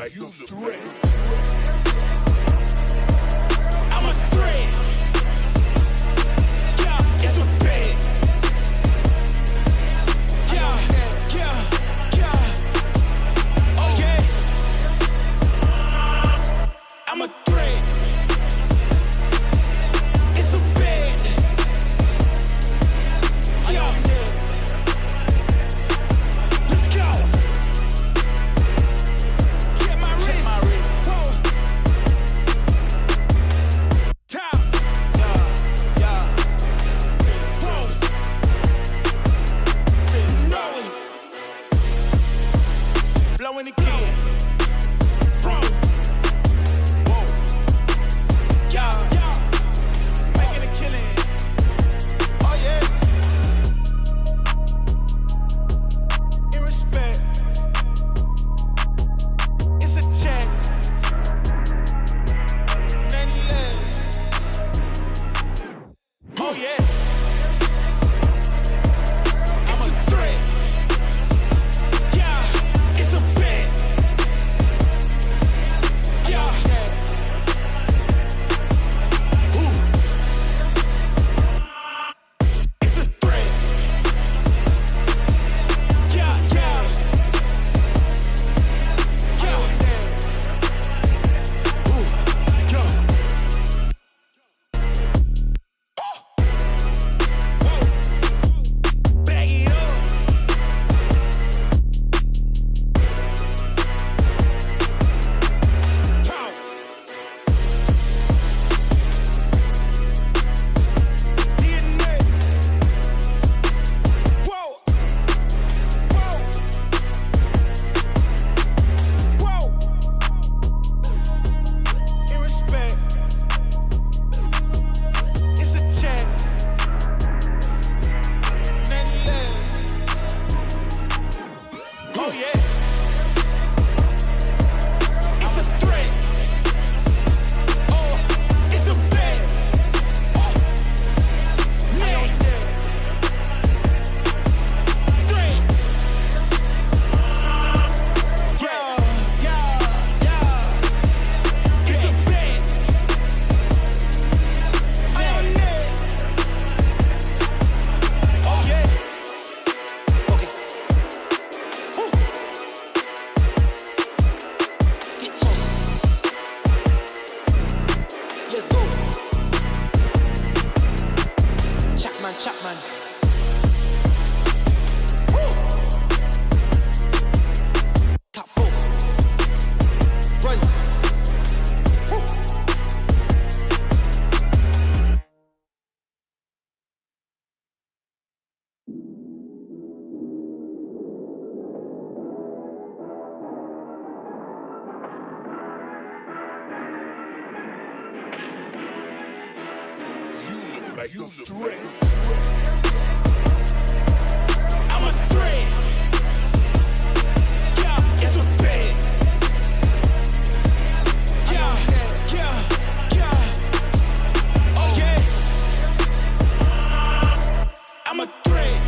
like you's a threat. I'm a threat. Yeah, it's a bet. Yeah, yeah, yeah. Oh yeah. I'm a threat. It's a bet. Yeah. Let's go. Get my wrist. Whoa. Top. Yeah, yeah. Whoa. Know it. Blowing again. From. Whoa. Yeah, yeah. Making a killing. Oh yeah. In respect. It's a check. Nothing less. Oh yeah. I'm a threat. Yeah, it's a bet. Yeah. Ooh. It's a threat. Yeah, yeah. Yeah. Ooh. Yeah. Whoa. Bag it up. Talk. DNA. Whoa. Whoa. Whoa. In respect. It's a check. Nothing less. Oh yeah. It's a threat. Oh, it's a bet. Oh, yeah. Threat. Yeah, yeah, yeah. It's a bet. Oh yeah. Oh yeah. Okay. Ooh. Get close. Let's go. Chapman, Chapman. Woo. Cut both. Run. Woo. You look like you's a threat. I'm a threat. Yeah, it's a bet. Yeah, yeah, yeah. Oh yeah. I'm a threat.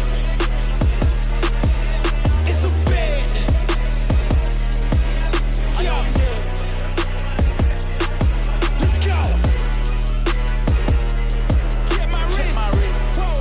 It's a bet. Yeah. Let's go. Get my wrist. Whoa.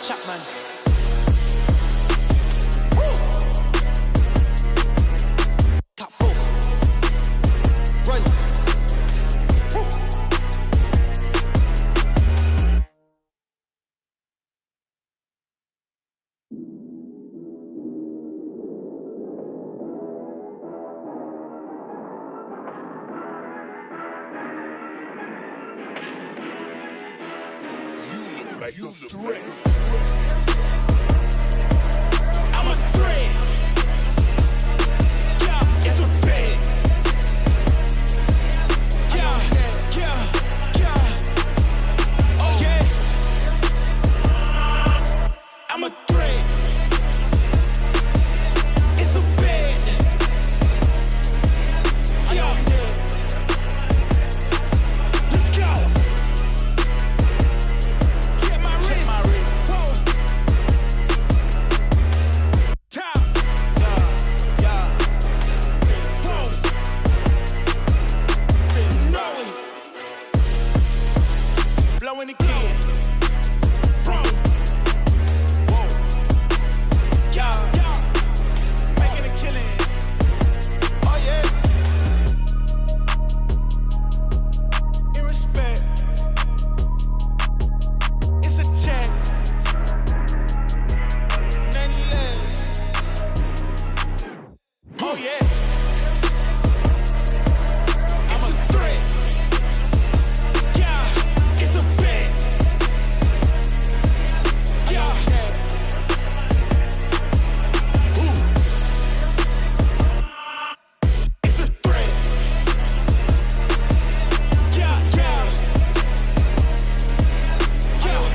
Chapman. Cut both. Run. Like the threat. I'm a threat. Yeah, it's a bet. Yeah, yeah, yeah. Oh yeah. I'm a threat. It's a bet. Yeah. Let's go. Get my wrist. Whoa. Top. Yeah. Whoa. Know it. Blowing again. From. Whoa. Yeah. Making a killing. Oh yeah. In respect. It's a check. None less. Oh yeah. I'm a threat. Yeah, it's a bet. Yeah. Ooh. It's a threat. Yeah, yeah. Yeah.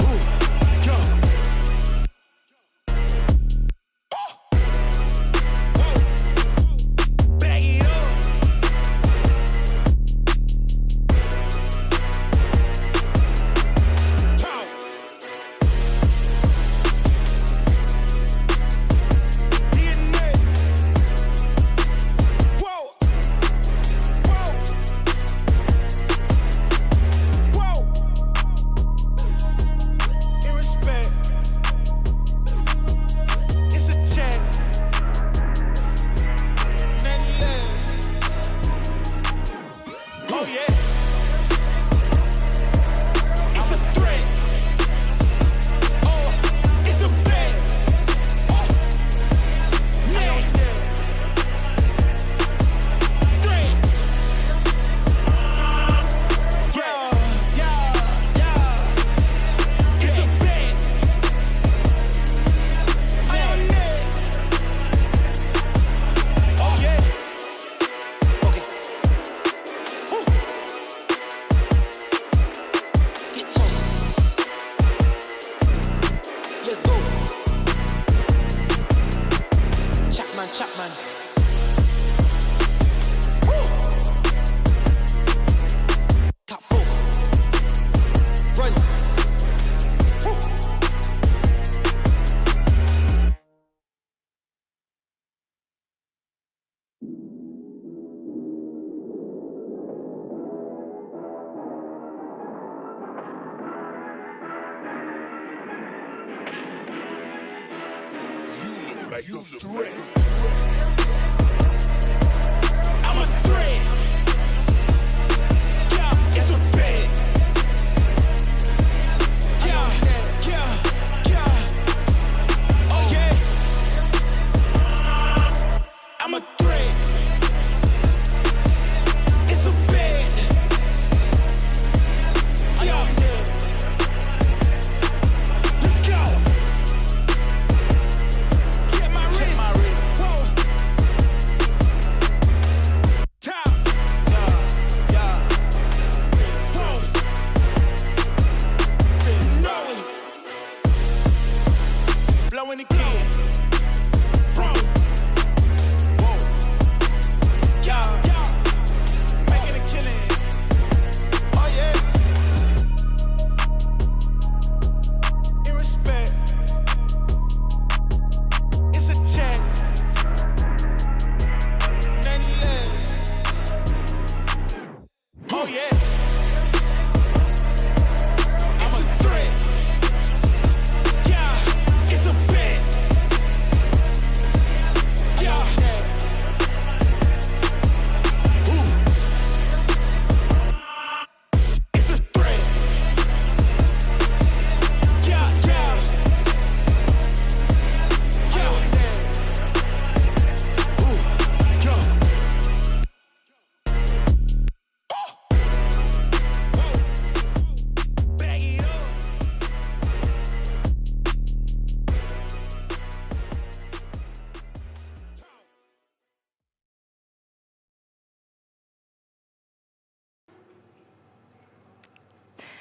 Ooh. Yeah. Bag it up. Talk. DNA. Whoa. Whoa. Whoa. In respect. It's a check. None less. Oh yeah. It's a threat. Oh, it's a bet. Oh, yeah. Threat. Yeah, yeah. It's a bet. I am net. Oh yeah. Okay. Woo. Get tossed. Let's go. Chapman. Woo. Cut both. Run. Woo. Like the threat. I'm a threat. Yeah, it's a bet. Yeah, yeah, yeah. Oh yeah. I'm a threat. It's a bet. Yeah. Let's go. Get my wrist. Whoa. Top. Yeah. Whoa. Know it. Blowing again. From. Whoa. Yeah. Making a killing. Oh yeah. In respect. It's a check. None less. Oh yeah. I'm a threat.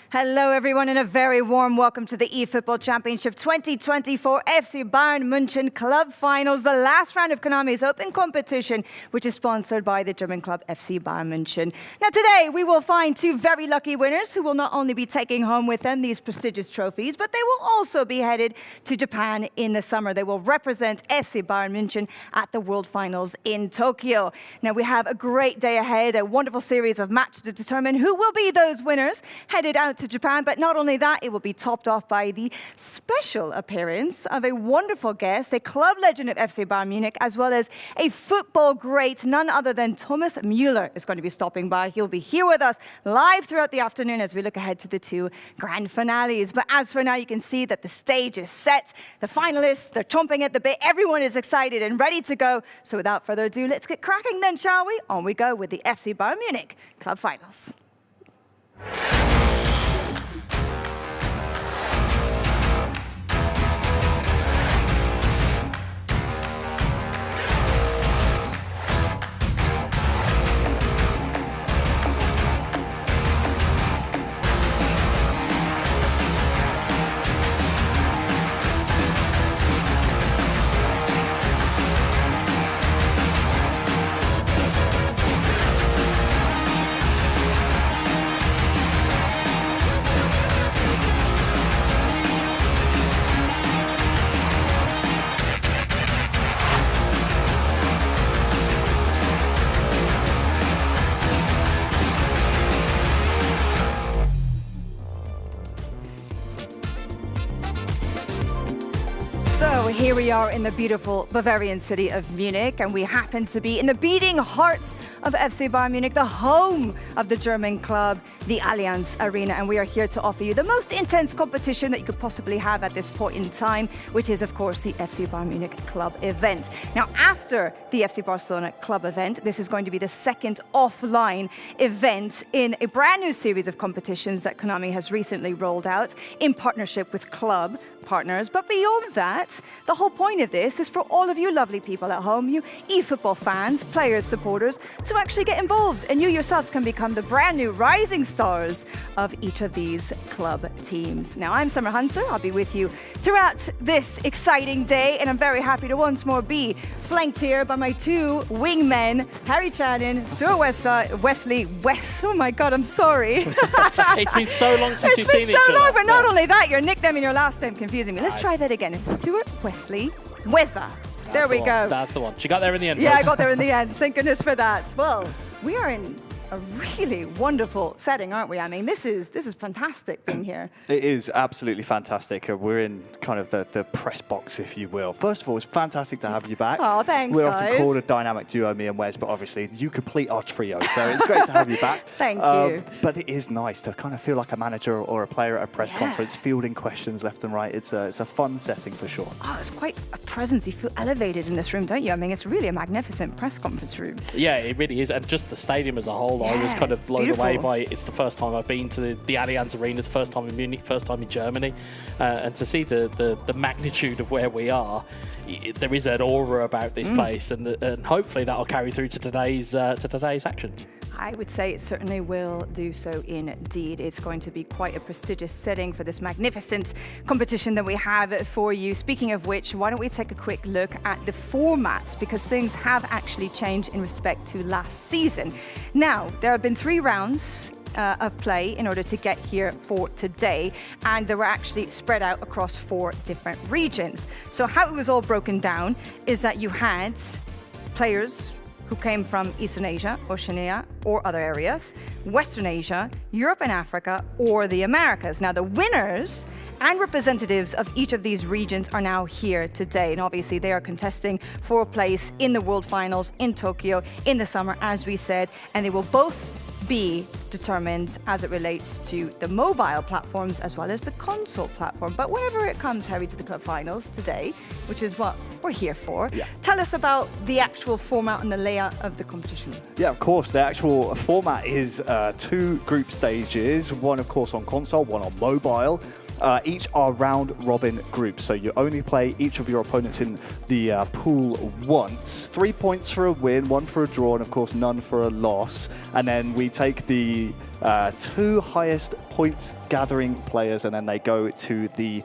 Hello everyone and a very warm welcome to the eFootball Championship 2024 FC Bayern München Club Finals, the last round of Konami's open competition, which is sponsored by the German club FC Bayern München. Now today we will find two very lucky winners who will not only be taking home with them these prestigious trophies, but they will also be headed to Japan in the summer. They will represent FC Bayern München at the World Finals in Tokyo. Now we have a great day ahead, a wonderful series of matches to determine who will be those winners headed out to Japan, but not only that, it will be topped off by the special appearance of a wonderful guest, a club legend of FC Bayern Munich, as well as a football great, none other than Thomas Müller is going to be stopping by. He'll be here with us live throughout the afternoon as we look ahead to the two grand finales. But as for now, you can see that the stage is set. The finalists, they're chomping at the bit. Everyone is excited and ready to go. So without further ado, let's get cracking then, shall we? On we go with the FC Bayern Munich Club Finals. So here we are in the beautiful Bavarian city of Munich, and we happen to be in the beating hearts of FC Bayern Munich, the home of the German club, the Allianz Arena, and we are here to offer you the most intense competition that you could possibly have at this point in time, which is, of course, the FC Bayern Munich club event. Now, after the FC Barcelona club event, this is going to be the second offline event in a brand new series of competitions that Konami has recently rolled out in partnership with club partners. But beyond that, the whole point of this is for all of you lovely people at home, you eFootball fans, players, supporters, to actually get involved, and you yourselves can become the brand new rising stars of each of these club teams. Now, I'm Summer Hunter. I'll be with you throughout this exciting day, and I'm very happy to once more be flanked here by my two wingmen, Harry Channon, Sir Wesley West. Oh my God, I'm sorry. It's been so long since you've seen each other. It's been so long, but not only that, your nickname and your last name confusing me. Let's try that again. Stuart Wesley Wezza. There we go. That's the one. She got there in the end. Yeah, folks. I got there in the end. Thank goodness for that. Well, we are in a really wonderful setting, aren't we? I mean, this is fantastic being here. It is absolutely fantastic. We're in kind of the press box, if you will. First of all, it's fantastic to have you back. Oh, thanks, We're guys. often called a dynamic duo, me and Wes, but obviously you complete our trio, so it's great to have you back. Thank you. But it is nice to kind of feel like a manager or a player at a press conference, fielding questions left and right. It's a fun setting for sure. Oh, it's quite a presence. You feel elevated in this room, don't you? I mean, it's really a magnificent press conference room. Yeah, it really is. And just the stadium as a whole, I was kind of blown away by it. It's the first time I've been to the Allianz Arena, it's the first time in Munich, first time in Germany. And to see the magnitude of where we are, there is an aura about this place, and hopefully that'll carry through to today's action. I would say it certainly will do so indeed. It's going to be quite a prestigious setting for this magnificent competition that we have for you. Speaking of which, why don't we take a quick look at the format, because things have actually changed in respect to last season. Now, there have been 3 rounds of play in order to get here for today, and they were actually spread out across 4 different regions. So how it was all broken down is that you had players who came from Eastern Asia, Oceania, or other areas, Western Asia, Europe and Africa, or the Americas. Now, the winners and representatives of each of these regions are now here today, and obviously they are contesting for a place in the World Finals in Tokyo in the summer, as we said, and they will both be determined as it relates to the mobile platforms as well as the console platform. But whenever it comes, Harry, to the club finals today, which is what we're here for, tell us about the actual format and the layout of the competition. Yeah, of course. The actual format is 2 group stages, one, of course, on console, one on mobile. Each are round-robin groups, so you only play each of your opponents in the pool once. 3 points for a win, 1 for a draw, and of course none for a loss. And then we take the 2 highest points-gathering players, and then they go to the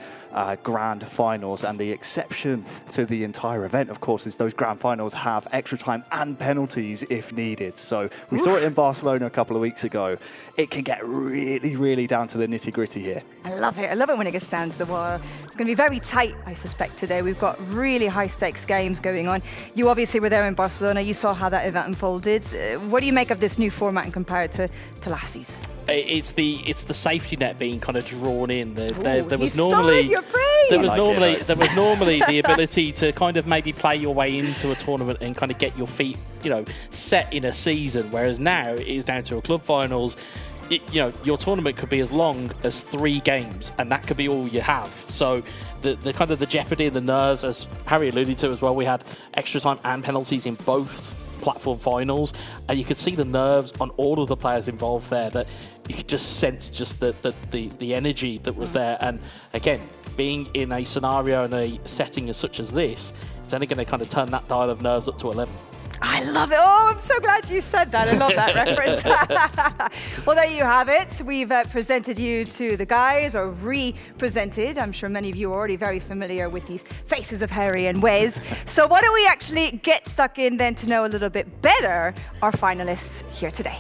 grand finals. And the exception to the entire event, of course, is those grand finals have extra time and penalties if needed. So we saw it in Barcelona a couple of weeks ago. It can get really, really down to the nitty-gritty here. I love it. I love it when it gets down to the wire. It's going to be very tight, I suspect, today. We've got really high-stakes games going on. You obviously were there in Barcelona. You saw how that event unfolded. What do you make of this new format and compare it to last season? It's the safety net being kind of drawn in. There was normally the ability to kind of maybe play your way into a tournament and kind of get your feet, set in a season. Whereas now it is down to a club finals. Your tournament could be as long as 3 games, and that could be all you have. So the kind of the jeopardy and the nerves, as Harry alluded to as well, we had extra time and penalties in both platform finals, and you could see the nerves on all of the players involved there, that you could just sense just the energy that was there. And again, being in a scenario and a setting as such as this, it's only going to kind of turn that dial of nerves up to 11. I love it. Oh, I'm so glad you said that. I love that reference. Well, there you have it. We've presented you to the guys, or re-presented. I'm sure many of you are already very familiar with these faces of Harry and Wes. So why don't we actually get stuck in then to know a little bit better our finalists here today.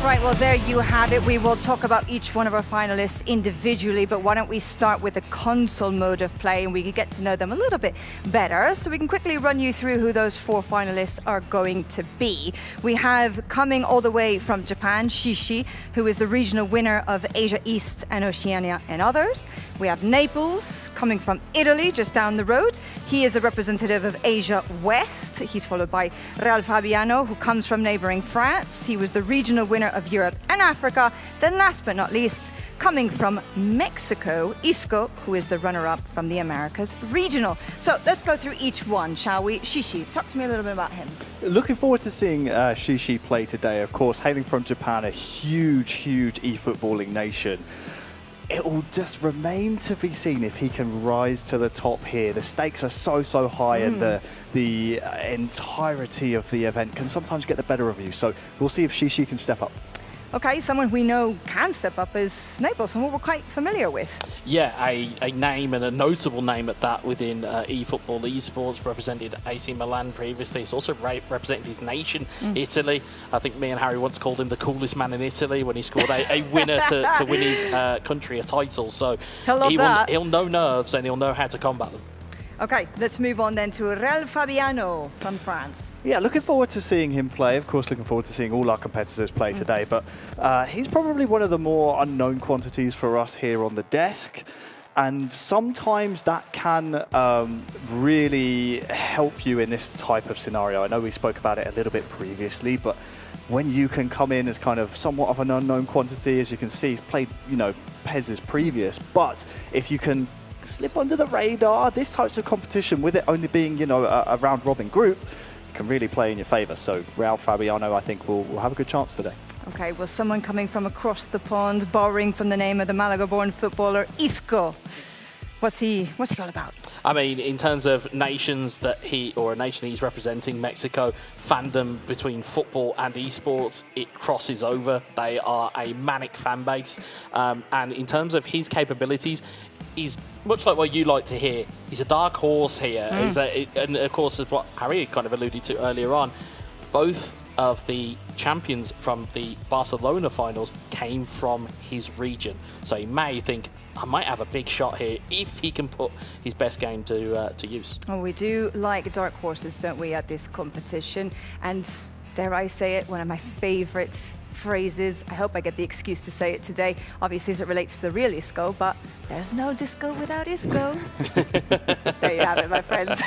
Right, well, there you have it. We will talk about each one of our finalists individually, but why don't we start with the console mode of play, and we can get to know them a little bit better. So we can quickly run you through who those 4 finalists are going to be. We have, coming all the way from Japan, Shishi, who is the regional winner of Asia East and Oceania and others. We have Naples, coming from Italy, just down the road. He is the representative of Asia West. He's followed by Fabiano, who comes from neighboring France. He was the regional winner of Europe and Africa. Then last but not least, coming from Mexico, Isco, who is the runner-up from the Americas regional. So let's go through each one, shall we? Shishi, talk to me a little bit about him. Looking forward to seeing Shishi play today. Of course, hailing from Japan, a huge, huge eFootballing nation. It will just remain to be seen if he can rise to the top here. The stakes are so high, and the entirety of the event can sometimes get the better of you. So we'll see if Shishi can step up. Okay, someone we know can step up is Naples, someone we're quite familiar with. Yeah, a name, and a notable name at that, within eFootball esports. Represented AC Milan previously. He's also represented his nation, Italy. I think me and Harry once called him the coolest man in Italy when he scored a winner to win his country a title. So he'll know nerves, and he'll know how to combat them. Okay, let's move on then to Fabiano from France. Yeah, looking forward to seeing him play. Of course, looking forward to seeing all our competitors play today. But he's probably one of the more unknown quantities for us here on the desk. And sometimes that can really help you in this type of scenario. I know we spoke about it a little bit previously, but when you can come in as kind of somewhat of an unknown quantity, as you can see, he's played, Pez's previous. But if you can slip under the radar, this type of competition, with it only being, a round-robin group, can really play in your favour. So Fabiano, I think, will have a good chance today. Okay, well, someone coming from across the pond, borrowing from the name of the Malaga-born footballer, Isco. What's he all about? I mean, in terms of nations that a nation he's representing, Mexico, fandom between football and esports, it crosses over. They are a manic fan base. And in terms of his capabilities, he's much like what you like to hear. He's a dark horse here. And of course, as what Harry kind of alluded to earlier on, both of the champions from the Barcelona finals came from his region. So he may think, I might have a big shot here if he can put his best game to use. Well, we do like dark horses, don't we, at this competition? And dare I say it, one of my favorite phrases. I hope I get the excuse to say it today, obviously as it relates to the real Isco, but there's no disco without Isco. There you have it, my friends.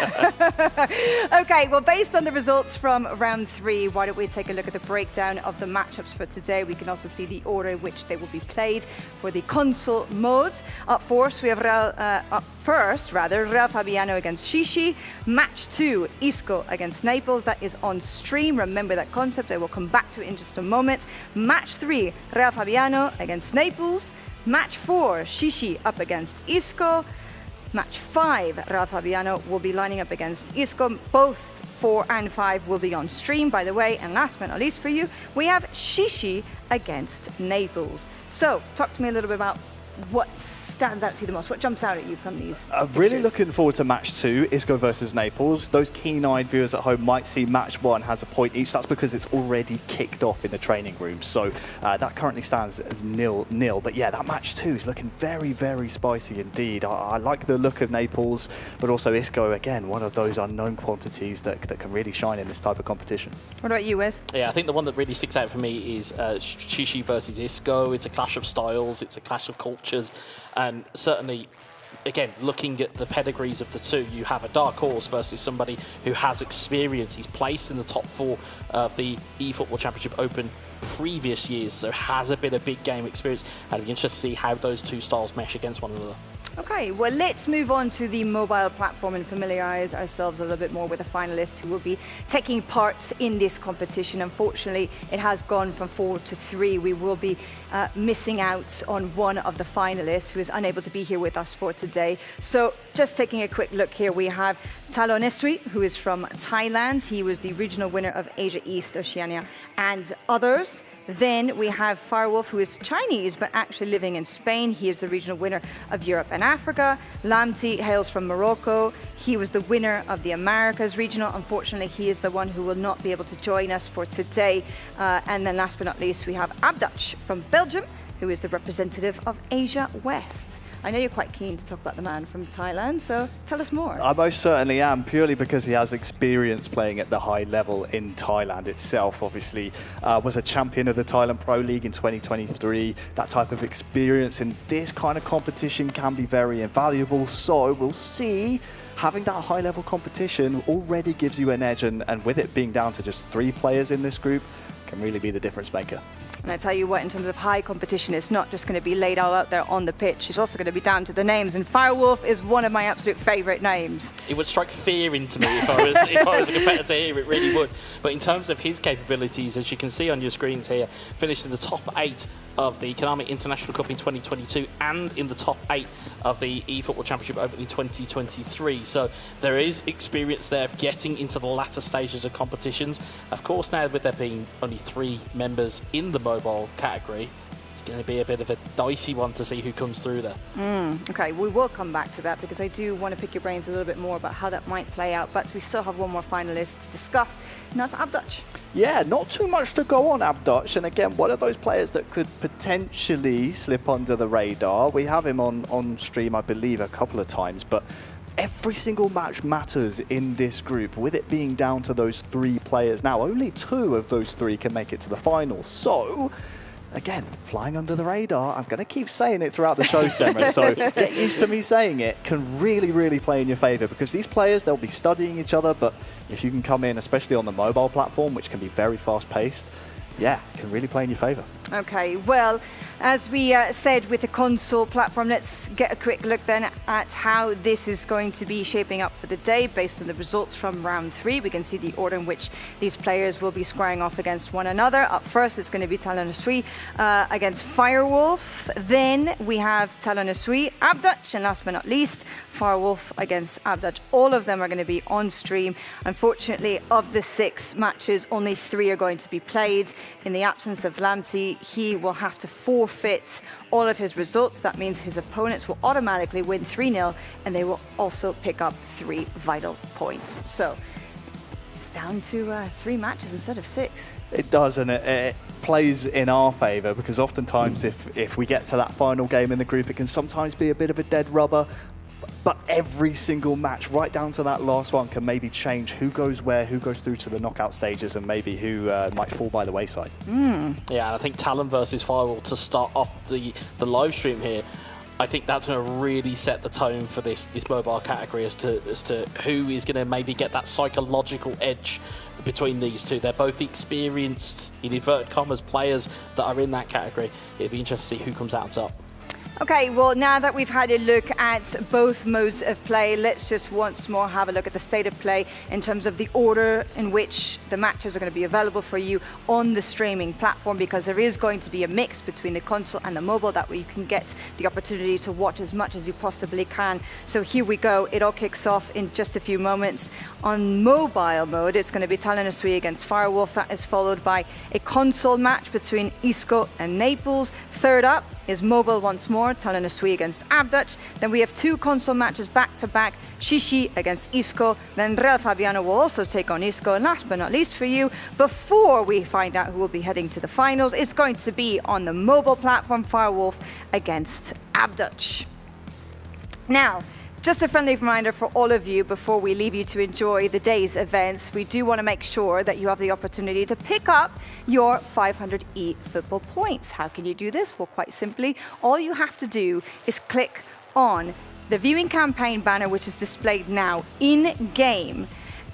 Okay, well, based on the results from round 3, why don't we take a look at the breakdown of the matchups for today? We can also see the order in which they will be played for the console mode. Up first, we have Real Fabiano against Shishi. Match 2, Isco against Naples. That is on stream. Remember that concept. I will come back to it in just a moment. Match 3, Real Fabiano against Naples. Match 4, Shishi up against Isco. Match 5, Real Fabiano will be lining up against Isco. Both 4 and 5 will be on stream, by the way. And last but not least for you, we have Shishi against Naples. So, talk to me a little bit about what stands out to you the most? What jumps out at you from these Really looking forward to match 2, Isco versus Naples. Those keen-eyed viewers at home might see match 1 has a point each. That's because it's already kicked off in the training room. So that currently stands as 0-0. But yeah, that match 2 is looking very, very spicy indeed. I like the look of Naples, but also Isco, again, one of those unknown quantities that can really shine in this type of competition. What about you, Wes? Yeah, I think the one that really sticks out for me is Shishi versus Isco. It's a clash of styles, it's a clash of cultures. And certainly, again, looking at the pedigrees of the two, you have a dark horse versus somebody who has experience. He's placed in the top 4 of the eFootball Championship Open previous years, so has a bit of big game experience. And it'll be interesting to see how those two styles mesh against one another. Okay, well, let's move on to the mobile platform and familiarize ourselves a little bit more with the finalists who will be taking part in this competition. Unfortunately, it has gone from 4 to 3. We will be missing out on one of the finalists who is unable to be here with us for today. So just taking a quick look here, we have TALONESUI, who is from Thailand. He was the regional winner of Asia East, Oceania, and others. Then we have FIREWOLF, who is Chinese, but actually living in Spain. He is the regional winner of Europe and Africa. LAMTTI hails from Morocco. He was the winner of the Americas regional. Unfortunately, he is the one who will not be able to join us for today. And then last but not least, we have ABDUTCH from Belgium, who is the representative of Asia West. I know you're quite keen to talk about the man from Thailand, so tell us more. I most certainly am, purely because he has experience playing at the high level in Thailand itself. Obviously, was a champion of the Thailand Pro League in 2023. That type of experience in this kind of competition can be very invaluable, so we'll see. Having that high-level competition already gives you an edge, and with it being down to just 3 players in this group, can really be the difference maker. And I tell you what, in terms of high competition, it's not just going to be laid all out there on the pitch. It's also going to be down to the names. And FIREWOLF is one of my absolute favourite names. It would strike fear into me if I was a competitor here, it really would. But in terms of his capabilities, as you can see on your screens here, finished in the top 8 of the Konami International Cup in 2022 and in the top 8 of the eFootball Championship Open in 2023. So there is experience there of getting into the latter stages of competitions. Of course, now with there being only 3 members in the mobile category, it's going to be a bit of a dicey one to see who comes through there. Okay, we will come back to that because I do want to pick your brains a little bit more about how that might play out, but we still have one more finalist to discuss, and that's Abdouch. Yeah, not too much to go on Abdouch, and again, one of those players that could potentially slip under the radar. We have him on stream, I believe, a couple of times, but every single match matters in this group, with it being down to those 3 players. Now, only 2 of those 3 can make it to the final, so again, flying under the radar. I'm going to keep saying it throughout the show, Semra, so get used to me saying it. Can really, really play in your favour, because these players, they'll be studying each other, but if you can come in, especially on the mobile platform, which can be very fast-paced, yeah, can really play in your favour. Okay, well, as we said with the console platform, let's get a quick look then at how this is going to be shaping up for the day based on the results from round 3. We can see the order in which these players will be squaring off against one another. Up first, it's going to be TALONESUI against FIREWOLF. Then we have TALONESUI, ABDUTCH, and last but not least, FIREWOLF against ABDUTCH. All of them are going to be on stream. Unfortunately, of the 6 matches, only 3 are going to be played. In the absence of LAMTTI, he will have to forfeit all of his results. That means his opponents will automatically win 3-0, and they will also pick up 3 vital points. So It's down to 3 matches instead of 6. It does, and it plays in our favour because oftentimes if we get to that final game in the group, it can sometimes be a bit of a dead rubber. But every single match, right down to that last one, can maybe change who goes where, who goes through to the knockout stages, and maybe who might fall by the wayside. Yeah, and I think Talon versus Firewolf to start off the live stream here, I think that's going to really set the tone for this mobile category as to who is going to maybe get that psychological edge between these two. They're both experienced, in inverted commas, players that are in that category. It'll be interesting to see who comes out top. Okay, well, now that we've had a look at both modes of play, let's just once more have a look at the state of play in terms of the order in which the matches are going to be available for you on the streaming platform, because there is going to be a mix between the console and the mobile. That way you can get the opportunity to watch as much as you possibly can. So here we go. It all kicks off in just a few moments. On mobile mode, it's going to be TALONESUI against FIREWOLF. That is followed by a console match between Isco and Naples. Third up is mobile once more, TALONESUI against ABDUTCH. Then we have 2 console matches back-to-back, Shishi against Isco. Then Real Fabiano will also take on Isco. And last but not least for you, before we find out who will be heading to the finals, it's going to be on the mobile platform, FIREWOLF against ABDUTCH. Now, just a friendly reminder for all of you before we leave you to enjoy the day's events, we do want to make sure that you have the opportunity to pick up your 500 eFootball points. How can you do this? Well, quite simply, all you have to do is click on the viewing campaign banner, which is displayed now in-game,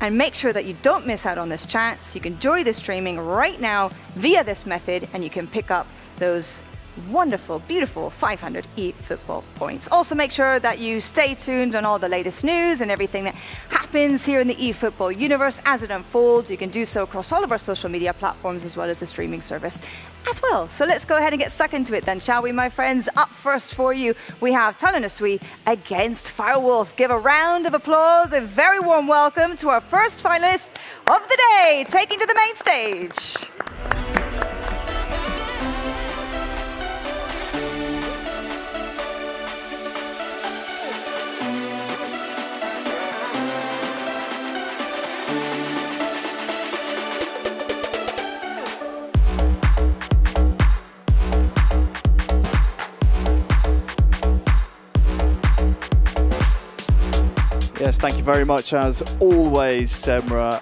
and make sure that you don't miss out on this chance. You can enjoy the streaming right now via this method, and you can pick up those wonderful, beautiful 500 eFootball points. Also make sure that you stay tuned on all the latest news and everything that happens here in the eFootball universe as it unfolds. You can do so across all of our social media platforms as well as the streaming service as well. So let's go ahead and get stuck into it then, shall we, my friends? Up first for you, we have TALONESUI against FIREWOLF. Give a round of applause, a very warm welcome to our first finalist of the day, taking to the main stage. Yes, thank you very much as always, Semra.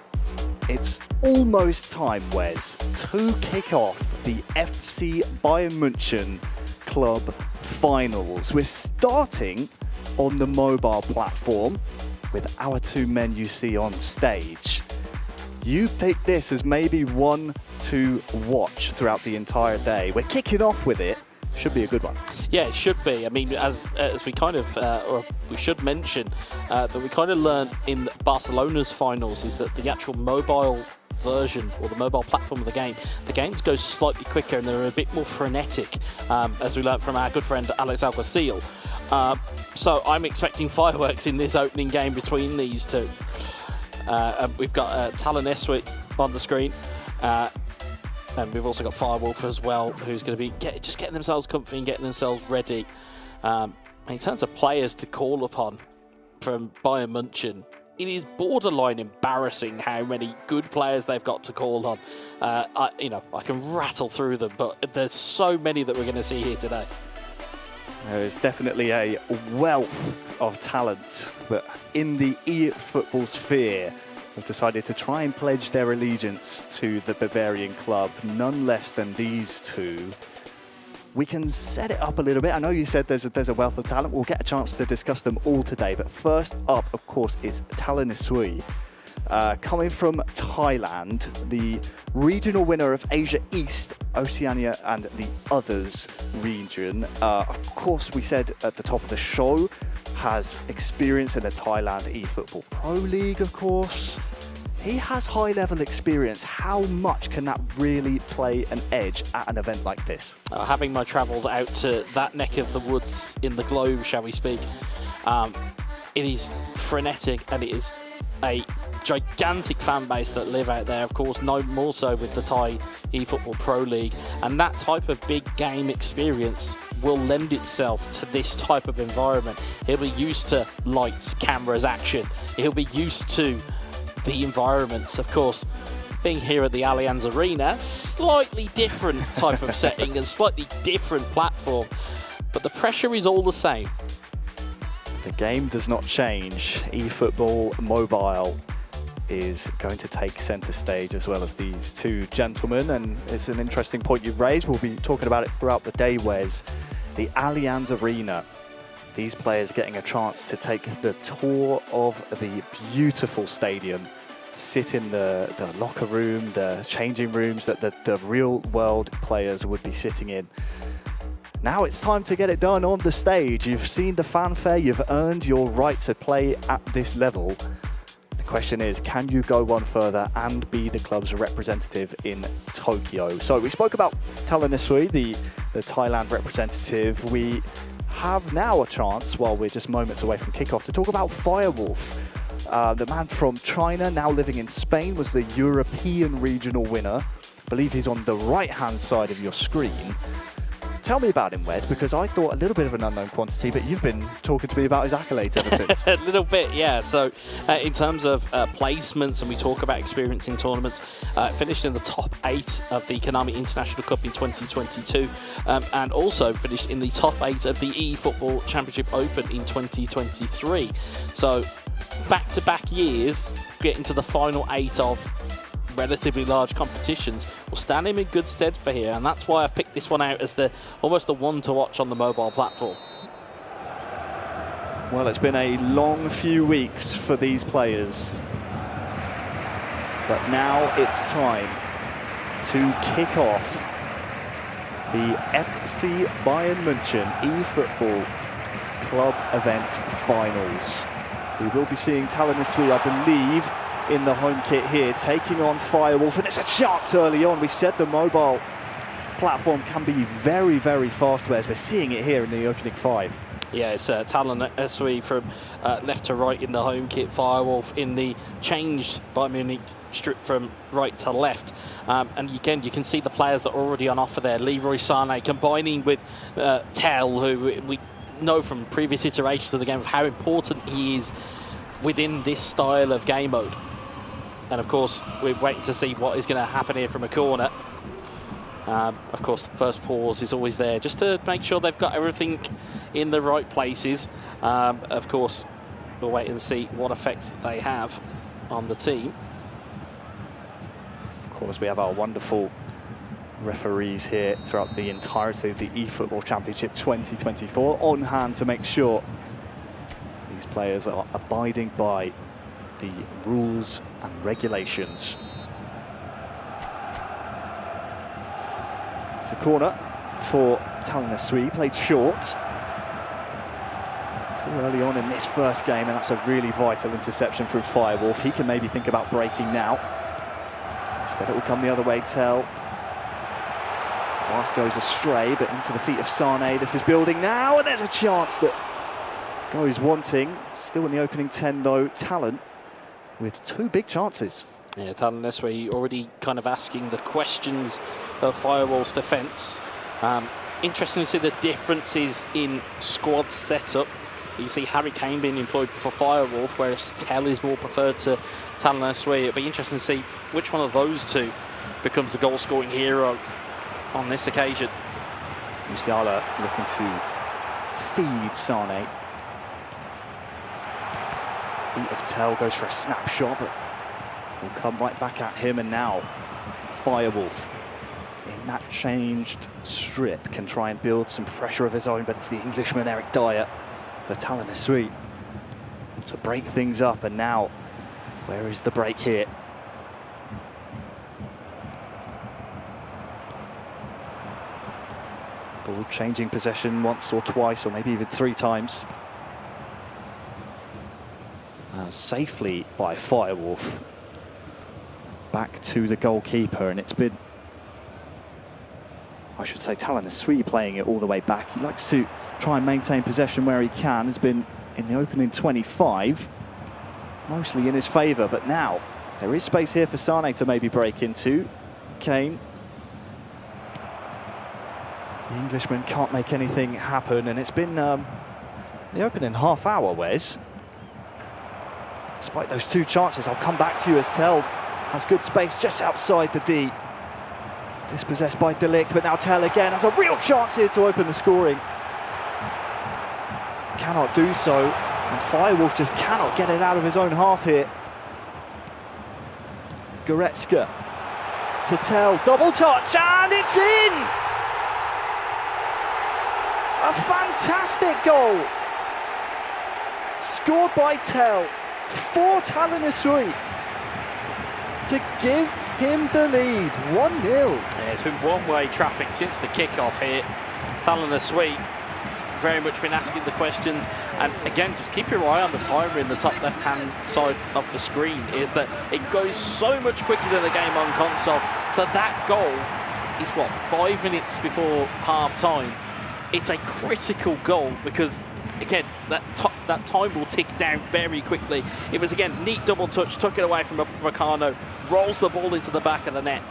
It's almost time, Wes, to kick off the FC Bayern München Club Finals. We're starting on the mobile platform with our 2 men you see on stage. You picked this as maybe one to watch throughout the entire day. We're kicking off with it. Should be a good one. Yeah, it should be. I mean, as we kind of, or we should mention, that we kind of learned in Barcelona's finals is that the actual mobile version or the mobile platform of the games go slightly quicker and they're a bit more frenetic, as we learned from our good friend Alex Alguacil. So I'm expecting fireworks in this opening game between these two. We've got TALONESUI on the screen. And we've also got FIREWOLF as well, who's going to be just getting themselves comfy and getting themselves ready. In terms of players to call upon from Bayern München, it is borderline embarrassing how many good players they've got to call on. I can rattle through them, but there's so many that we're going to see here today. There's definitely a wealth of talent, but in the eFootball sphere, have decided to try and pledge their allegiance to the Bavarian club, none less than these two. We can set it up a little bit. I know you said there's a wealth of talent. We'll get a chance to discuss them all today. But first up, of course, is TALONESUI. Coming from Thailand, the regional winner of Asia East, Oceania and the Others region. Of course, we said at the top of the show, has experience in the Thailand eFootball Pro League, of course. He has high-level experience. How much can that really play an edge at an event like this? Having my travels out to that neck of the woods in the globe, shall we speak, it is frenetic and it is a gigantic fan base that live out there, of course, no more so with the Thai eFootball Pro League. And that type of big game experience will lend itself to this type of environment. He'll be used to lights, cameras, action. He'll be used to the environments. Of course, being here at the Allianz Arena, slightly different type of setting and slightly different platform, but the pressure is all the same. The game does not change. eFootball Mobile is going to take centre stage as well as these two gentlemen, and it's an interesting point you've raised. We'll be talking about it throughout the day, Wes. The Allianz Arena, these players getting a chance to take the tour of the beautiful stadium, sit in the locker room, the changing rooms that the real world players would be sitting in. Now it's time to get it done on the stage. You've seen the fanfare, you've earned your right to play at this level. The question is, can you go one further and be the club's representative in Tokyo? So we spoke about TALONESUI, the Thailand representative. We have now a chance, while we're just moments away from kickoff, to talk about FIREWOLF. The man from China, now living in Spain, was the European regional winner. I believe he's on the right-hand side of your screen. Tell me about him, Wes, because I thought a little bit of an unknown quantity, but you've been talking to me about his accolades ever since. A little bit, yeah. So in terms of placements, and we talk about experience in tournaments, finished in the top 8 of the Konami International Cup in 2022, and also finished in the top 8 of the eFootball Championship Open in 2023. So back-to-back years, getting to the final 8 of relatively large competitions will stand him in good stead for here, and that's why I've picked this one out as almost the one to watch on the mobile platform. Well, it's been a long few weeks for these players, but now it's time to kick off the FC Bayern München eFootball Club Event Finals. We will be seeing TALONESUI, I believe, in the home kit here, taking on FIREWOLF, and it's a chance early on. We said the mobile platform can be very, very fast, whereas we're seeing it here in the opening 5. Yeah, it's TALONESUI from left to right in the home kit, FIREWOLF in the changed Bayern Munich strip from right to left. And again, you can see the players that are already on offer there. Leroy Sané combining with Tel, who we know from previous iterations of the game of how important he is within this style of game mode. And of course, we're waiting to see what is going to happen here from a corner. Of course, the first pause is always there, just to make sure they've got everything in the right places. Of course, we'll wait and see what effects they have on the team. Of course, we have our wonderful referees here throughout the entirety of the eFootball Championship 2024 on hand to make sure these players are abiding by the rules and regulations. It's a corner for TALONESUI, played short. So early on in this first game, and that's a really vital interception from FIREWOLF. He can maybe think about breaking now. Instead it will come the other way, Tel. Pass goes astray, but into the feet of Sané. This is building now, and there's a chance that goes wanting. Still in the opening 10 though, Talon with 2 big chances. Yeah, TALONESUI already kind of asking the questions of FIREWOLF's defence. Interesting to see the differences in squad setup. You see Harry Kane being employed for FIREWOLF, whereas Tel is more preferred to TALONESUI. It'll be interesting to see which one of those two becomes the goal-scoring hero on this occasion. Musiala looking to feed Sané. Feet of Tel goes for a snapshot, but will come right back at him, and now FIREWOLF in that changed strip can try and build some pressure of his own, but it's the Englishman Eric Dyer for TALONESUI to break things up. And now, where is the break here? Ball changing possession once or twice, or maybe even 3 times. Safely by FIREWOLF. Back to the goalkeeper, and it's been, I should say, TALONESUI playing it all the way back. He likes to try and maintain possession where he can. Has been in the opening 25, mostly in his favour, but now there is space here for Sané to maybe break into. Kane. The Englishman can't make anything happen, and it's been the opening half hour, Wes. Despite those 2 chances, I'll come back to you as Tel has good space just outside the D. Dispossessed by Delict, but now Tel again has a real chance here to open the scoring. Cannot do so, and FIREWOLF just cannot get it out of his own half here. Goretzka to Tel, double touch, and it's in! A fantastic goal! Scored by Tel for TALONESUI to give him the lead, 1-0. Yeah, it's been one-way traffic since the kick-off here. TALONESUI very much been asking the questions, and again, just keep your eye on the timer in the top left-hand side of the screen, is that it goes so much quicker than the game on console. So that goal is, what, 5 minutes before half-time. It's a critical goal because, again, that time will tick down very quickly. It was, again, neat double touch, took it away from Meccano, rolls the ball into the back of the net.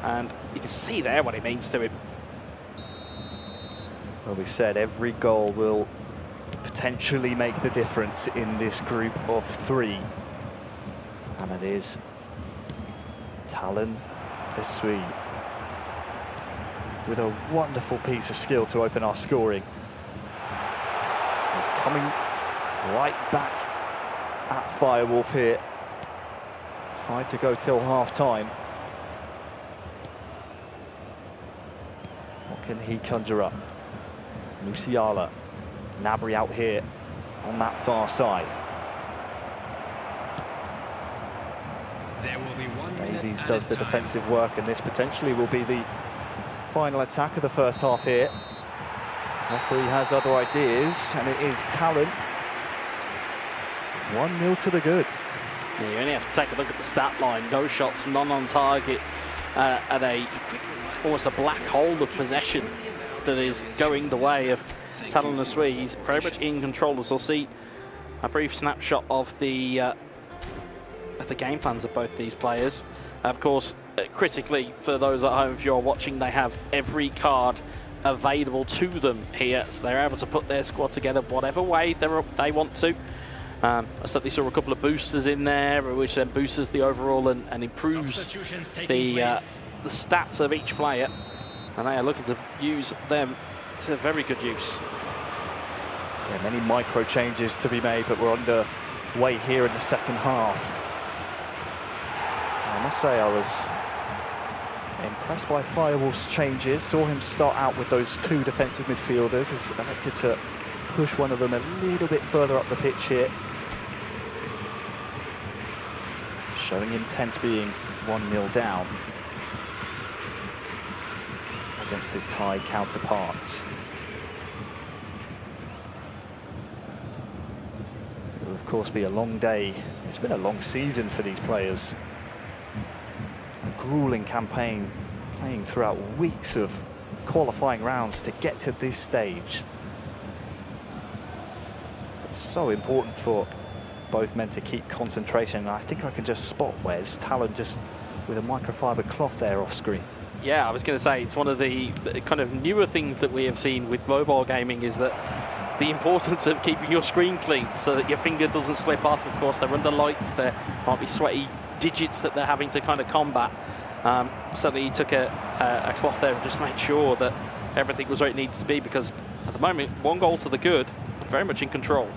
And you can see there what it means to him. Well, we said every goal will potentially make the difference in this group of 3. And it is TALONESUI with a wonderful piece of skill to open our scoring. It's coming right back at FIREWOLF here. 5 to go till half-time. What can he conjure up? Musiala, Gnabry out here on that far side. Davies does the defensive work, and this potentially will be the final attack of the first half here. Referee has other ideas, and it is Talon. 1-0 to the good. Yeah, you only have to take a look at the stat line. No shots, none on target, at almost a black hole of possession that is going the way of TALONESUI. He's very much in control, as we'll see a brief snapshot of the game plans of both these players. Of course, critically, for those at home, if you're watching, they have every card available to them here, so they're able to put their squad together whatever way they want to. I certainly saw a couple of boosters in there, which then boosts the overall and improves the stats of each player, and they are looking to use them to very good use. Yeah, many micro changes to be made, but we're underway here in the second half. I must say I was impressed by FIREWOLF's changes. Saw him start out with those 2 defensive midfielders. Has elected to push one of them a little bit further up the pitch here. Showing intent, being 1-0 down against his Thai counterparts. It will of course be a long day. It's been a long season for these players. A grueling campaign, playing throughout weeks of qualifying rounds to get to this stage. It's so important for both men to keep concentration. And I think I can just spot Wes Talon just with a microfiber cloth there off screen. Yeah, I was going to say, it's one of the kind of newer things that we have seen with mobile gaming, is that the importance of keeping your screen clean so that your finger doesn't slip off. Of course, they're under lights, there might be sweaty digits that they're having to kind of combat. Certainly he took a cloth there and just made sure that everything was where it needed to be, because at the moment, 1 goal to the good, very much in control.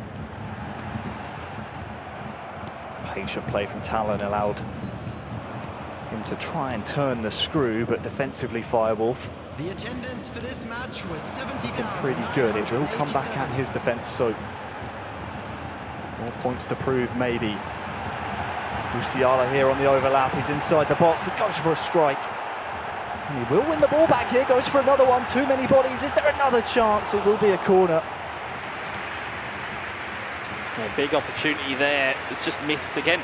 Patient play from Talon allowed him to try and turn the screw, but defensively FIREWOLF The attendance for this match was 70,000. looking pretty good. It will come back at his defence, so more points to prove maybe. Musiala here on the overlap. He's inside the box. He goes for a strike. And he will win the ball back here. Goes for another one. Too many bodies. Is there another chance? It will be a corner. A big opportunity there. It's just missed again.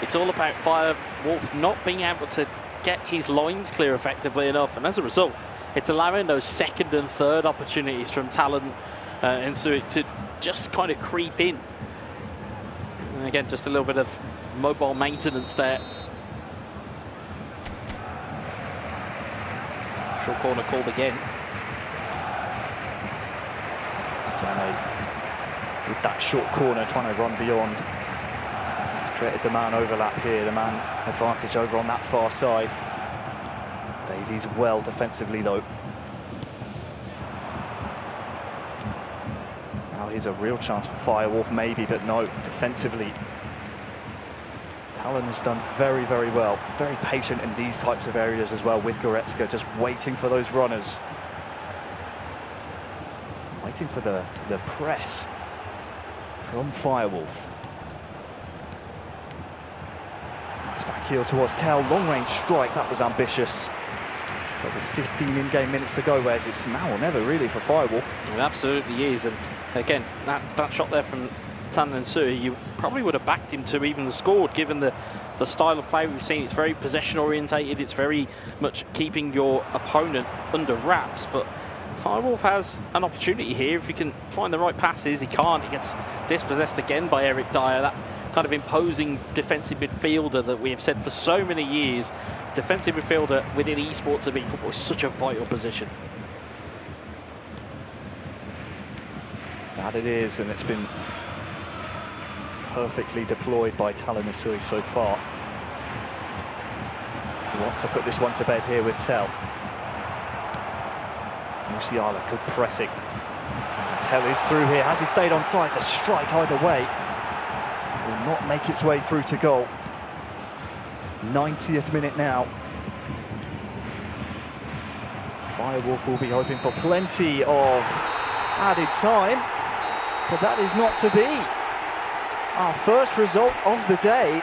It's all about FIREWOLF not being able to get his lines clear effectively enough, and as a result, it's allowing those second and third opportunities from Talon and so to just kind of creep in. And again, just a little bit of mobile maintenance there. Short corner called again. Sane with that short corner trying to run beyond He's created the man overlap here, the man advantage over on that far side. Davies well defensively though. Now here's a real chance for FIREWOLF maybe, but no, defensively. Talon has done very, very well. Very patient in these types of areas as well with Goretzka, just waiting for those runners. Waiting for the press from FIREWOLF. Nice back heel towards Tel, long range strike, that was ambitious. But with 15 in-game minutes to go, whereas it's now or never really for FIREWOLF. It absolutely is, and again, that shot there from TALONESUI, you probably would have backed him to even scored, given the style of play we've seen. It's very possession orientated, it's very much keeping your opponent under wraps, but FIREWOLF has an opportunity here if he can find the right passes. He can't, he gets dispossessed again by Eric Dyer, that kind of imposing defensive midfielder that we have said for so many years. Defensive midfielder within esports of eFootball is such a vital position. That it is, and it's been perfectly deployed by TALONESUI so far. He wants to put this one to bed here with Tel. Musiala, good pressing. And Tel is through here. Has he stayed on side? The strike either way will not make its way through to goal. 90th minute now. FIREWOLF will be hoping for plenty of added time, but that is not to be. Our first result of the day.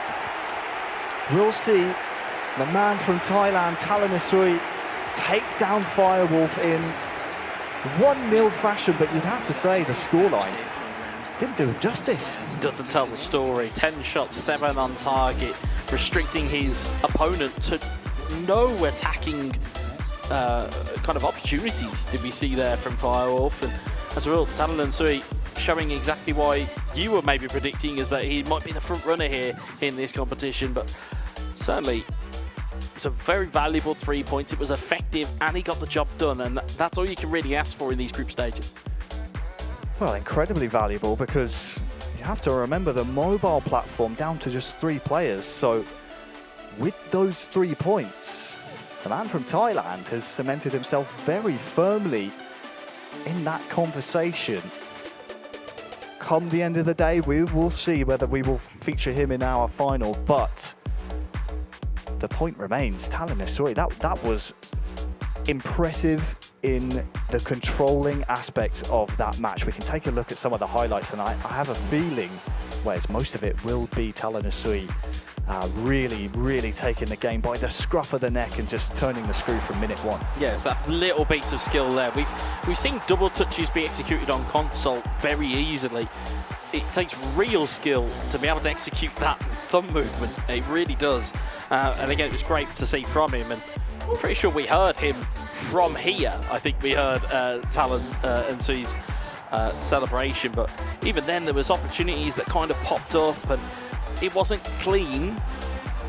We'll see the man from Thailand, TALONESUI, take down FIREWOLF in 1-0 fashion, but you'd have to say the scoreline didn't do it justice. Doesn't tell the story. 10 shots, 7 on target, restricting his opponent to no attacking kind of opportunities did we see there from FIREWOLF. And as a result, TALONSEUI showing exactly why you were maybe predicting is that he might be the front runner here in this competition, but certainly it's a very valuable 3 points. It was effective and he got the job done, and that's all you can really ask for in these group stages. Well, incredibly valuable, because you have to remember the mobile platform down to just 3 players. So with those 3 points, the man from Thailand has cemented himself very firmly in that conversation. Come the end of the day, we will see whether we will feature him in our final, but the point remains, TALONESUI, that was impressive in the controlling aspects of that match. We can take a look at some of the highlights, and I have a feeling, whereas most of it will be TALONESUI really taking the game by the scruff of the neck and just turning the screw from minute 1. Yeah, it's that little bit of skill there. We've seen double touches be executed on console very easily. It takes real skill to be able to execute that thumb movement. It really does. And again, it was great to see from him. And I'm pretty sure we heard him from here. I think we heard TALONSEUI's celebration. But even then, there was opportunities that kind of popped up, and it wasn't clean.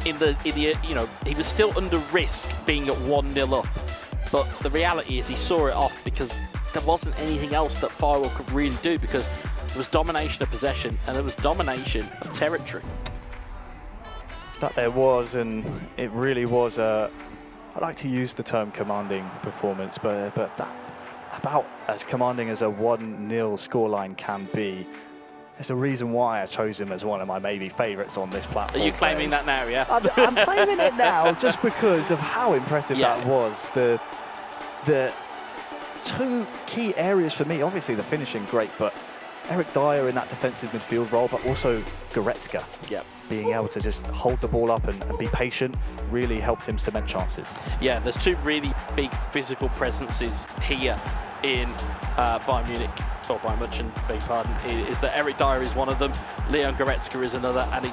In the you know, he was still under risk being at 1-0 up. But the reality is he saw it off because there wasn't anything else that FIREWOLF could really do, because there was domination of possession and there was domination of territory. That there was, and it really was a, I like to use the term commanding performance, but that about as commanding as a 1-0 scoreline can be. There's a reason why I chose him as one of my maybe favourites on this platform. Are you claiming that now, yeah? I'm claiming it now just because of how impressive that was. The 2 key areas for me, obviously the finishing, great, but Eric Dyer in that defensive midfield role, but also Goretzka. Yep. Being able to just hold the ball up and be patient really helped him cement chances. Yeah, there's 2 really big physical presences here in Bayern Munich, or Bayern München, beg your pardon, is that Eric Dyer is one of them, Leon Goretzka is another, and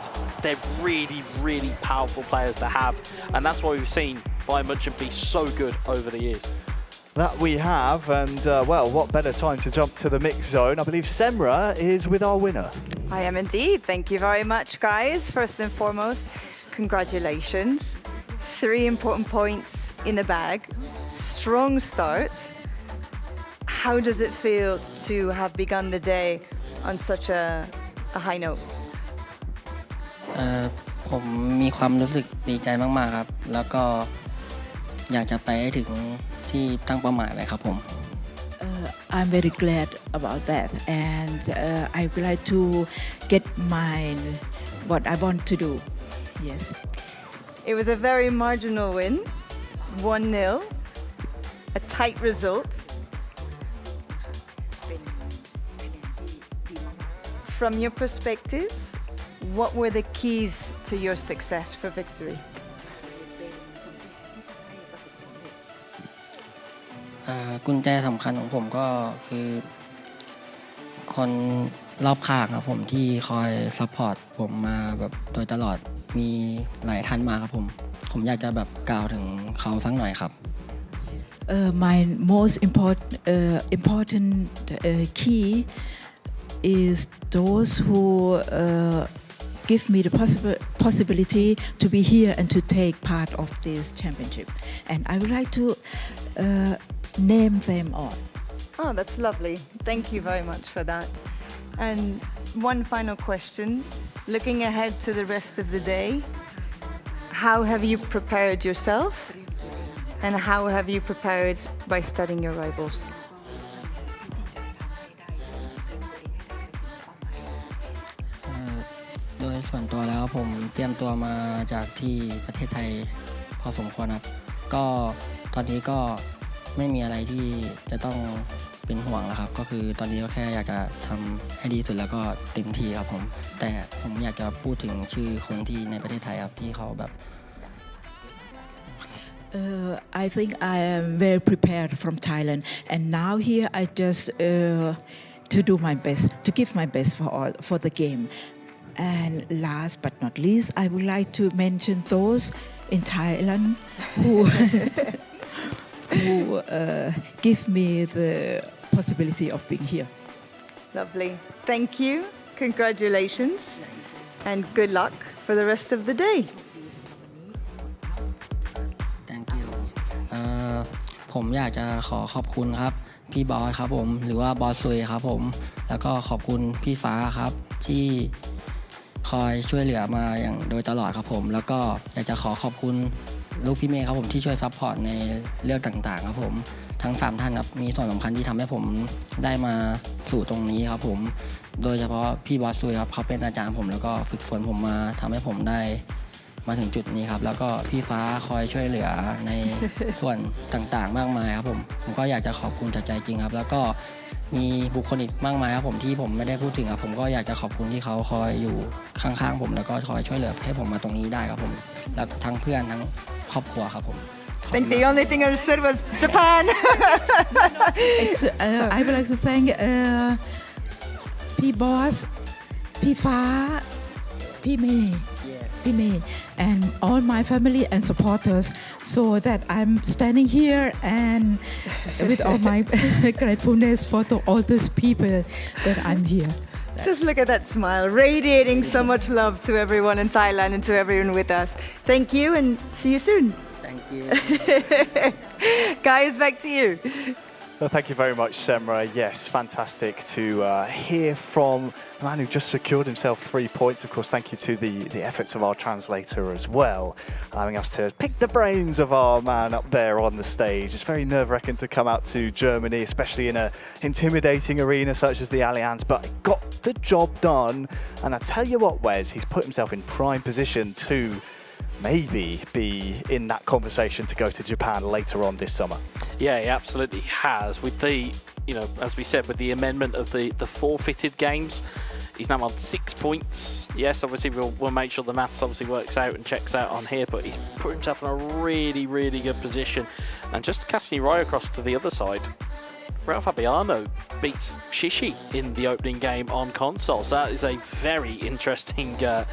they're really powerful players to have, and that's why we've seen Bayern München be so good over the years. That we have, and well, what better time to jump to the mixed zone. I believe Semra is with our winner. I am indeed. Thank you very much, guys. First and foremost, congratulations. 3 important points in the bag. Strong start. How does it feel to have begun the day on such a high note? ผมมีความรู้สึกดีใจมากๆครับแล้วก็อยากจะไปให้ถึงที่ตั้งเป้าหมายไว้ครับผม I'm very glad about that and I would like to get what I want to do. Yes. It was a very marginal win, 1-0, a tight result. From your perspective, what were the keys to your success for victory? กุญแจสำคัญของผมก็คือคนรอบข้างครับผมที่คอยซัพพอร์ตผมมาแบบโดยตลอดมีหลายท่านมาครับผมอยากจะแบบกล่าวถึงเขาสักหน่อยครับ My most important key is those who give me the possibility to be here and to take part of this championship. And I would like to name them all. Oh, that's lovely. Thank you very much for that. And one final question. Looking ahead to the rest of the day, how have you prepared yourself? And how have you prepared by studying your rivals? โดยส่วนตัวแล้วผมเตรียมตัวมาจากที่ประเทศไทยพอสมควรครับก็ตอนนี้ก็ไม่มีอะไรที่จะต้องเป็นห่วงแล้วครับก็คือตอนนี้ก็แค่อยากจะทำให้ดีสุดแล้วก็เต็มที่ครับผมแต่ผมอยากจะพูดถึงชื่อคนที่ในประเทศไทยครับที่เขาแบบ I think I am very prepared from Thailand and now here I just to do my best to give my best for the game and last but not least I would like to mention those in Thailand who give me the possibility of being here. Lovely. Thank you. Congratulations. And good luck for the rest of the day. Thank you. ผมอยากจะขอบคุณครับพี่บอสครับผมหรือว่าบอสซุยครับผมแล้วก็ขอบคุณพี่ฟ้าครับที่คอยช่วยเหลือมาอย่างโดยตลอดครับผมแล้วก็อยากจะขอบคุณลูกพี่เมย์ครับผมที่ช่วยซัพพอร์ตในเรื่องต่างๆครับผมทั้ง3ท่านครับมีส่วนสำคัญที่ทำให้ผมได้มาสู่ตรงนี้ครับผมโดยเฉพาะพี่บอสซุยครับเขาเป็นอาจารย์ผมแล้วก็ฝึกฝนผมมาทำให้ผมได้มาถึงจุดนี้ครับแล้วก็พี่ฟ้าคอยช่วยเหลือในส่วนต่างๆมากมายครับผมก็อยากจะขอบคุณจากใจจริงครับแล้วก็มีบุคคลอีกมากมายครับผมที่ผมไม่ได้พูดถึงครับผมก็อยากจะขอบคุณที่เขาคอยอยู่ข้างๆผมแล้วก็คอยช่วยเหลือให้ผมมาตรงนี้ได้ครับผมแล้วทั้งเพื่อนทั้งครอบครัวครับผม I think the only thing I said was Japan. I would like to thank P Boss, P Fa, P May, and all my family and supporters, so that I'm standing here and with all my gratefulness for all these people that I'm here. Just look at that smile, radiating so much love to everyone in Thailand and to everyone with us. Thank you and see you soon. Thank you. Guys, back to you. Well, thank you very much, Semra. Yes, fantastic to hear from a man who just secured himself 3 points. Of course, thank you to the efforts of our translator as well, allowing us to pick the brains of our man up there on the stage. It's very nerve-wracking to come out to Germany, especially in an intimidating arena such as the Allianz, but he got the job done. And I tell you what, Wes, he's put himself in prime position to maybe be in that conversation to go to Japan later on this summer. Yeah, he absolutely has. With the, as we said, with the amendment of the forfeited games, he's now on 6 points. Yes, obviously we'll make sure the maths obviously works out and checks out on here, but he's put himself in a really, really good position. And just casting right across to the other side, Fabiano beats Shishi in the opening game on console. So that is a very interesting turn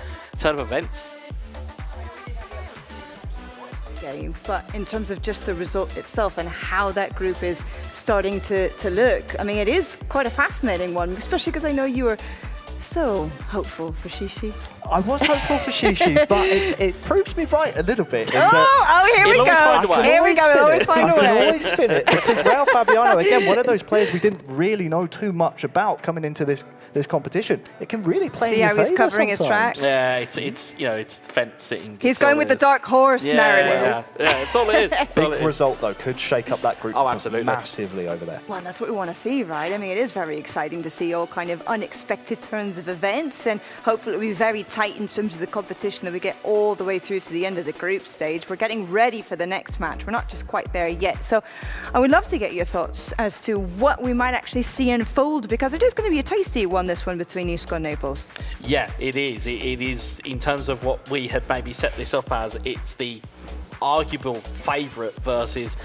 of events. Game, but in terms of just the result itself and how that group is starting to look, I mean, it is quite a fascinating one, especially because I know you were So hopeful for Shishi. I was hopeful for Shishi, but it proves me right a little bit. Here we go. Here we go. We'll always find a I can way. always spin it because Raul Fabiano, again, one of those players we didn't really know too much about coming into this competition. It can really play in your See how he's favour covering his sometimes. tracks? Yeah, it's you know, it's fence sitting. He's going with the dark horse narrative. Yeah, it's all it is. Big result, though, could shake up that group massively over there. Well, that's what we want to see, right? I mean, it is very exciting to see all kind of unexpected turns of events, and hopefully it'll be very tight in terms of the competition that we get all the way through to the end of the group stage. We're getting ready for the next match. We're not just quite there yet. So I would love to get your thoughts as to what we might actually see unfold, because it is going to be a tasty one, this one between Isco and Naples. Yeah, it is. It is, in terms of what we had maybe set this up as, it's the arguable favourite versus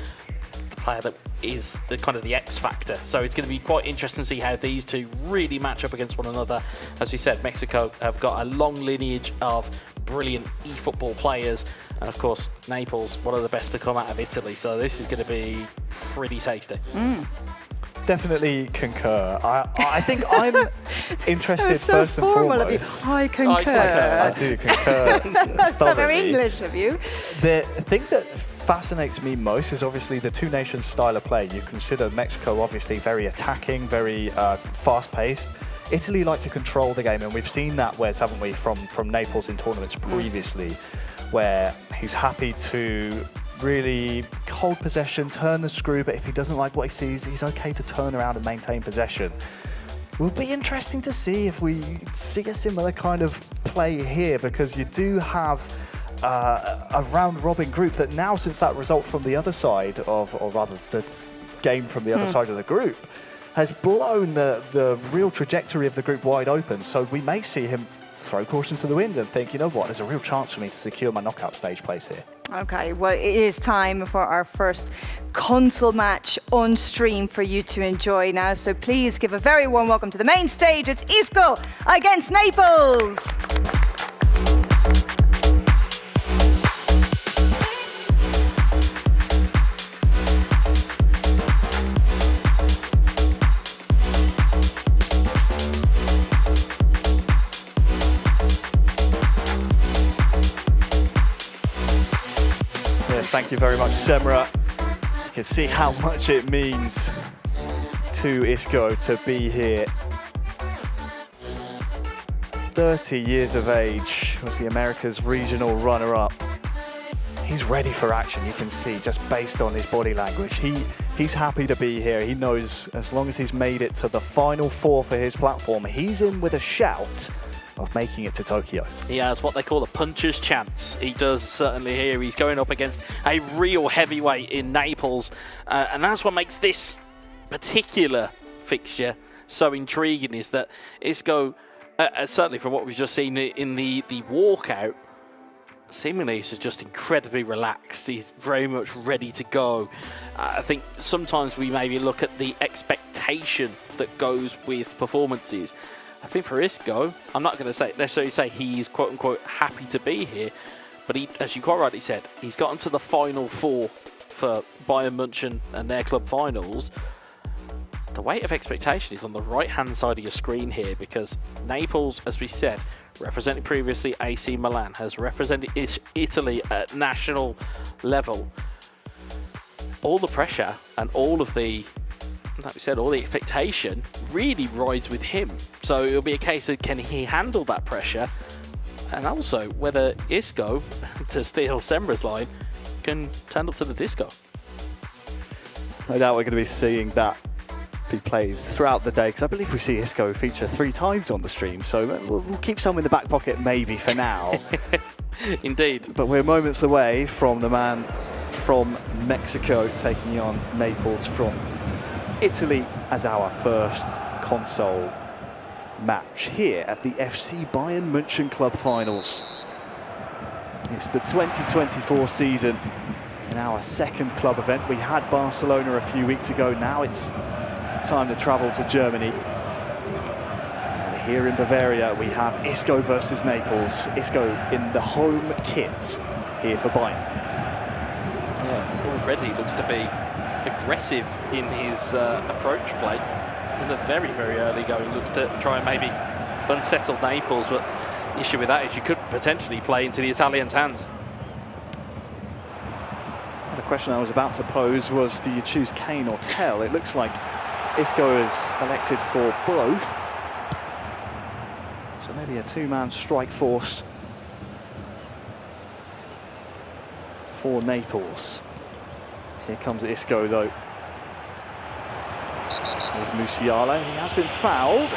the player that is the kind of the X factor. So it's going to be quite interesting to see how these two really match up against one another. As we said, Mexico have got a long lineage of brilliant eFootball players, and of course Naples, one of the best to come out of Italy. So this is going to be pretty tasty. Definitely concur. I think I'm interested so first and formal of you. foremost. I concur. I do concur. That's so very thoroughly. English of you. The thing that fascinates me most is obviously the two nations style of play. You consider Mexico obviously very attacking, very fast-paced. Italy like to control the game, and we've seen that, Wes, haven't we, from Naples in tournaments previously, where he's happy to really hold possession, turn the screw, but if he doesn't like what he sees, he's okay to turn around and maintain possession. Will be interesting to see if we see a similar kind of play here, because you do have a round-robin group that now, since that result from the other side of, or rather the game from the other side of the group, has blown the real trajectory of the group wide open. So we may see him throw caution to the wind and think, you know what, there's a real chance for me to secure my knockout stage place here. Okay, well, it is time for our first console match on stream for you to enjoy now. So please give a very warm welcome to the main stage. It's Isco against Naples. Yes, thank you very much, Semra. You can see how much it means to Isco to be here. 30 years of age, was the America's regional runner-up. He's ready for action, you can see, just based on his body language. He's happy to be here. He knows as long as he's made it to the final four for his platform, he's in with a shout of making it to Tokyo. He has what they call a puncher's chance. He does certainly here. He's going up against a real heavyweight in Naples, and that's what makes this particular fixture so intriguing, is that Isco, certainly from what we've just seen in the walkout, seemingly he's just incredibly relaxed. He's very much ready to go. I think sometimes we maybe look at the expectation that goes with performances. I think for Isco, I'm not going to necessarily say he's quote-unquote happy to be here, but he, as you quite rightly said, he's gotten to the final four for Bayern München and their club finals. The weight of expectation is on the right-hand side of your screen here, because Naples, as we said, represented previously AC Milan, has represented Italy at national level. All the pressure and all of the, like we said, all the expectation really rides with him. So it'll be a case of, can he handle that pressure? And also whether Isco, to steal Semra's line, can turn up to the disco. No doubt we're going to be seeing that be played throughout the day, because I believe we see Isco feature 3 times on the stream. So we'll keep some in the back pocket maybe for now. Indeed. But we're moments away from the man from Mexico taking on Naples from Italy as our first console match here at the FC Bayern München Club Finals. It's the 2024 season and our second club event. We had Barcelona a few weeks ago. Now it's time to travel to Germany. And here in Bavaria we have Isco versus Naples. Isco in the home kit here for Bayern. Yeah, already looks to be aggressive in his approach play. In the very, very early going, looks to try and maybe unsettled Naples, but the issue with that is you could potentially play into the Italians' hands. The question I was about to pose was, do you choose Kane or Tell? It looks like Isco is elected for both. So maybe a two-man strike force for Naples. Here comes Isco, though. With Musiala, he has been fouled.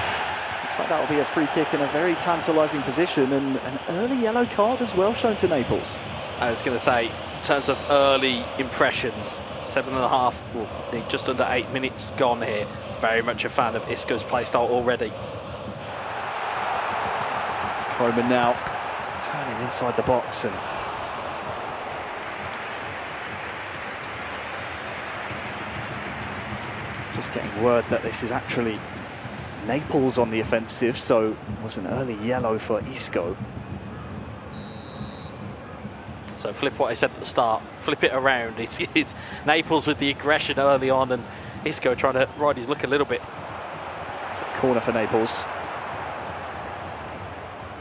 Looks like that will be a free kick in a very tantalising position, and an early yellow card as well shown to Naples. I was going to say, in terms of early impressions, 7.5, well, just under 8 minutes gone here. Very much a fan of Isco's playstyle already. Coleman now turning inside the box and just getting word that this is actually Naples on the offensive, so it was an early yellow for Isco. So flip what I said at the start, flip it around. It's Naples with the aggression early on, and Isco trying to ride his luck a little bit. It's a corner for Naples.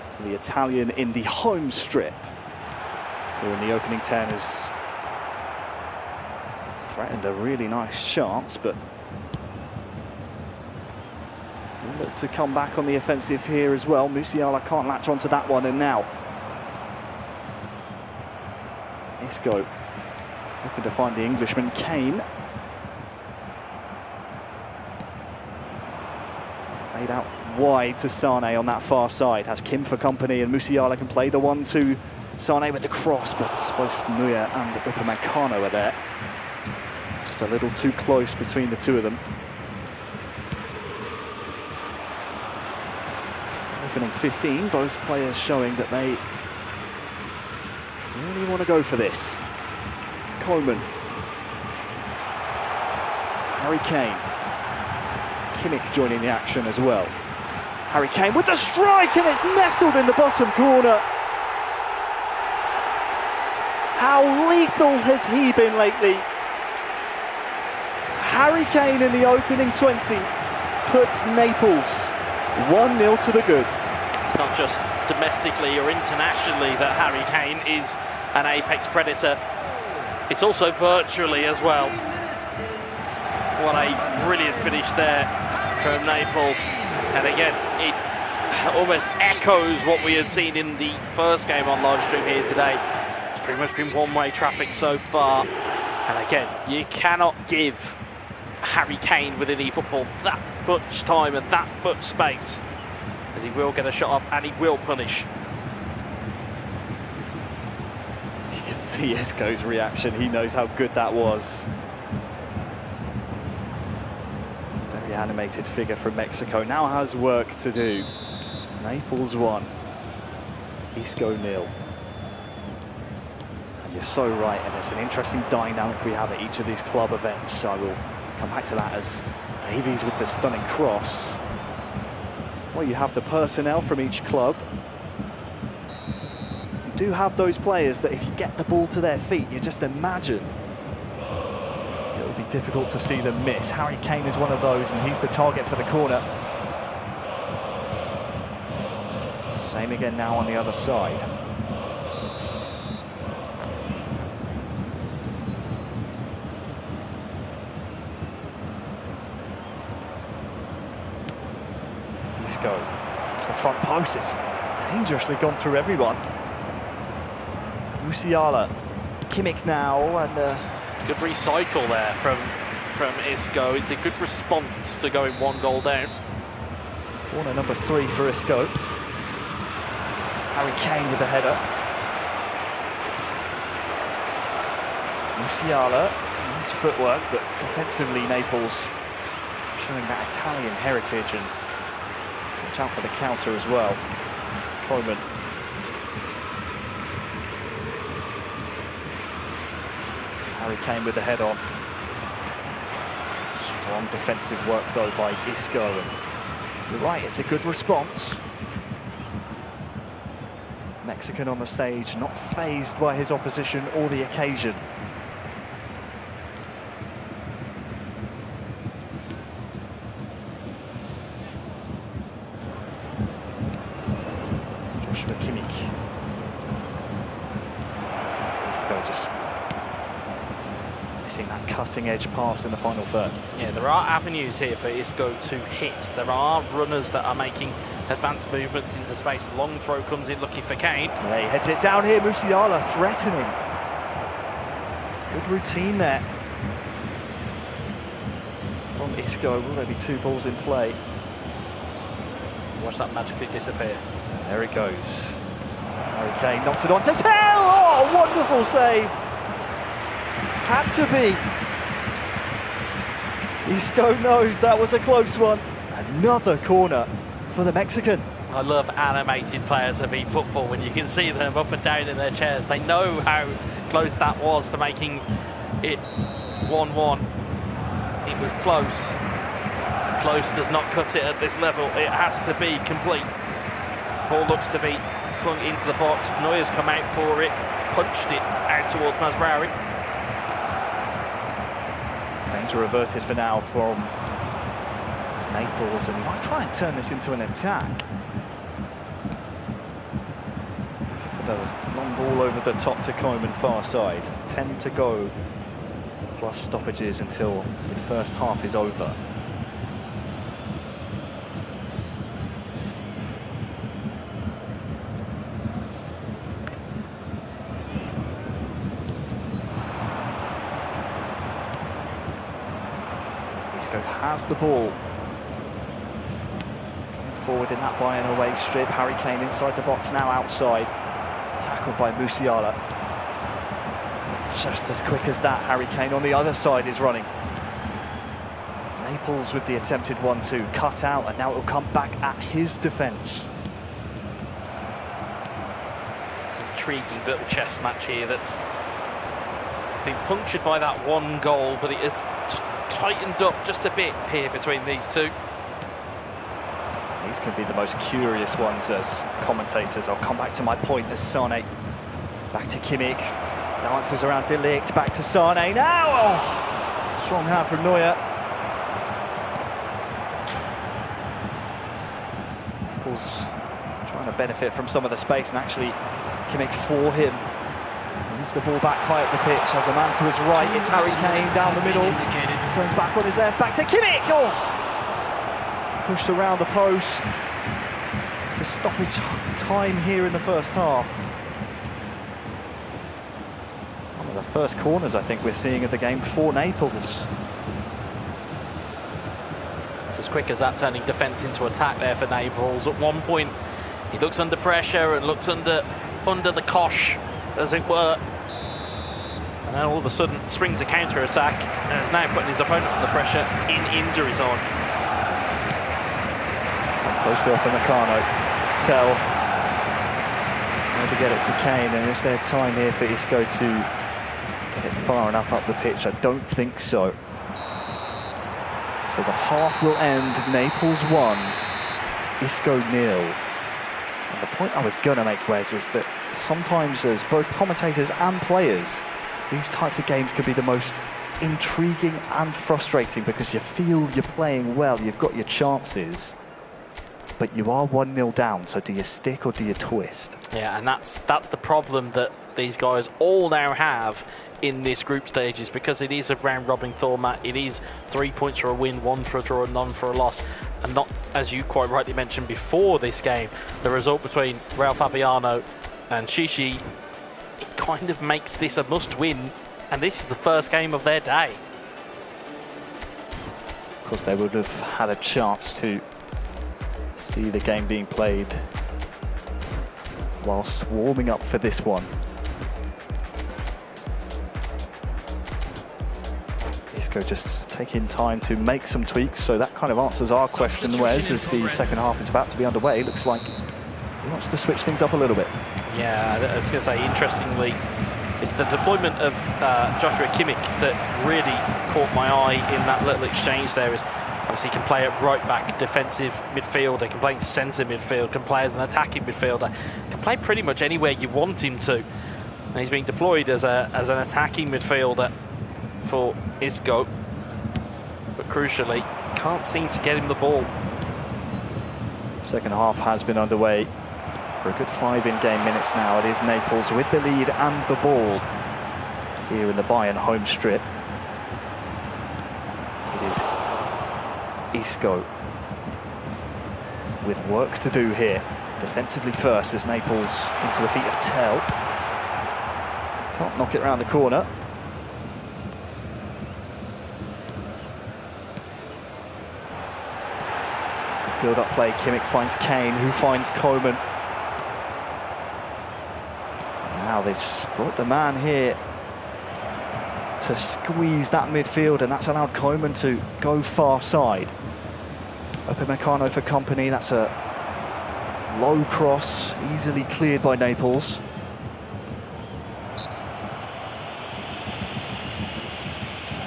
So the Italian in the home strip, who in the opening 10 has threatened a really nice chance, but we'll look to come back on the offensive here as well. Musiala can't latch onto that one, and now Isco looking to find the Englishman, Kane. Laid out wide to Sane on that far side. Has Kim for company, and Musiala can play the one to Sane with the cross, but both Neuer and Upamecano are there. Just a little too close between the two of them. Opening 15, both players showing that they really want to go for this. Coleman. Harry Kane. Kimmich joining the action as well. Harry Kane with the strike, and it's nestled in the bottom corner. How lethal has he been lately? Harry Kane in the opening 20 puts Naples 1-0 to the good. It's not just domestically or internationally that Harry Kane is an apex predator. It's also virtually as well. What a brilliant finish there from Naples. And again, it almost echoes what we had seen in the first game on live stream here today. It's pretty much been one-way traffic so far. And again, you cannot give Harry Kane within eFootball that much time and that much space, as he will get a shot off and he will punish. You can see Isco's reaction. He knows how good that was. Very animated figure from Mexico. Now has work to do. Naples 1, Isco 0. And you're so right, and it's an interesting dynamic we have at each of these club events. I will come back to that as Davies with the stunning cross. Well, you have the personnel from each club. You do have those players that if you get the ball to their feet, you just imagine it would be difficult to see them miss. Harry Kane is one of those, and he's the target for the corner. Same again now on the other side. Isco, it's the front post. It's dangerously gone through everyone. Musiala, Kimmich now, and good recycle there from Isco. It's a good response to going 1 goal down. Corner number 3 for Isco. Harry Kane with the header. Musiala, nice footwork, but defensively Naples showing that Italian heritage, and watch out for the counter as well. Coleman. Harry Kane with the head on. Strong defensive work though by Isco. And you're right, it's a good response. Mexican on the stage, not fazed by his opposition or the occasion. Joshua Kimmich. Isco just missing that cutting edge pass in the final third. Yeah, there are avenues here for Isco to hit. There are runners that are making advanced movements into space. Long throw comes in looking for Kane. Yeah, he heads it down here. Musiala threatening. Good routine there from Isco. Will there be 2 balls in play? Watch that magically disappear. And there it goes. Harry Kane knocks it on to Tell. Oh, wonderful save. Had to be. Isco knows that was a close one. Another corner for the Mexican. I love animated players of eFootball when you can see them up and down in their chairs. They know how close that was to making it 1-1. It was close. Close does not cut it at this level. It has to be complete. Ball looks to be flung into the box. Neuer's come out for it. He's punched it out towards Mazraoui. Danger averted for now from Naples, and he might try and turn this into an attack. Looking for the long ball over the top to Koeman, far side. 10 to go, plus stoppages until the first half is over. Isco has the ball. Going forward in that Bayern away strip. Harry Kane inside the box, now outside. Tackled by Musiala. Just as quick as that, Harry Kane on the other side is running. Naples with the attempted 1-2, cut out, and now it will come back at his defence. It's an intriguing little chess match here that's been punctured by that 1 goal, but it's just tightened up just a bit here between these two. These can be the most curious ones as commentators. I'll come back to my point as Sane back to Kimmich, dances around De Ligt, back to Sane now. Oh, strong hand from Neuer. Naples trying to benefit from some of the space, and actually Kimmich for him. Wins the ball back high up the pitch, has a man to his right. It's Harry Kane down the middle, turns back on his left, back to Kimmich. Oh, pushed around the post. It's a stoppage time here in the first half. One of the first corners I think we're seeing of the game for Naples. It's as quick as that, turning defence into attack there for Naples. At one point, he looks under pressure and looks under the cosh, as it were. And then all of a sudden springs a counter-attack and is now putting his opponent under pressure in injury zone. Post up and Meccano. Tell. Trying to get it to Kane, and is there time here for Isco to get it far enough up the pitch? I don't think so. So the half will end, Naples 1, Isco 0. And the point I was going to make, Wes, is that sometimes as both commentators and players, these types of games can be the most intriguing and frustrating because you feel you're playing well, you've got your chances, but you are 1-0 down, so do you stick or do you twist? Yeah, and that's the problem that these guys all now have in this group stages, because it is a round-robin format. It is 3 points for a win, 1 for a draw, and none for a loss, and not, as you quite rightly mentioned before this game, the result between Real Fabiano and Shishi, it kind of makes this a must-win, and this is the first game of their day. Of course, they would have had a chance to see the game being played whilst warming up for this one. Isco just taking time to make some tweaks, so that kind of answers our question, Wes, as the second half is about to be underway. It looks like he wants to switch things up a little bit. Yeah, I was going to say, interestingly, it's the deployment of Joshua Kimmich that really caught my eye in that little exchange there. Is obviously he can play at right back, defensive midfielder, can play in centre midfield, can play as an attacking midfielder, can play pretty much anywhere you want him to. And he's being deployed as an attacking midfielder for Isco, but crucially, can't seem to get him the ball. Second half has been underway For a good 5 in-game minutes now, it is Naples with the lead and the ball here in the Bayern home strip. It is Isco with work to do here. Defensively first as Naples into the feet of Tel. Can't knock it around the corner. Good build-up play. Kimmich finds Kane, who finds Coman. Now they've brought the man here to squeeze that midfield, and that's allowed Coman to go far side. Upamecano for company. That's a low cross, easily cleared by Naples.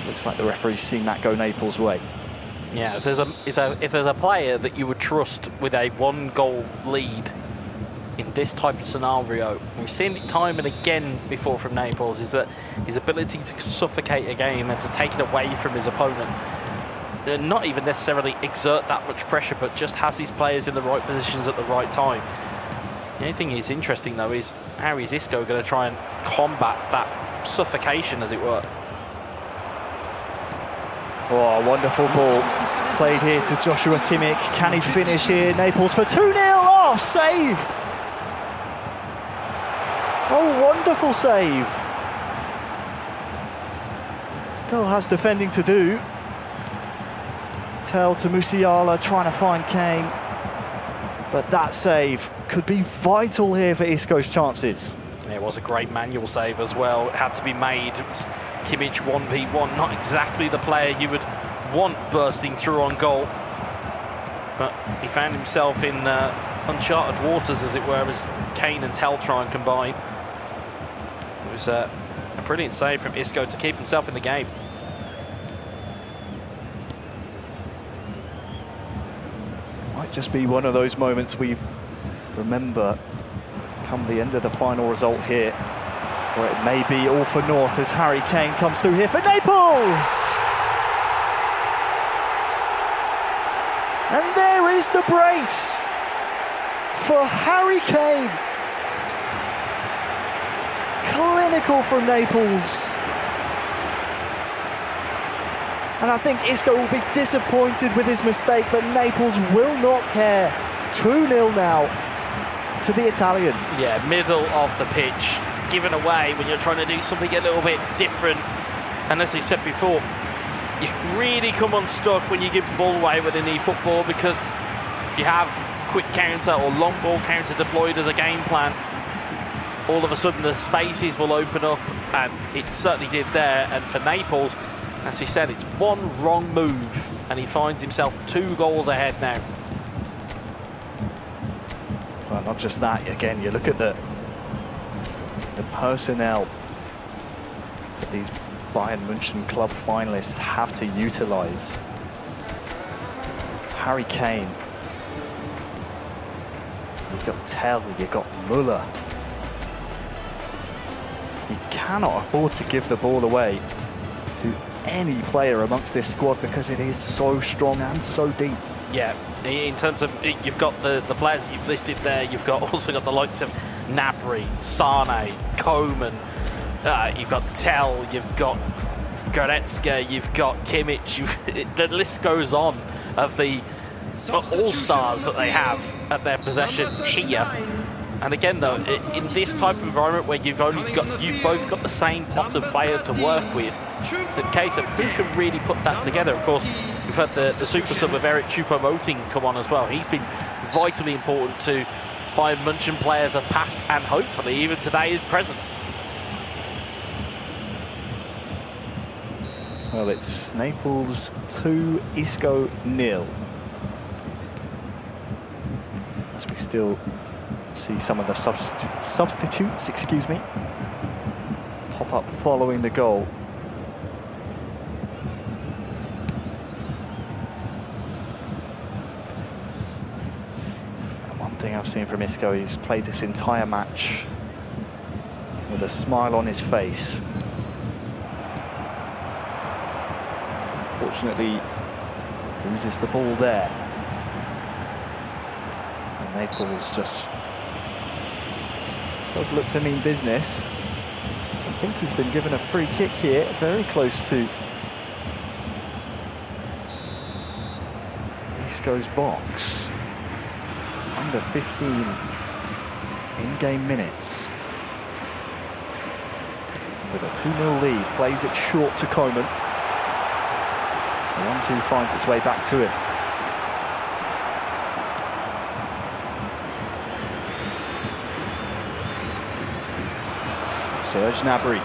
Looks like the referee's seen that go Naples' way. Yeah, if there's a player that you would trust with a 1-goal lead in this type of scenario, we've seen it time and again before from Naples, is that his ability to suffocate a game and to take it away from his opponent. Not even necessarily exert that much pressure, but just has his players in the right positions at the right time. The only thing is interesting, though, is how is Isco going to try and combat that suffocation, as it were? Oh, a wonderful ball played here to Joshua Kimmich. Can he finish here? Naples for 2-0. Oh, saved! Oh, wonderful save. Still has defending to do. Tel to Musiala, trying to find Kane. But that save could be vital here for Isco's chances. It was a great manual save as well. It had to be made. It was Kimmich 1v1, not exactly the player you would want bursting through on goal. But he found himself in uncharted waters, as it were, as Kane and Tel try and combine. It was a brilliant save from Isco to keep himself in the game. Might just be one of those moments we remember come the end of the final result here, where it may be all for naught as Harry Kane comes through here for Naples! And there is the brace for Harry Kane. Clinical from Naples. And I think Isco will be disappointed with his mistake, but Naples will not care. 2-0 now to the Italian. Yeah, middle of the pitch, given away when you're trying to do something a little bit different. And as we said before, you really come unstuck when you give the ball away within eFootball, because if you have quick counter or long ball counter deployed as a game plan, all of a sudden the spaces will open up, and it certainly did there. And for Naples, as we said, it's one wrong move and he finds himself 2 goals ahead now. Well, not just that, again, you look at the personnel that these Bayern München club finalists have to utilise. Harry Kane. You've got Tel, you've got Müller. You cannot afford to give the ball away to any player amongst this squad because it is so strong and so deep. Yeah, in terms of, you've got the players you've listed there, you've also got the likes of Gnabry, Sane, Coman, you've got Tel, you've got Goretzka, you've got Kimmich, the list goes on of the all-stars that they have at their possession here. And again, though, in this type of environment where you've both got the same pot of players to work with, it's a case of who can really put that together. Of course, we've had the super sub of Eric Choupo-Moting come on as well. He's been vitally important to Bayern München players of past and hopefully even today present. Well, it's Naples 2, Isco 0. As we still see some of the substitutes, excuse me, pop up following the goal. And one thing I've seen from Isco, he's played this entire match with a smile on his face. Unfortunately, loses the ball there. And Naples just Does look to mean business. So I think he's been given a free kick here, very close to Isco's box. Under 15 in-game minutes. With a 2-0 lead, plays it short to Koeman. The 1-2 finds its way back to him. Serge Gnabry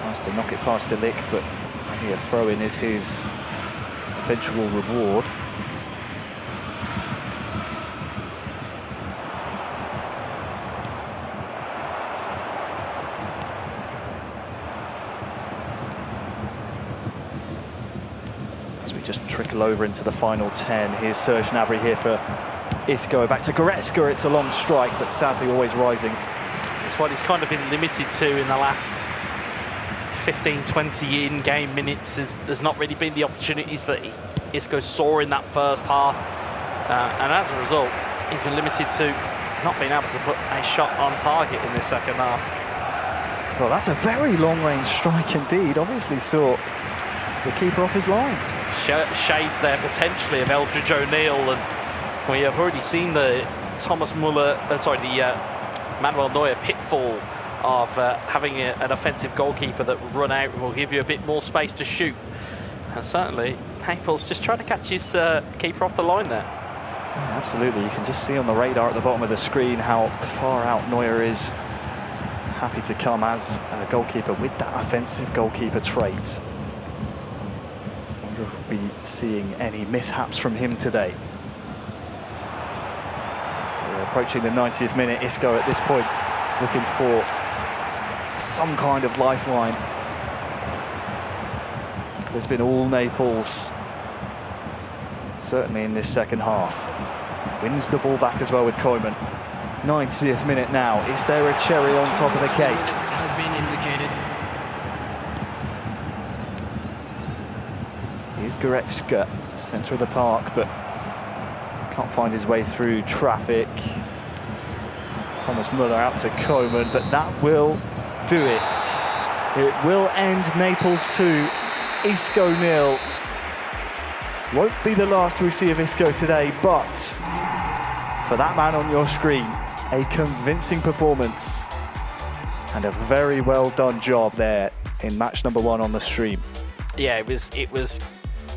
tries to knock it past De Ligt, but only a throw-in is his eventual reward. As we just trickle over into the final 10, here's Serge Gnabry here for Isco. Back to Goretzka, it's a long strike, but sadly always rising. It's what he's kind of been limited to in the last 15, 20 in-game minutes. There's not really been the opportunities that Isco saw in that first half. And as a result, he's been limited to not being able to put a shot on target in this second half. Well, that's a very long-range strike indeed. Obviously saw the keeper off his line. Shades there potentially of Eldridge O'Neill, and we have already seen the Manuel Neuer pitfall of having an offensive goalkeeper that will run out and will give you a bit more space to shoot. And certainly, Naples just trying to catch his keeper off the line there. Yeah, absolutely, you can just see on the radar at the bottom of the screen how far out Neuer is. Happy to come as a goalkeeper with that offensive goalkeeper trait. Wonder if we'll be seeing any mishaps from him today. Approaching the 90th minute, Isco at this point looking for some kind of lifeline. There's been all Naples, certainly in this second half. Wins the ball back as well with Koeman. 90th minute now. Is there a cherry on top of the cake? Has been indicated. Here's Goretzka, centre of the park, but can't find his way through traffic. Thomas Müller out to Koeman, but that will do it. It will end Naples 2, Isco 0. Won't be the last we see of Isco today, but for that man on your screen, a convincing performance and a very well done job there in match number 1 on the stream. Yeah, it was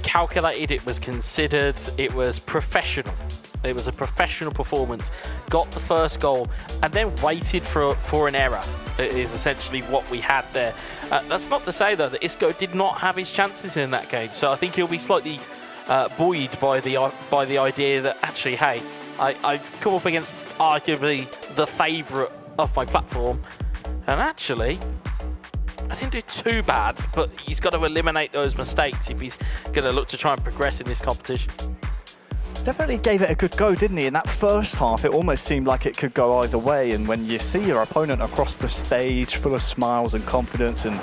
calculated, it was considered, it was professional. It was a professional performance. Got the first goal and then waited for an error. It is essentially what we had there. That's not to say though that Isco did not have his chances in that game. So I think he'll be slightly buoyed by the idea that actually, hey, I've come up against arguably the favourite of my platform, and actually I didn't do too bad. But he's got to eliminate those mistakes if he's going to look to try and progress in this competition. Definitely gave it a good go, didn't he? In that first half, it almost seemed like it could go either way. And when you see your opponent across the stage, full of smiles and confidence and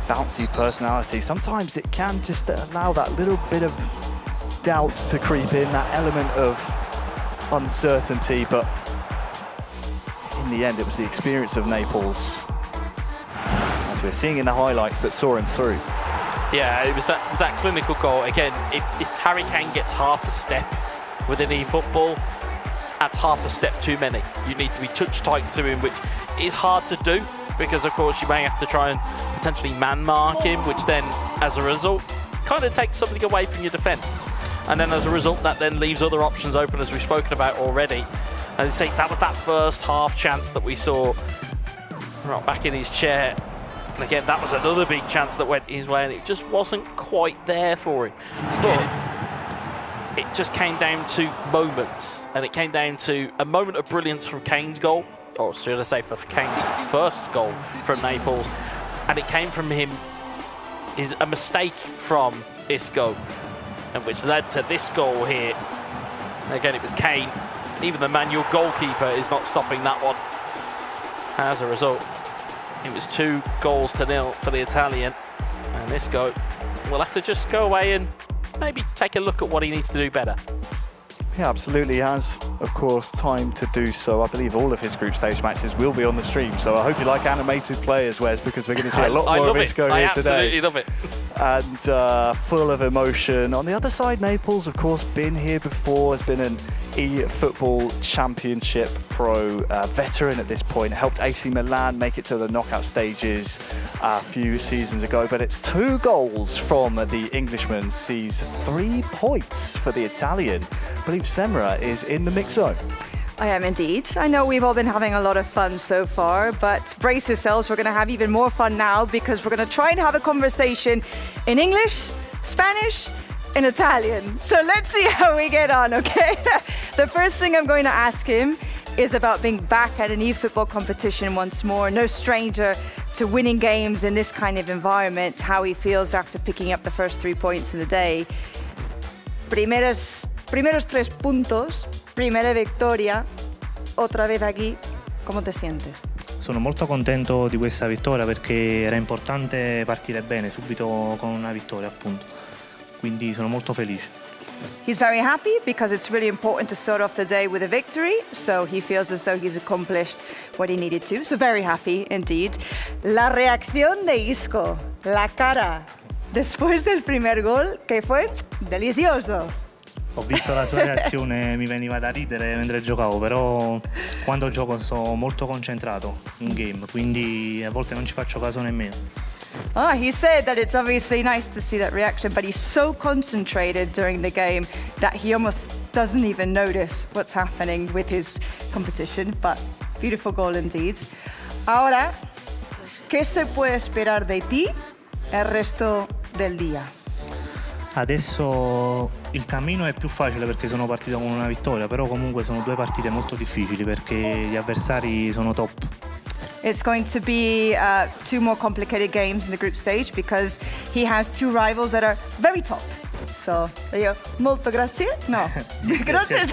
bouncy personality, sometimes it can just allow that little bit of doubts to creep in, that element of uncertainty. But in the end, it was the experience of Naples, as we're seeing in the highlights, that saw him through. Yeah, it was that clinical goal. Again, if Harry Kane gets half a step within eFootball, that's half a step too many. You need to be touch tight to him, which is hard to do because, of course, you may have to try and potentially man-mark him, which then, as a result, kind of takes something away from your defence. And then, as a result, that then leaves other options open, as we've spoken about already. And I'd say that was that first half chance that we saw right back in his chair. And again, that was another big chance that went his way, and it just wasn't quite there for him. But it just came down to moments, and it came down to a moment of brilliance from Kane's goal, or should I say for Kane's first goal from Naples, and it came from him, a mistake from Isco, and which led to this goal here. And again, it was Kane. Even the manual goalkeeper is not stopping that one. As a result, it was 2-0 for the Italian, and Isco will have to just go away and maybe take a look at what he needs to do better. Yeah, absolutely. He has, of course, time to do so. I believe all of his group stage matches will be on the stream. So I hope you like animated players, Wes, because we're going to see a lot more of Isco here today. I absolutely love it. And full of emotion. On the other side, Naples, of course, been here before, has been an eFootball Championship Pro veteran at this point, helped AC Milan make it to the knockout stages a few seasons ago, but it's 2 goals from the Englishman, sees 3 points for the Italian. I believe Semra is in the mix zone. I am indeed. I know we've all been having a lot of fun so far, but brace yourselves, we're going to have even more fun now because we're going to try and have a conversation in English, Spanish, in Italian. So let's see how we get on, okay? The first thing I'm going to ask him is about being back at an eFootball competition once more. No stranger to winning games in this kind of environment, how he feels after picking up the first 3 points in the day. Primeros 3 puntos, primera victoria, otra vez aquí. ¿Cómo te sientes? Sono molto contento di questa vittoria perché era importante partire bene, subito con una vittoria appunto. Quindi sono molto felice. He's very happy because it's really important to start off the day with a victory, so he feels as though he's accomplished what he needed to. So very happy indeed. La reacción de Isco, la cara después del primer gol, que fue delicioso. Ho visto la sua reazione, mi veniva da ridere mentre giocavo, però quando gioco sono molto concentrato in game, quindi a volte non ci faccio caso nemmeno. Oh, he said that it's obviously nice to see that reaction, but he's so concentrated during the game that he almost doesn't even notice what's happening with his competition. But beautiful goal indeed. Ahora, ¿qué se puede esperar de ti el resto del día? Adesso il cammino è più facile perché sono partito con una vittoria, però comunque sono 2 partite molto difficili perché gli avversari sono top. It's going to be 2 more complicated games in the group stage because he has 2 rivals that are very top. So, io, molto grazie. No, grazie.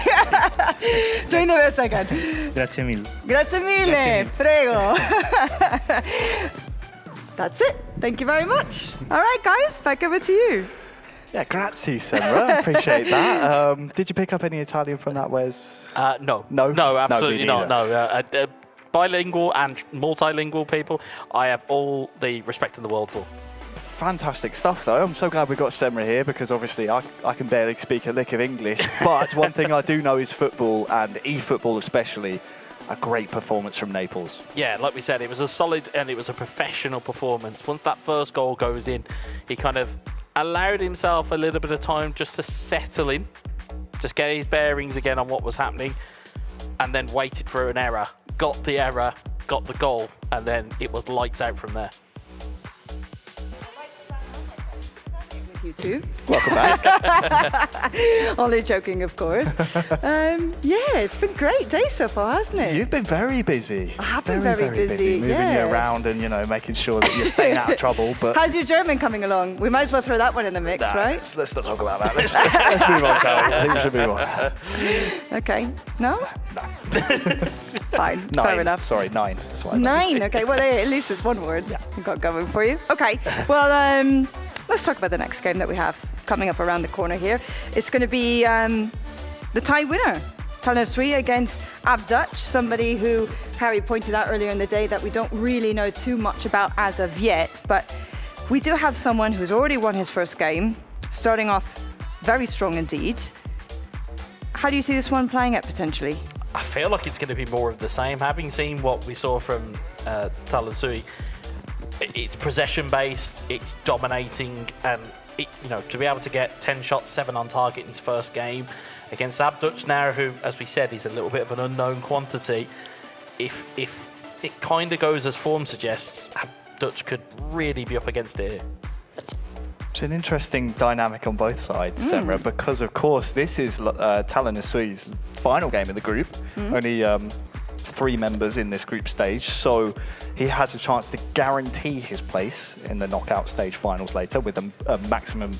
Doing the best I can. Grazie mille. Grazie mille, prego. That's it. Thank you very much. All right, guys, back over to you. Yeah, grazie, Semra. Appreciate that. Did you pick up any Italian from that, Wes? No. No? No, absolutely No, not. No. Bilingual and multilingual people, I have all the respect in the world for. Fantastic stuff, though. I'm so glad we got Semra here because obviously I can barely speak a lick of English. But one thing I do know is football, and eFootball especially, a great performance from Naples. Yeah, like we said, it was a solid and it was a professional performance. Once that first goal goes in, he kind of allowed himself a little bit of time just to settle in, just get his bearings again on what was happening, and then waited for an error. Got the error, got the goal, and then it was lights out from there. You too. Welcome back. Only joking, of course. Yeah, it's been a great day so far, hasn't it? You've been very busy. I have been very busy. Moving you around and, you know, making sure that you're staying out of trouble. But how's your German coming along? We might as well throw that one in the mix, right? Let's not talk about that. Let's move on, shall we? I think we should move on. Okay. No? No. Fine. 9. Fair enough. Sorry, 9. That's why. 9. Okay. Well, at least it's one word. Yeah. You've got going for you. Okay. Well, let's talk about the next game that we have coming up around the corner here. It's going to be the tie winner, TALONESUI against ABDUTCH, somebody who Harry pointed out earlier in the day that we don't really know too much about as of yet, but we do have someone who's already won his first game, starting off very strong indeed. How do you see this one playing out potentially? I feel like it's going to be more of the same. Having seen what we saw from TALONSEUI, it's possession-based, it's dominating, and to be able to get 10 shots, 7 on target in his first game against Abdouch now, who, as we said, is a little bit of an unknown quantity. If it kind of goes as form suggests, Abdouch could really be up against it here. It's an interesting dynamic on both sides, Semra, because of course this is TALONESUI's final game in the group. Only 3 members in this group stage, so he has a chance to guarantee his place in the knockout stage finals later with a maximum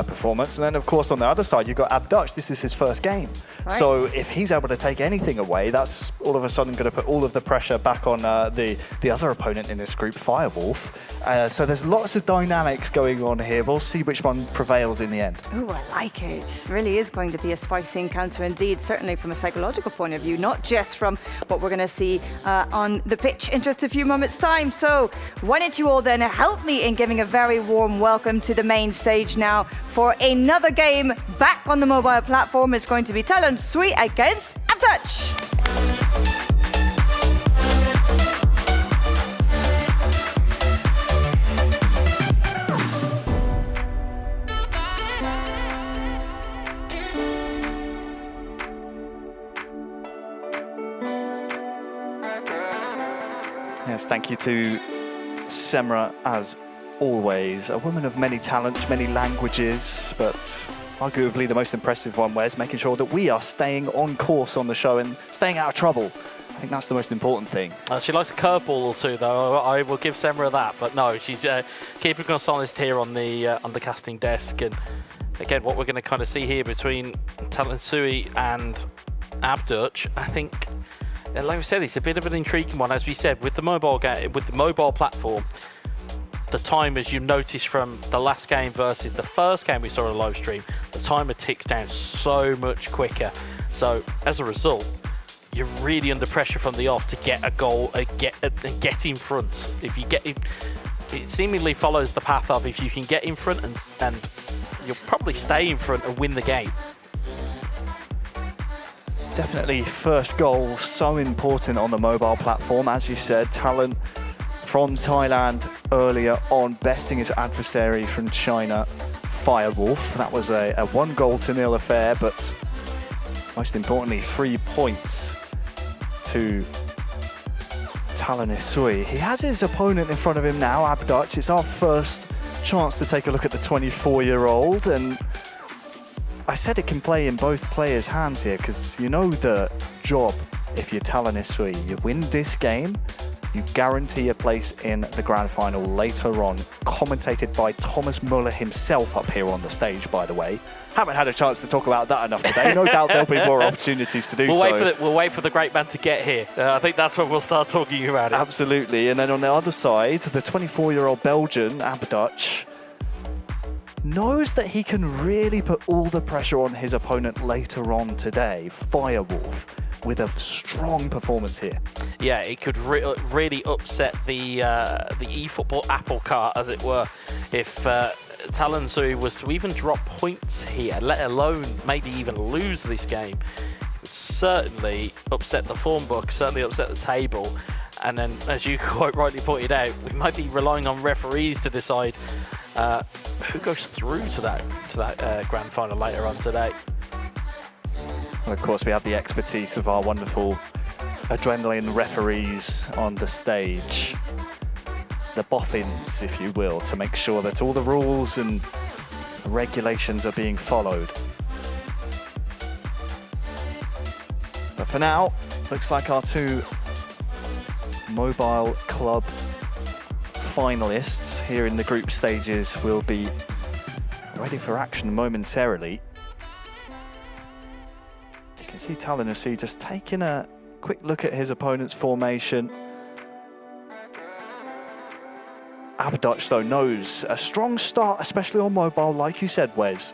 performance. And then, of course, on the other side, you've got Abdouch. This is his first game. Right. So if he's able to take anything away, that's all of a sudden going to put all of the pressure back on the other opponent in this group, FIREWOLF. So there's lots of dynamics going on here. We'll see which one prevails in the end. Oh, I like it. It really is going to be a spicy encounter indeed, certainly from a psychological point of view, not just from what we're going to see on the pitch in just a few moments' time. So why don't you all then help me in giving a very warm welcome to the main stage now for another game back on the mobile platform. It's going to be TALONSEUI against ABDUTCH. Yes, thank you to Semra, as always. A woman of many talents, many languages, but arguably the most impressive one, Wes, making sure that we are staying on course on the show and staying out of trouble. I think that's the most important thing. She likes a curveball or two, though. I will give Semra that, but no, she's keeping us honest here on the casting desk. And again, what we're going to kind of see here between TALONSEUI and ABDUTCH, I think, like we said, it's a bit of an intriguing one. As we said, with the mobile game, with the mobile platform, the time, as you notice from the last game versus the first game we saw on the live stream, the timer ticks down so much quicker. So as a result, you're really under pressure from the off to get a goal, get in front. If you get it seemingly follows the path of if you can get in front and you'll probably stay in front and win the game. Definitely first goal, so important on the mobile platform. As you said, Talon from Thailand earlier on, besting his adversary from China, FIREWOLF. That was a 1-0 affair, but most importantly, 3 points to TALONESUI. He has his opponent in front of him now, ABDUTCH. It's our first chance to take a look at the 24-year-old, and I said it can play in both players' hands here, because you know the job if you're TALONESUI. You win this game, you guarantee a place in the grand final later on. Commentated by Thomas Muller himself up here on the stage, by the way. Haven't had a chance to talk about that enough today. No doubt there'll be more opportunities to do so. We'll wait for the great man to get here. I think that's when we'll start talking about it. Absolutely. And then on the other side, the 24-year-old Belgian, ABDUTCH, knows that he can really put all the pressure on his opponent later on today, FIREWOLF, with a strong performance here. Yeah, it could really upset the eFootball apple cart, as it were, if TALONSEUI was to even drop points here, let alone maybe even lose this game. It would certainly upset the form book, certainly upset the table. And then, as you quite rightly pointed out, we might be relying on referees to decide who goes through to that grand final later on today. And of course, we have the expertise of our wonderful adrenaline referees on the stage. The boffins, if you will, to make sure that all the rules and regulations are being followed. But for now, looks like our two mobile club finalists here in the group stages will be ready for action momentarily. You can see TALONESUI just taking a quick look at his opponent's formation. ABDUTCH, though, knows a strong start, especially on mobile, like you said, Wes.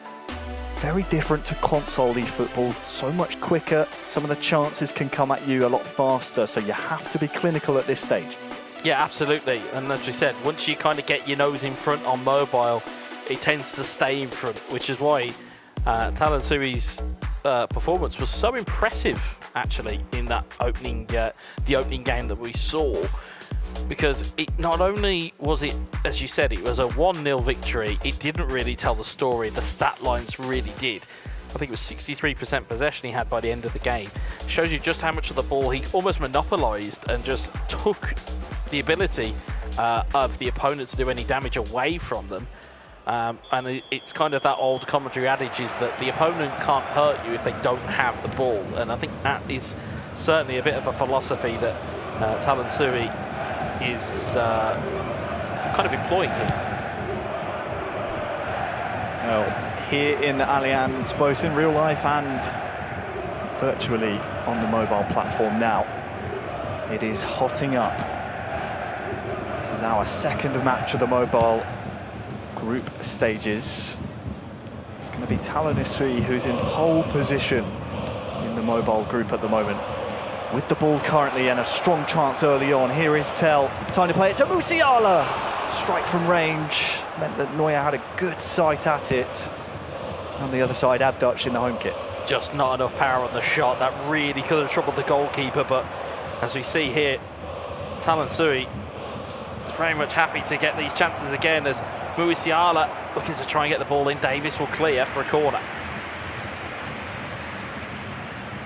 Very different to console eFootball, so much quicker. Some of the chances can come at you a lot faster, so you have to be clinical at this stage. Yeah, absolutely. And as we said, once you kind of get your nose in front on mobile, it tends to stay in front, which is why TALONSEUI's performance was so impressive, actually, in that opening game that we saw. Because it not only was it, as you said, it was a 1-0 victory, it didn't really tell the story. The stat lines really did. I think it was 63% possession he had by the end of the game. Shows you just how much of the ball he almost monopolised and just took the ability of the opponent to do any damage away from them. And it's kind of that old commentary adage is that the opponent can't hurt you if they don't have the ball. And I think that is certainly a bit of a philosophy that TALONSEUI is kind of employing here. Well, here in the Allianz, both in real life and virtually on the mobile platform now. It is hotting up. This is our second match of the mobile group stages. It's going to be TALONESUI who's in pole position in the mobile group at the moment. With the ball currently and a strong chance early on. Here is Tel, time to play it to Musiala. Strike from range, meant that Neuer had a good sight at it. On the other side, Abdouch in the home kit. Just not enough power on the shot. That really could have troubled the goalkeeper, but as we see here, TALONSEUI is very much happy to get these chances again as Musiala looking to try and get the ball in. Davis will clear for a corner.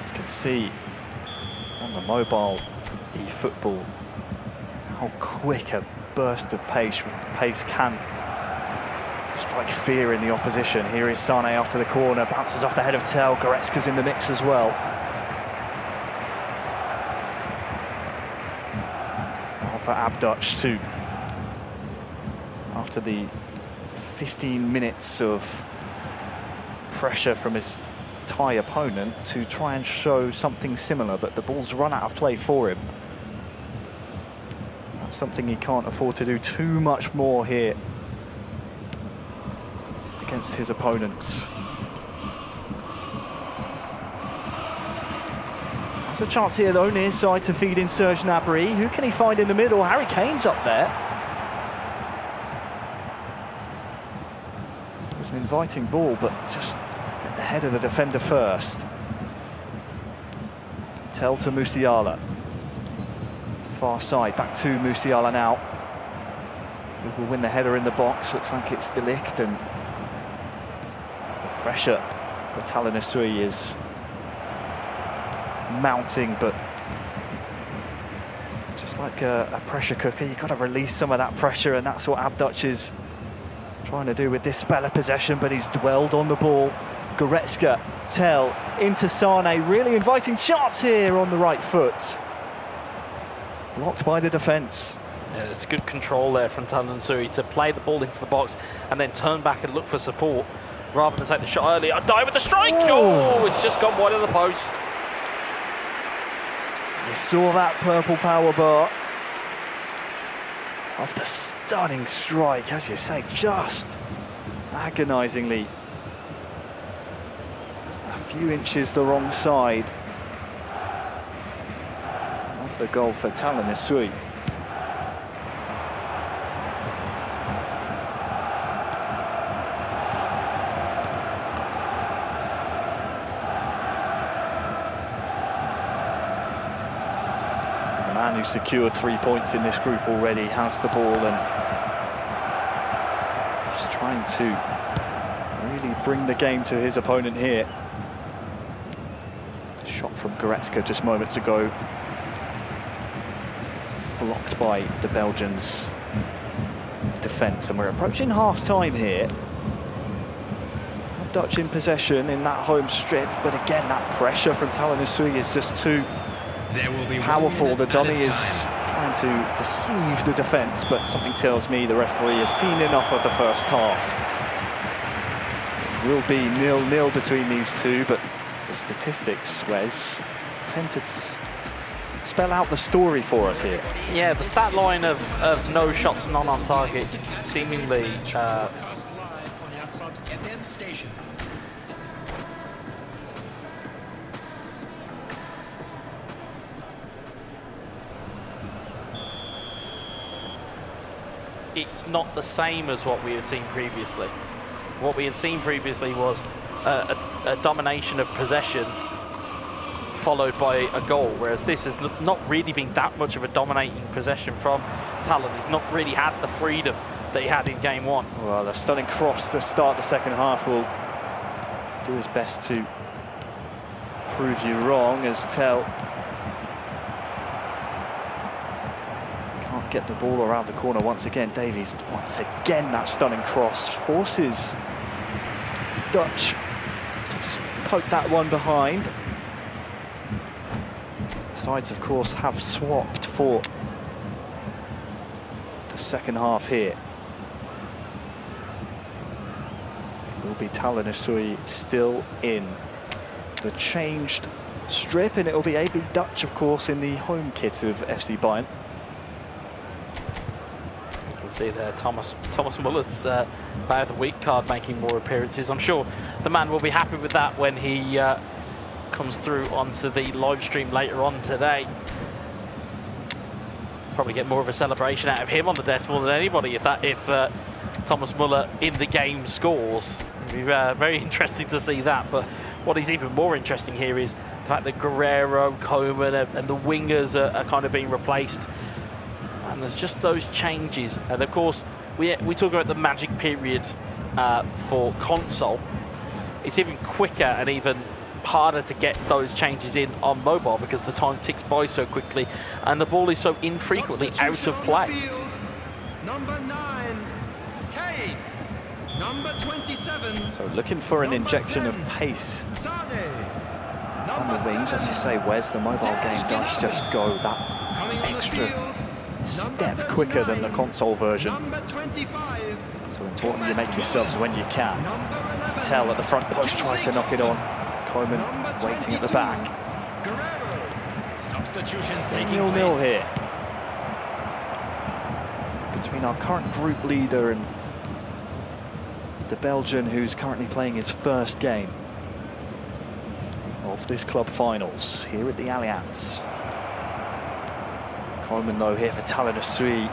You can see on the mobile eFootball how quick a burst of pace can strike fear in the opposition. Here is Sane after the corner, bounces off the head of Tel. Goretzka's in the mix as well. Now for Abdouch too. After the 15 minutes of pressure from his Thai opponent to try and show something similar, but the ball's run out of play for him. That's something he can't afford to do too much more here against his opponents. There's a chance here though, near side to feed in Serge Gnabry. Who can he find in the middle? Harry Kane's up there. It was an inviting ball, but just at the head of the defender first. Tel to Musiala. Far side, back to Musiala now. Who will win the header in the box? Looks like it's De Ligt, and the pressure for TALONESUI is mounting, but just like a pressure cooker, you've got to release some of that pressure, and that's what Abdouch is trying to do with this spell of possession, but he's dwelled on the ball. Goretzka, Tel, into Sane, really inviting shots here on the right foot. Blocked by the defence. Yeah, it's good control there from TALONSEUI to play the ball into the box and then turn back and look for support rather than take the shot early. Die with the strike! Oh, it's just gone wide of the post. You saw that purple power bar of the stunning strike, as you say, just agonisingly a few inches the wrong side of the goal for TALONESUI. The man who secured 3 points in this group already has the ball and is trying to really bring the game to his opponent here. Shot from Goretzka just moments ago, blocked by the Belgians' defence, and we're approaching half-time here. Dutch in possession in that home strip, but again, that pressure from TALONESUI is just too powerful. The dummy is trying to deceive the defence, but something tells me the referee has seen enough of the first half. It will be 0-0 between these two, but the statistics, Wes, tend to spell out the story for us here. Yeah, the stat line of no shots, none on target, seemingly it's not the same as what we had seen previously. What we had seen previously was a domination of possession followed by a goal, whereas this has not really been that much of a dominating possession from Talon. He's not really had the freedom that he had in game one. Well, a stunning cross to start the second half will do his best to prove you wrong, as Tel can't get the ball around the corner once again. Davies, once again, that stunning cross forces Dutch to just poke that one behind. The sides, of course, have swapped for the second half here. It will will be TALONESUI still in the changed strip, and it will be ABDUTCH, of course, in the home kit of FC Bayern. You can see there Thomas Muller's Player of the Week card making more appearances. I'm sure the man will be happy with that when he comes through onto the live stream later on today. Probably get more of a celebration out of him on the desk more than anybody if Thomas Muller in the game scores. It'll be very interesting to see that. But what is even more interesting here is the fact that Guerrero, Coman and the wingers are kind of being replaced. And there's just those changes. And of course, we talk about the magic period for console. It's even quicker and even harder to get those changes in on mobile because the time ticks by so quickly and the ball is so infrequently out of play. Number 9, Kane. Number 27. So looking for an injection of pace on the wings. As you say, Wes, the mobile game does just go that extra step quicker than the console version. So important you make your subs when you can. Tell at the front post tries to knock it on. Coman waiting at the back. Stay 0-0 here between our current group leader and the Belgian who's currently playing his first game of this club finals here at the Allianz. Coman though here for TALONESUI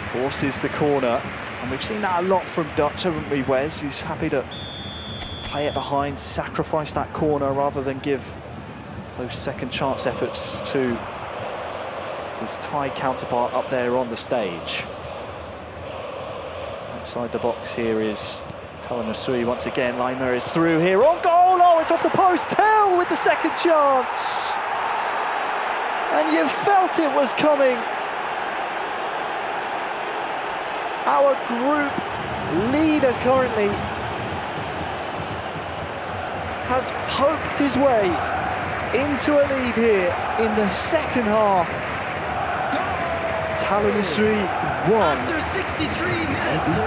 forces the corner, and we've seen that a lot from Dutch, haven't we, Wes? He's happy to play it behind, sacrifice that corner rather than give those second chance efforts to his Thai counterpart up there on the stage. Outside the box here is TALONESUI once again. Lima is through here on goal. Oh, it's off the post. Tell with the second chance. And you felt it was coming. Our group leader currently has poked his way into a lead here in the second half. TALONESUI 1,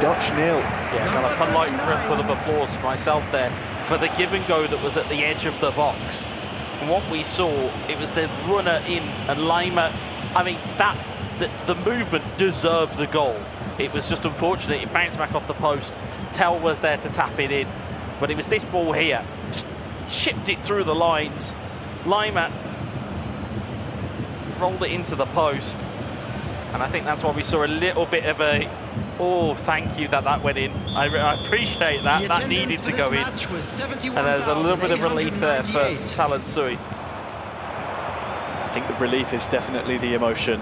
ABDUTCH 0. Yeah, got a polite ripple of applause for myself there for the give and go that was at the edge of the box. From what we saw, it was the runner in and Lima. I mean, the movement deserved the goal. It was just unfortunate. It bounced back off the post. Tell was there to tap it in. But it was this ball here. Just chipped it through the lines. Lima rolled it into the post. And I think that's why we saw a little bit of a, oh, thank you that went in. I appreciate that. That needed to go in. And there's a little bit of relief there for TALONSEUI. I think the relief is definitely the emotion.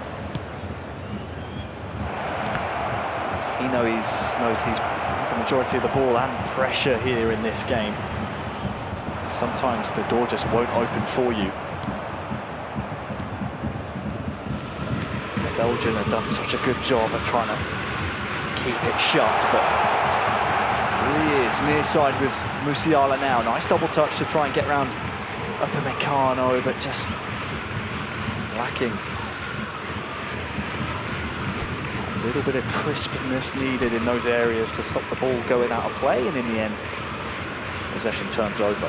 He knows he's the majority of the ball and pressure here in this game. Sometimes the door just won't open for you. The Belgian have done such a good job of trying to keep it shut, but here he is, near side with Musiala now. Nice double touch to try and get round Upamecano, but just lacking. A little bit of crispness needed in those areas to stop the ball going out of play, and in the end, possession turns over.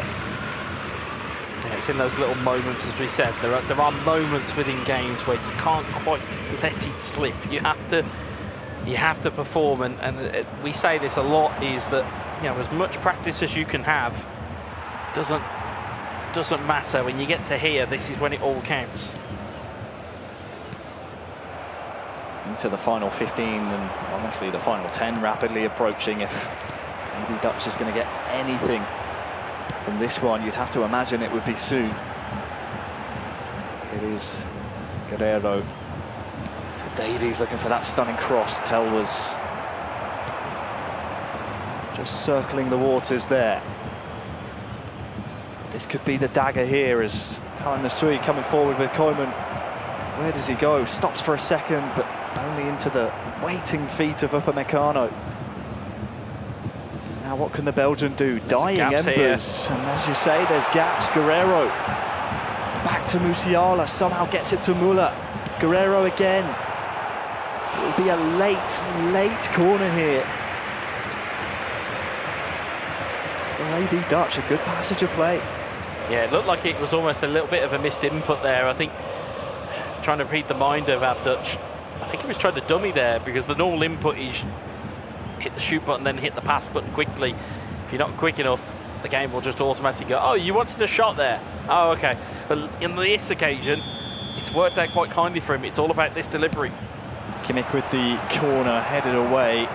Yeah, it's in those little moments, as we said. There are moments within games where you can't quite let it slip. You have to perform, and we say this a lot, is that, you know, as much practice as you can have doesn't matter. When you get to here, this is when it all counts. Into the final 15 and honestly the final 10 rapidly approaching. If ABDUTCH is going to get anything from this one, you'd have to imagine it would be soon. It is Guerrero to Davies looking for that stunning cross. Tell was just circling the waters there. This could be the dagger here as TALONESUI coming forward with Coman. Where does he go? Stops for a second, but only into the waiting feet of Upamecano. Now what can the Belgian do? There's dying embers. Here. And as you say, there's gaps. Guerrero back to Musiala, somehow gets it to Muller. Guerrero again. It will be a late corner here. ABDUTCH, a good passage of play. Yeah, it looked like it was almost a little bit of a missed input there. I think, trying to read the mind of Abdouch, I think he was trying to dummy there, because the normal input is hit the shoot button, then hit the pass button quickly. If you're not quick enough, the game will just automatically go, oh, you wanted a shot there. Oh, okay. But in this occasion, it's worked out quite kindly for him. It's all about this delivery. Kimmich with the corner, headed away.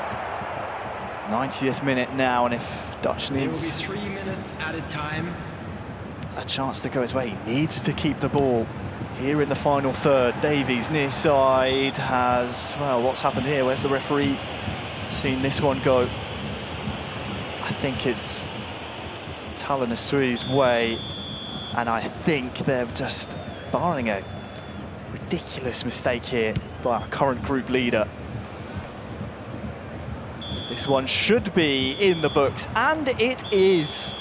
90th minute now, and if Dutch needs 3 minutes added time. a chance to go his way, he needs to keep the ball here in the final third. Davies near side has, well, what's happened here? Where's the referee seen this one go? I think it's TALONESUI's way, and I think they're just barring a ridiculous mistake here by our current group leader. This one should be in the books, and it is.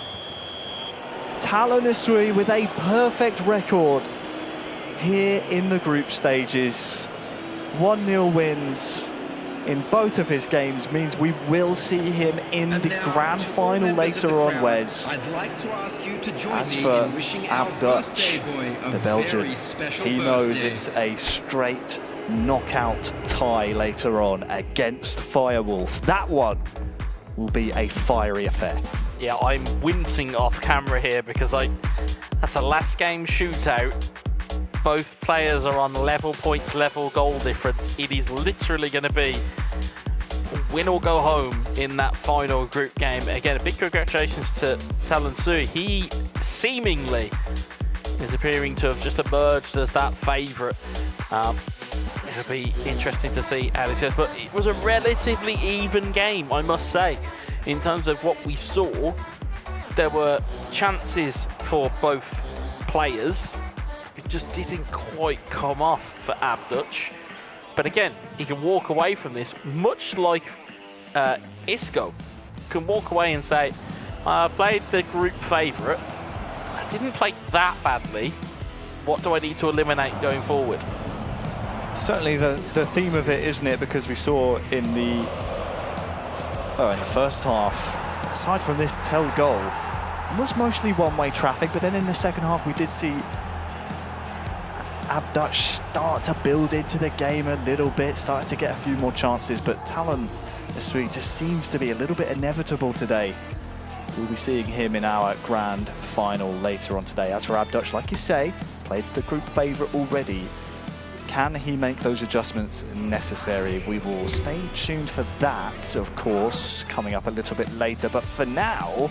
TALONESUI with a perfect record here in the group stages. 1-0 wins in both of his games means we will see him in the grand final later on, Wes. I'd like to ask you to join As me for in wishing our Abdouch, birthday boy a the Belgian, very special he knows birthday. it's a straight knockout tie later on against FIREWOLF. That one will be a fiery affair. Yeah, I'm wincing off camera here because that's a last game shootout. Both players are on level points, level goal difference. It is literally going to be win or go home in that final group game. Again, a big congratulations to TALONSEUI. He seemingly is appearing to have just emerged as that favourite. It'll be interesting to see how this goes, but it was a relatively even game, I must say. In terms of what we saw, there were chances for both players. It just didn't quite come off for Abdouch. But again, he can walk away from this, much like Isco can walk away and say, I played the group favourite. I didn't play that badly. What do I need to eliminate going forward? Certainly the theme of it, isn't it? Because we saw in the first half, aside from this Tel goal, it was mostly one-way traffic, but then in the second half we did see Abdouch start to build into the game a little bit, started to get a few more chances, but TALONESUI just seems to be a little bit inevitable today. We'll be seeing him in our grand final later on today. As for Abdouch, like you say, played the group favourite already. Can he make those adjustments necessary? We will stay tuned for that, of course, coming up a little bit later. But for now,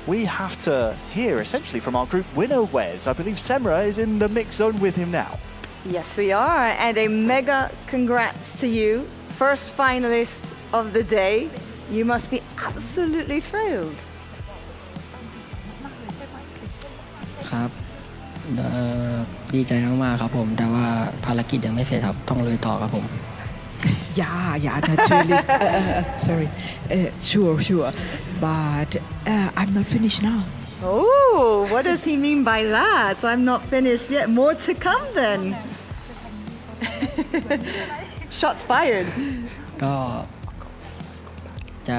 we have to hear essentially from our group winner, Wes. I believe Semra is in the mix zone with him now. Yes, we are. And a mega congrats to you. First finalist of the day. You must be absolutely thrilled. ครับดีใจมากๆครับผมแต่ว่าภารกิจยังไม่เสร็จครับต้องลุยต่อครับผม Yeah, natürlich. Sorry. Sure. But I'm not finished now. Oh, what does he mean by that? I'm not finished yet. More to come then. Shots fired. ก็จะ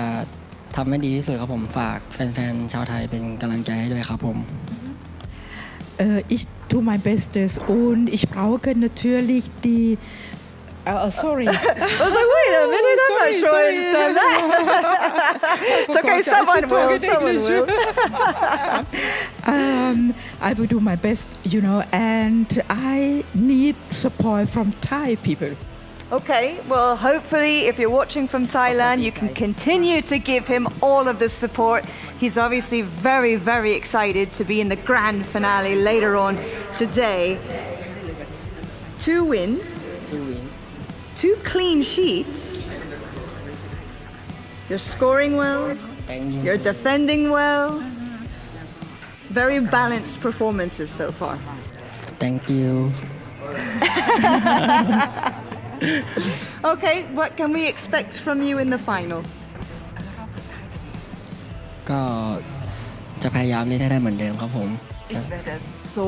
ทำให้ดีที่สุดครับผมฝากแฟนๆชาวไทยเป็นกำลังใจให้ด้วยครับผม Ich tue mein Bestes und ich brauche natürlich die. Sorry. I was like, wait a minute, I'm not sure I understand that. It's okay, someone will. I will do my best, and I need support from Thai people. Okay, well, hopefully, if you're watching from Thailand, you can continue to give him all of the support. He's obviously very, very excited to be in the grand finale later on today. 2 wins. 2 clean sheets. You're scoring well. You're defending well. Very balanced performances so far. Thank you. Okay, what can we expect from you in the final? ก็จะพยายามเล่นให้ได้เหมือนเดิมครับผม So,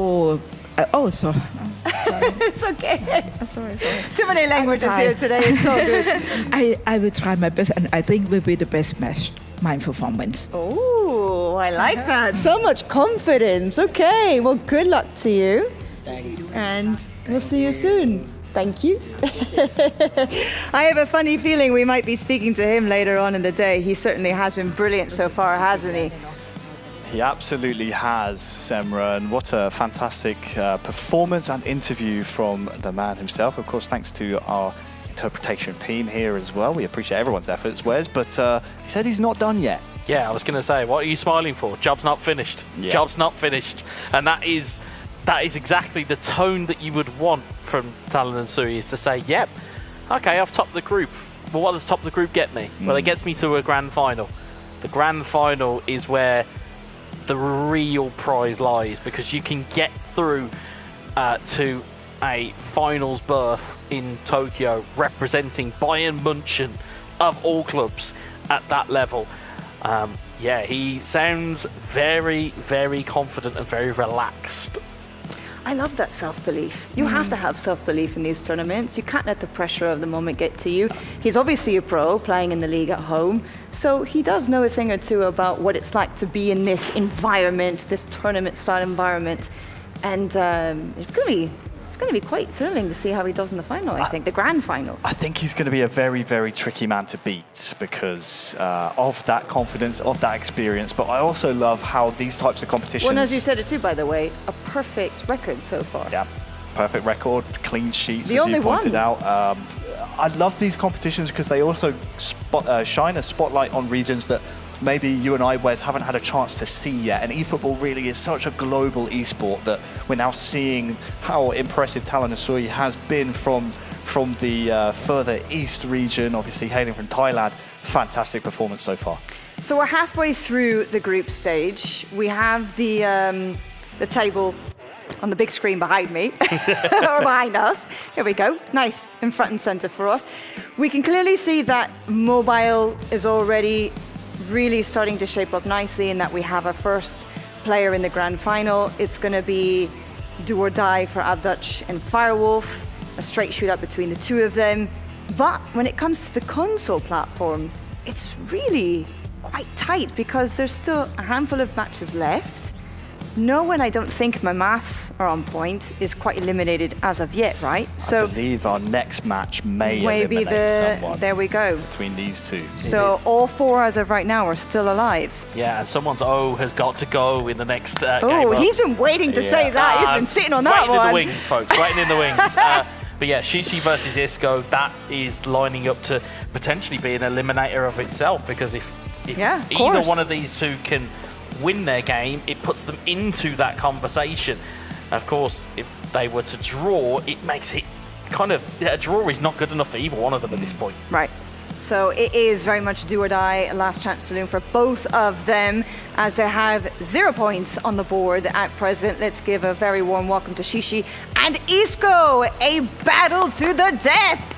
sorry. It's okay. Sorry. Too many languages here today. It's so good. I will try my best, and I think will be the best match, my performance. Oh, Oh, I like that. So much confidence. Okay, well, good luck to you. And we'll see you soon. Thank you. I have a funny feeling we might be speaking to him later on in the day. He certainly has been brilliant so far, hasn't he? He absolutely has, Semra, and what a fantastic performance and interview from the man himself. Of course, thanks to our interpretation team here as well. We appreciate everyone's efforts, Wes, but he said he's not done yet. Yeah, I was going to say, what are you smiling for? Job's not finished. Yeah. Job's not finished. And that is exactly the tone that you would want from TALONESUI, is to say, yep, okay, I've topped the group. Well, what does top the group get me? Well, it gets me to a grand final. The grand final is where the real prize lies, because you can get through to a finals berth in Tokyo representing Bayern München, of all clubs, at that level. Yeah, he sounds very, very confident and very relaxed. I love that self-belief. You have to have self-belief in these tournaments. You can't let the pressure of the moment get to you. He's obviously a pro playing in the league at home, so he does know a thing or two about what it's like to be in this environment, this tournament-style environment. And it's going to be quite thrilling to see how he does in the final, I think, the grand final. I think he's going to be a very, very tricky man to beat because of that confidence, of that experience. But I also love how these types of competitions... Well, and as you said it too, by the way, a perfect record so far. Yeah, perfect record, clean sheets, the as you pointed one. out. I love these competitions because they also shine a spotlight on regions that maybe you and I, Wes, haven't had a chance to see yet. And eFootball really is such a global esport that we're now seeing how impressive TALONESUI has been from the further east region, obviously hailing from Thailand. Fantastic performance so far. So we're halfway through the group stage. We have the table on the big screen behind me, or behind us. Here we go, nice, in front and center for us. We can clearly see that mobile is already really starting to shape up nicely, in that we have our first player in the grand final. It's going to be do or die for ABDUTCH and FIREWOLF, a straight shootout between the two of them. But when it comes to the console platform, it's really quite tight because there's still a handful of matches left. No one, I don't think, if my maths are on point, is quite eliminated as of yet, right? So I believe our next match may eliminate someone. There we go. Between these two. So all four as of right now are still alive. Yeah, and someone's O has got to go in the next game. Oh, he's been waiting to say that. He's been sitting on that one. Waiting in the wings, folks. Waiting in the wings. But yeah, Shishi versus Isco, that is lining up to potentially be an eliminator of itself, because if either one of these two can win their game, it puts them into that conversation. Of course, if they were to draw, it makes it kind of, a draw is not good enough for either one of them at this point. Right. So it is very much do or die, last chance saloon for both of them, as they have 0 points on the board at present. Let's give a very warm welcome to Shishi and Isco, a battle to the death.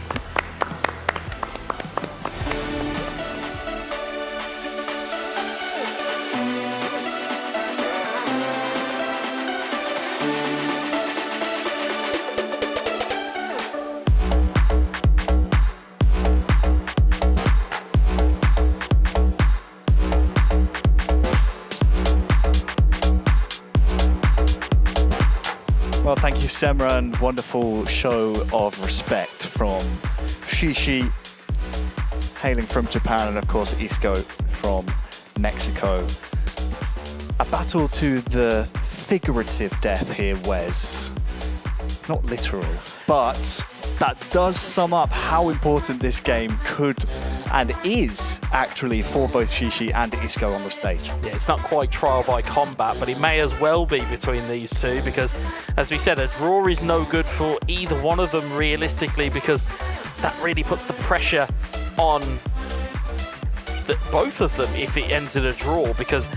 Well, thank you, Semra, and wonderful show of respect from Shishi, hailing from Japan, and of course Isco from Mexico. A battle to the figurative death here, Wes. Not literal, but that does sum up how important this game could and is actually for both Shishi and Isco on the stage. Yeah, it's not quite trial by combat, but it may as well be between these two, because as we said, a draw is no good for either one of them realistically, because that really puts the pressure on both of them if it ends in a draw, because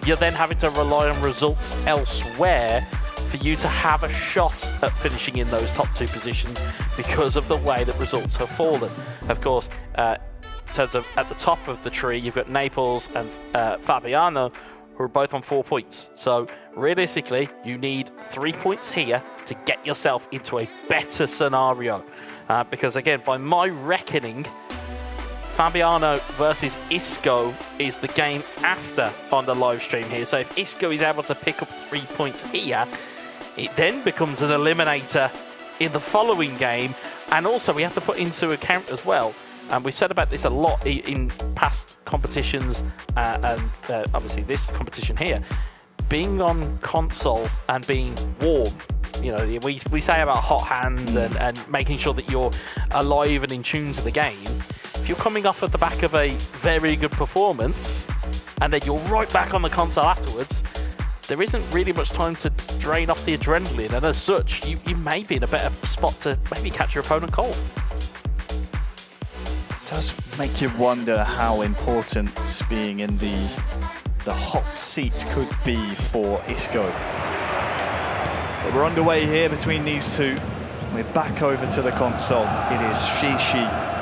you're then having to rely on results elsewhere for you to have a shot at finishing in those top two positions because of the way that results have fallen. Of course, in terms of at the top of the tree, you've got Naples and Fabiano, who are both on 4 points. So realistically, you need 3 points here to get yourself into a better scenario. Because again, by my reckoning, Fabiano versus Isco is the game after on the live stream here. So if Isco is able to pick up 3 points here, it then becomes an eliminator in the following game. And also we have to put into account as well, and we've said about this a lot in past competitions and obviously this competition here, being on console and being warm. You know, we say about hot hands and making sure that you're alive and in tune to the game. If you're coming off of the back of a very good performance and then you're right back on the console afterwards, there isn't really much time to drain off the adrenaline, and as such, you may be in a better spot to maybe catch your opponent cold. It does make you wonder how important being in the hot seat could be for Isco. But we're underway here between these two. We're back over to the console. It is Shishi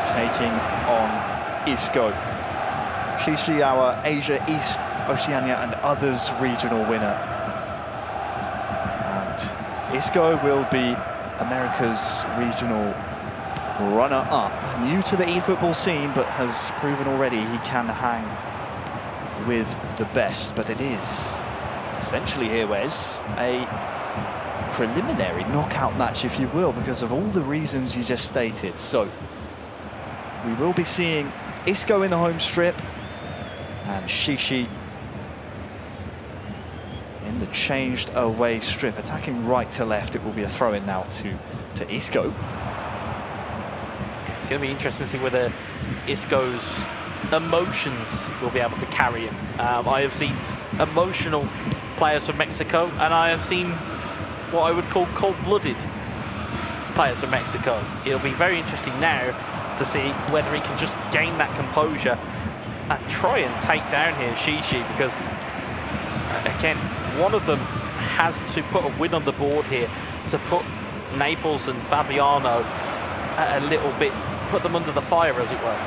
taking on Isco. Shishi, our Asia East, Oceania and Others regional winner. And Isco will be America's regional runner-up. New to the eFootball scene, but has proven already he can hang with the best. But it is essentially here, Wes, a preliminary knockout match, if you will, because of all the reasons you just stated. So we will be seeing Isco in the home strip and Shishi in the changed away strip, attacking right to left. It will be a throw-in now to Isco. It's going to be interesting to see whether Isco's emotions will be able to carry him. I have seen emotional players from Mexico, and I have seen what I would call cold-blooded players from Mexico. It'll be very interesting now to see whether he can just gain that composure and try and take down here Shishi, because again, one of them has to put a win on the board here to put Naples and Fabiano a little bit, put them under the fire, as it were.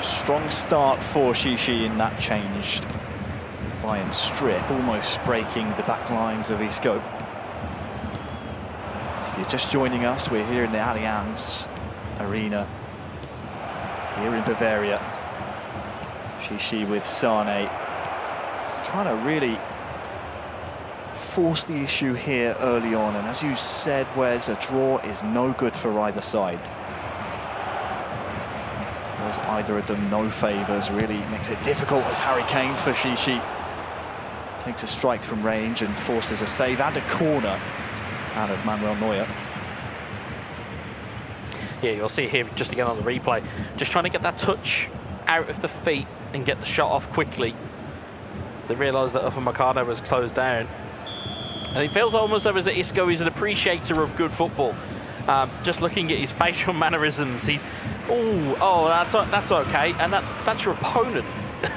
Strong start for Shishi in that changed Bayern strip, almost breaking the back lines of Isco. If you're just joining us, we're here in the Allianz Arena here in Bavaria. Shishi with Sane, trying to really force the issue here early on, and as you said, Wes, a draw is no good for either side. Does either of them no favours, really makes it difficult as Harry Kane for Shishi. Takes a strike from range and forces a save and a corner out of Manuel Neuer. Yeah, you'll see here just again on the replay, just trying to get that touch out of the feet and get the shot off quickly. They realised that Upper Meccano was closed down. And it feels almost as if Isco is an appreciator of good football. Just looking at his facial mannerisms, he's, oh, that's okay, and that's your opponent.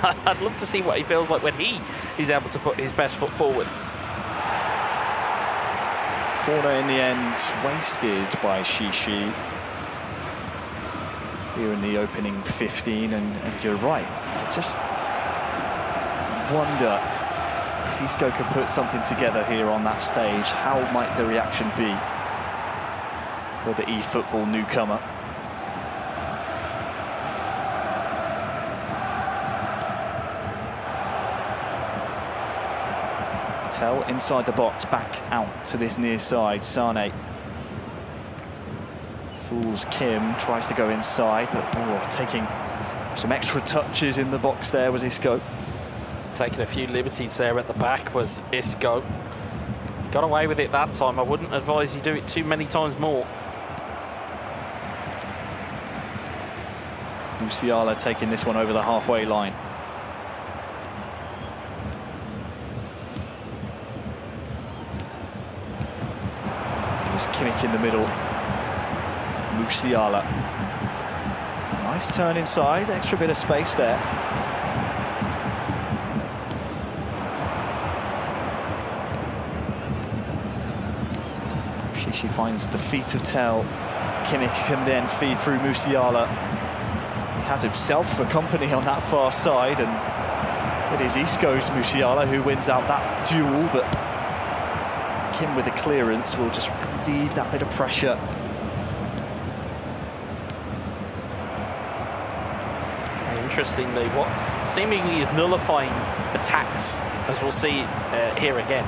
I'd love to see what he feels like when he is able to put his best foot forward. Corner in the end, wasted by Shishi here in the opening 15, and you're right, you just wonder if Isco can put something together here on that stage. How might the reaction be for the eFootball newcomer? Tell inside the box, back out to this near side. Sane fools Kim, tries to go inside, but taking some extra touches in the box there was Isco. Taking a few liberties there at the back was Isco. Got away with it that time. I wouldn't advise you do it too many times more. Musiala taking this one over the halfway line. There's Kimmich in the middle. Musiala. Nice turn inside, extra bit of space there. Shishi finds the feet of Tel. Kimmich can then feed through Musiala. He has himself for company on that far side, and it is Isco's Musiala who wins out that duel, but Kim with the clearance will just relieve that bit of pressure. interestingly, what seemingly is nullifying attacks, as we'll see here again.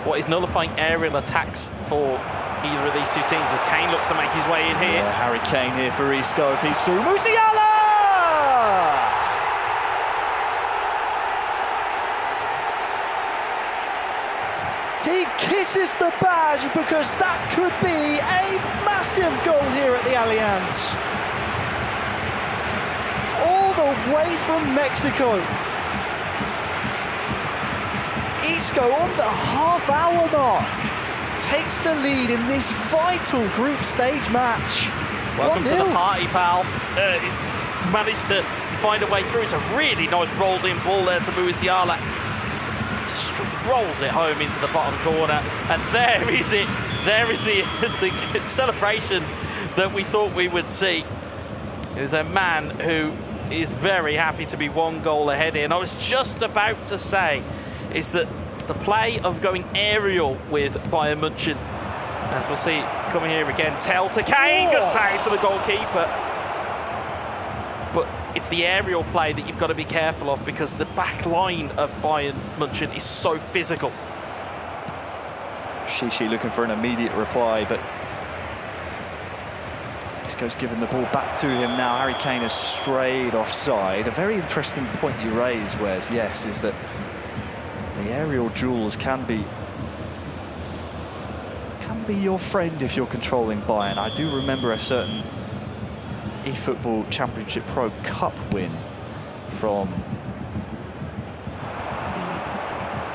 What is nullifying aerial attacks for either of these two teams as Kane looks to make his way in here. Yeah, Harry Kane here for Isco if he's through. Musiala! He kisses the badge because that could be a massive goal here at the Allianz. All the way from Mexico. Isco on the half-hour mark takes the lead in this vital group stage match. Welcome to the party, pal. He's managed to find a way through. It's a really nice rolled-in ball there to Musiala. Rolls it home into the bottom corner, and there is it. There is the celebration that we thought we would see. There's a man who is very happy to be 1 goal ahead here. And I was just about to say, is that the play of going aerial with Bayern München, as we'll see coming here again, Tell to Kane, good save for the goalkeeper. But it's the aerial play that you've got to be careful of because the back line of Bayern München is so physical. Shishi looking for an immediate reply, but Isco's given the ball back to him now. Harry Kane has strayed offside. A very interesting point you raise, Wes, yes, is that the aerial duels can be your friend if you're controlling Bayern. I do remember a certain eFootball Championship Pro Cup win from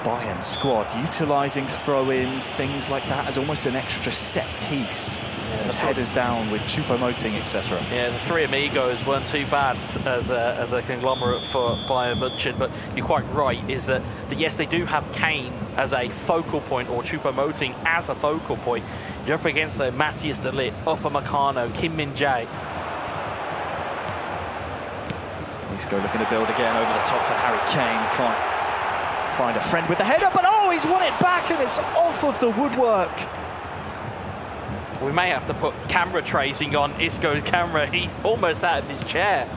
the Bayern squad, utilising throw-ins, things like that, as almost an extra set piece. Yeah, headers down with Choupo-Moting, etc. Yeah, the three amigos weren't too bad as a conglomerate for Bayern München, but you're quite right, is that yes, they do have Kane as a focal point, or Choupo-Moting as a focal point. You're up against the Matthias de Ligt, Upamecano, Kim Min-jae. Isco looking to build again over the top to Harry Kane. Can't find a friend with the header, but oh, he's won it back and it's off of the woodwork. We may have to put camera tracing on Isco's camera. He's almost out of his chair.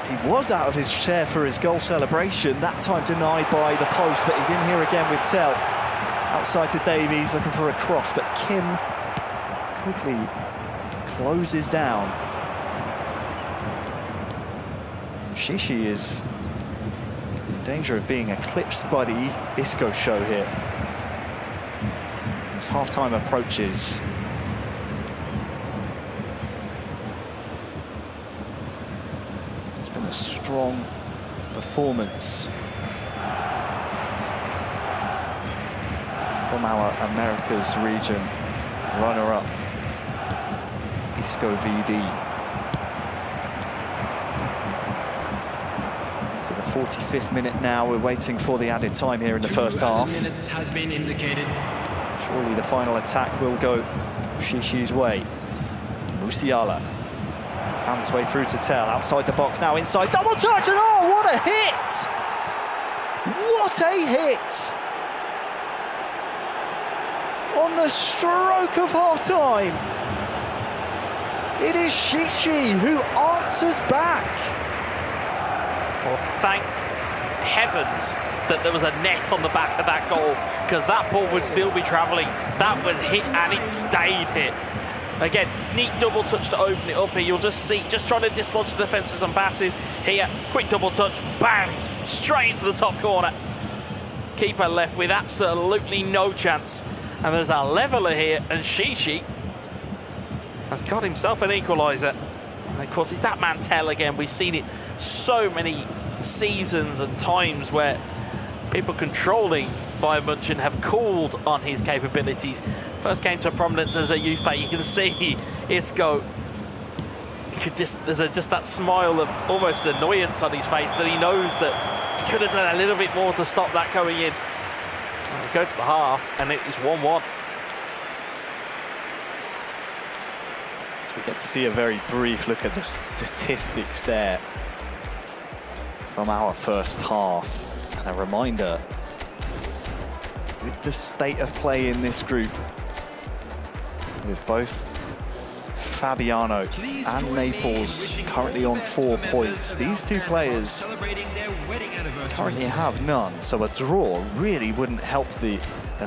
He was out of his chair for his goal celebration, that time denied by the post, but he's in here again with Tell. Outside to Davies, looking for a cross, but Kim quickly closes down. And Shishi is in danger of being eclipsed by the Isco show here. As half-time approaches. It's been a strong performance from our Americas region runner-up, IscoVD. Into the 45th minute now. We're waiting for the added time here in the first half. Minutes has been indicated. Surely the final attack will go Shishi's way. Musiala found his way through to Tell, outside the box, now inside, double touch, and oh, what a hit! What a hit! On the stroke of half-time, it is Shishi who answers back. Well, thank heavens that there was a net on the back of that goal, because that ball would still be travelling. That was hit and it stayed hit. Again, neat double touch to open it up here. You'll just see, just trying to dislodge the defence with some passes. Here, quick double touch, bang, straight into the top corner. Keeper left with absolutely no chance. And there's a leveller here, and Shishi has got himself an equaliser. And of course, it's that man Tell again. We've seen it so many seasons and times where people controlling Bayern München have called on his capabilities. First came to prominence as a youth player. You can see Isco, there's just that smile of almost annoyance on his face that he knows that he could have done a little bit more to stop that going in. And we go to the half and it is 1-1. So we get to see a very brief look at the statistics there from our first half. And a reminder, with the state of play in this group, with both Fabiano and Naples currently on 4 points. These two players currently have none, so a draw really wouldn't help the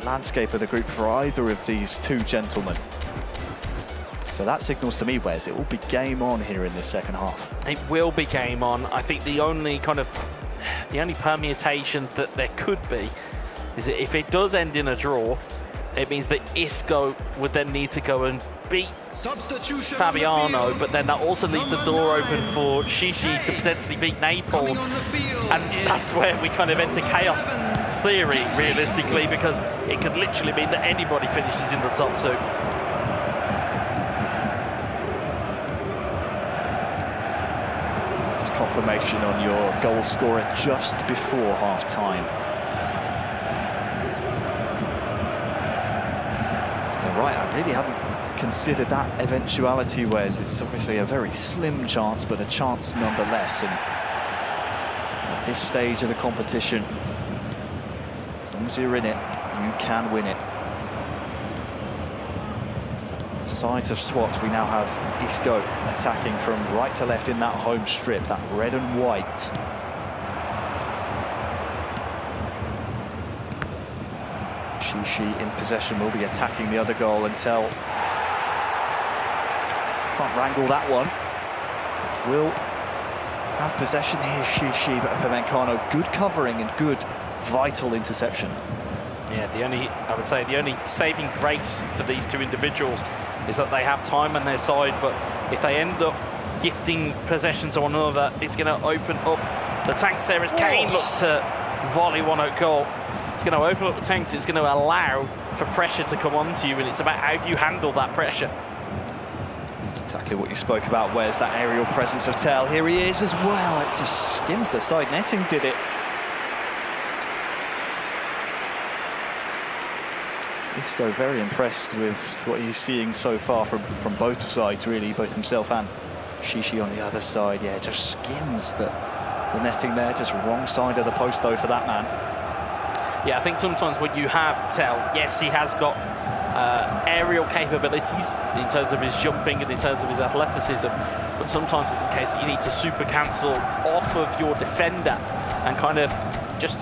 landscape of the group for either of these two gentlemen. So that signals to me, Wes, it will be game on here in this second half. It will be game on. I think the only permutation that there could be is that if it does end in a draw, it means that Isco would then need to go and beat Fabiano, but then that also leaves the door open for Shishi to potentially beat Naples, and that's where we kind of enter chaos theory, realistically, because it could literally mean that anybody finishes in the top two. It's confirmation on your goal scorer just before half-time. You're right, I really hadn't considered that eventuality, Wes. It's obviously a very slim chance, but a chance nonetheless. And at this stage of the competition, as long as you're in it, you can win it. The sides have swapped. We now have Isco attacking from right to left in that home strip, that red and white. Shishi in possession will be attacking the other goal until can't wrangle that one. Will have possession here, Shishi, but Upamecano, good covering and good, vital interception. Yeah, I would say the only saving grace for these two individuals is that they have time on their side, but if they end up gifting possession to one another, it's going to open up the tanks there as Kane looks to volley one at goal. It's going to open up the tanks, it's going to allow for pressure to come onto you, and it's about how you handle that pressure. That's exactly what you spoke about. Where's that aerial presence of Tel? Here he is as well. It just skims the side netting, did it? Isco very impressed with what he's seeing so far from both sides, really, both himself and Shishi on the other side. Yeah, just skims the netting there, just wrong side of the post though for that man. Yeah, I think sometimes when you have Tel, yes, he has got aerial capabilities in terms of his jumping and in terms of his athleticism, but sometimes it's the case that you need to super cancel off of your defender and kind of just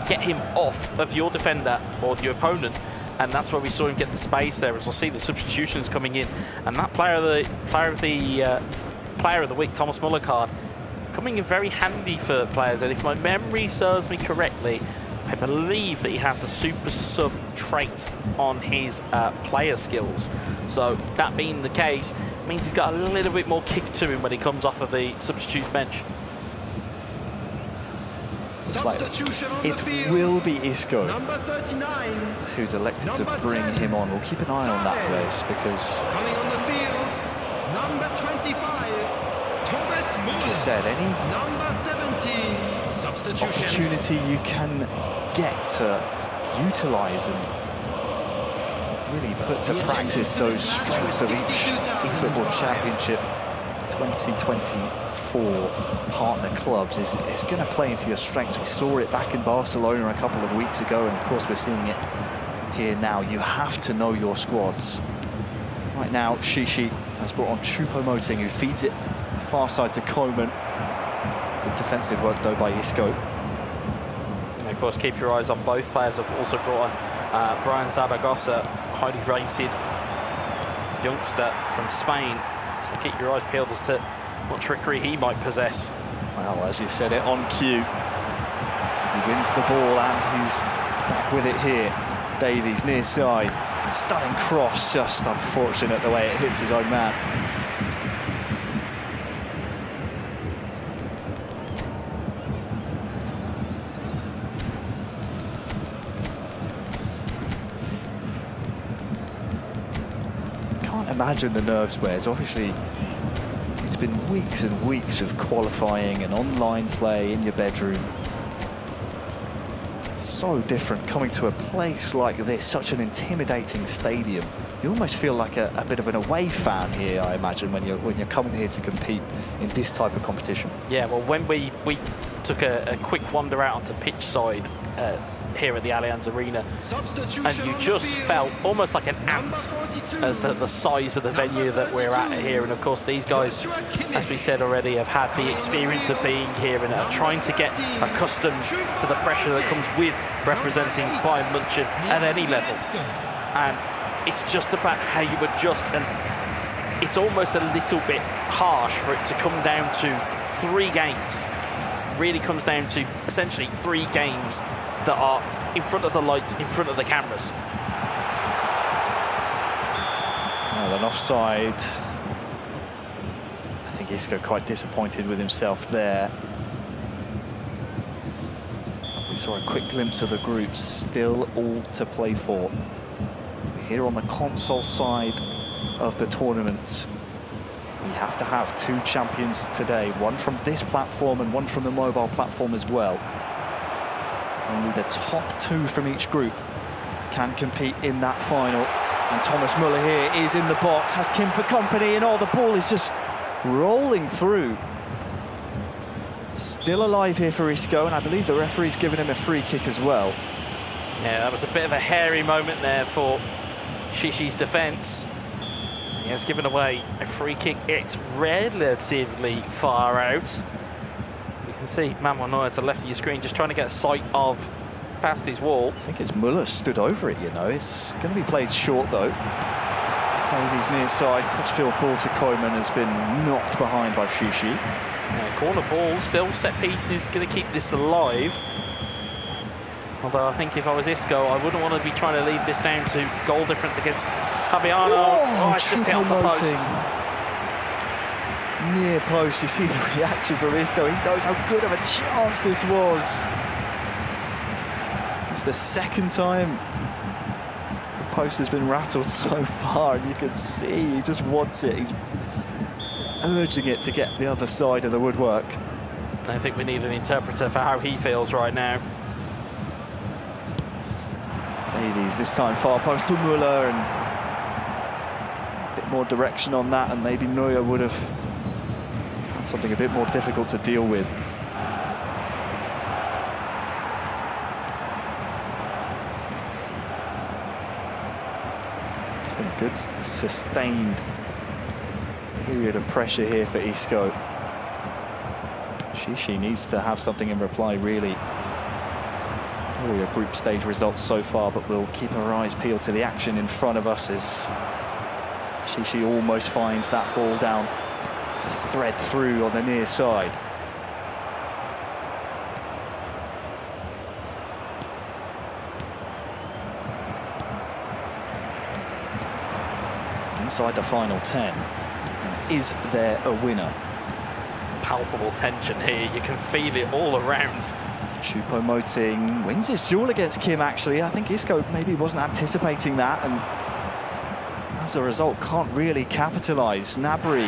get him off of your defender or your opponent, and that's where we saw him get the space there. As we'll see the substitutions coming in, and that player of the week, Thomas Mullercard, coming in very handy for players. And if my memory serves me correctly, I believe that he has a super sub trait on his player skills. So that being the case, it means he's got a little bit more kick to him when he comes off of the substitutes bench. Looks like it will be Isco who's elected to bring him on. We'll keep an eye on that, Wes, because Coming on the field, number 25, like I said, any number 17, substitution. opportunity you can get to utilise and really put to practice those strengths of each eFootball Championship 2024 partner clubs is going to play into your strengths. We saw it back in Barcelona a couple of weeks ago, and of course we're seeing it here now. You have to know your squads. Right now, Shishi has brought on Choupo-Moting, who feeds it far side to Coman. Good defensive work though by Isco. And of course, keep your eyes on both players. I've also brought on Brian Zaragoza, highly rated youngster from Spain. So keep your eyes peeled as to what trickery he might possess. Well, as you said it, on cue. He wins the ball and he's back with it here. Davies near side. Stunning cross, just unfortunate the way it hits his own man. Can't imagine the nerves, Wes. Obviously, it's been weeks and weeks of qualifying and online play in your bedroom. So different coming to a place like this, such an intimidating stadium. You almost feel like a bit of an away fan here, I imagine, when you're coming here to compete in this type of competition. Yeah, well, when we took a quick wander out onto pitch side here at the Allianz Arena, and you just felt almost like an ant as the size of the venue that we're at here. And of course these guys, as we said already, have had the experience of being here and are trying to get accustomed to the pressure that comes with representing Bayern München at any level. And it's just about how you adjust, and it's almost a little bit harsh for it to come down to 3 games. Really comes down to essentially 3 games that are in front of the lights, in front of the cameras. Well, an offside. I think Isco quite disappointed with himself there. We saw a quick glimpse of the groups, still all to play for. Here on the console side of the tournament, we have to have 2 champions today, one from this platform and one from the mobile platform as well. Only the top 2 from each group can compete in that final. And Thomas Müller here is in the box, has Kim for company, and the ball is just rolling through. Still alive here for Isco, and I believe the referee's given him a free kick as well. Yeah, that was a bit of a hairy moment there for Shishi's defence. He has given away a free kick. It's relatively far out. You can see Manuel Neuer to the left of your screen just trying to get a sight of past his wall. I think it's Müller stood over it, you know. It's going to be played short, though. Davies near side, crossfield ball to Koeman has been knocked behind by Shishi. Yeah, corner ball, still set pieces, going to keep this alive. Although I think if I was Isco, I wouldn't want to be trying to lead this down to goal difference against Fabiano. Oh, it's just out the post. Near post, you see the reaction from Isco. He knows how good of a chance this was. It's the 2nd time the post has been rattled so far, and you can see he just wants it. He's urging it to get the other side of the woodwork. I think we need an interpreter for how he feels right now. Davies this time far post to Müller, and a bit more direction on that, and maybe Neuer would have had something a bit more difficult to deal with. It's been a good sustained period of pressure here for Isco. Shishi needs to have something in reply, really. Probably a group stage result so far, but we'll keep our eyes peeled to the action in front of us as Shishi almost finds that ball down to thread through on the near side. Inside the final 10. And is there a winner? Palpable tension here. You can feel it all around. Choupo-Moting wins his duel against Kim, actually. I think Isco maybe wasn't anticipating that, and as a result can't really capitalise. Gnabry,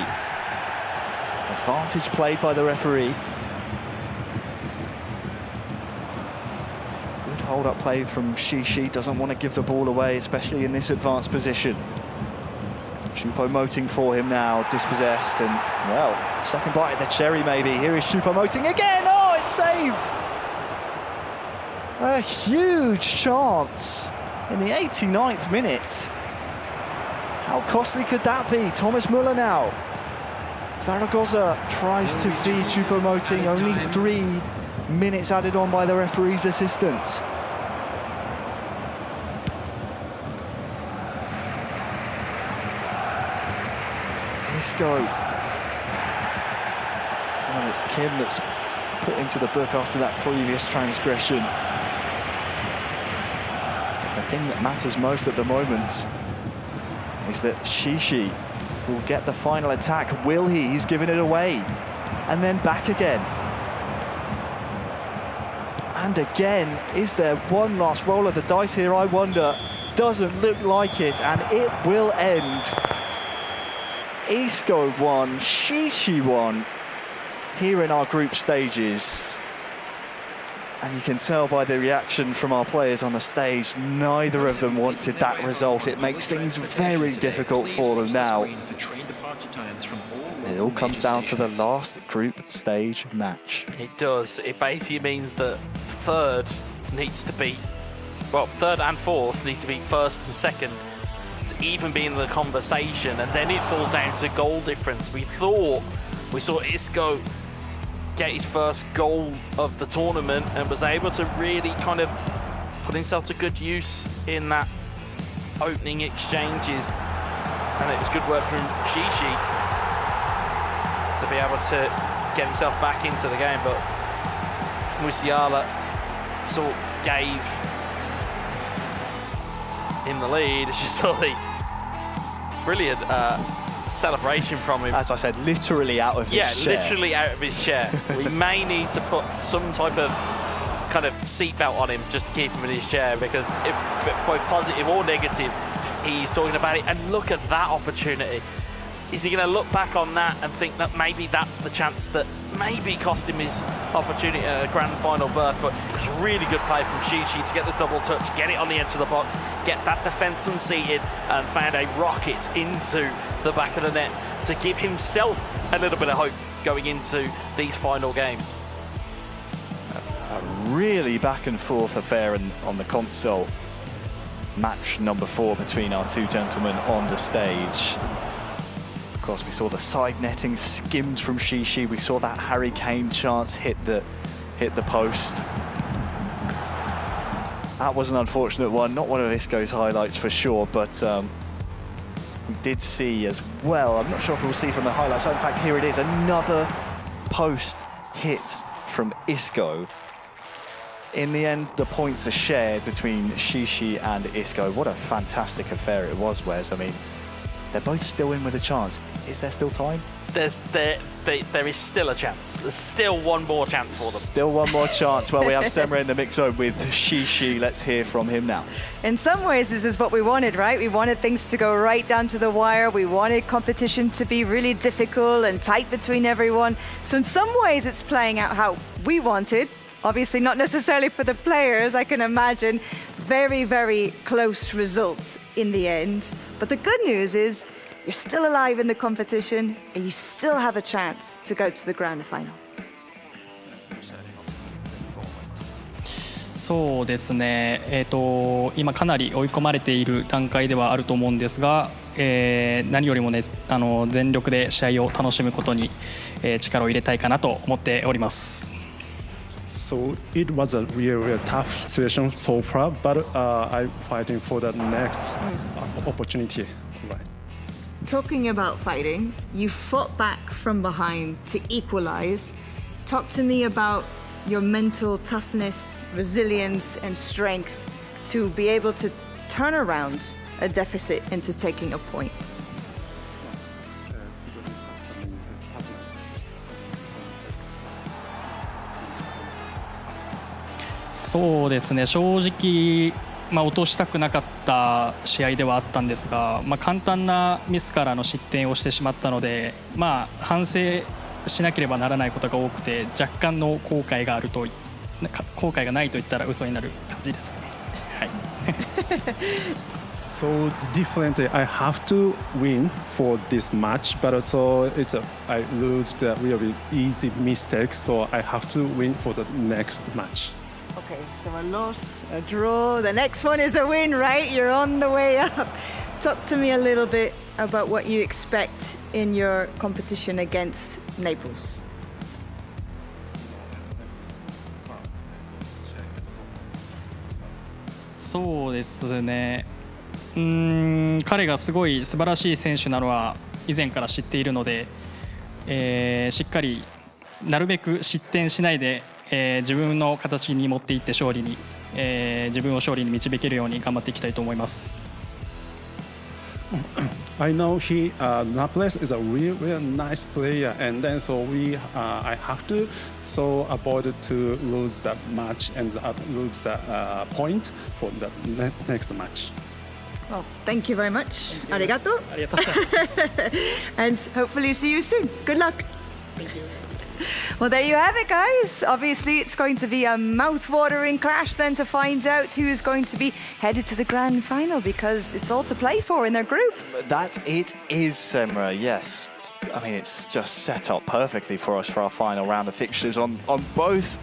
advantage played by the referee. Good hold-up play from Shishi, doesn't want to give the ball away, especially in this advanced position. Choupo-Moting for him now, dispossessed, and, well, second bite at the cherry maybe. Here is Choupo-Moting again. Oh, it's saved! A huge chance in the 89th minute. How costly could that be? Thomas Müller now. Zaragoza tries to feed Choupo-Moting. Only 3 minutes added on by the referee's assistant. Isco. And it's Kim that's put into the book after that previous transgression. But the thing that matters most at the moment is that Shishi will get the final attack. Will he? He's given it away. And then back again. And again, is there one last roll of the dice here? I wonder. Doesn't look like it, and it will end. Isco won, Shishi won here in our group stages. And you can tell by the reaction from our players on the stage, neither of them wanted that result. It makes things very difficult for them now. It all comes down to the last group stage match. It does. It basically means that third needs to beat well, third and fourth need to be first and second to even be in the conversation, and then it falls down to goal difference. We thought we saw Isco get his first goal of the tournament and was able to really kind of put himself to good use in that opening exchanges, and it was good work from Shishi to be able to get himself back into the game, but Musiala sort of gave in the lead. As you saw the brilliant celebration from him. As I said, literally out of his chair. Yeah, literally out of his chair. We may need to put some type of kind of seatbelt on him just to keep him in his chair, because both positive or negative, he's talking about it. And look at that opportunity. Is he going to look back on that and think that maybe that's the chance that maybe cost him his opportunity at a grand final berth? But it's really good play from Shishi to get the double touch, get it on the edge of the box, get that defence unseated, and found a rocket into the back of the net to give himself a little bit of hope going into these final games. A really back and forth affair on the console. Match number 4 between our two gentlemen on the stage. Of course, we saw the side netting skimmed from Shishi. We saw that Harry Kane chance hit the post. That was an unfortunate one, not one of Isco's highlights for sure, but we did see as well, I'm not sure if we'll see from the highlights. In fact, here it is, another post hit from Isco. In the end, the points are shared between Shishi and Isco. What a fantastic affair it was, Wes. I mean, they're both still in with a chance. Is there still time? There is still a chance. There's still one more chance for them. Still one more chance. Well, we have Semra in the mix zone with Shishi. Let's hear from him now. In some ways, this is what we wanted, right? We wanted things to go right down to the wire. We wanted competition to be really difficult and tight between everyone. So in some ways, it's playing out how we wanted. Obviously, not necessarily for the players, I can imagine. Very, very close results in the end. But the good news is you're still alive in the competition and you still have a chance to go to the grand final. そうですね、今かなり追い込まれている段階ではあると思うんですが、何よりもね、全力で試合を楽しむことに、力を入れたいかなと思っております。So it was a really tough situation so far, but I'm fighting for the next opportunity. Right. Talking about fighting, you fought back from behind to equalize. Talk to me about your mental toughness, resilience, and strength to be able to turn around a deficit into taking a point. そうですね、正直、落としたくなかった試合ではあったんですが、簡単なミスからの失点をしてしまったので、反省しなければならないことが多くて、若干の後悔がないと言ったら嘘になる感じですね。はい。So differently, I have to win for this match, but also I lose the really easy mistakes, so I have to win for the next match. Okay, so a loss, a draw, the next one is a win, right? You're on the way up. Talk to me a little bit about what you expect in your competition against Naples. そうですね、彼がすごい素晴らしい選手なのは以前から知っているので、しっかりなるべく失点しないで、自分の形に持っていって勝利に、自分を勝利に導けるように頑張っていきたいと思います。I know Naples is a really nice player, and then so I have to avoid to lose that match and lose the point for the next match. Well, thank you very much. Arigato. And hopefully see you soon. Good luck. Thank you. Well, there you have it, guys. Obviously, it's going to be a mouth-watering clash then to find out who is going to be headed to the grand final, because it's all to play for in their group. That it is, Semra, yes. I mean, it's just set up perfectly for us for our final round of fixtures on both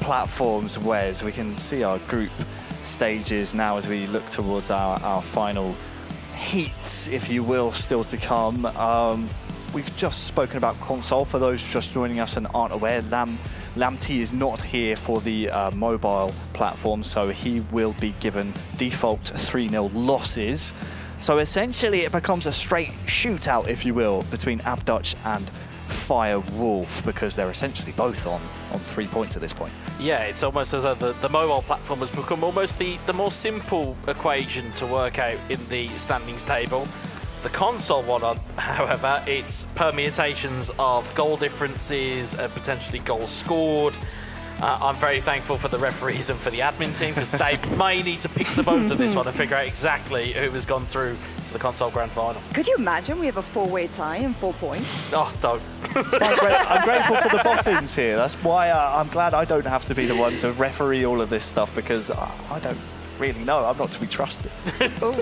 platforms, Wes. We can see our group stages now as we look towards our final heats, if you will, still to come. We've just spoken about console. For those just joining us and aren't aware, LAMTTI is not here for the mobile platform, so he will be given default 3-0 losses. So essentially it becomes a straight shootout, if you will, between ABDUTCH and FIREWOLF, because they're essentially both on 3 points at this point. Yeah, it's almost as though the mobile platform has become almost the more simple equation to work out in the standings table. The console one, however, it's permutations of goal differences and potentially goals scored. I'm very thankful for the referees and for the admin team, because they may need to pick the bones of this one and figure out exactly who has gone through to the console grand final. Could you imagine we have a 4-way tie and 4 points? Oh, don't. I'm grateful for the boffins here. That's why I'm glad I don't have to be the one to referee all of this stuff, because I don't really know. I'm not to be trusted. Oh,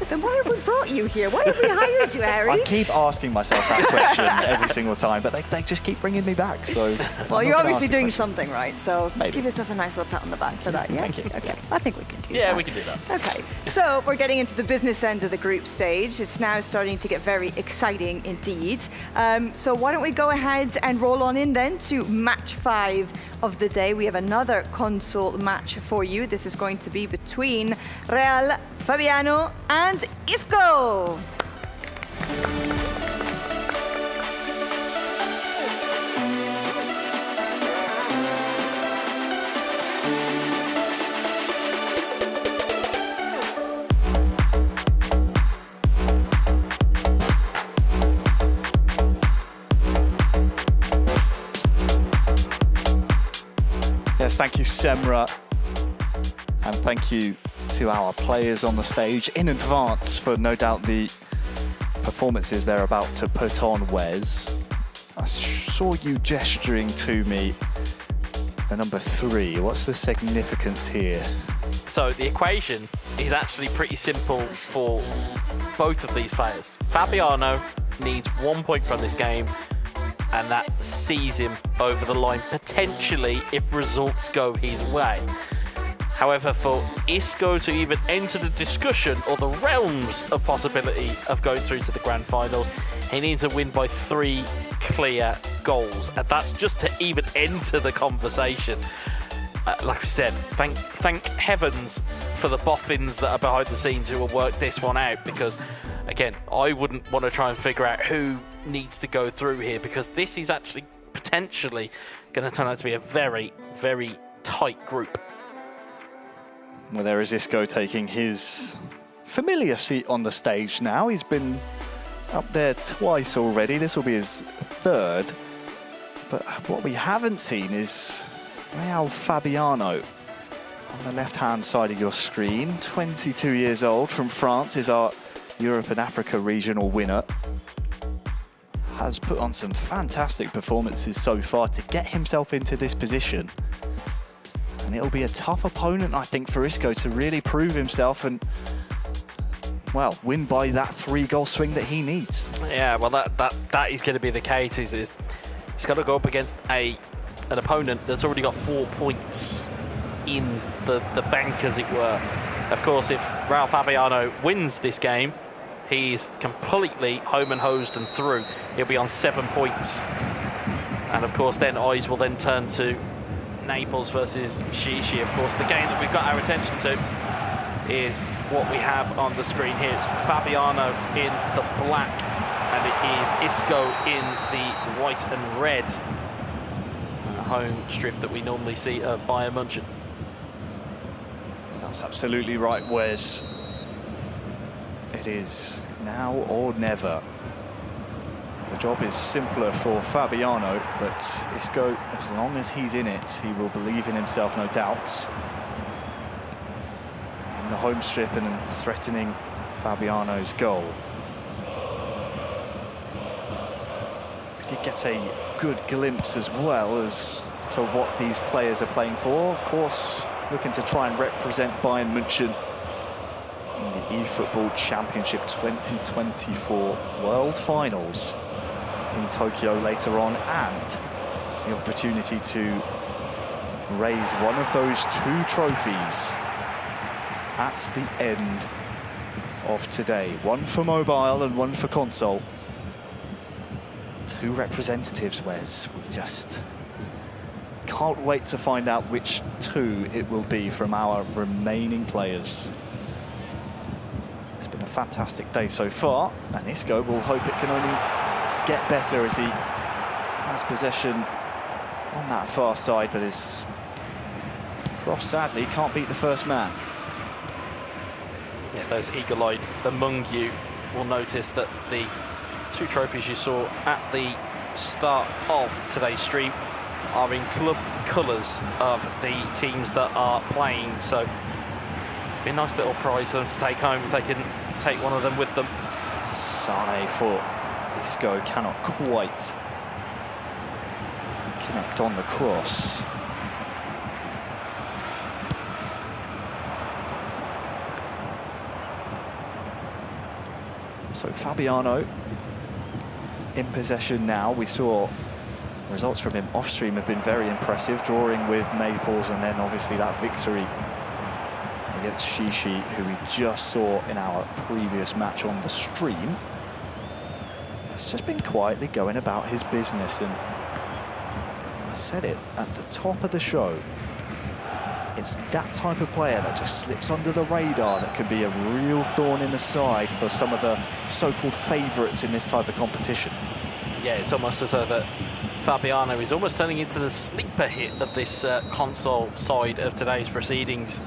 then why have we brought you here? Why have we hired you, Harry? I keep asking myself that question every single time, but they just keep bringing me back. So, well, you're obviously doing something right, so give yourself a nice little pat on the back for that. Yeah? Thank you. Okay, I think we can do that. Yeah, we can do that. Okay, so we're getting into the business end of the group stage. It's now starting to get very exciting indeed. So why don't we go ahead and roll on in then to match 5 of the day. We have another console match for you. This is going to be between Real, Fabiano and Isco. Yes, thank you, Semra. And thank you to our players on the stage in advance for no doubt the performances they're about to put on, Wes. I saw you gesturing to me the number 3. What's the significance here? So the equation is actually pretty simple for both of these players. Fabiano needs 1 point from this game, and that sees him over the line, potentially, if results go his way. However, for Isco to even enter the discussion or the realms of possibility of going through to the grand finals, he needs a win by 3 clear goals. And that's just to even enter the conversation. Like we said, thank heavens for the boffins that are behind the scenes who will work this one out, because, again, I wouldn't want to try and figure out who needs to go through here, because this is actually potentially going to turn out to be a very, very tight group. Well, there is Isco taking his familiar seat on the stage now. He's been up there twice already. This will be his 3rd. But what we haven't seen is Real Fabiano on the left-hand side of your screen. 22 years old, from France, is our Europe and Africa regional winner. Has put on some fantastic performances so far to get himself into this position. And it'll be a tough opponent, I think, for Isco to really prove himself and, well, win by that 3-goal swing that he needs. Yeah, well, that is going to be the case. He's got to go up against an opponent that's already got 4 points in the bank, as it were. Of course, if Real Fabiano wins this game, he's completely home and hosed and through. He'll be on 7 points. And, of course, then eyes will then turn to Naples versus Shishi. Of course, the game that we've got our attention to is what we have on the screen here. It's Fabiano in the black, and it is Isco in the white and red. Home strip that we normally see of Bayern München. That's absolutely right, Wes. It is now or never. The job is simpler for Fabiano, but Isco, as long as he's in it, he will believe in himself, no doubt. In the home strip and threatening Fabiano's goal. We did get a good glimpse as well as to what these players are playing for. Of course, looking to try and represent Bayern München in the eFootball Championship 2024 World Finals in Tokyo later on, and the opportunity to raise one of those 2 trophies at the end of today. One for mobile and one for console. Two representatives, Wes. We just can't wait to find out which two it will be from our remaining players. It's been a fantastic day so far, and Isco will hope it can only get better as he has possession on that far side, but his cross sadly can't beat the first man. Yeah, those eagle-eyed among you will notice that the two trophies you saw at the start of today's stream are in club colours of the teams that are playing, so it'd be a nice little prize for them to take home if they can take one of them with them. Sane for Isco cannot quite connect on the cross. So Fabiano in possession now. We saw results from him off stream have been very impressive, drawing with Naples and then obviously that victory against Shishi, who we just saw in our previous match on the stream. Has just been quietly going about his business, and I said it at the top of the show. It's that type of player that just slips under the radar that can be a real thorn in the side for some of the so-called favourites in this type of competition. Yeah, it's almost as though that Fabiano is almost turning into the sleeper hit of this console side of today's proceedings.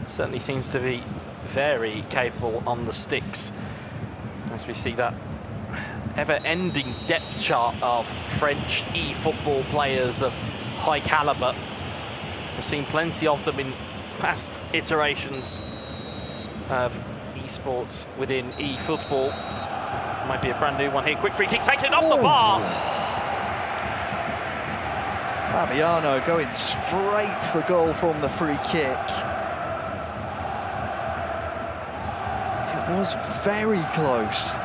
Certainly seems to be very capable on the sticks, as we see that ever-ending depth chart of French eFootball players of high calibre. We've seen plenty of them in past iterations of esports within eFootball. Might be a brand new one here. Quick free kick taken off the bar. Fabiano going straight for goal from the free kick. It was very close.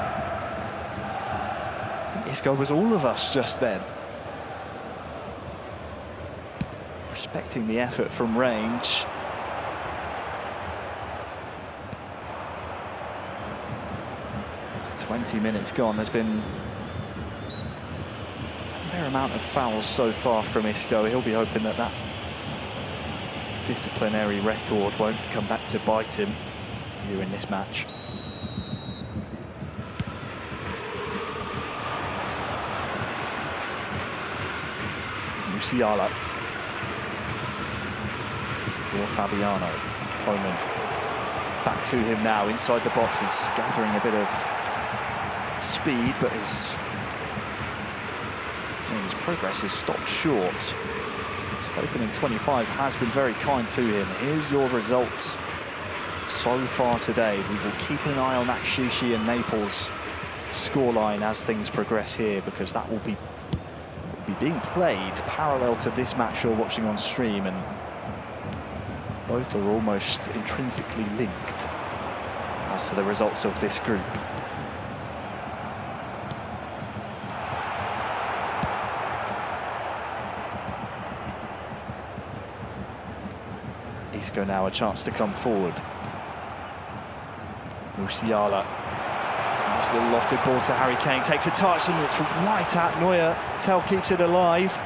I think Isco was all of us just then. Respecting the effort from range. At 20 minutes gone, there's been a fair amount of fouls so far from Isco. He'll be hoping that that disciplinary record won't come back to bite him here in this match. Musiala for Fabiano. Coleman back to him now inside the box. He's gathering a bit of speed, but his progress has stopped short. His opening 25 has been very kind to him. Here's your results so far today. We will keep an eye on that Shishi and Naples scoreline as things progress here, because that will be being played parallel to this match you're watching on stream, and both are almost intrinsically linked as to the results of this group. Isco now a chance to come forward. Musiala. Nice little lofted ball to Harry Kane. Takes a touch and it's right at Neuer. Tel keeps it alive.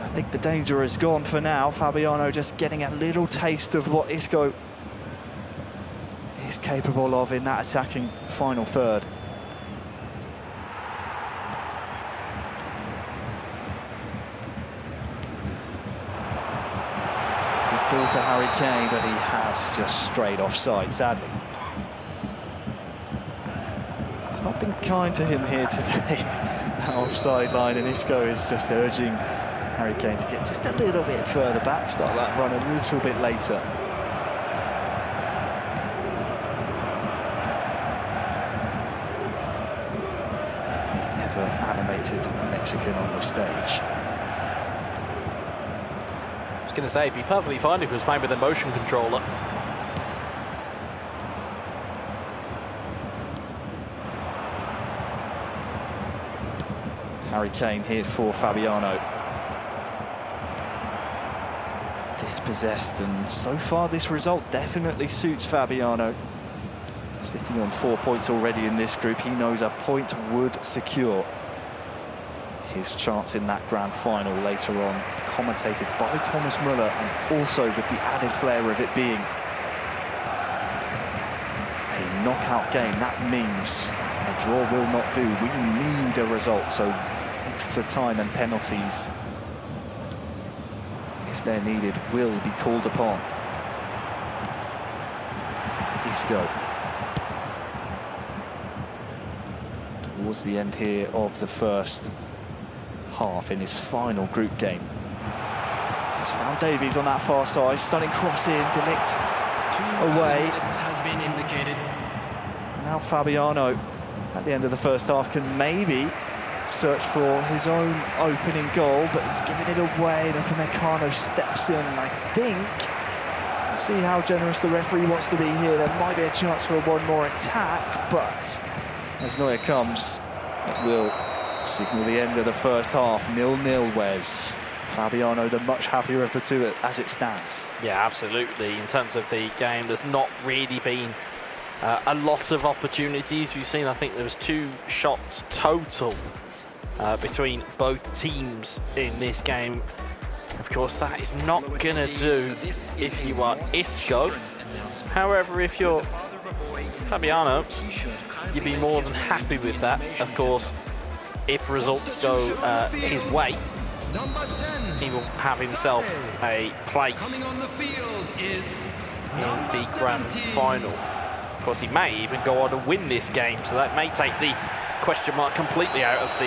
I think the danger is gone for now. Fabiano just getting a little taste of what Isco is capable of in that attacking final third. Good ball to Harry Kane, but he has just strayed offside, sadly. It's not been kind to him here today, that offside line, and Isco is just urging Harry Kane to get just a little bit further back, start that run a little bit later. The ever-animated Mexican on the stage. I was going to say, it'd be perfectly fine if he was playing with a motion controller. Harry Kane here for Fabiano. dispossessed, and so far this result definitely suits Fabiano. Sitting on 4 points already in this group, he knows a point would secure his chance in that grand final later on. Commentated by Thomas Müller, and also with the added flair of it being a knockout game. That means a draw will not do. We need a result, so extra time and penalties, if they're needed, will be called upon. Isco. Towards the end here of the first half in his final group game. He's found Davies on that far side, stunning cross in, Delict away. Has been indicated. Now Fabiano, at the end of the first half, can maybe search for his own opening goal, but he's giving it away, and Upamecano steps in, and I think, let's see how generous the referee wants to be here. There might be a chance for one more attack, but as Neuer comes, it will signal the end of the first half. 0-0, Wes. Fabiano, the much happier of the two as it stands. Yeah, absolutely. In terms of the game, there's not really been a lot of opportunities. We've seen, I think there was 2 shots total between both teams in this game. Of course, that is not going to do if you are Isco. However, if you're Fabiano, you'd be more than happy with that. Of course, if results go his way, he will have himself a place in the grand final. Of course, he may even go on and win this game, so that may take the question mark completely out of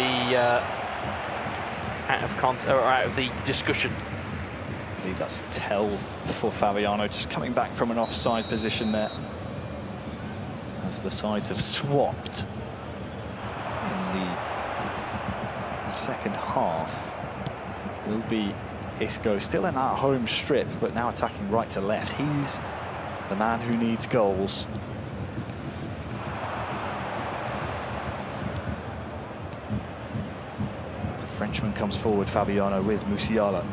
the discussion. I believe that's Tell for Fabiano, just coming back from an offside position there, as the sides have swapped in the second half. It will be Isco still in that home strip, but now attacking right to left. He's the man who needs goals. The Frenchman comes forward, Fabiano, with Musiala.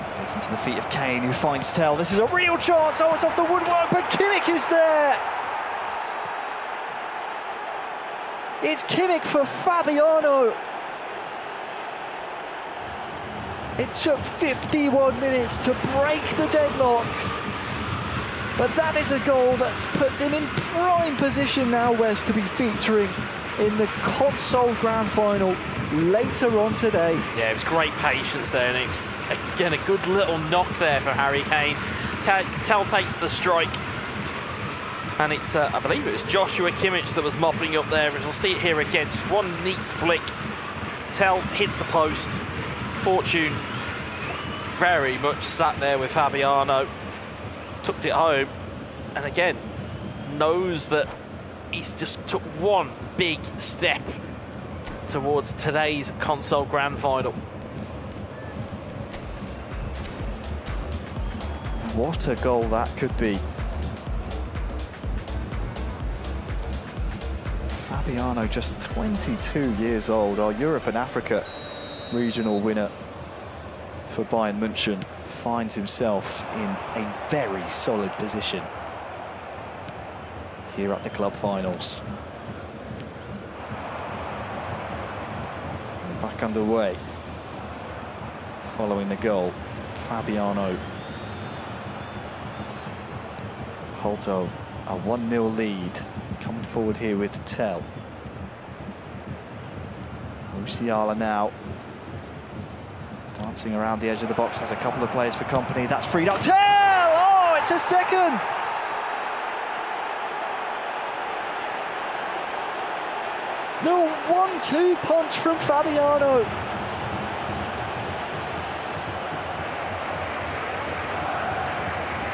Plays into the feet of Kane, who finds Tell. This is a real chance. Oh, it's off the woodwork, but Kimmich is there. It's Kimmich for Fabiano. It took 51 minutes to break the deadlock, but that is a goal that puts him in prime position now, Wes, to be featuring in the Console Grand Final later on today. Yeah, it was great patience there, and it was, again, a good little knock there for Harry Kane. Tell takes the strike, and it's, I believe it was Joshua Kimmich that was mopping up there. We'll see it here again, just one neat flick. Tell hits the post. Fortune very much sat there with Fabiano, tucked it home, and again, knows that he's just took one big step towards today's Console Grand Final. What a goal that could be. Fabiano, just 22 years old, our Europe and Africa regional winner for Bayern München, finds himself in a very solid position here at the club finals. And back underway following the goal. Fabiano holds a 1-0 lead, coming forward here with Tell. Musiala now dancing around the edge of the box, has a couple of players for company. That's freed up. Tell! Oh, it's a second! The 1-2 punch from Fabiano.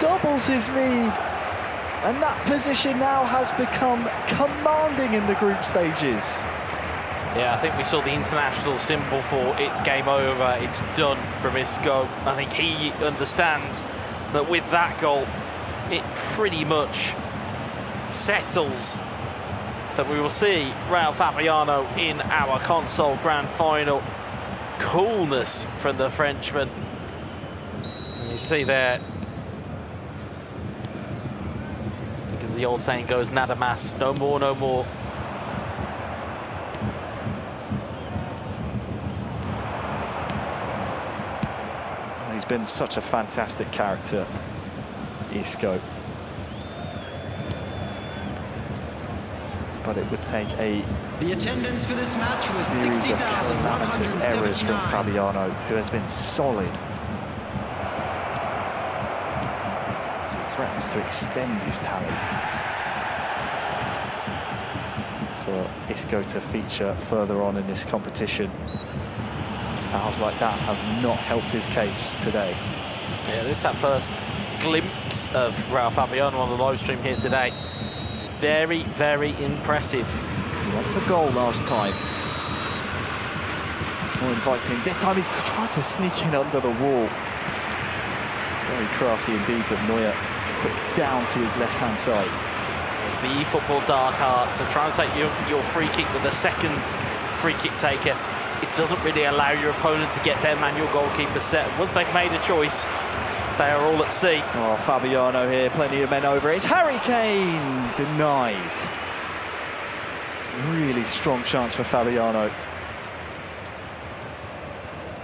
Doubles his lead. And that position now has become commanding in the group stages. Yeah, I think we saw the international symbol for it's game over, it's done from Isco. I think he understands that with that goal, it pretty much settles that we will see Raul Fabiano in our Console Grand Final. coolness from the Frenchman. You see there, because the old saying goes, nada mas, no more, no more. He's been such a fantastic character, Isco. But it would take a series of calamitous errors from Fabiano, who has been solid. As he threatens to extend his tally for Isco to feature further on in this competition. Fouls like that have not helped his case today. Yeah, this is that first glimpse of Fabiano on the live stream here today. It's very, very impressive. He went for goal last time. It's more inviting. This time he's tried to sneak in under the wall. Very crafty indeed, but Neuer put down to his left-hand side. It's the eFootball dark arts of trying to take your free kick with a second free kick taker. It doesn't really allow your opponent to get their manual goalkeeper set. And once they've made a choice, they are all at sea. Oh, Fabiano here, plenty of men over. It's Harry Kane denied. Really strong chance for Fabiano.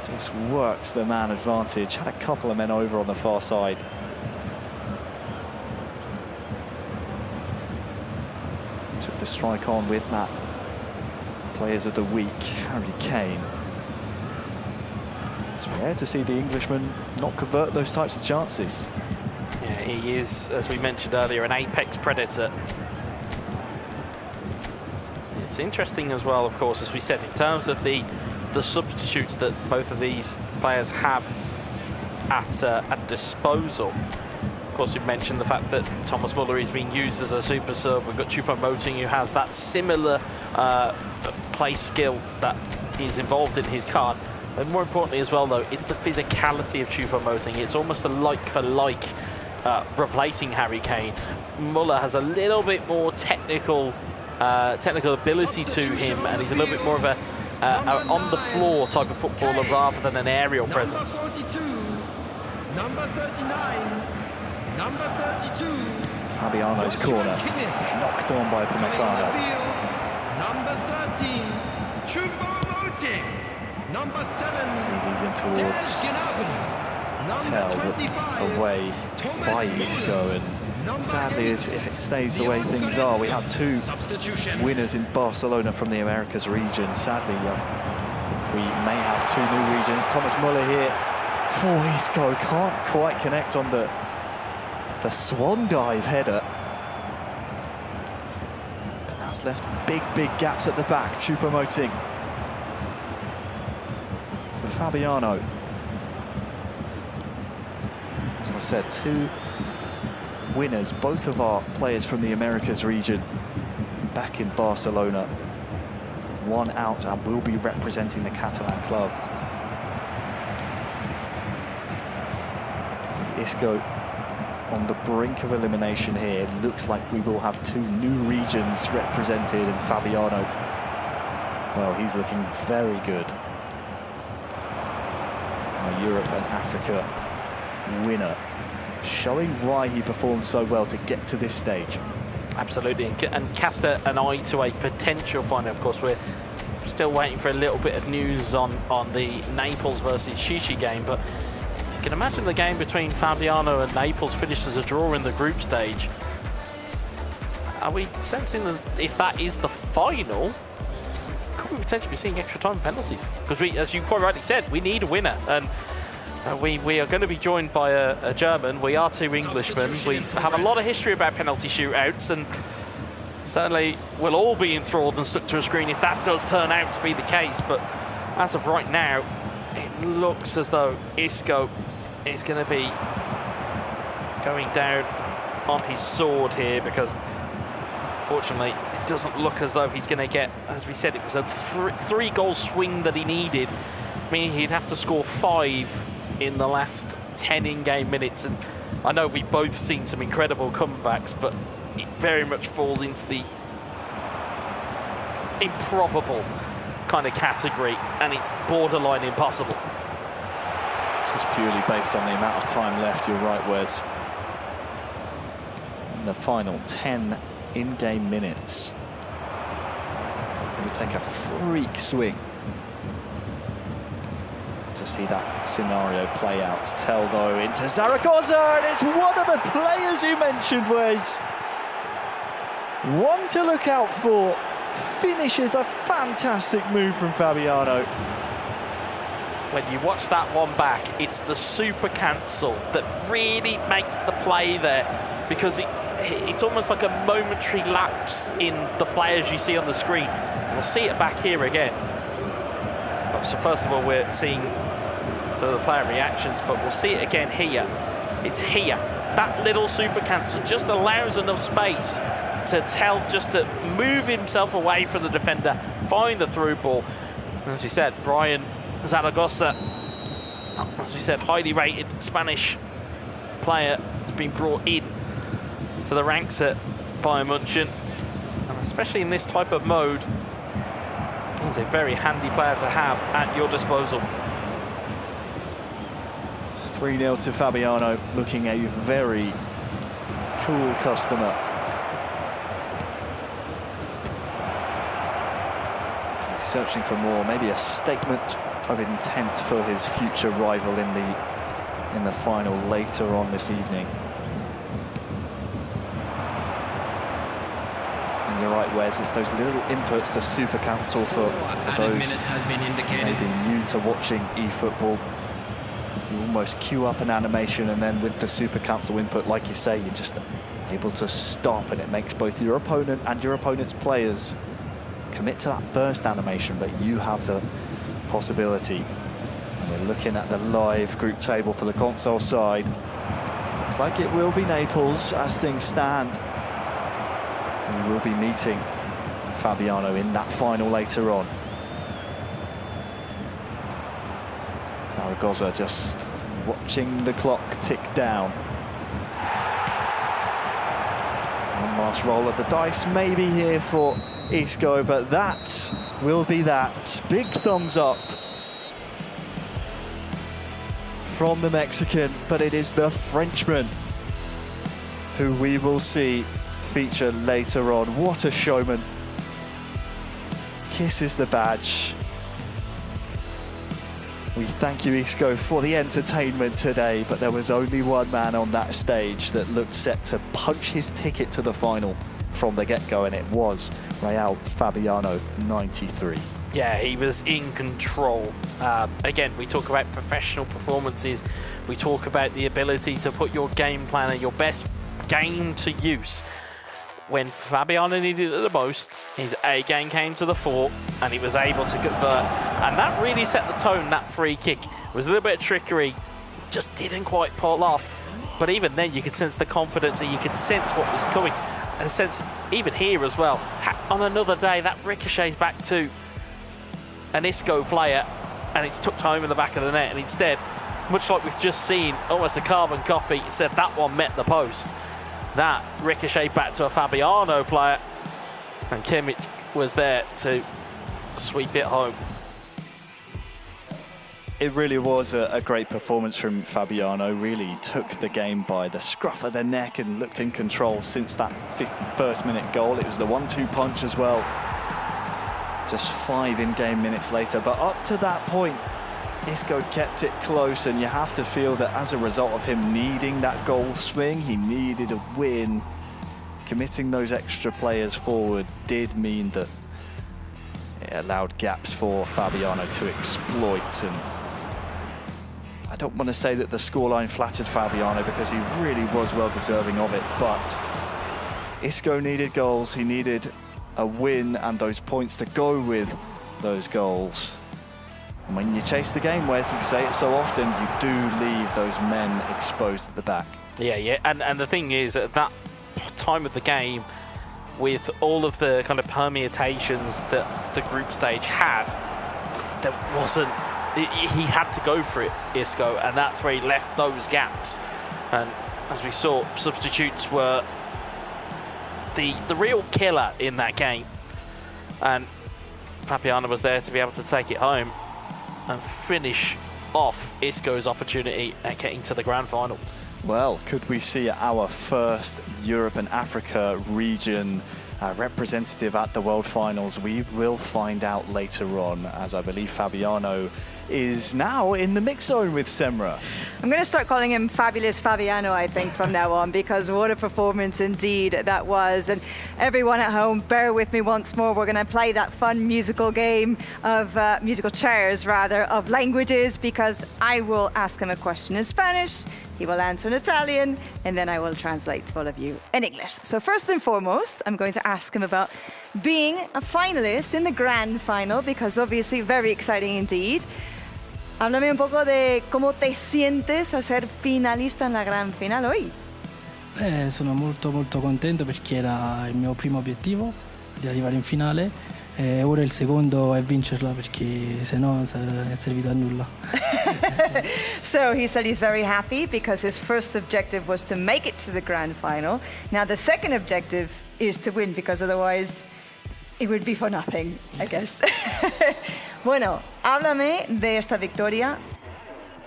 Just works the man advantage. Had a couple of men over on the far side. Took the strike on with that. Players of the week, Harry Kane. It's rare to see the Englishman not convert those types of chances. Yeah, he is, as we mentioned earlier, an apex predator. It's interesting as well, of course, as we said, in terms of the substitutes that both of these players have at disposal. Of course, we've mentioned the fact that Thomas Muller is being used as a super sub. We've got Choupo-Moting, who has that similar play skill that is involved in his card. And more importantly as well, though, it's the physicality of Choupo-Moting. It's almost a like-for-like replacing Harry Kane. Muller has a little bit more technical ability to him, and he's a little bit more of a on-the-floor type of footballer rather than an aerial presence. Number 42, number 39. Number 32. Fabiano's corner, knocked on by Pamecano. Number 13. Choupo-Moting. Number 7. He's in towards Tell, but away by Isco. And sadly, if it stays the way things are, we have two winners in Barcelona from the Americas region. Sadly, I think we may have two new regions. Thomas Muller here for Isco. Can't quite connect on the swan dive header. But that's left big gaps at the back. Choupo-Moting for Fabiano. As I said, two winners, both of our players from the Americas region back in Barcelona. One out and will be representing the Catalan club. With Isco on the brink of elimination here, it looks like we will have two new regions represented, and Fabiano, well, he's looking very good. Our Europe and Africa winner, showing why he performed so well to get to this stage. Absolutely, and cast an eye to a potential final. Of course, we're still waiting for a little bit of news on the Naples versus Shishi game, but you can imagine the game between Fabiano and Naples finished as a draw in the group stage. Are we sensing that if that is the final, could we potentially be seeing extra time penalties? Because we, as you quite rightly said, we need a winner, and we are going to be joined by a German. We are two Englishmen. We have a lot of history about penalty shootouts, and certainly we'll all be enthralled and stuck to a screen if that does turn out to be the case. But as of right now, it looks as though Isco is going to be going down on his sword here, because fortunately it doesn't look as though he's going to get, as we said, it was a three-goal swing that he needed, meaning he'd have to score 5 in the last 10 in-game minutes. And I know we've both seen some incredible comebacks, but it very much falls into the improbable kind of category, and it's borderline impossible. Just purely based on the amount of time left, you're right, Wes. In the final 10 in-game minutes, it would take a freak swing to see that scenario play out. Teldo into Zaragoza, and it's one of the players you mentioned, Wes. One to look out for. Finishes a fantastic move from Fabiano. When you watch that one back, it's the super cancel that really makes the play there, because it's almost like a momentary lapse in the players you see on the screen. And we'll see it back here again. So first of all, we're seeing some of the player reactions, but we'll see it again here. It's here. That little super cancel just allows enough space to tell just to move himself away from the defender, find the through ball. And as we said, Brian Zaragoza, as we said, highly rated Spanish player, has been brought in to the ranks at Bayern München, and especially in this type of mode, he's a very handy player to have at your disposal. 3-0 to Fabiano, looking a very cool customer. He's searching for more, maybe a statement of intent for his future rival in the final later on this evening. And you're right, Wes, it's those little inputs to super cancel for those maybe new to watching eFootball. You almost queue up an animation, and then with the super cancel input, like you say, you're just able to stop, and it makes both your opponent and your opponent's players commit to that first animation, but you have the possibility. And we're looking at the live group table for the console side. Looks like it will be Naples as things stand. We will be meeting Fabiano in that final later on. Zaragoza just watching the clock tick down. One last roll of the dice maybe here for Isco, but that will be that. Big thumbs up from the Mexican, but it is the Frenchman who we will see feature later on. What a showman. Kisses the badge. We thank you, Isco, for the entertainment today, but there was only one man on that stage that looked set to punch his ticket to the final from the get-go, and it was Raul Fabiano, 93. Yeah, he was in control. Again, we talk about professional performances. We talk about the ability to put your game plan and your best game to use. When Fabiano needed it the most, his A game came to the fore, and he was able to convert. And that really set the tone, that free kick. It was a little bit of trickery, just didn't quite pull off. But even then, you could sense the confidence, and you could sense what was coming. And sense, even here as well, on another day, that ricochets back to an Isco player, and it's tucked home in the back of the net. And instead, much like we've just seen, almost a carbon copy, instead that one met the post. That ricocheted back to a Fabiano player, and Kimmich was there to sweep it home. It really was a great performance from Fabiano. Really took the game by the scruff of the neck and looked in control since that 51st minute goal. It was the 1-2 punch as well. Just 5 in-game minutes later, but up to that point, Isco kept it close, and you have to feel that as a result of him needing that goal swing, he needed a win. Committing those extra players forward did mean that it allowed gaps for Fabiano to exploit. And I don't want to say that the scoreline flattered Fabiano, because he really was well deserving of it, but Isco needed goals. He needed a win and those points to go with those goals. And when you chase the game, Wes, we say it so often, you do leave those men exposed at the back. Yeah, and the thing is, at that time of the game, with all of the kind of permutations that the group stage had, there wasn't, he had to go for it, Isco, and that's where he left those gaps. And as we saw, substitutes were the real killer in that game. And Fabiano was there to be able to take it home and finish off Isco's opportunity at getting to the grand final. Well, could we see our first Europe and Africa region representative at the World Finals? We will find out later on, as I believe Fabiano is now in the mix zone with Semra. I'm going to start calling him Fabulous Fabiano, I think, from now on, because what a performance indeed that was. And everyone at home, bear with me once more. We're going to play that fun musical game of musical chairs, rather, of languages, because I will ask him a question in Spanish, he will answer in Italian, and then I will translate to all of you in English. So first and foremost, I'm going to ask him about being a finalist in the grand final, because obviously very exciting indeed. Háblame un poco de cómo te sientes a ser finalista en la gran final hoy. Sono molto contento perché era il mio primo obiettivo di arrivare in finale e ora il secondo è vincerla perché se no non sarebbe servito a nulla. So he said he's very happy because his first objective was to make it to the grand final. Now the second objective is to win, because otherwise it would be for nothing, I guess. Bueno, háblame de esta victoria.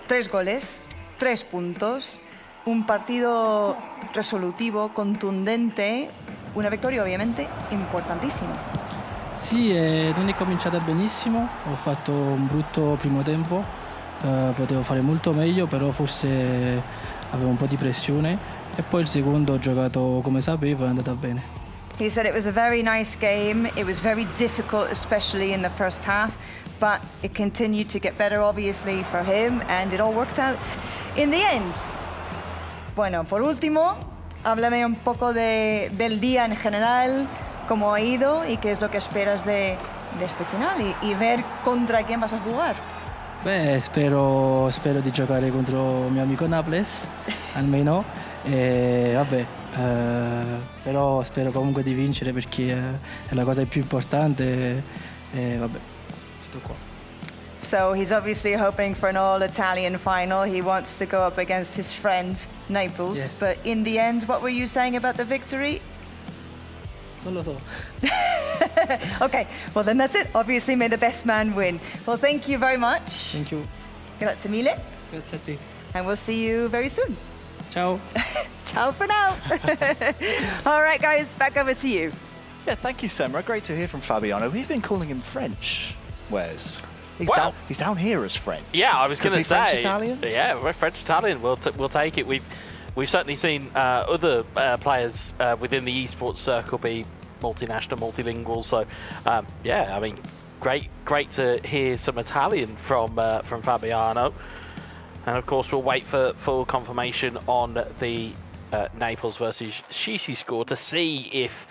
3 goles, 3 puntos, un partido resolutivo, contundente, una vittoria ovviamente importantissima. Sì, non è cominciata benissimo, ho fatto un brutto primo tempo, potevo fare molto meglio, però forse avevo un po' di pressione e poi il secondo ho giocato come sapevo e è andata bene. He said it was a very nice game. It was very difficult, especially in the first half, but it continued to get better, obviously, for him, and it all worked out in the end. Bueno, por último, háblame un poco del día en general, cómo ha ido y qué es lo que esperas de este final y ver contra quién vas a jugar. Beh, spero di giocare contro il mio amico Naples, almeno, e vabbè. Però spero comunque di vincere perché è la cosa più importante e vabbè, sto qua. So he's obviously hoping for an all-Italian final. He wants to go up against his friend Naples. Yes. But in the end, what were you saying about the victory? Non lo so. Okay, well then that's it. Obviously, may the best man win. Well, thank you very much. Thank you. Grazie mille. Grazie a te. And we'll see you very soon. Ciao. Ciao for now. All right, guys, back over to you. Yeah, thank you, Semra. Great to hear from Fabiano. We've been calling him French. Wes? He's down here as French. Yeah, I was going to say. French Italian? Yeah, we're French Italian. We'll take it. We've certainly seen other players within the esports circle be multinational, multilingual. So yeah, I mean, great to hear some Italian from Fabiano. And of course, we'll wait for full confirmation on the Naples versus Shishi score to see if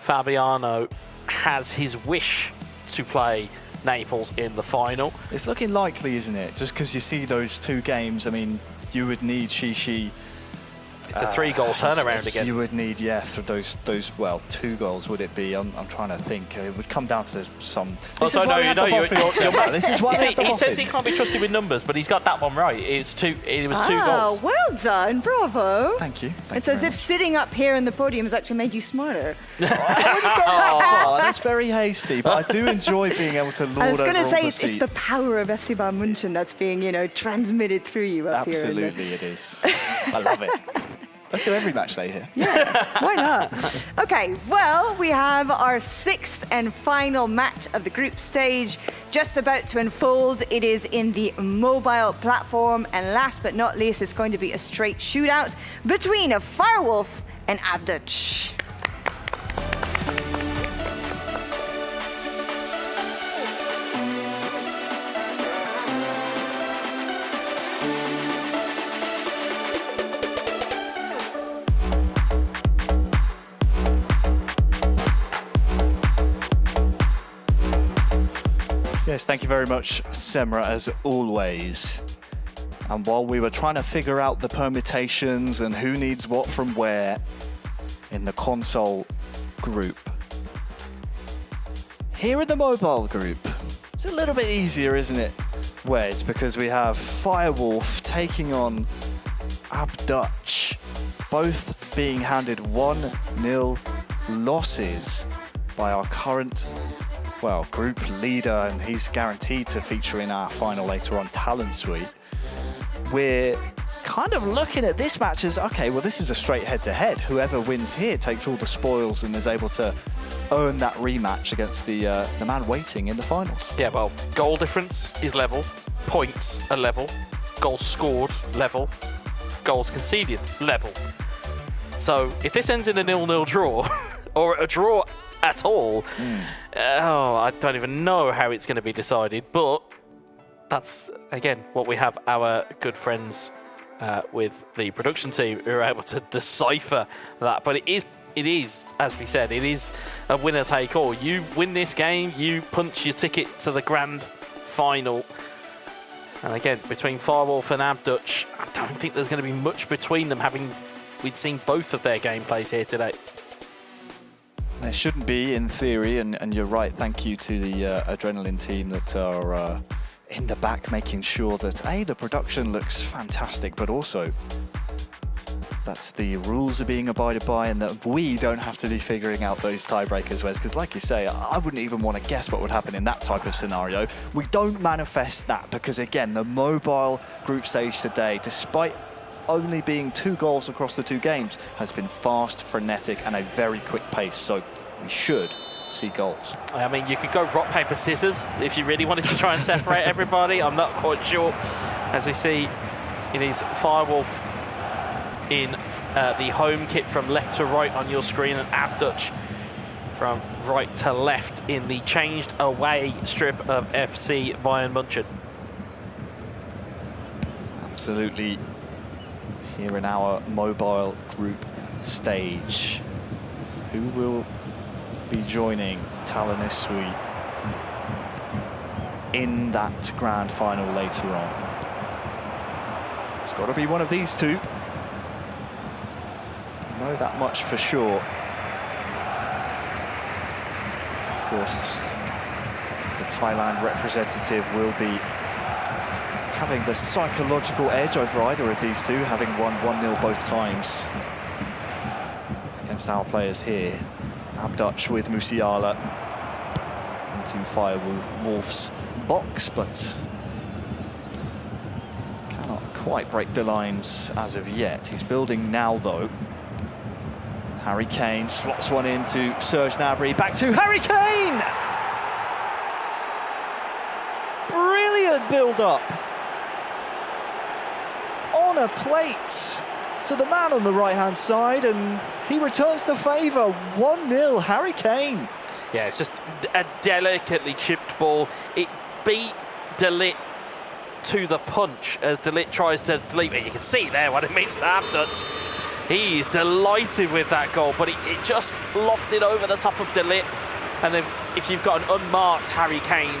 Fabiano has his wish to play Naples in the final. It's looking likely, isn't it? Just because you see those 2 games, I mean, you would need Shishi. It's a 3-goal turnaround again. You would need, yeah, those 2 goals, would it be? I'm trying to think. It would come down to some... This is why he says he can't be trusted with numbers, but he's got that one right. It was 2 goals. Well done, bravo. Thank you. It's as if sitting up here in the podium has actually made you smarter. That's very hasty, but I do enjoy being able to lord over all the I was going to say, seats. it's the power of FC Bayern München that's being, transmitted through you up here. Absolutely, it is. I love it. Let's do every match day here. Yeah, why not? Okay, well, we have our 6th and final match of the group stage just about to unfold. It is in the mobile platform, and last but not least, it's going to be a straight shootout between a FIREWOLF and ABDUTCH. Yes, thank you very much, Semra, as always. And while we were trying to figure out the permutations and who needs what from where in the console group, here in the mobile group, it's a little bit easier, isn't it, Wes? Because we have FIREWOLF taking on ABDUTCH, both being handed 1-0 losses by our current well, group leader, and he's guaranteed to feature in our final later on, TALONSEUI. We're kind of looking at this match as, okay, well, this is a straight head-to-head. Whoever wins here takes all the spoils and is able to earn that rematch against the man waiting in the finals. Yeah, well, goal difference is level, points are level, goals scored level, goals conceded level. So if this ends in a 0-0 draw, or a draw at all, I don't even know how it's going to be decided, but that's, again, what we have our good friends with the production team who are able to decipher that. But it is, as we said, it is a winner-take-all. You win this game, you punch your ticket to the grand final. And again, between FIREWOLF and ABDUTCH, I don't think there's going to be much between them, we'd seen both of their gameplays here today. There shouldn't be, in theory, and you're right, thank you to the Adrenaline team that are in the back making sure that, A, the production looks fantastic, but also that the rules are being abided by and that we don't have to be figuring out those tiebreakers, Wes, because like you say, I wouldn't even want to guess what would happen in that type of scenario. We don't manifest that because, again, the mobile group stage today, despite only being 2 goals across the 2 games, has been fast, frenetic, and a very quick pace, so we should see goals. I mean, you could go rock, paper, scissors if you really wanted to try and separate everybody. I'm not quite sure. As we see, it is FIREWOLF in the home kit from left to right on your screen, and ABDUTCH from right to left in the changed away strip of FC Bayern München. Absolutely. Here in our mobile group stage, who will be joining TALONESUI in that grand final later on? It's got to be one of these two. I know that much for sure. Of course, the Thailand representative will be having the psychological edge over either of these two, having won 1-0 both times against our players here. ABDUTCH with Musiala into FIREWOLF's box, but cannot quite break the lines as of yet. He's building now, though. Harry Kane slots one into Serge Gnabry. Back to Harry Kane! Brilliant build-up. On a plate to the man on the right-hand side, and he returns the favour. 1-0, Harry Kane. Yeah, it's just a delicately chipped ball. It beat De Ligt to the punch as De Ligt tries to delete it. You can see there what it means to ABDUTCH. He's delighted with that goal, but it just lofted over the top of De Ligt. And if you've got an unmarked Harry Kane,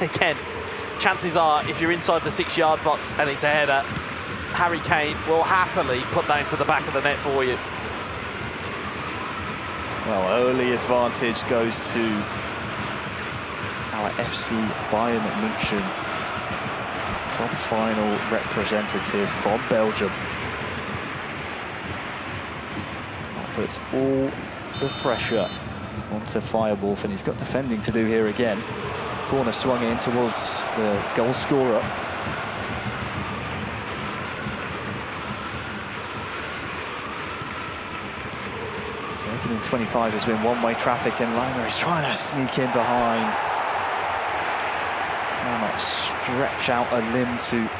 again, chances are if you're inside the 6-yard box and it's a header, Harry Kane will happily put that into the back of the net for you. Well, early advantage goes to our FC Bayern München club final representative from Belgium. That puts all the pressure onto FIREWOLF, and he's got defending to do here again. Corner swung in towards the goal scorer. In 25 has been one-way traffic, and Lima is trying to sneak in behind. Cannot stretch out a limb to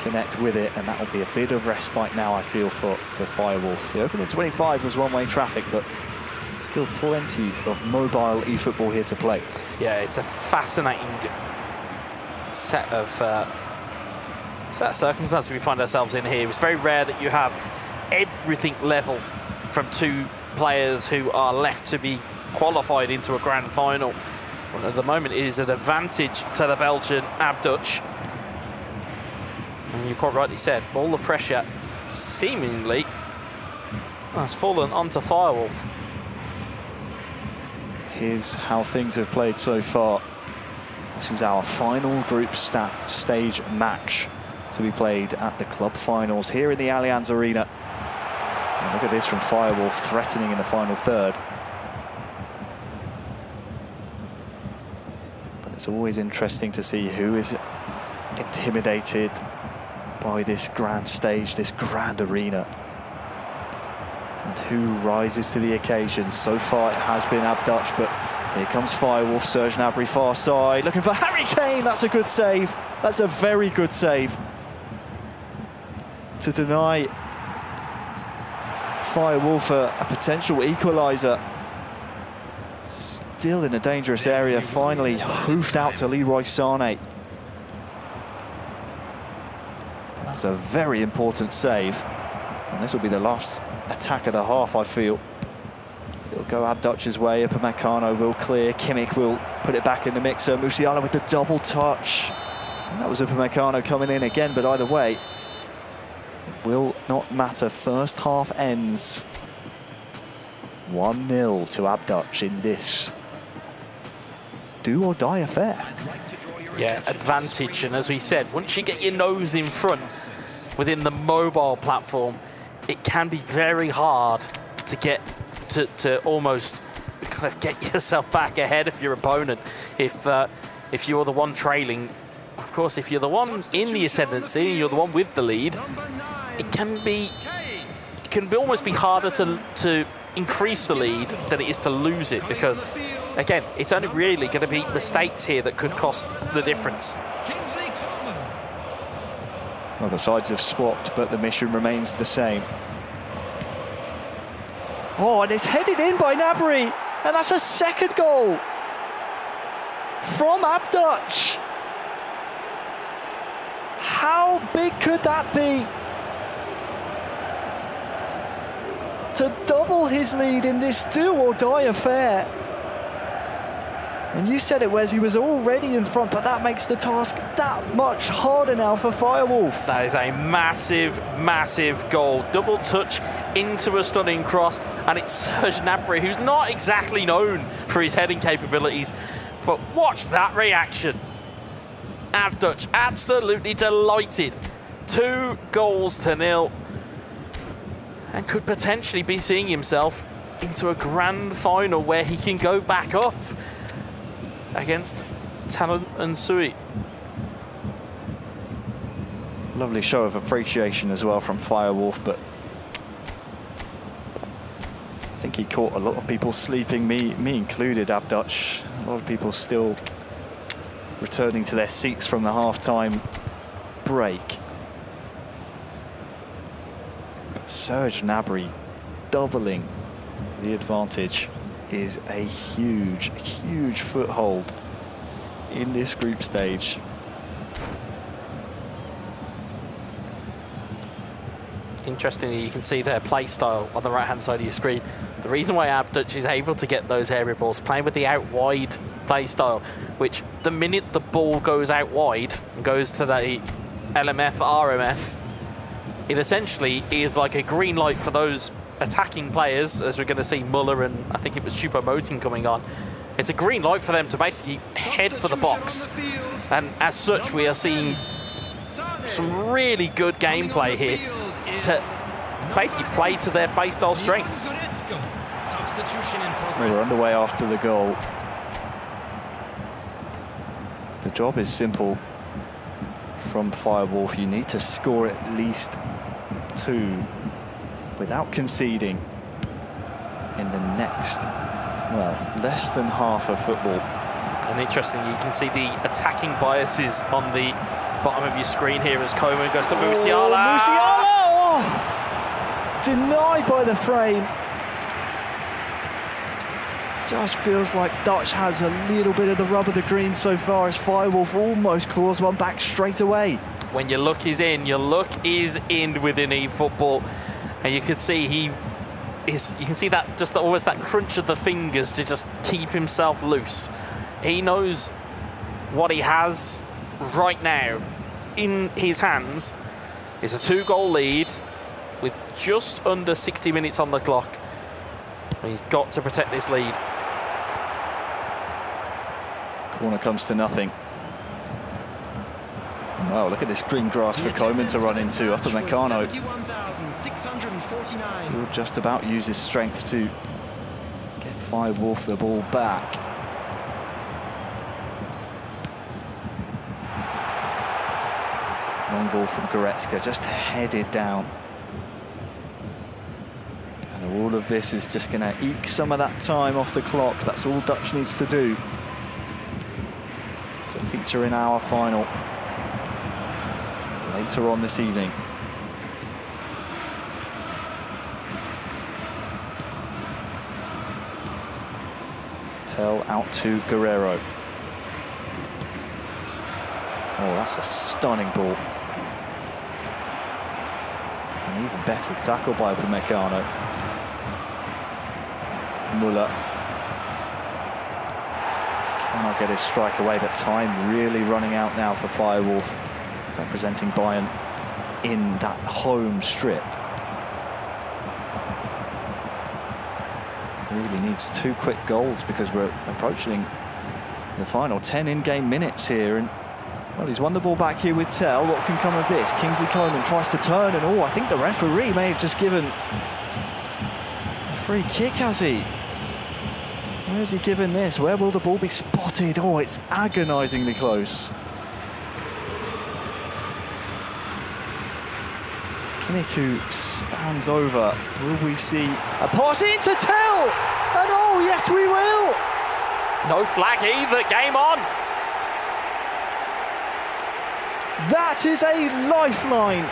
connect with it, and that will be a bit of respite now, I feel, for FIREWOLF. The opening 25 was one-way traffic, but still plenty of mobile eFootball here to play. Yeah, it's a fascinating set of circumstances we find ourselves in here. It's very rare that you have everything level from 2 players who are left to be qualified into a grand final. Well, at the moment, it is an advantage to the Belgian ABDUTCH. And you quite rightly said, all the pressure seemingly has fallen onto FIREWOLF. Here's how things have played so far. This is our final group stage match to be played at the club finals here in the Allianz Arena. And look at this from FIREWOLF, threatening in the final third. It's always interesting to see who is intimidated by this grand stage, this grand arena, and who rises to the occasion. So far it has been Abdouch, but here comes FIREWOLF. Serge Gnabry far side, looking for Harry Kane. That's a good save. That's a very good save to deny FIREWOLF a potential equaliser. Still in a dangerous area, finally hoofed out to Leroy Sané. That's a very important save. And this will be the last attack of the half, I feel. It'll go Abdouch's way, Upamecano will clear, Kimmich will put it back in the mixer, Musiala with the double touch. And that was Upamecano coming in again, but either way, it will not matter. First half ends 1-0 to Abdouch in this do or die affair. Yeah, advantage, and as we said, once you get your nose in front within the mobile platform, it can be very hard to get to almost kind of get yourself back ahead of your opponent if you're the one trailing. Of course, if you're the one in the ascendancy, you're the one with the lead, it can almost be harder to increase the lead than it is to lose it, because again, it's only really going to be mistakes here that could cost the difference. Well, the sides have swapped, but the mission remains the same. Oh, and it's headed in by Gnabry, and that's a second goal from Abdouch. How big could that be to double his lead in this do-or-die affair? And you said it, Wes, he was already in front, but that makes the task that much harder now for FIREWOLF. That is a massive, massive goal. Double touch into a stunning cross, and it's Serge Gnabry, who's not exactly known for his heading capabilities, but watch that reaction. Abdouch absolutely delighted. 2-0, and could potentially be seeing himself into a grand final where he can go back up against TALONSEUI. Lovely show of appreciation as well from FIREWOLF, but I think he caught a lot of people sleeping, me included, Abdouch. A lot of people still returning to their seats from the half-time break. But Serge Gnabry doubling the advantage is a huge, huge foothold in this group stage. Interestingly, you can see their play style on the right-hand side of your screen. The reason why Abdouch is able to get those area balls, playing with the out-wide play style, which the minute the ball goes out wide and goes to the LMF, RMF, it essentially is like a green light for those attacking players, as we're going to see Muller and I think it was Choupo-Moting coming on. It's a green light for them to basically head for the box. And as such, we are seeing some really good gameplay here to basically play to their playstyle strengths. We're underway after the goal. The job is simple from FIREWOLF. You need to score at least 2 without conceding in the next, well, less than half of football. And interestingly, you can see the attacking biases on the bottom of your screen here as Koeman goes to Musiala. Musiala! Oh! Denied by the frame. Just feels like Dutch has a little bit of the rub of the green so far, as FIREWOLF almost claws one back straight away. When your luck is in, your luck is in within eFootball. And you can see you can see that just almost that crunch of the fingers to just keep himself loose. He knows what he has right now in his hands is a 2-goal lead with just under 60 minutes on the clock. And he's got to protect this lead. Corner comes to nothing. Wow, look at this green grass for Koeman to run into. Upamecano will just about use his strength to get FIREWOLF the ball back. Long ball from Goretzka, just headed down. And all of this is just going to eke some of that time off the clock. That's all Dutch needs to do to feature in our final later on this evening. Tell out to Guerrero. Oh, that's a stunning ball. An even better tackle by Upamecano. Muller cannot get his strike away, but time really running out now for Firewolf, representing Bayern in that home strip. Really needs 2 quick goals because we're approaching the final 10 in-game minutes here. And well, he's won the ball back here with Tell. What can come of this? Kingsley Coleman tries to turn, and I think the referee may have just given a free kick, has he? Where's he given this? Where will the ball be spotted? Oh, it's agonisingly close. It's Kimmich who stands over. Will we see a pass into Tell? And oh, yes, we will! No flag either, game on! That is a lifeline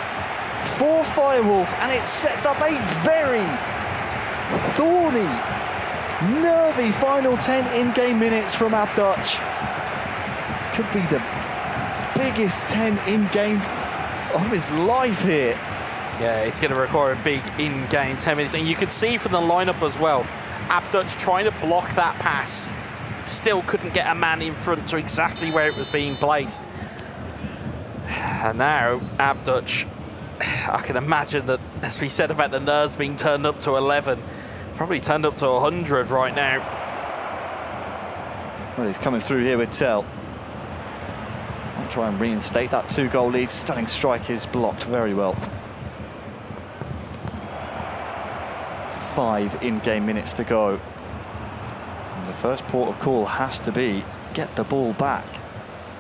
for Firewolf, and it sets up a very thorny, nervy final 10 in-game minutes from Abdouch. Could be the biggest 10 in-game of his life here. Yeah, it's going to require a big in-game 10 minutes, and you can see from the lineup as well, Abdouch trying to block that pass, still couldn't get a man in front to exactly where it was being placed. And now Abdouch, I can imagine that, as we said about the nerves being turned up to 11, probably turned up to 100 right now. Well, he's coming through here with Tell. I'll try and reinstate that 2-goal lead. Stunning strike is blocked very well. 5 in-game minutes to go. And the first port of call has to be get the ball back.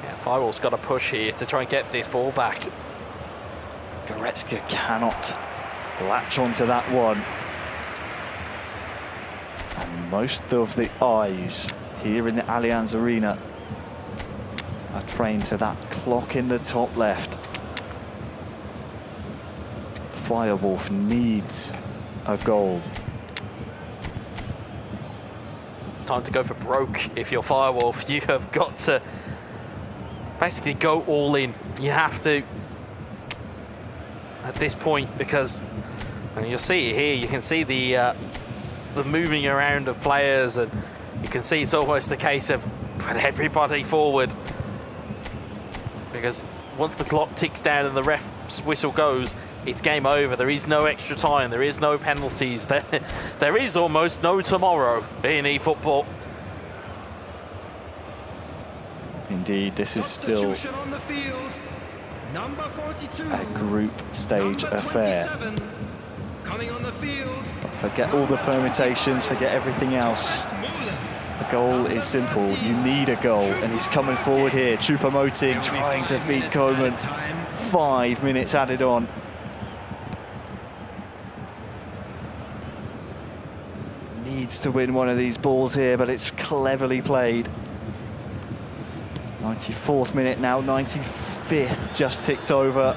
Yeah, Firewolf's got to push here to try and get this ball back. Goretzka cannot latch onto that one. And most of the eyes here in the Allianz Arena are trained to that clock in the top left. Firewolf needs a goal. It's time to go for broke if you're Firewolf. You have got to basically go all in. You have to at this point, because and you'll see it here. You can see the moving around of players, and you can see it's almost a case of put everybody forward, because once the clock ticks down and the ref's whistle goes, it's game over. There is no extra time. There is no penalties. There is almost no tomorrow in eFootball. Indeed, this is still a group stage affair. But forget all the permutations, forget everything else. The goal is simple. You need a goal, and he's coming forward here. Choupo-Moting trying to feed Coleman. 5 minutes added on. Needs to win one of these balls here, but it's cleverly played. 94th minute now, 95th just ticked over.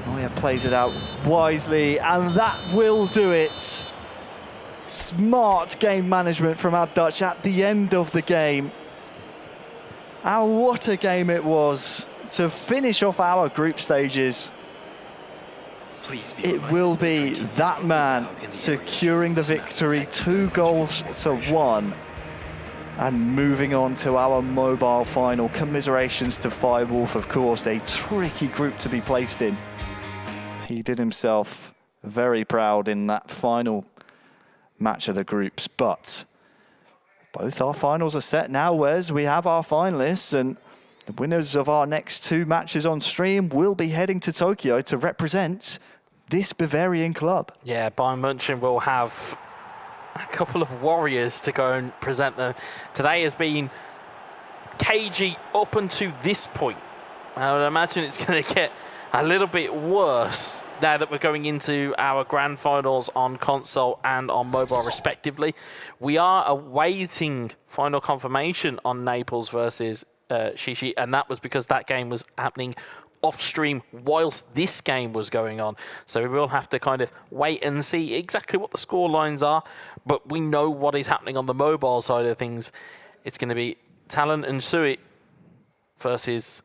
Neuer plays it out wisely, and that will do it. Smart game management from Abdouch at the end of the game. And what a game it was to finish off our group stages. It will be that man securing the victory, 2-1, and moving on to our mobile final. Commiserations to Firewolf, of course, a tricky group to be placed in. He did himself very proud in that final match of the groups, but both our finals are set now, Wes. We have our finalists, and the winners of our next 2 matches on stream will be heading to Tokyo to represent this Bavarian club. Yeah, Bayern München will have a couple of warriors to go and present them. Today has been cagey up until this point. I would imagine it's going to get a little bit worse now that we're going into our grand finals on console and on mobile respectively. We are awaiting final confirmation on Naples versus Shishi, and that was because that game was happening off stream whilst this game was going on. So we will have to kind of wait and see exactly what the score lines are, but we know what is happening on the mobile side of things. It's going to be TALONESUI versus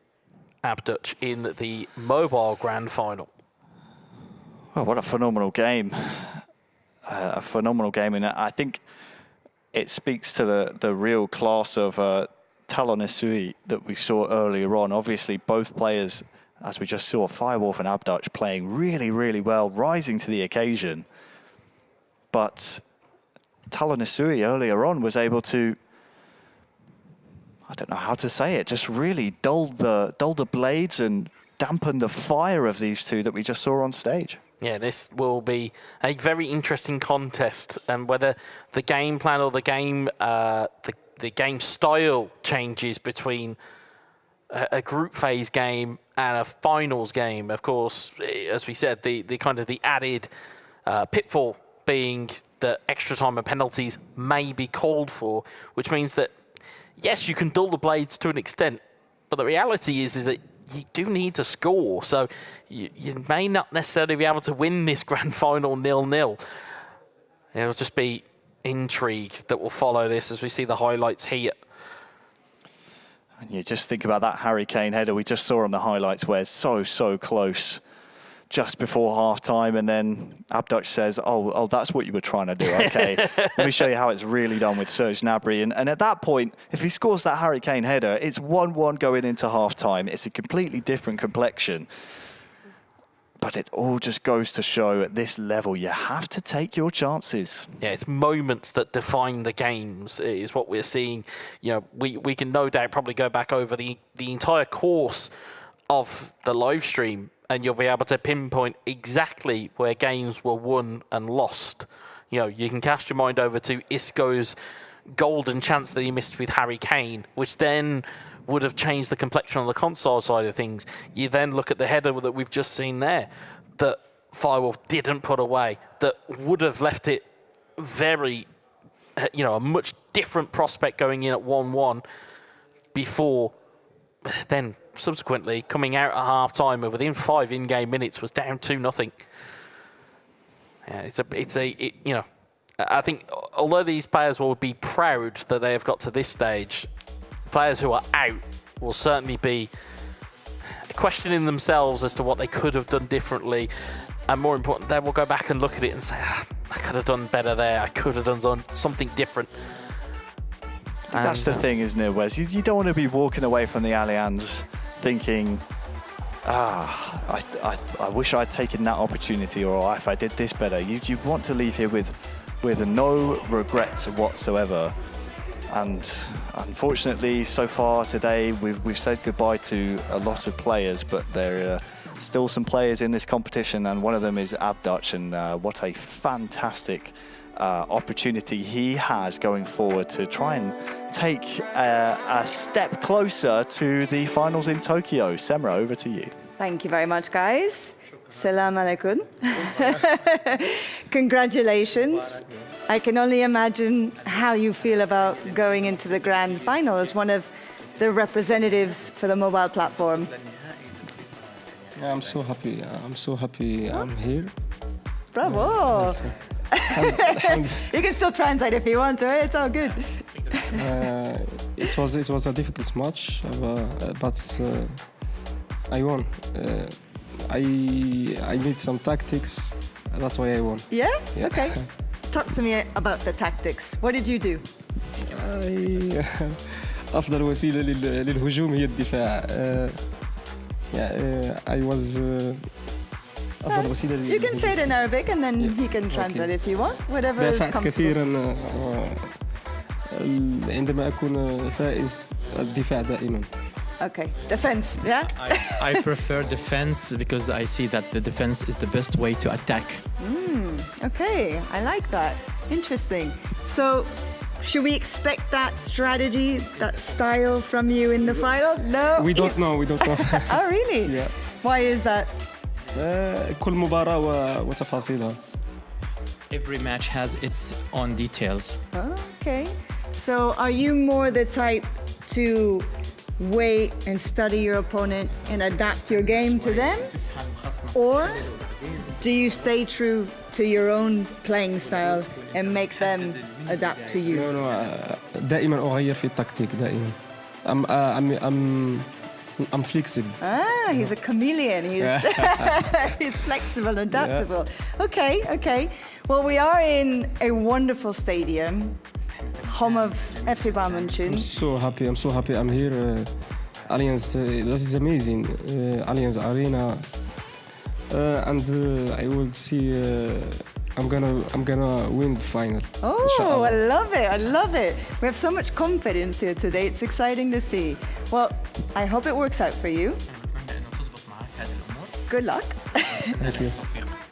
ABDUTCH in the mobile grand final. Oh, what a phenomenal game. A phenomenal game, and I think it speaks to the real class of TALONESUI that we saw earlier on. Obviously, both players, as we just saw, FIREWOLF and ABDUTCH playing really, really well, rising to the occasion. But TALONESUI earlier on was able to, I don't know how to say it, just really dull the blades and dampen the fire of these two that we just saw on stage. Yeah, this will be a very interesting contest, and whether the game plan or the game game style changes between a group phase game and a finals game. Of course, as we said, the kind of the added pitfall being that extra time and penalties may be called for, which means that yes, you can dull the blades to an extent, but the reality is that you do need to score. So you may not necessarily be able to win this grand final 0-0. It'll just be intrigue that will follow this as we see the highlights here. And you just think about that Hurricane header we just saw on the highlights, where it's so close just before half-time, and then ABDUTCH says, oh, that's what you were trying to do. Okay, let me show you how it's really done with Serge Gnabry. And at that point, if he scores that Hurricane header, it's 1-1 going into half-time. It's a completely different complexion. But it all just goes to show at this level, you have to take your chances. Yeah, it's moments that define the games is what we're seeing. You know, we can no doubt probably go back over the entire course of the live stream, and you'll be able to pinpoint exactly where games were won and lost. You know, you can cast your mind over to Isco's golden chance that he missed with Harry Kane, which then would have changed the complexion on the console side of things. You then look at the header that we've just seen there, that FIREWOLF didn't put away, that would have left it very, you know, a much different prospect going in at 1-1 before then subsequently coming out at half-time and within 5 in-game minutes was down 2-0. Yeah, you know, I think although these players will be proud that they have got to this stage, players who are out will certainly be questioning themselves as to what they could have done differently, and more important, they will go back and look at it and say, I could have done better there, I could have done something different. And that's the thing, isn't it, Wes? You don't want to be walking away from the Allianz thinking, I wish I'd taken that opportunity, or if I did this better. You want to leave here with no regrets whatsoever. And unfortunately, so far today, we've said goodbye to a lot of players, but there are still some players in this competition, and one of them is ABDUTCH, and what a fantastic opportunity he has going forward to try and take a step closer to the finals in Tokyo. Semra, over to you. Thank you very much, guys. Salam alaikum. Congratulations. I can only imagine how you feel about going into the grand final as one of the representatives for the mobile platform. Yeah, I'm so happy. I'm so happy I'm here. Bravo. You can still translate if you want to. It's all good. It was a difficult match, but I won. I need some tactics. That's why I won. Yeah? Okay. Talk to me about the tactics. What did you do? أفضل وسيلة للهجوم هي الدفاع. I was أفضل وسيلة. You can say it in Arabic and then he can translate if you want. Whatever is comfortable. دافعت كثيرا عندما أكون فائز الدفاع دائما. Okay, defense, yeah? I prefer defense because I see that the defense is the best way to attack. Okay, I like that. Interesting. So, should we expect that strategy, that style from you in the final? No. We don't know. We don't know. Oh, really? Yeah. Why is that? كل مباراة وتفاصيلها. Every match has its own details. Okay. So are you more the type to wait and study your opponent and adapt your game to them? Or do you stay true to your own playing style and make them adapt to you? No, دائما أغير في التكتيك دائما. I'm flexible. Ah, he's a chameleon. He's flexible and adaptable. Yeah. Okay. Well, we are in a wonderful stadium, home of FC Bayern München. I'm so happy. I'm here. Allianz, this is amazing. Allianz Arena, and I will see. I'm gonna win the final. Oh, I love it. We have so much confidence here today. It's exciting to see. Well, I hope it works out for you. Good luck. Thank you.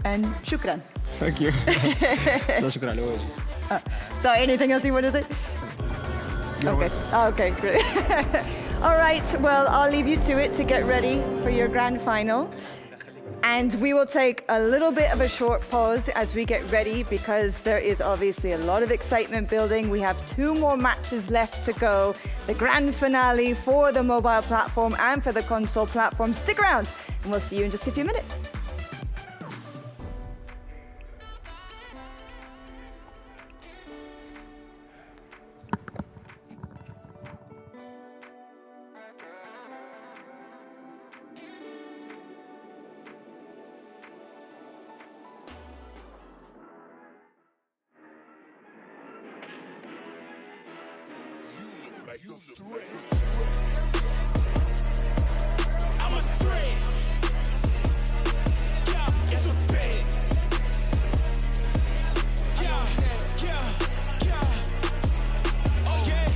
And shukran. Thank you. شكرا على واجب. So anything else you want to say? Okay. Okay, great. All right, well, I'll leave you to it to get ready for your grand final. And we will take a little bit of a short pause as we get ready because there is obviously a lot of excitement building. We have 2 more matches left to go. The grand finale for the mobile platform and for the console platform. Stick around and we'll see you in just a few minutes. Like you're the threat. I'm a threat. Yeah, it's a bet. Yeah. Oh yeah.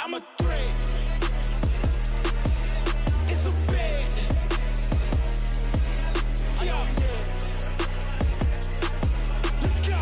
I'm a threat. It's a bet. Yeah. Let's go.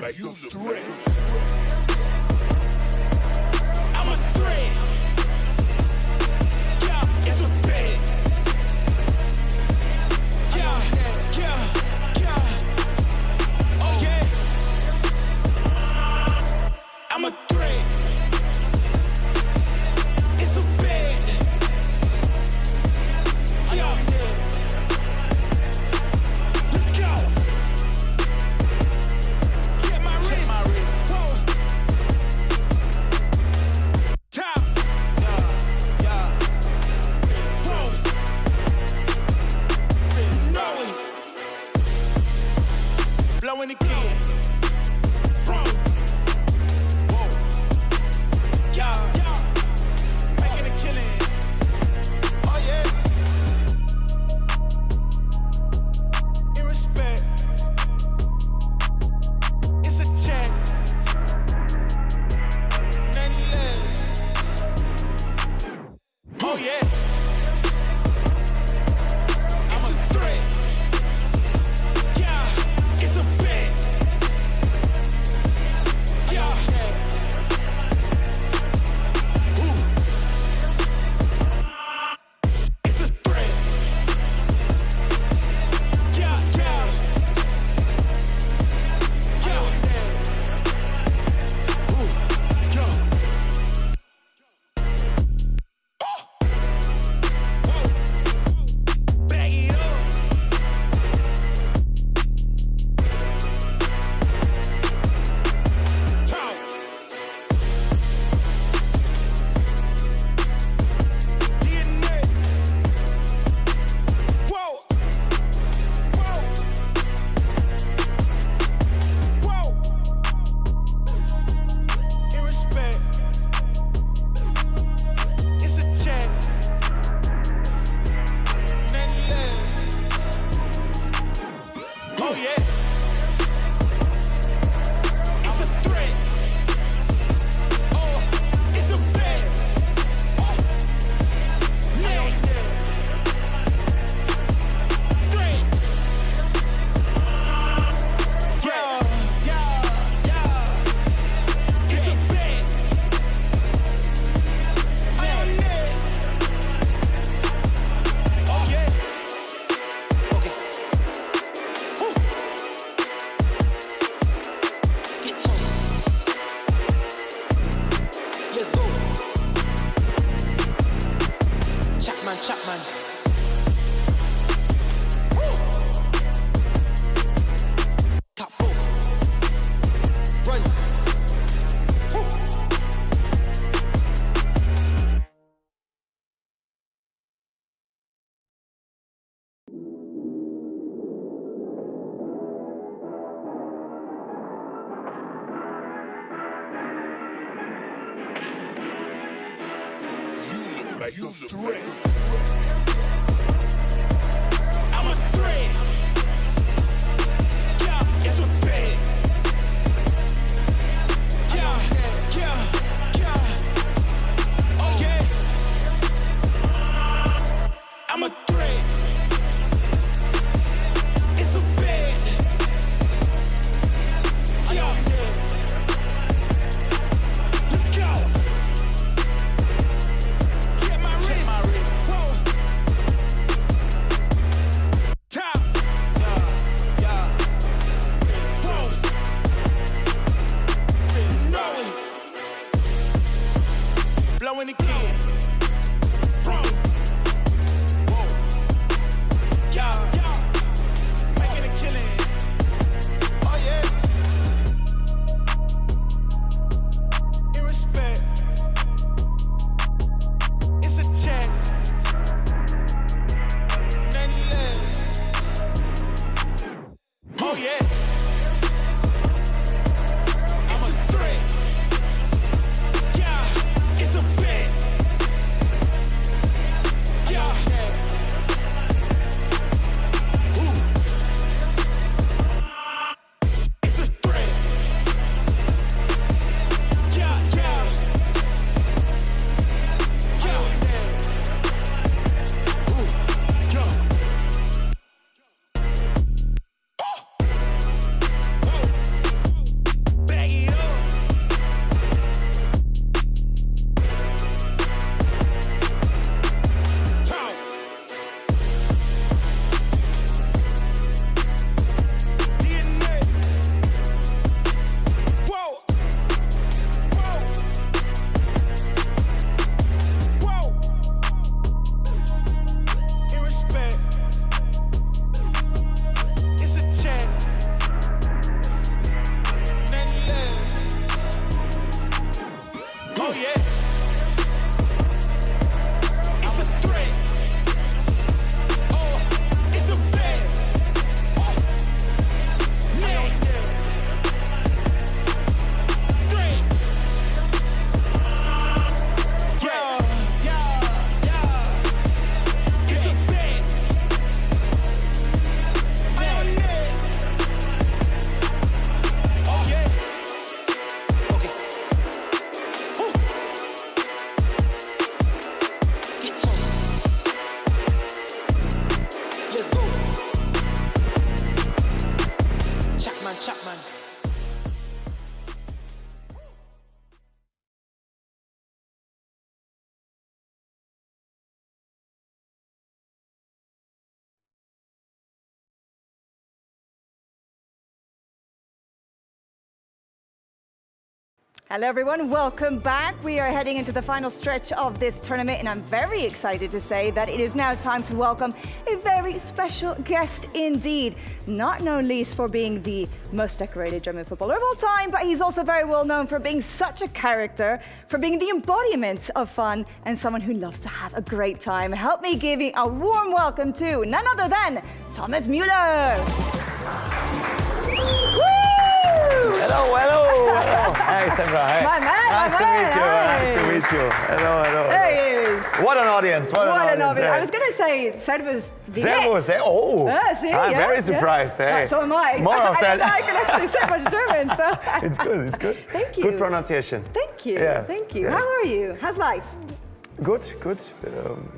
like you're the threat. I'm a threat. Yeah, it's a bet. Yeah, yeah, yeah. Oh yeah. I'm a threat. It's a bet. Yeah. Let's go. Get my wrist. Whoa. Top. Yeah. Whoa. Know it. Blowing again. From. Whoa. Yeah. Making a killing. Oh yeah. In respect. It's a check. Nothing less. Oh yeah. I'm a threat. Yeah, it's a bet. Yeah. Ooh. It's a threat. Yeah, yeah. Yeah. Ooh. Yeah. Bag it up. Talk. DNA. Whoa. Whoa. Whoa. In respect. It's a check. Nothing less. Oh yeah. It's a threat. Oh, it's a bet. Oh, yeah. Threat. Yeah, yeah. It's a bet. Oh yeah. Oh yeah. Okay. Woo. Get tossed. Let's go. Chapman. Woo. Capo. Run. Woo. You look like you're the threat. I'm a threat. Yeah, it's a bet. Yeah, yeah, yeah. Oh yeah. I'm a threat. It's a bet. Yeah. Let's go. Get my wrist. Whoa. Top. Yeah. Whoa. Know it. Blowing again. From. Whoa. Yeah. Making a killing. Oh yeah. In respect. It's a check. Nothing less. Oh yeah. I'm a threat. Yeah, it's a bet. Hello everyone, welcome back. We are heading into the final stretch of this tournament and I'm very excited to say that it is now time to welcome a very special guest indeed. Not known least for being the most decorated German footballer of all time, but he's also very well known for being such a character, for being the embodiment of fun and someone who loves to have a great time. Help me give you a warm welcome to none other than Thomas Müller. Hello, hello, hello. Hi, Sandra. Hi. My man, nice my to man. meet you. Nice to meet you. Hello, hello. There he is. What an audience. What an audience. I was going to say, Servus. Servus. Oh, see, I'm very surprised. Hey. So am I. More of that. I can actually say much German, so. It's good, it's good. Thank you. Good pronunciation. Thank you, yes. thank you. Yes. How are you? How's life? Good, good.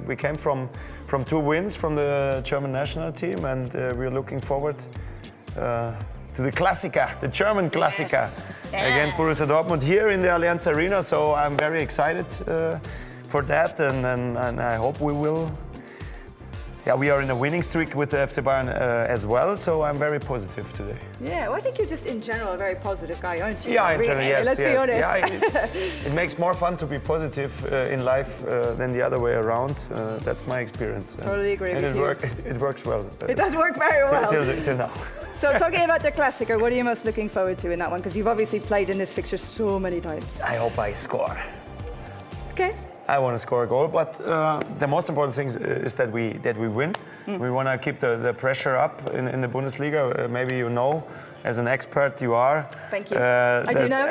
We came from 2 wins from the German national team and we're looking forward to the Klassiker, the German Klassiker against Borussia Dortmund here in the Allianz Arena. So I'm very excited for that and I hope we will. Yeah, we are in a winning streak with the FC Bayern as well, so I'm very positive today. Yeah, well, I think you're just in general a very positive guy, aren't you? Yeah, in general, yes. Let's be honest. Yeah, it makes more fun to be positive in life than the other way around. That's my experience. Totally agree with you. It works well. It does work very well. Till now. So talking about the Klassiker, what are you most looking forward to in that one? Because you've obviously played in this fixture so many times. I hope I score. Okay. I want to score a goal, but the most important thing is that we win. We want to keep the pressure up in the Bundesliga. Maybe you know, as an expert you are. Thank you. I do know.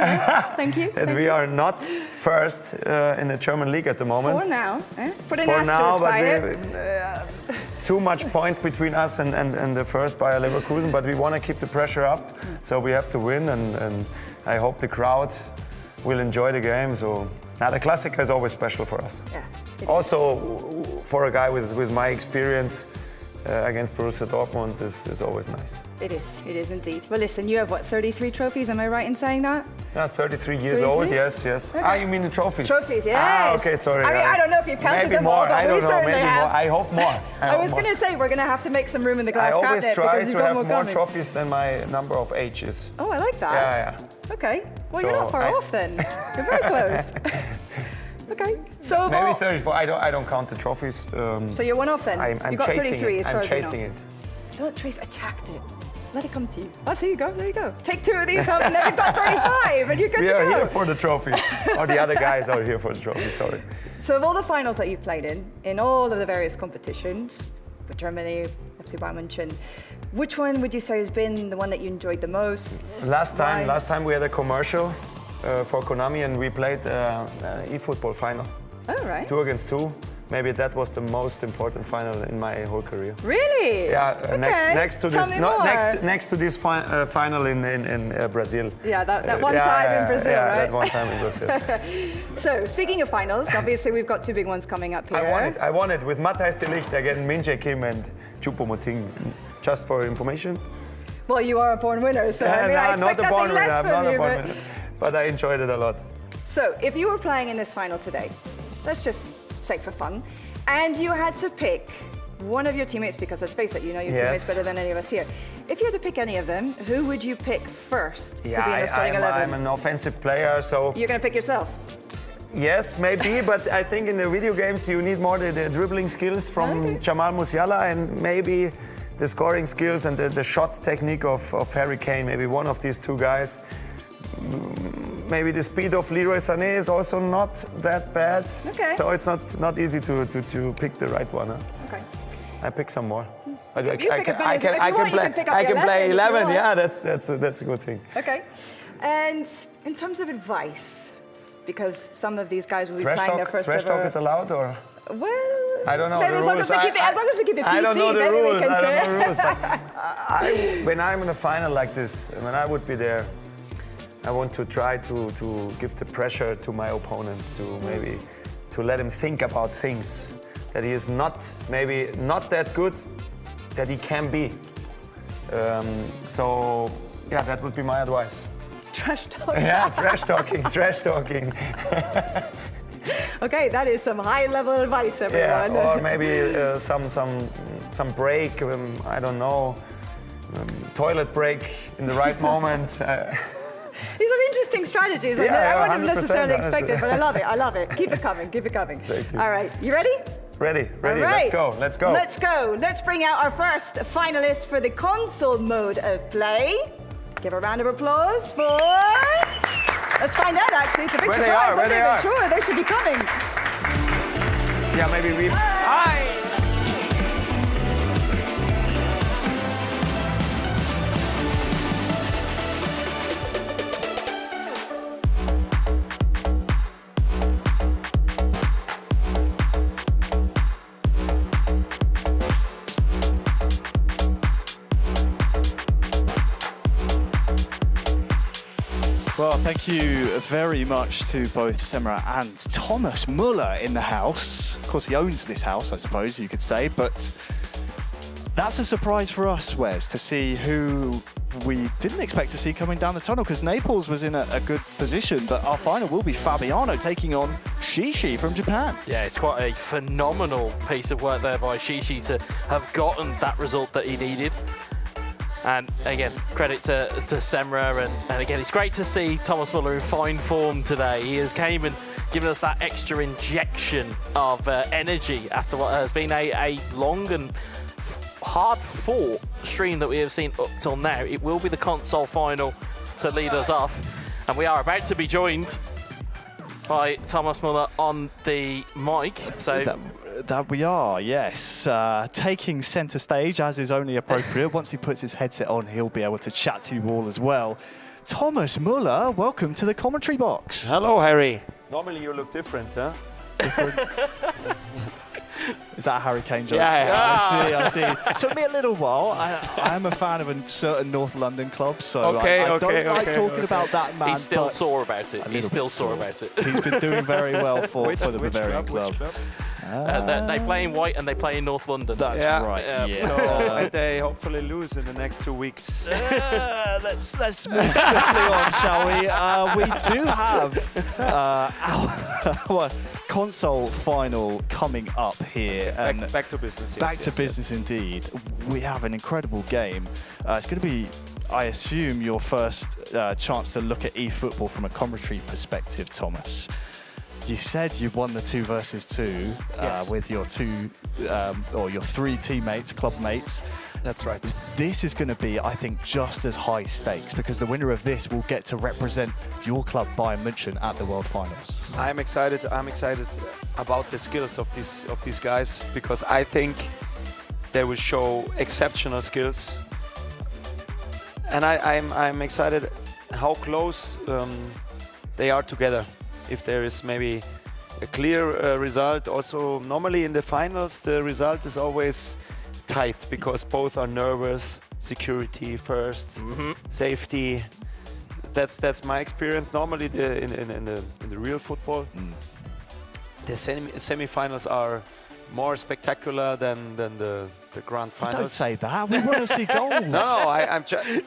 Thank you. That we are not first in the German league at the moment. For now. Put an For asterisk now, by but it. too much points between us and the first Bayer Leverkusen, but we want to keep the pressure up, so we have to win, and I hope the crowd will enjoy the game. So. Now, the Klassiker is always special for us. Yeah, also, for a guy with my experience against Borussia Dortmund is always nice. It is indeed. Well, listen, you have what, 33 trophies? Am I right in saying that? Yeah, 33 years old, yes. Okay. Ah, you mean the trophies? Trophies, yes. Ah, okay, sorry. I mean, I don't know if you've counted maybe them more. all, but I don't we know, certainly maybe have. more. I hope more. I was going to say, we're going to have to make some room in the glass cabinet. I always try to have more coming. trophies than my number of ages. Oh, I like that. Yeah. Okay. Well, you're not far off then. You're very close. Okay. So maybe 34. I don't count the trophies. So you're one off then. I'm got chasing 33 it. as far I'm as you know. chasing it. Don't chase, attract it. Let it come to you. Oh, there you go. There you go. Take 2 of these home, and then you've got 35, and you're good to go. We are here for the trophies. Or the other guys are here for the trophies. Sorry. So of all the finals that you've played in all of the various competitions, with Germany, FC Bayern München, which one would you say has been the one that you enjoyed the most? Last time we had a commercial for Konami, and we played eFootball final. Oh, right. 2 against 2. Maybe that was the most important final in my whole career. Really? Yeah. Okay. Next to Tell this, me more. next to this final in Brazil. Yeah, that one time in Brazil, right? Yeah, that one time in Brazil. So speaking of finals, obviously we've got 2 big ones coming up here. I won it with Matthijs de Ligt against Min Jae Kim and Choupo-Moting. Just for information. Well, you are a born winner, so I mean, I expect nothing less from you. But I enjoyed it a lot. So if you were playing in this final today, let's just say for fun, and you had to pick one of your teammates, because let's face it, you know your teammates better than any of us here. If you had to pick any of them, who would you pick first to be in the starting 11? I'm an offensive player, so... You're going to pick yourself? Yes, maybe, but I think in the video games you need more the dribbling skills from Jamal Musiala and maybe the scoring skills and the shot technique of Harry Kane, maybe one of these 2 guys. Maybe the speed of Leroy Sané is also not that bad. Okay. So it's not easy to pick the right one. Huh? Okay. I pick some more. I can play 11. Yeah, that's a good thing. Okay. And in terms of advice, because some of these guys will be playing their first ever. Trash talk is allowed, or? Well, I don't know maybe the as long as we keep it PC, I don't know the rules. I don't know the rules. But when I'm in a final like this, when I would be there, I want to try to give the pressure to my opponent, to let him think about things that he is maybe not that good that he can be. So yeah, that would be my advice. Trash talking. Yeah, trash talking. Okay, that is some high-level advice, everyone. Yeah, or maybe some break. I don't know, toilet break in the right moment. These are interesting strategies. I wouldn't have necessarily expected, but I love it. I love it. Keep it coming. Keep it coming. All right, you ready? Ready. All right. Let's go. Let's go. Let's bring out our first finalist for the console mode of play. Give a round of applause for... Let's find out, actually. It's a big surprise. I'm not even sure. They should be coming. Yeah, maybe we... Well, thank you very much to both Semra and Thomas Muller in the house. Of course, he owns this house, I suppose you could say, but that's a surprise for us, Wes, to see who we didn't expect to see coming down the tunnel, because Naples was in a good position, but our final will be Fabiano taking on Shishi from Japan. Yeah, it's quite a phenomenal piece of work there by Shishi to have gotten that result that he needed. And again, credit to Semra, and again, it's great to see Thomas Muller in fine form today. He has came and given us that extra injection of energy after what has been a long and hard-fought stream that we have seen up till now. It will be the console final to lead us off, and we are about to be joined by Thomas Muller on the mic. So that we are, yes. Taking centre stage, as is only appropriate. Once he puts his headset on, he'll be able to chat to you all as well. Thomas Muller, welcome to the commentary box. Hello, Harry. Normally you look different, huh? Is that a Harry Kane joke? Yeah. I see. It took me a little while. I am a fan of a certain North London club, so I don't like talking about that man. He's still sore about it. He's still sore about it. He's been doing very well for the Bavarian club. They play in white and they play in North London. That's right. So and they hopefully lose in the next 2 weeks. Let's move swiftly on, shall we? We do have our console final coming up here. And back to business. Back to business indeed. We have an incredible game. It's going to be, I assume, your first chance to look at eFootball from a commentary perspective, Thomas. You said you won the 2 versus 2 with your your 3 teammates, club mates. That's right. This is going to be, I think, just as high stakes, because the winner of this will get to represent your club, Bayern München, at the World Finals. I'm excited about the skills of these guys, because I think they will show exceptional skills, and I'm excited how close they are together. If there is maybe a clear result, also normally in the finals the result is always tight, because both are nervous. Security first, safety. That's my experience. Normally in the real football, the semi-finals are more spectacular than the grand finals. Don't say that. We want to see goals.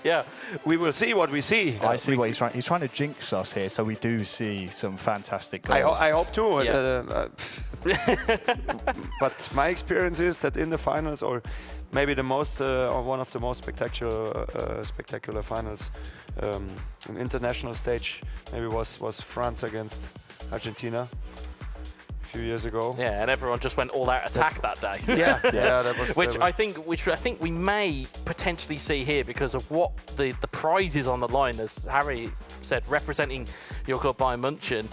Yeah, we will see what we see. I see what he's trying. He's trying to jinx us here, so we do see some fantastic goals. I hope too. Yeah. But my experience is that in the finals, or maybe the most, or one of the most spectacular finals, an international stage, maybe was France against Argentina a few years ago. Yeah, and everyone just went all out attack that day. Yeah, that was. Which I think we may potentially see here, because of what the prizes on the line, as Harry said, representing your club Bayern München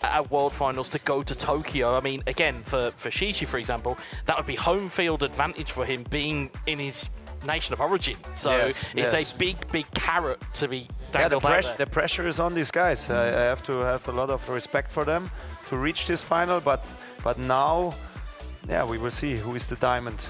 at World Finals to go to Tokyo. I mean, again, for Shishi, for example, that would be home field advantage for him, being in his nation of origin. So it's a big carrot to be dangled out there. The pressure is on these guys. I have to have a lot of respect for them to reach this final, but now, we will see who is the diamond.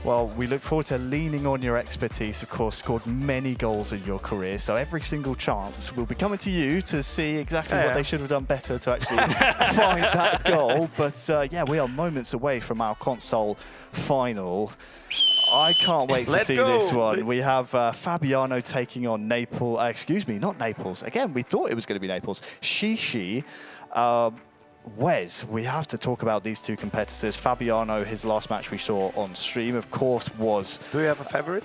Well, we look forward to leaning on your expertise. Of course, scored many goals in your career, so every single chance will be coming to you to see exactly what they should have done better to actually find that goal. But we are moments away from our console final. I can't wait to see this one. We have Fabiano taking on Naples. Excuse me, not Naples. Again, we thought it was going to be Naples. Shishi. Wes, we have to talk about these two competitors. Fabiano, his last match we saw on stream, of course, was... Do you have a favorite?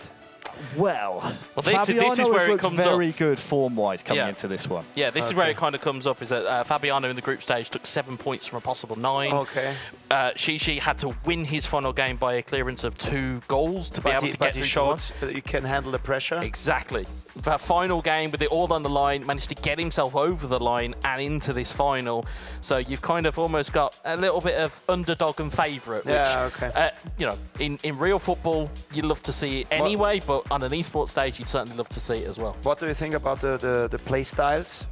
Well, this Fabiano is where has it looked comes very up. good form-wise coming into this one. Yeah, this is where it kind of comes up, is that Fabiano in the group stage took 7 points from a possible 9. Okay. Shishi had to win his final game by a clearance of 2 goals to be able to get through to one. That he can handle the pressure. Exactly. That final game with it all on the line, managed to get himself over the line and into this final. So you've kind of almost got a little bit of underdog and favourite, which, you know, in real football, you'd love to see it anyway, but on an esports stage, you'd certainly love to see it as well. What do you think about the play styles?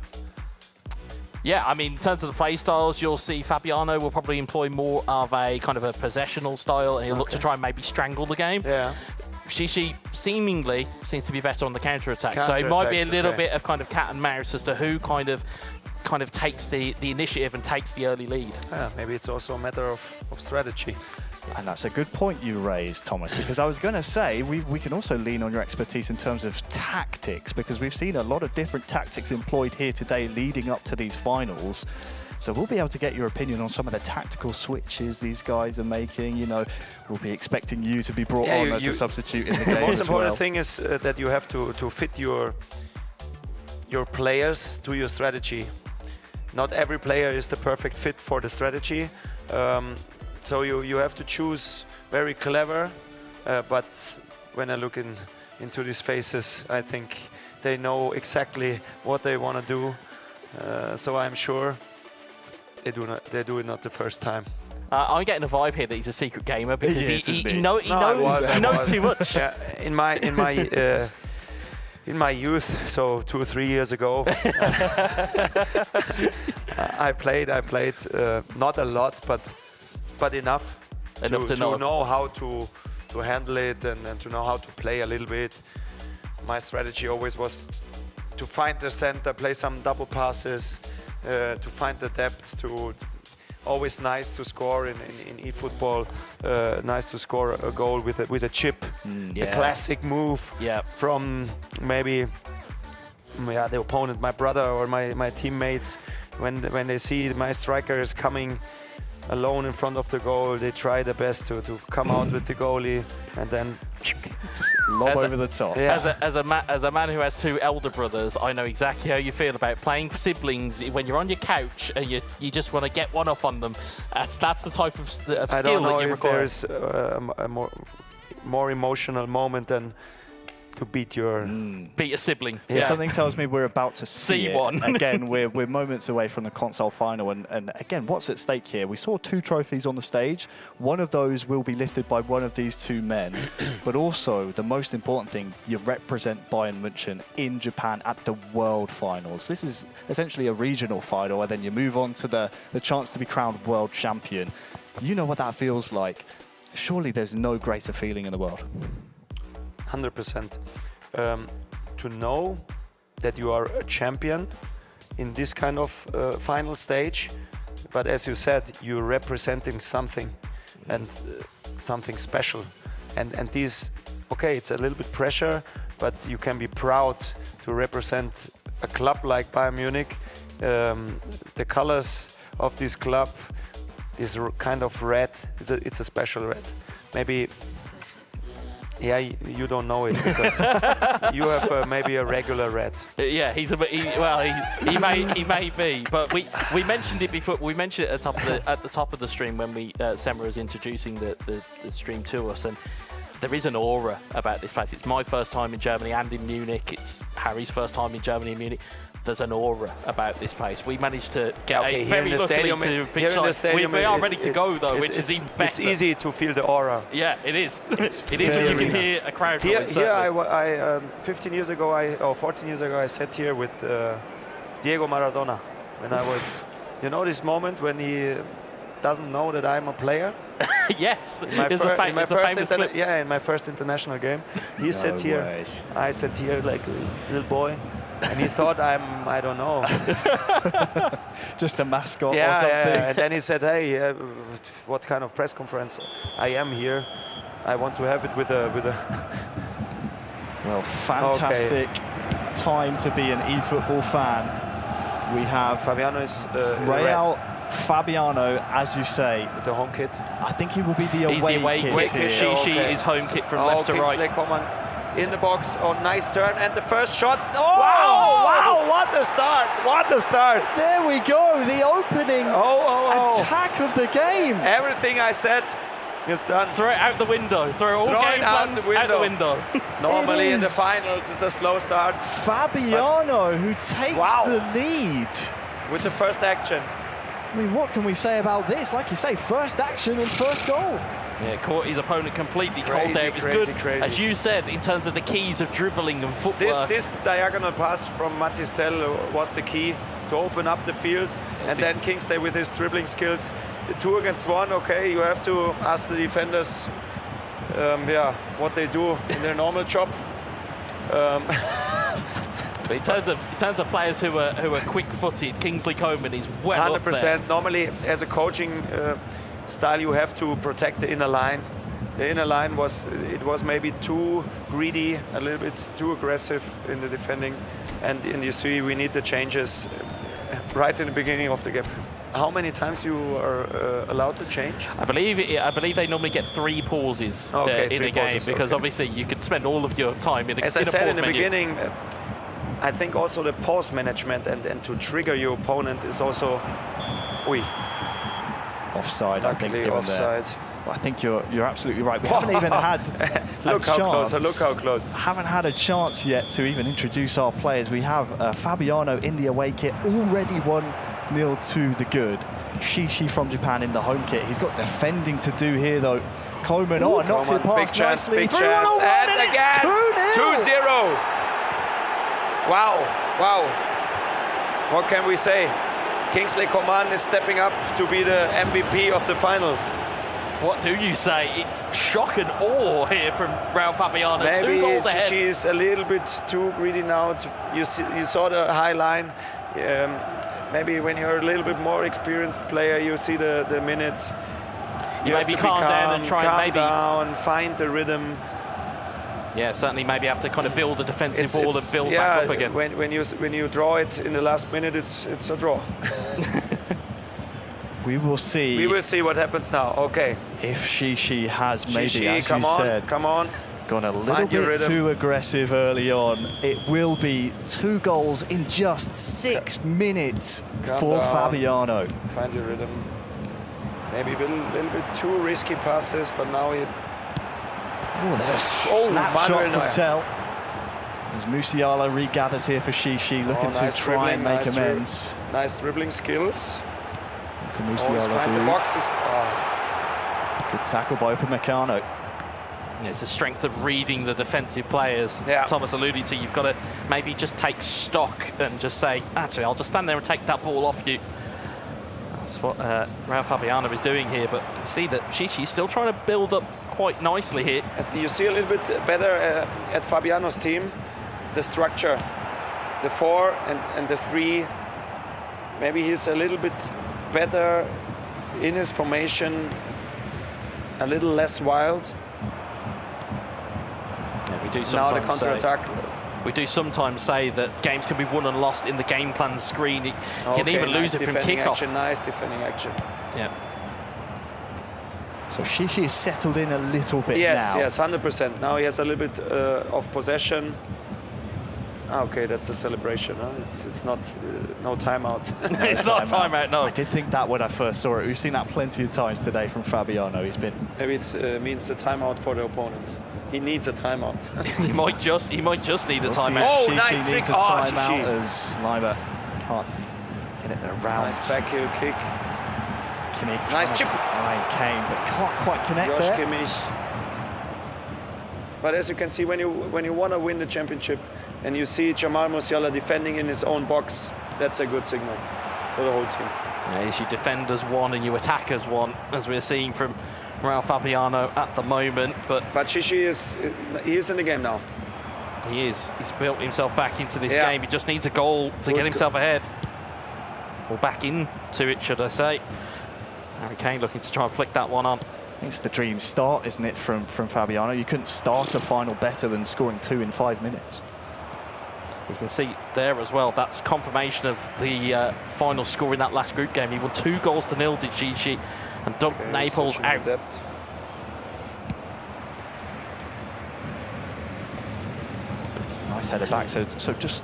Yeah, I mean, in terms of the play styles, you'll see Fabiano will probably employ more of a kind of a possessional style, and he'll look to try and maybe strangle the game. Yeah. Shishi seemingly seems to be better on the counter-attack, so it might be a little bit of kind of cat and mouse as to who kind of takes the initiative and takes the early lead. Yeah, maybe it's also a matter of strategy. And that's a good point you raised, Thomas, because I was going to say we can also lean on your expertise in terms of tactics, because we've seen a lot of different tactics employed here today leading up to these finals. So we'll be able to get your opinion on some of the tactical switches these guys are making. You know, we'll be expecting you to be brought on as a substitute in the game. The most as important well. thing is that you have to fit your players to your strategy. Not every player is the perfect fit for the strategy. So you have to choose very clever, but when I look into these faces, I think they know exactly what they want to do. So I'm sure they do it not the first time. I'm getting a vibe here that he's a secret gamer because he knows too much. Yeah, in my youth, so 2 or 3 years ago, I played not a lot, but enough to know how to handle it and to know how to play a little bit. My strategy always was to find the center, play some double passes, to find the depth. Always nice to score in eFootball. Nice to score a goal with a chip, the classic move from maybe the opponent, my brother or my teammates. When they see my striker is coming alone in front of the goal, they try their best to come out with the goalie and then just lob over the top. Yeah. As a man who has 2 elder brothers, I know exactly how you feel about playing for siblings when you're on your couch and you just want to get one up on them. That's the type of skill I don't know that you if require. there's a more emotional moment than to beat a sibling. Yeah. Something tells me we're about to see one. Again, we're moments away from the console final, and again, what's at stake here? We saw 2 trophies on the stage. One of those will be lifted by one of these 2 men, but also the most important thing, you represent Bayern München in Japan at the World Finals. This is essentially a regional final, and then you move on to the chance to be crowned world champion. You know what that feels like. Surely there's no greater feeling in the world. 100%. To know that you are a champion in this kind of final stage, but as you said, you're representing something and something special. And these, okay, it's a little bit pressure, but you can be proud to represent a club like Bayern Munich. The colors of this club, this kind of red, it's a special red. Maybe. Yeah, you don't know it because you have maybe a regular red. Yeah, he may be, but we mentioned it before. We mentioned it at the top of the stream when Semra was introducing the stream to us, and there is an aura about this place. It's my first time in Germany and in Munich. It's Harry's first time in Germany and Munich. There's an aura about this place. We managed to get very luckily to big shots. We are ready to go though, which is even better. It's easy to feel the aura. Yeah, it is. It is when you can hear a crowd. Here I 15 years ago, or 14 years ago, I sat here with Diego Maradona when I was, you know, this moment when he doesn't know that I'm a player. Yes, in my first international game, he sat here. I sat here like a little boy. And he thought I don't know. Just a mascot or something. Yeah, and then he said, hey, what kind of press conference? I am here. I want to have it with a... Well, fantastic time to be an eFootball fan. We have Fabiano is Real Fabiano, as you say. With the home kit. I think he will be the away kit. Shishi is home kit from left to right. in the box. Oh, nice turn. And the first shot. Oh, wow, what a start. What a start. There we go, the opening attack of the game. Everything I said is done. Throw it out the window. Throw all game plans out the window. Normally in the finals, it's a slow start. Fabiano who takes the lead. With the first action. I mean, what can we say about this? Like you say, first action and first goal. Yeah, caught his opponent completely cold there. It was good, as you said, in terms of the keys of dribbling and footwork. This diagonal pass from Matistel was the key to open up the field. And then Kingsley with his dribbling skills. The 2 against 1, okay, you have to ask the defenders what they do in their normal job. But in terms of players who are quick-footed, Kingsley Coman is well 100%. up there. Normally, as a coaching style, you have to protect the inner line. The inner line was maybe too greedy, a little bit too aggressive in the defending, and you see we need the changes right in the beginning of the game. How many times you are allowed to change? I believe they normally get 3 pauses in a game, because obviously you could spend all of your time in a As I said in the beginning, I think also the pause management and to trigger your opponent is also offside. I think offside. I think you're absolutely right. We haven't even had look how close. Look how close. Haven't had a chance yet to even introduce our players. We have Fabiano in the away kit, already 1-0 to the good. Shishi from Japan in the home kit. He's got defending to do here though. Coman knocks it past nicely. Big chance, and again 2-0. Wow. What can we say? Kingsley Coman is stepping up to be the MVP of the finals. What do you say? It's shock and awe here from Raul Fabiano. Maybe 2 goals ahead. She's a little bit too greedy now. You saw the high line. Maybe when you're a little bit more experienced player, you see the minutes. You have to calm down and try and down, find the rhythm. Yeah, certainly maybe have to kind of build a defensive ball and build back up again. When you draw it in the last minute, it's a draw. We will see. We will see what happens now. Okay. If Shishi has maybe, Shishi, as you said, come on. Gone a little bit too aggressive early on. It will be 2 goals in just 6 minutes for Fabiano. Find your rhythm. Maybe a little bit too risky passes, but now he. Oh, there's a snap shot from Tel. As Musiala regathers here for Shishi, looking to try and make amends. Nice dribbling skills. What can Musiala do? The boxes. Good tackle by Upamecano. Yeah, it's the strength of reading the defensive players. Thomas alluded to, you've got to maybe just take stock and just say, actually, I'll just stand there and take that ball off you. That's what Raul Fabiano is doing here, but you see that Shishi's still trying to build up quite nicely here. As you see a little bit better at Fabiano's team, the structure, the 4 and the 3. Maybe he's a little bit better in his formation, a little less wild. Yeah, we do sometimes now the counter-attack. We do sometimes say that games can be won and lost in the game plan screen. You can even lose it from kickoff. Nice defending action. Yeah. So Shishi is settled in a little bit now. Yes, 100%. Now he has a little bit of possession. Okay, that's a celebration. Huh? It's not no timeout. It's not a timeout, no. I did think that when I first saw it. We've seen that plenty of times today from Fabiano. He's been. Maybe it means the timeout for the opponent. He needs a timeout. he might just need a timeout. Oh, Shishi nice needs a timeout as Slimer can't get it around. Nice back heel kick. Kimmich. Nice chip. Fine Kane, but can't quite connect Josh there. Kimmich. But as you can see, when you want to win the championship and you see Jamal Musiala defending in his own box, that's a good signal for the whole team. Yeah, you defend as one and you attack as one, as we're seeing from Raul Fabiano at the moment. But Shishi is in the game now. He is. He's built himself back into this game. He just needs a goal to get himself ahead. Or back into it, should I say. Harry Kane looking to try and flick that one on. It's the dream start, isn't it, from Fabiano? You couldn't start a final better than scoring 2 in 5 minutes. You can see there as well, that's confirmation of the final score in that last group game. He won 2-0 did Shishi, and dumped Naples out. nice header back. So just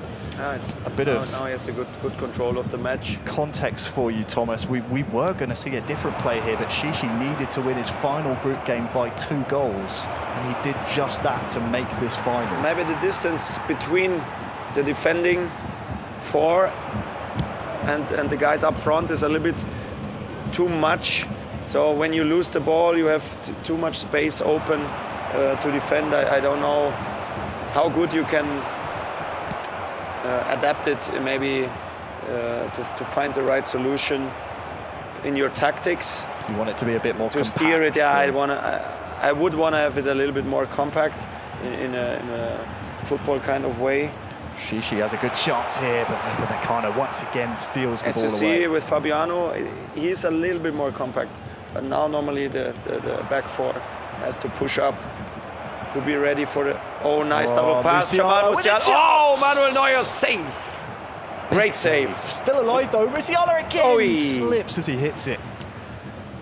a bit of now he has a good control of the match. Context for you, Thomas. We were going to see a different play here, but Shishi needed to win his final group game by 2 goals, and he did just that to make this final. Maybe the distance between the defending 4 and the guys up front is a little bit too much. So when you lose the ball, you have too much space open to defend. I don't know how good you can adapt it, maybe to find the right solution in your tactics. You want it to be a bit more to steer it. Yeah, I would want to have it a little bit more compact in a football kind of way. Shishi has a good chance here, but Meccano once again steals the ball away. As you see with Fabiano, he's a little bit more compact. But now normally the back 4 has to push up to be ready for the... Oh, nice double pass. Jamal Musiala. Oh, Manuel Neuer save. Great save. Still alive though. Musiala again slips as he hits it.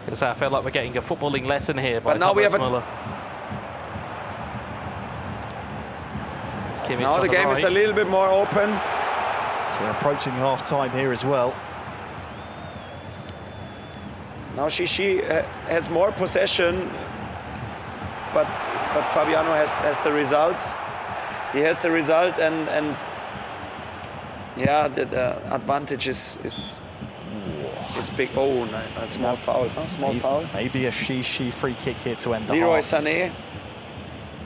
I feel like we're getting a footballing lesson here by but now Thomas we have Müller. Now the game is a little bit more open. So we're approaching half-time here as well. Now Shishi has more possession, but Fabiano has the result. He has the result, and yeah, the advantage is big. Oh, a small foul. Huh? Small foul. Maybe a Shishi free kick here to end the Leroy half. Sané.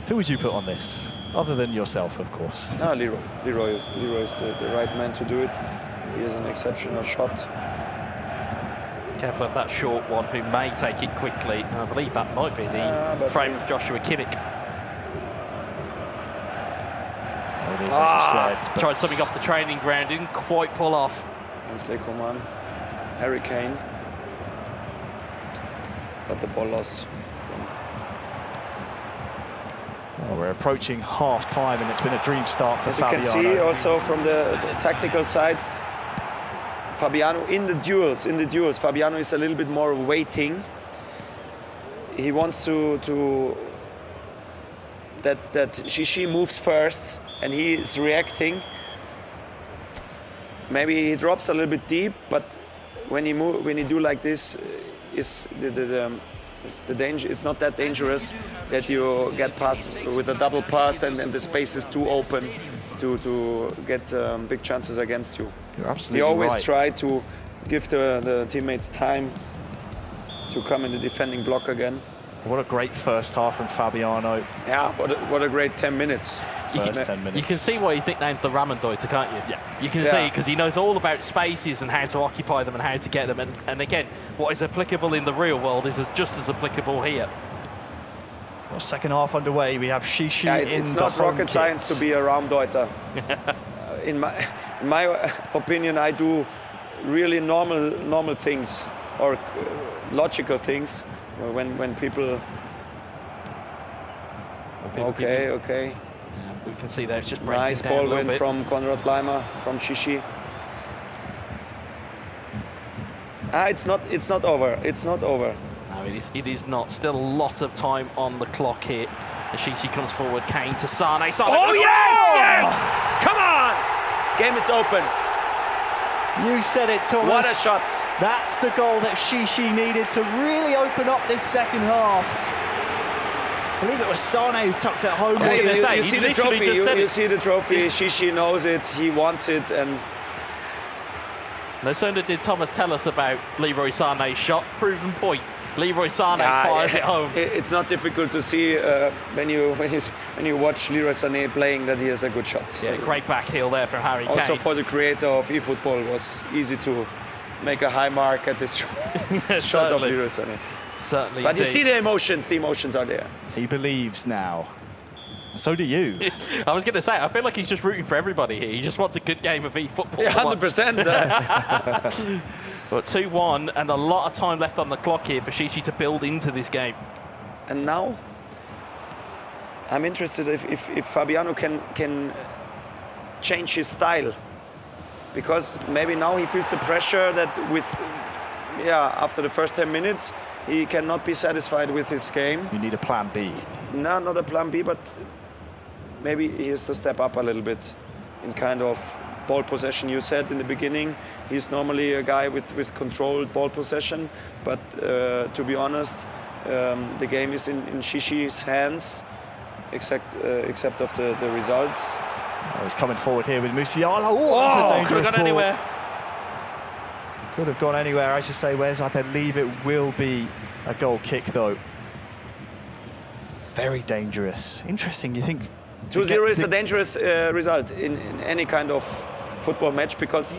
Who would you put on this? Other than yourself, of course. No, Leroy. Leroy is the right man to do it. He has an exceptional shot. Careful of that short one, who may take it quickly. I believe that might be the frame of Joshua Kimmich. There it is, as you said. Tried something off the training ground, didn't quite pull off. Kingsley Coman, Harry Kane. Got the ball lost. Well, we're approaching half-time, and it's been a dream start for Fabiano. As you can see also from the tactical side, Fabiano in the duels, Fabiano is a little bit more waiting. He wants to that Shishi moves first, and he is reacting. Maybe he drops a little bit deep, but when he do like this, is the danger. It's not that dangerous that you get past with a double pass and the space is too open to get big chances against you. You're absolutely He always right. try to give the teammates time to come in the defending block again. What a great first half from Fabiano. Yeah, what a great 10 minutes. First 10 minutes. You can see why he's nicknamed the Ramendeuter, can't you? Yeah. You can see, because he knows all about spaces and how to occupy them and how to get them. And again, what is applicable in the real world is just as applicable here. Well, second half underway. We have Shishi in the It's not rocket science to be a Ramendeuter. In my opinion, I do really normal things or logical things when people. Okay. Yeah, we can see there it's just breaking nice down ball a little win bit. from Konrad Leimer from Shishi. It's not over. It's not over. No, it is not. Still a lot of time on the clock here. As Shishi comes forward, Kane to Sane. Oh yes! Come on! Game is open. You said it, Thomas. What a shot. That's the goal that Shishi needed to really open up this second half. I believe it was Sane who tucked it home. You see the trophy. You see the trophy. Shishi knows it. He wants it, and no sooner did Thomas tell us about Leroy Sané's shot, proven point. Leroy Sané fires it home. It's not difficult to see when you watch Leroy Sané playing that he has a good shot. Yeah, great back heel there from Harry Kane. Also for the creator of eFootball, it was easy to make a high mark at this shot of Leroy Sané. Certainly. But you see the emotions are there. He believes now. So do you. I was going to say, I feel like he's just rooting for everybody here. He just wants a good game of eFootball. Yeah, 100%. But 2-1 and a lot of time left on the clock here for Shishi to build into this game. And now, I'm interested if Fabiano can change his style. Because maybe now he feels the pressure that after the first 10 minutes, he cannot be satisfied with his game. You need a plan B. No, not a plan B, but maybe he has to step up a little bit in kind of ball possession. You said in the beginning he's normally a guy with controlled ball possession, but to be honest, the game is in Shishi's hands, except of the results. Oh, he's coming forward here with Musiala. Oh, that's a dangerous could have gone ball. anywhere. Could have gone anywhere, as you say, Wes. I believe it will be a goal kick, though. Very dangerous. Interesting, you think... 2-0 is a dangerous result in any kind of football match, because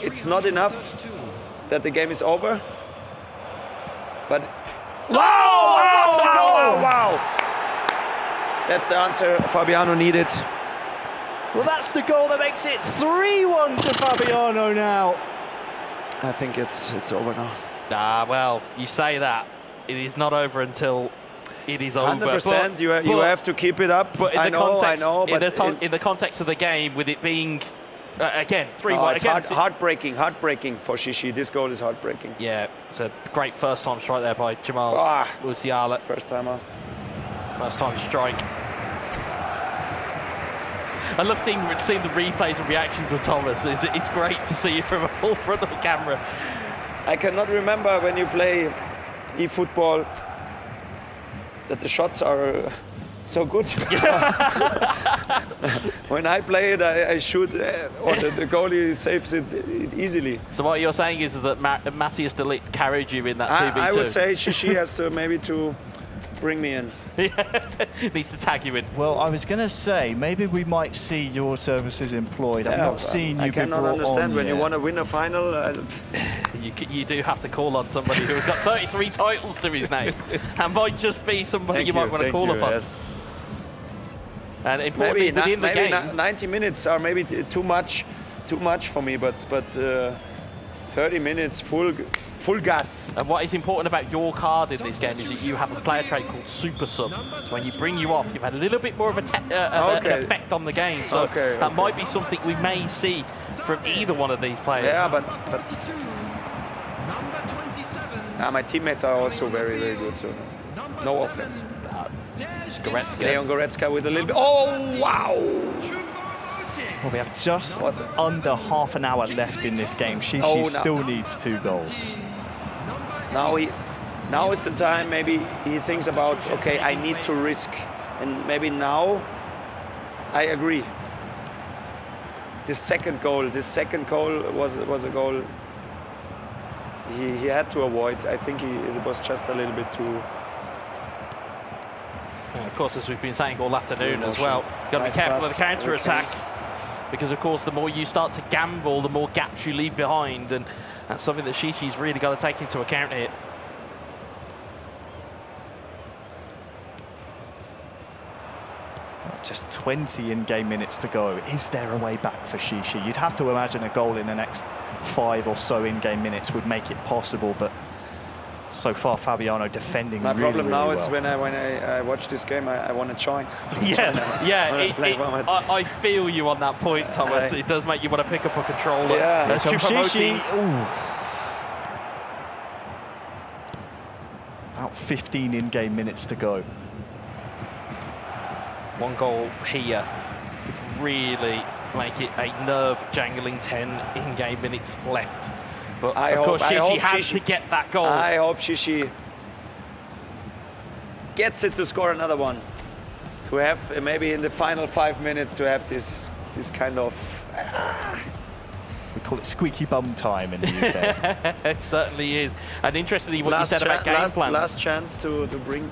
it's not enough that the game is over, but... Wow! That's the answer Fabiano needed. Well, that's the goal that makes it 3-1 to Fabiano now. I think it's over now. Well, you say that. It is not over until it is over. 100%. You have to keep it up. But in I know. But in the context of the game, with it being again 3-1. It's heartbreaking for Shishi. This goal is heartbreaking. Yeah, it's a great first-time strike there by Jamal Musiala. First timer. First-time strike. I love seeing the replays and reactions of Thomas. It's great to see you from a full front of the camera. I cannot remember when you play eFootball that the shots are so good. When I play it, I shoot, or the goalie saves it easily. So what you're saying is that Matthias de Ligt carried you in that 2v2? I would say Shishi has to maybe to bring me in. Needs to tag you in. Well, I was going to say, maybe we might see your services employed. I've not seen you be brought on. I cannot understand when you want to win a final. You do have to call on somebody who has got 33 titles to his name, and might just be somebody you might want to call upon. Yes. And importantly, within the game, 90 minutes are maybe too much for me, but 30 minutes full gas. And what is important about your card in this game is that you have a player trait called Super Sub. So when you bring you off, you've had a little bit more of an effect on the game. So that might be something we may see from either one of these players. Yeah, but my teammates are also very, very good. So no offense. Goretzka. Leon Goretzka with a little bit. Oh, wow! Well, we have just under half an hour left in this game. Shishi still needs 2 goals. Now is the time. Maybe he thinks about, okay, I need to risk, and maybe now I agree. This second goal was a goal he had to avoid. I think it was just a little bit too. And of course, as we've been saying all afternoon as well, you've got to be careful of the counter-attack, because of course the more you start to gamble, the more gaps you leave behind, and that's something that Shishi's really got to take into account here. Just 20 in-game minutes to go. Is there a way back for Shishi? You'd have to imagine a goal in the next 5 or so in-game minutes would make it possible, but so far Fabiano defending My really, problem really now well. is when I watch this game, I want to join. I feel you on that point, Thomas. It does make you want to pick up a controller. Yeah. Shishi. About 15 in-game minutes to go. One goal here would really make it a nerve-jangling 10 in-game minutes left. But of course, Shishi has to get that goal. I hope Shishi gets it to score another one. To have maybe in the final 5 minutes to have this kind of. We call it squeaky bum time in the UK. It certainly is. And interestingly, what you said about game plans. Last chance to bring.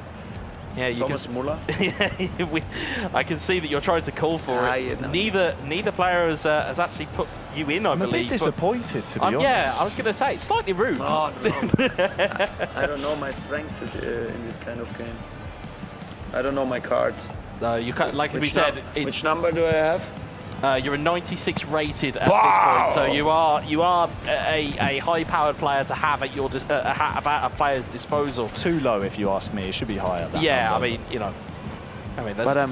Yeah, Thomas Muller. I can see that you're trying to call for it. Neither player has actually put you in, I believe. I'm a bit disappointed, to be honest. Yeah, I was going to say, it's slightly rude. No. I don't know my strengths in this kind of game. I don't know my card. No, you can't, like we said. Which number do I have? You're a 96 rated at this point, so you are a high-powered player to have at your a player's disposal. Too low, if you ask me. It should be higher. Yeah, I mean, you know. But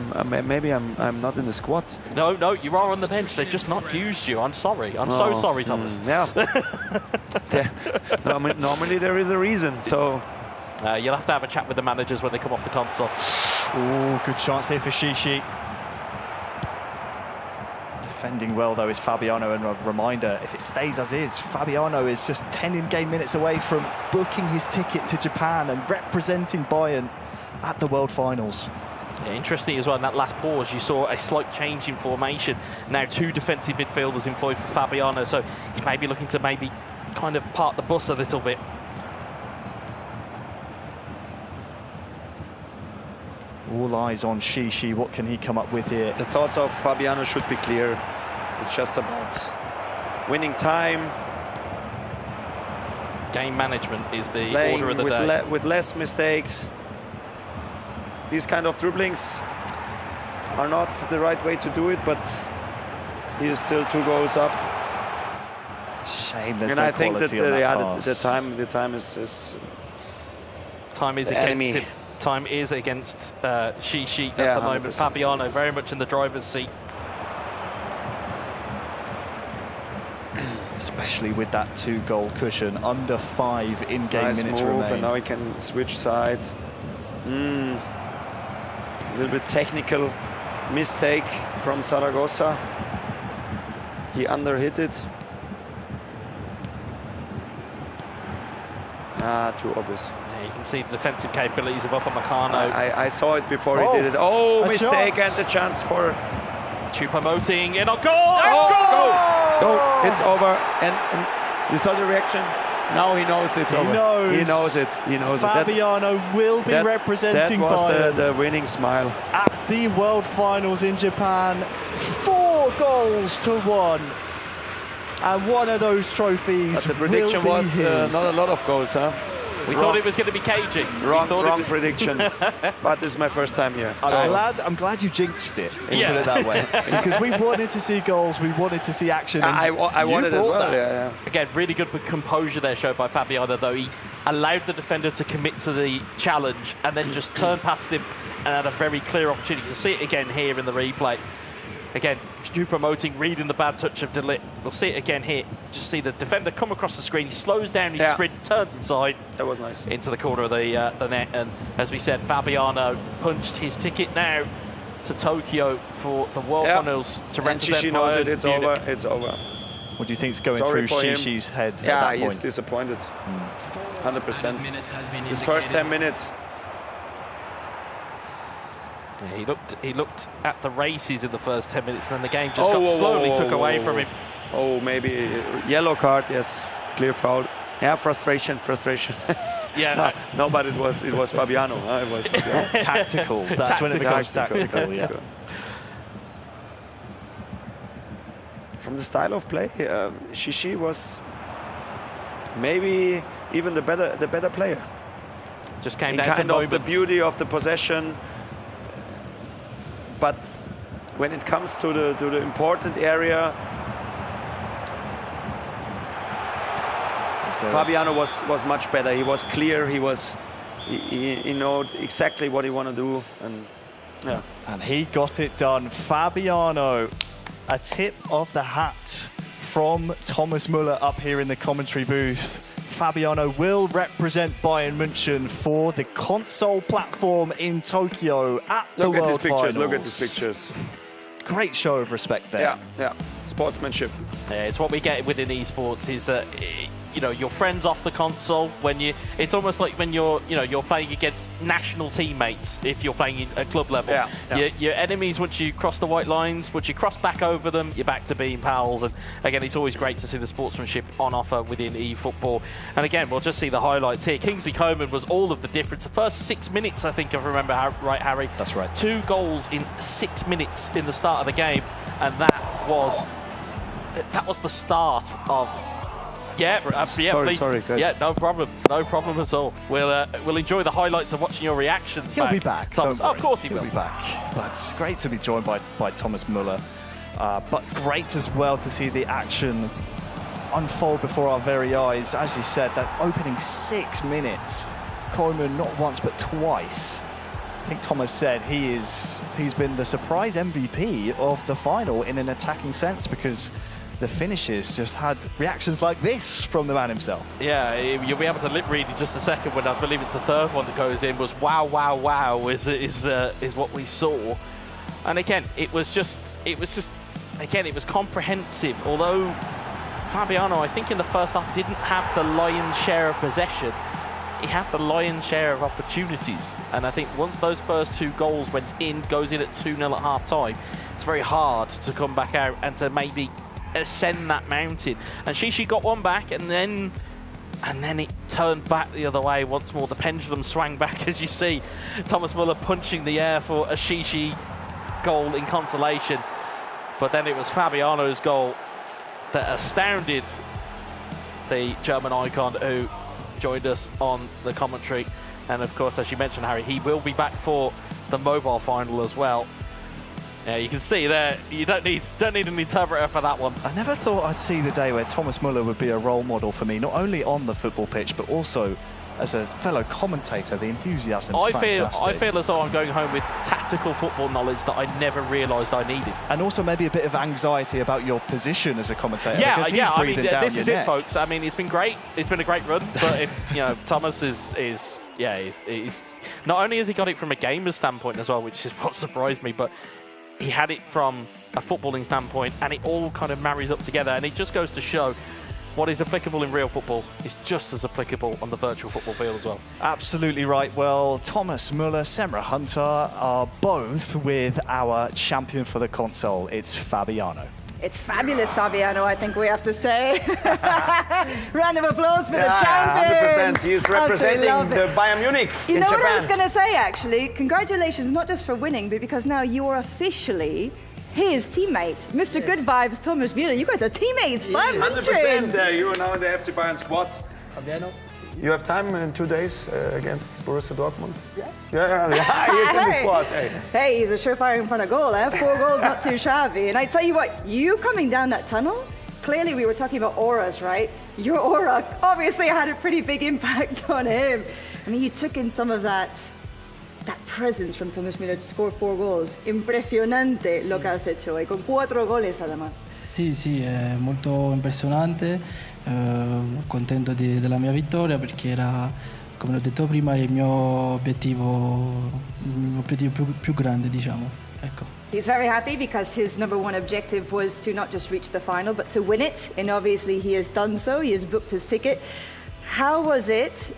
maybe I'm not in the squad. No, you are on the bench. They've just not used you. I'm sorry. I'm so sorry, Thomas. Yeah. Normally there is a reason. So You'll have to have a chat with the managers when they come off the console. Oh, good chance here for Shishi. Defending well, though, is Fabiano. And a reminder, if it stays as is, Fabiano is just 10 in-game minutes away from booking his ticket to Japan and representing Bayern at the World Finals. Yeah, interesting as well, in that last pause, you saw a slight change in formation. Now 2 defensive midfielders employed for Fabiano, so he's maybe looking to kind of park the bus a little bit. All eyes on Shishi. What can he come up with here? The thoughts of Fabiano should be clear. It's just about winning time. Game management is the Playing order of the day. with less mistakes. These kind of dribblings are not the right way to do it, but he is still 2 goals up. Shame there's and no I think that, quality on that pass. the time is time is the against enemy. him. Time is against Shishi at the moment. 100%. Fabiano very much in the driver's seat. Especially with that 2-goal cushion, under 5 in-game nice minutes move, remain. and now he can switch sides. A little bit technical mistake from Zaragoza. He underhit it. Too obvious. Yeah, you can see the defensive capabilities of Upamecano. I saw it before he did it. Oh, a mistake, chance. and the chance for Choupo-Moting in a goal! Go! It's over, and you saw the reaction. Now he knows it's over. He knows it. He knows it. Fabiano will be representing That was Bayern the winning smile. at the World Finals in Japan. 4 goals to 1. And one of those trophies. But the prediction will be was his. not a lot of goals, huh? We thought it was going to be cagey. Wrong prediction. But this is my first time here. I'm glad you jinxed it, put it that way. Because we wanted to see goals, we wanted to see action. I wanted as well, yeah. Again, really good composure there showed by Fabiano, though. He allowed the defender to commit to the challenge and then just turned past him and had a very clear opportunity. You'll see it again here in the replay. Again, Choupo-Moting reading the bad touch of De Ligt. We'll see it again here. Just see the defender come across the screen. He slows down his sprint, turns inside. That was nice. Into the corner of the net. And as we said, Fabiano punched his ticket now to Tokyo for the World Finals to represent Shishi knows it. Bayern It's Munich. over. It's over. What do you think is going Sorry through for him. Shishi's head at Yeah, that he's point? disappointed. 100%. His first 10 minutes. Yeah, he looked at the races in the first 10 minutes, and then the game just slowly took away from him. Oh, maybe yellow card. Yes, clear foul. Yeah, frustration. Yeah, no, but it was Fabiano. It was Fabiano. Tactical. That's when it becomes tactical. Yeah. From the style of play, Shishi was maybe even the better player. Just came in down to kind of moments. the beauty of the possession. But when it comes to the important area, Fabiano was much better. He was clear. He knew exactly what he wanted to do, and he got it done. Fabiano, a tip of the hat from Thomas Müller up here in the commentary booth. Fabiano will represent Bayern München for the console platform in Tokyo at the World Finals. Look at these pictures. Great show of respect there. Yeah. Sportsmanship. Yeah, it's what we get within esports is that your friends off the console it's almost like when you're playing against national teammates if you're playing at club level. Your enemies, once you cross the white lines, once you cross back over them, you're back to being pals. And again, it's always great to see the sportsmanship on offer within eFootball. And again, we'll just see the highlights here. Kingsley Coman was all of the difference. The first 6 minutes, I think, if I remember right, Harry. That's right. 2 goals in 6 minutes in the start of the game, and that was the start of. Please. Sorry, guys. Yeah, no problem at all. We'll enjoy the highlights of watching your reactions. He'll be back. Thomas. Of course he will be back. But it's great to be joined by Thomas Müller. But great as well to see the action unfold before our very eyes. As you said, that opening 6 minutes, Koeman not once but twice. I think Thomas said he's been the surprise MVP of the final in an attacking sense, because the finishes just had reactions like this from the man himself. Yeah, you'll be able to lip read in just a second when I believe it's the third one that goes in. Was wow, wow, wow is what we saw. And again, it was comprehensive. Although Fabiano, I think in the first half, didn't have the lion's share of possession. He had the lion's share of opportunities. And I think once those first 2 goals goes in at 2-0 at half time, it's very hard to come back out and to maybe ascend that mountain. And Shishi got one back, and then it turned back the other way once more. The pendulum swung back, as you see. Thomas Muller punching the air for a Shishi goal in consolation. But then it was Fabiano's goal that astounded the German icon who joined us on the commentary. And of course, as you mentioned, Harry, he will be back for the mobile final as well. Yeah, you can see there, you don't need an interpreter for that one. I never thought I'd see the day where Thomas Muller would be a role model for me, not only on the football pitch, but also as a fellow commentator. The enthusiasm is fantastic. I feel as though I'm going home with tactical football knowledge that I never realised I needed. And also maybe a bit of anxiety about your position as a commentator. Yeah, because yeah. I mean, this is it, folks. I mean, it's been great. It's been a great run. But if, Thomas is not only has he got it from a gamer's standpoint as well, which is what surprised me, but he had it from a footballing standpoint, and it all kind of marries up together. And it just goes to show what is applicable in real football is just as applicable on the virtual football field as well. Absolutely right. Well, Thomas Muller, Semra Hunter are both with our champion for the console. It's Fabiano. It's fabulous, Fabiano, I think we have to say. Round of applause for the champion. 100%. He's representing the Bayern Munich in Japan. You know what I was going to say, actually? Congratulations, not just for winning, but because now you're officially his teammate. Mr. Good Vibes, Thomas Muller. You guys are teammates. Bayern München. 100%. You are now in the FC Bayern squad. Fabiano? You have time in 2 days against Borussia Dortmund? Yeah. Yeah, he's in the squad. Hey, he's a surefire in front of goal. 4 goals, not too shabby. And I tell you what, you coming down that tunnel, clearly we were talking about auras, right? Your aura obviously had a pretty big impact on him. I mean, you took in some of that presence from Thomas Muller to score 4 goals. Impresionante lo que has hecho hoy, con 4 goles además. Sì, è molto impressionante. Contento della mia vittoria perché era, come ho detto prima, il mio obiettivo più grande, diciamo. Ecco. He's very happy because his #1 objective was to not just reach the final, but to win it. And obviously he has done so. He has booked his ticket. How was it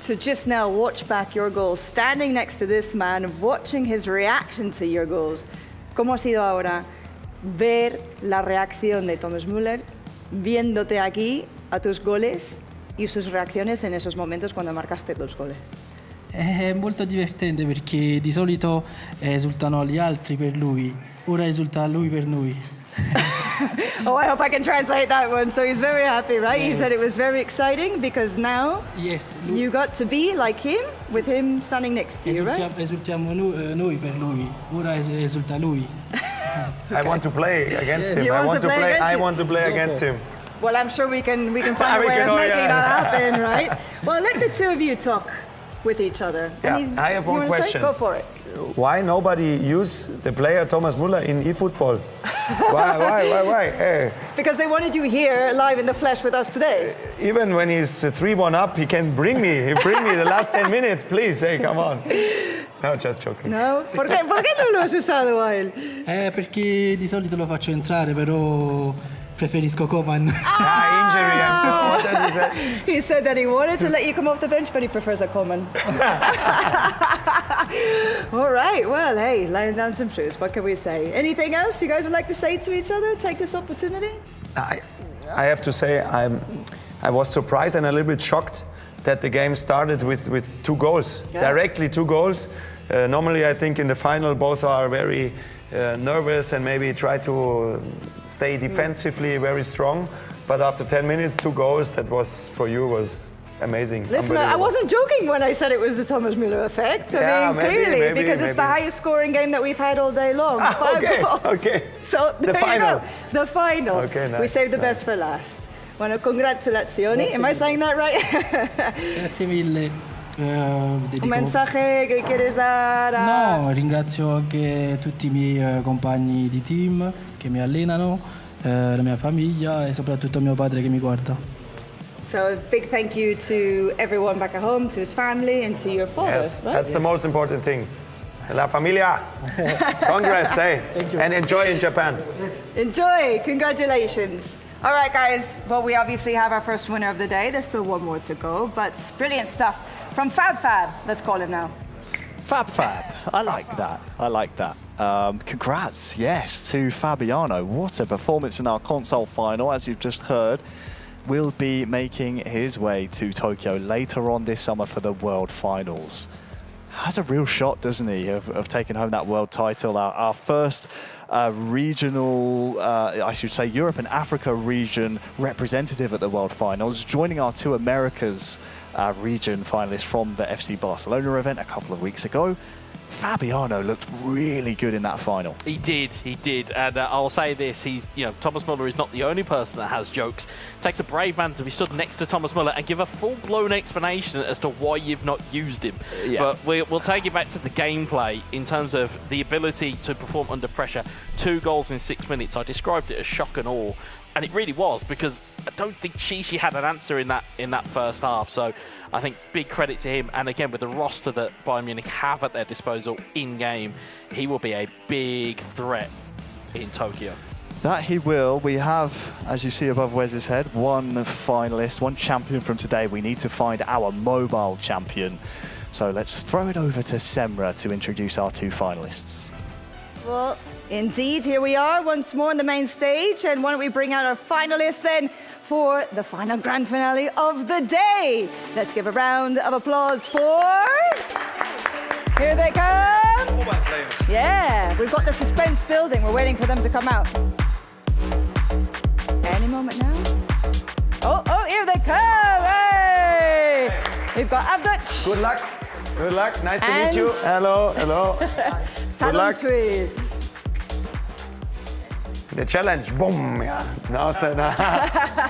to just now watch back your goals, standing next to this man, watching his reaction to your goals? ¿Cómo ha sido ahora ver la reacción de Thomas Muller viéndote aquí a tus goles y sus reacciones en esos momentos cuando marcaste 2 goles? È molto divertente perché di solito esultano gli altri per lui, ora esulta lui per noi. Oh, I hope I can translate that one. So he's very happy, right? Yes. He said it was very exciting because now you got to be like him, with him standing next to you, right? Esultiamo noi per lui, ora esulta lui. I want to play against him. I want to play against him. Well, I'm sure we can find a way of making that happen, right? Well, let the two of you talk with each other. Yeah, I have one question. Go for it. Why nobody use the player Thomas Muller in eFootball? Why? Hey. Because they wanted you here live in the flesh with us today. Even when he's 3-1 up, he can bring me. He bring me the last 10 minutes, please. Hey, come on. No, just joking. No? Perché non lo has usato a él? Perché di solito lo faccio entrare, però preferisco Coman. Injury. What does he say? He said that he wanted to let you come off the bench, but he prefers a Coman. All right, well, hey, laying down some truths. What can we say? Anything else you guys would like to say to each other? Take this opportunity? I have to say I was surprised and a little bit shocked that the game started with 2 goals. Yeah. Directly 2 goals. Normally, I think in the final, both are very nervous and maybe try to stay defensively very strong. But after 10 minutes, 2 goals, that was, for you, was amazing. Listen, I wasn't joking when I said it was the Thomas Muller effect. I mean, clearly, because it's the highest scoring game that we've had all day long. 5 goals. Okay. So there the final. You go. The final. Okay, nice. We saved the best for last. Bueno, congratulazioni. Am I saying that right? Grazie mille. Un mensaje che quieres dar a... No, ringrazio anche tutti i miei compagni di team che mi allenano. la mia famiglia e soprattutto mio padre che mi guarda. So a big thank you to everyone back at home, to his family, and to your father. Yes, right? that's the most important thing. La familia. Congrats, hey. And enjoy in Japan. Enjoy. Congratulations. All right, guys. Well, we obviously have our first winner of the day. There's still one more to go, but brilliant stuff from Fab. Let's call him now. Fab. I like that. I like that. Congrats, yes, to Fabiano. What a performance in our console final, as you've just heard. Will be making his way to Tokyo later on this summer for the World Finals. Has a real shot, doesn't he, of taking home that world title. Our first regional, I should say, Europe and Africa region representative at the World Finals, joining our two Americas region finalists from the FC Barcelona event a couple of weeks ago. Fabiano looked really good in that final. He did, and I'll say this: Thomas Müller is not the only person that has jokes. It takes a brave man to be stood next to Thomas Müller and give a full-blown explanation as to why you've not used him. Yeah. But we'll take it back to the gameplay in terms of the ability to perform under pressure. 2 goals in 6 minutes. I described it as shock and awe. And it really was, because I don't think Shishi had an answer in that first half. So I think big credit to him. And again, with the roster that Bayern Munich have at their disposal in-game, he will be a big threat in Tokyo. That he will. We have, as you see above Wes's head, one finalist, one champion from today. We need to find our mobile champion. So let's throw it over to Semra to introduce our 2 finalists. Well, indeed, here we are once more on the main stage. And why don't we bring out our finalists then for the final grand finale of the day. Let's give a round of applause for... Here they come. Yeah, we've got the suspense building. We're waiting for them to come out. Any moment now. Oh, here they come. Hey! We've got Abdouch. Good luck. Good luck. Nice to meet you. Hello. TALONSEUI. The challenge, boom, yeah. No,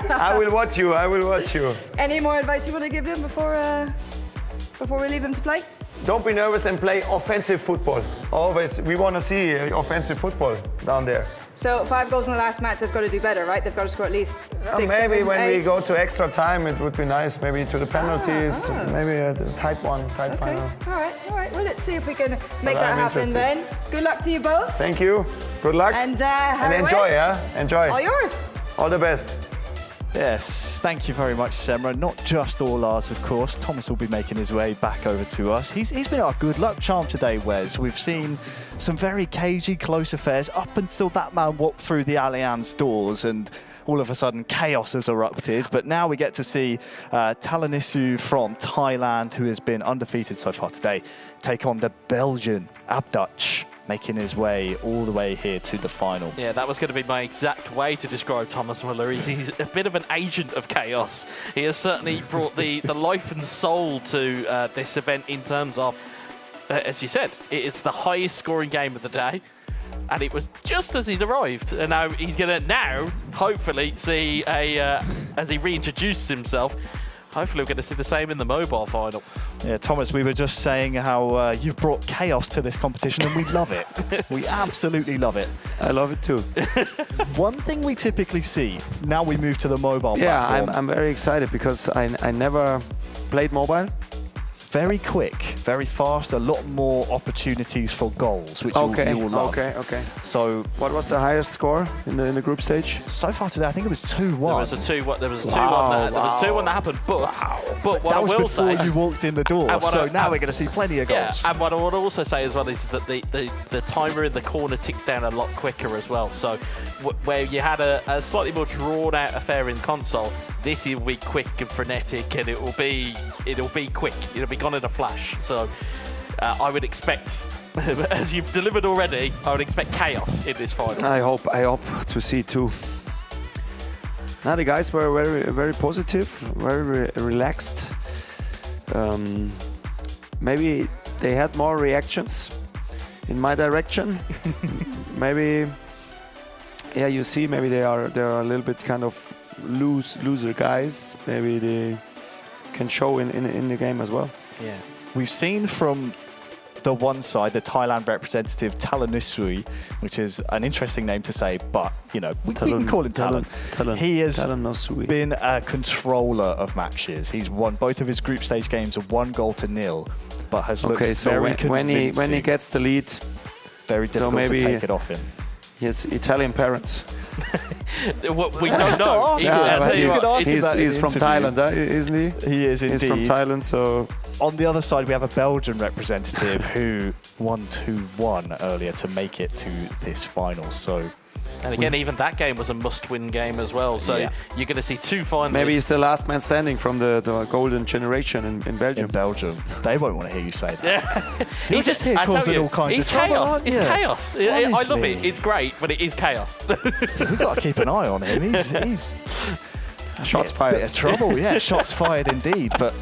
I will watch you. Any more advice you want to give them before we leave them to play? Don't be nervous and play offensive football. Always, we want to see offensive football down there. So 5 goals in the last match, they've got to do better, right? They've got to score at least 6, maybe 7, when 8. we go to extra time, it would be nice. Maybe to the penalties, maybe a tight final. All right. Well, let's see if we can make that happen then. Good luck to you both. Thank you. Good luck. And enjoy, Enjoy. All yours. All the best. Yes, thank you very much, Semra. Not just all ours, of course. Thomas will be making his way back over to us. He's been our good luck charm today, Wes. We've seen some very cagey, close affairs up until that man walked through the Allianz doors and all of a sudden chaos has erupted. But now we get to see TALONESUI from Thailand, who has been undefeated so far today, take on the Belgian Abdouch, making his way all the way here to the final. Yeah, that was going to be my exact way to describe Thomas Müller. He's a bit of an agent of chaos. He has certainly brought the life and soul to this event in terms of, as you said, it's the highest scoring game of the day. And it was just as he'd arrived. And now he's going to hopefully see as he reintroduces himself, hopefully we're going to see the same in the mobile final. Yeah, Thomas, we were just saying how you've brought chaos to this competition and we love it. We absolutely love it. I love it too. One thing we typically see, now we move to the mobile platform. Yeah, I'm very excited because I never played mobile. Very quick, very fast, a lot more opportunities for goals, which you will love. Okay. So, what was the highest score in the group stage? So far today, I think it was 2-1. There was a 2-1. There was a 2-1 that happened. But what that I was will before say, you walked in the door. So now we're going to see plenty of goals. Yeah, and what I would also say as well is that the timer in the corner ticks down a lot quicker as well. So where you had a slightly more drawn out affair in console, this will be quick and frenetic, and it'll be quick. It'll be gone in a flash. So I would expect, as you've delivered already, I would expect chaos in this final. I hope to see too. Now the guys were very positive, very relaxed. Maybe they had more reactions in my direction. Maybe, yeah, you see, maybe they are a little bit kind of loser guys. Maybe they can show in the game as well. Yeah, we've seen from the one side, the Thailand representative TALONESUI, which is an interesting name to say, but you know we can call him Talon. He has been a controller of matches. He's won both of his group stage games of 1-0, but has looked very convincing. when he gets the lead, very difficult to take it off him. He has Italian parents. We don't know. He's from Thailand, isn't he? He is indeed. He's from Thailand, so... On the other side, we have a Belgian representative who won 2-1 earlier to make it to this final. So, and again, even that game was a must-win game as well. So you're going to see two finalists. Maybe he's the last man standing from the golden generation in Belgium. In Belgium, they won't want to hear you say that. Yeah. He's just here causing all kinds of trouble. It's chaos. I love it. It's great, but it is chaos. We've got to keep an eye on him. He's shots fired. Bit of trouble, yeah. Shots fired indeed. But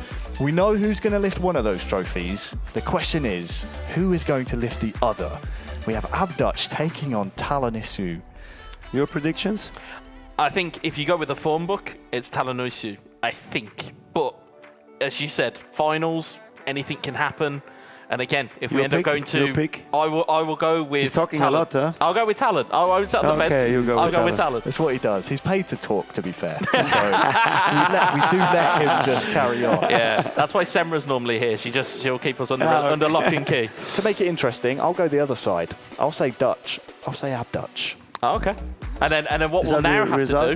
we know who's going to lift one of those trophies. The question is, who is going to lift the other? We have ABDUTCH taking on TALONESUI. Your predictions? I think if you go with the form book, it's TALONESUI, I think. But as you said, finals, anything can happen. And again, if we end up going to, I will go with. He's talking Talon. a lot, huh? I'll go with Talon. I won't set the fence. I'll go with Talon. That's what he does. He's paid to talk, to be fair. So we do let him just carry on. Yeah, that's why Semra's normally here. She'll keep us under lock and key. To make it interesting, I'll go the other side. I'll say Dutch. I'll say ABDUTCH. Oh, okay. And then what we'll now have to do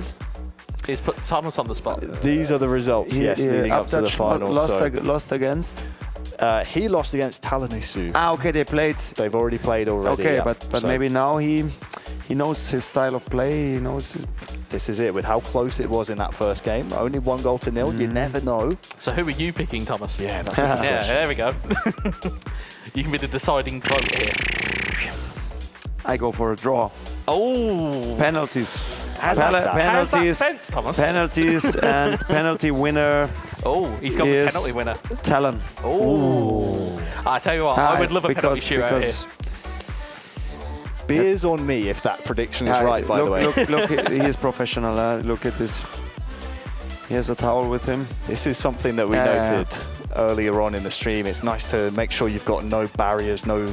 is put Thomas on the spot. These are the results, leading up to the final. Lost against? He lost against TALONESUI. Okay, they played. They've already played already. Okay, yeah. but maybe now he knows his style of play. He knows. This is it. With how close it was in that first game, only 1-0. You never know. So who are you picking, Thomas? Yeah, that's a good question. There we go. You can be the deciding vote here. I go for a draw. Oh, penalties. How's that fence, Thomas? Penalties and penalty winner. Oh, he's got a penalty winner. Talon. Oh, I tell you what, I would love a penalty shootout here. Beers on me if that prediction is right, by the way. Look, he is professional. Look at this. He has a towel with him. This is something that we noted earlier on in the stream. It's nice to make sure you've got no barriers, no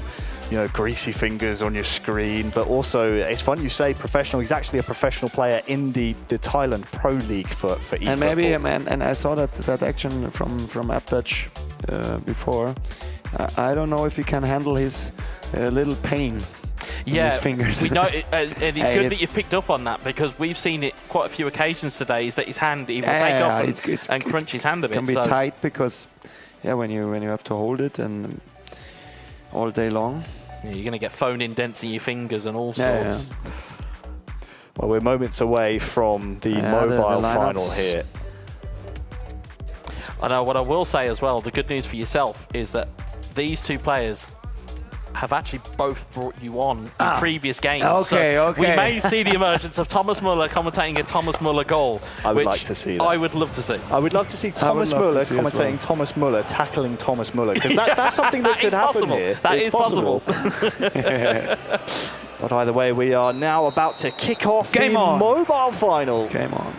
greasy fingers on your screen, but also it's fun you say professional. He's actually a professional player in the Thailand Pro League for eFootball. And maybe, and I saw that action from ABDUTCH before. I don't know if he can handle his little pain in his fingers. We know and it's good that you've picked up on that, because we've seen it quite a few occasions today. Is that his hand? He will take off and crunch his hand a bit. It can be tight because, when you have to hold it and all day long. Yeah, you're going to get phone indents in your fingers and all sorts. Yeah. Well, we're moments away from the mobile final here. I know what I will say as well, the good news for yourself is that these two players have actually both brought you on in previous games. Okay. We may see the emergence of Thomas Muller commentating a Thomas Muller goal. I would like to see that. I would love to see. I would love to see Thomas Muller commentating Thomas Muller tackling Thomas Muller, because that's something that could happen here. That is possible. But either way, we are now about to kick off the mobile final. Game on.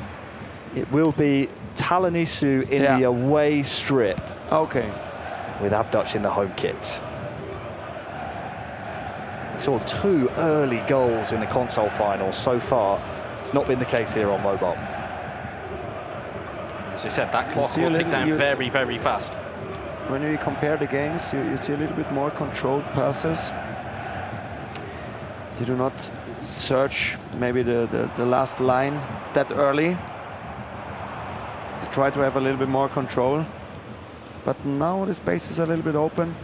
It will be TALONESUI in the away strip. Okay. With ABDUTCH in the home kit. We saw 2 early goals in the console final so far. It's not been the case here on mobile. As we said, that clock will tick down very, very fast. When you compare the games, you see a little bit more controlled passes. They do not search maybe the last line that early. They try to have a little bit more control. But now the space is a little bit open.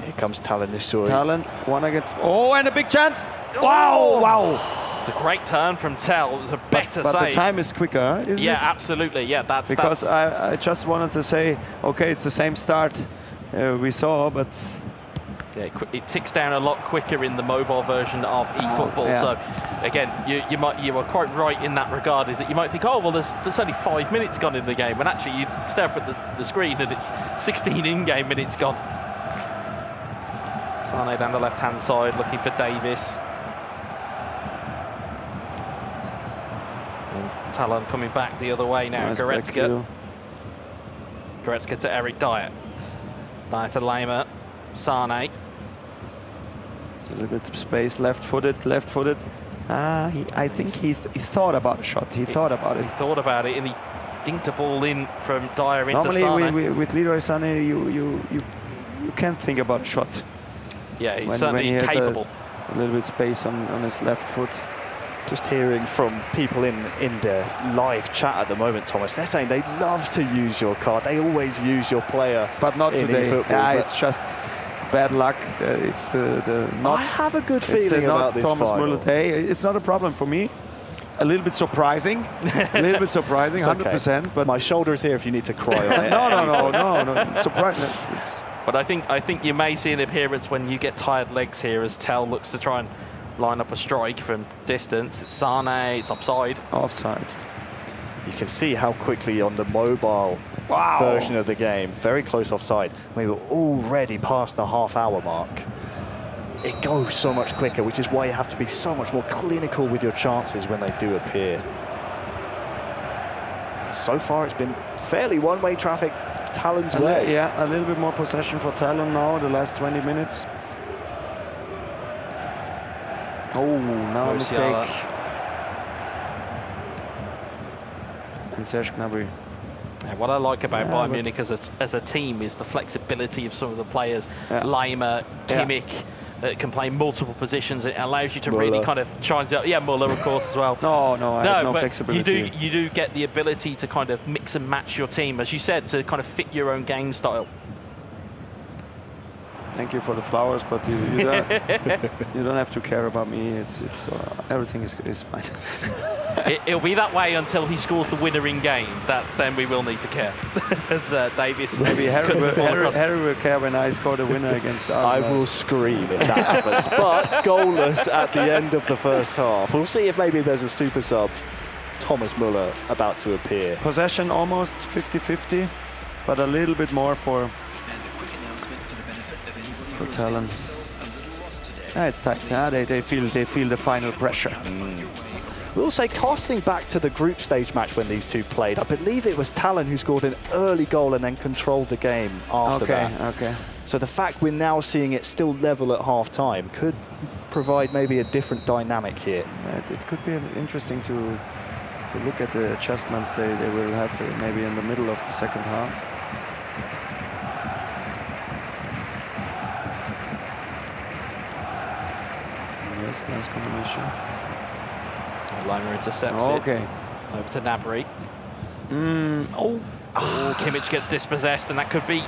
Here comes TALONESUI. Talon, one against... Oh, and a big chance! Wow! It's a great turn from Tel. It was a better save. But the time is quicker, isn't it? Yeah, absolutely. Yeah, that's... Because I just wanted to say, okay, it's the same start we saw, but... Yeah, it ticks down a lot quicker in the mobile version of eFootball. So, again, you were quite right in that regard, is that you might think, oh, well, there's only 5 minutes gone in the game. And actually, you stare up at the screen and it's 16 in-game minutes gone. Sane down the left-hand side, looking for Davis. And Talon coming back the other way now. Nice Goretzka. Goretzka to Eric Dyer. Dyer to Lema. Sane. A little bit of space, left-footed, left-footed. I think he thought about a shot. He thought about it. He thought about it, and he dinked a ball in from Dyer into Sane. Normally, with Leroy Sané, you can't think about a shot. Yeah, he's certainly when he capable. A little bit space on his left foot. Just hearing from people in the live chat at the moment, Thomas, they're saying they love to use your card. They always use your player. But not in today. eFootball, Yeah, it's just bad luck. It's the not. I have a good feeling about this Thomas final. Müller day. It's not a problem for me. A little bit surprising. A little bit surprising. 100%. But my shoulder is here if you need to cry on it. no. It's surprising. But I think you may see an appearance when you get tired legs here as Tel looks to try and line up a strike from distance. It's Sane, it's offside. Offside. You can see how quickly on the mobile version of the game, very close offside, we were already past the half-hour mark. It goes so much quicker, which is why you have to be so much more clinical with your chances when they do appear. So far, it's been fairly one-way traffic Talon's way. Yeah, a little bit more possession for Talon now, the last 20 minutes. Oh, now a mistake. And Serge Gnabry. Yeah, what I like about Bayern Munich as a team is the flexibility of some of the players. Leimer, Kimmich, can play multiple positions. It allows you to really kind of try and... Yeah, Müller, of course, as well. No, I have no but flexibility. You do get the ability to kind of mix and match your team, as you said, to kind of fit your own game style. Thank you for the flowers, but you don't have to care about me. It's everything is fine. It'll be that way until he scores the winner in game. Then we will need to care. As Davies, maybe Harry will care when I score the winner against Arsenal. I will scream if that happens. But goalless at the end of the first half. We'll see if maybe there's a super sub. Thomas Müller about to appear. Possession almost 50-50, but a little bit more for Talon. It's tight. They feel the final pressure. We'll say, casting back to the group stage match when these two played, I believe it was Talon who scored an early goal and then controlled the game after that. Okay. So the fact we're now seeing it still level at half-time could provide maybe a different dynamic here. It could be interesting to look at the adjustments they will have maybe in the middle of the second half. Yes, nice combination. Leimer intercepts it. Over to Gnabry. Kimmich gets dispossessed, and that could be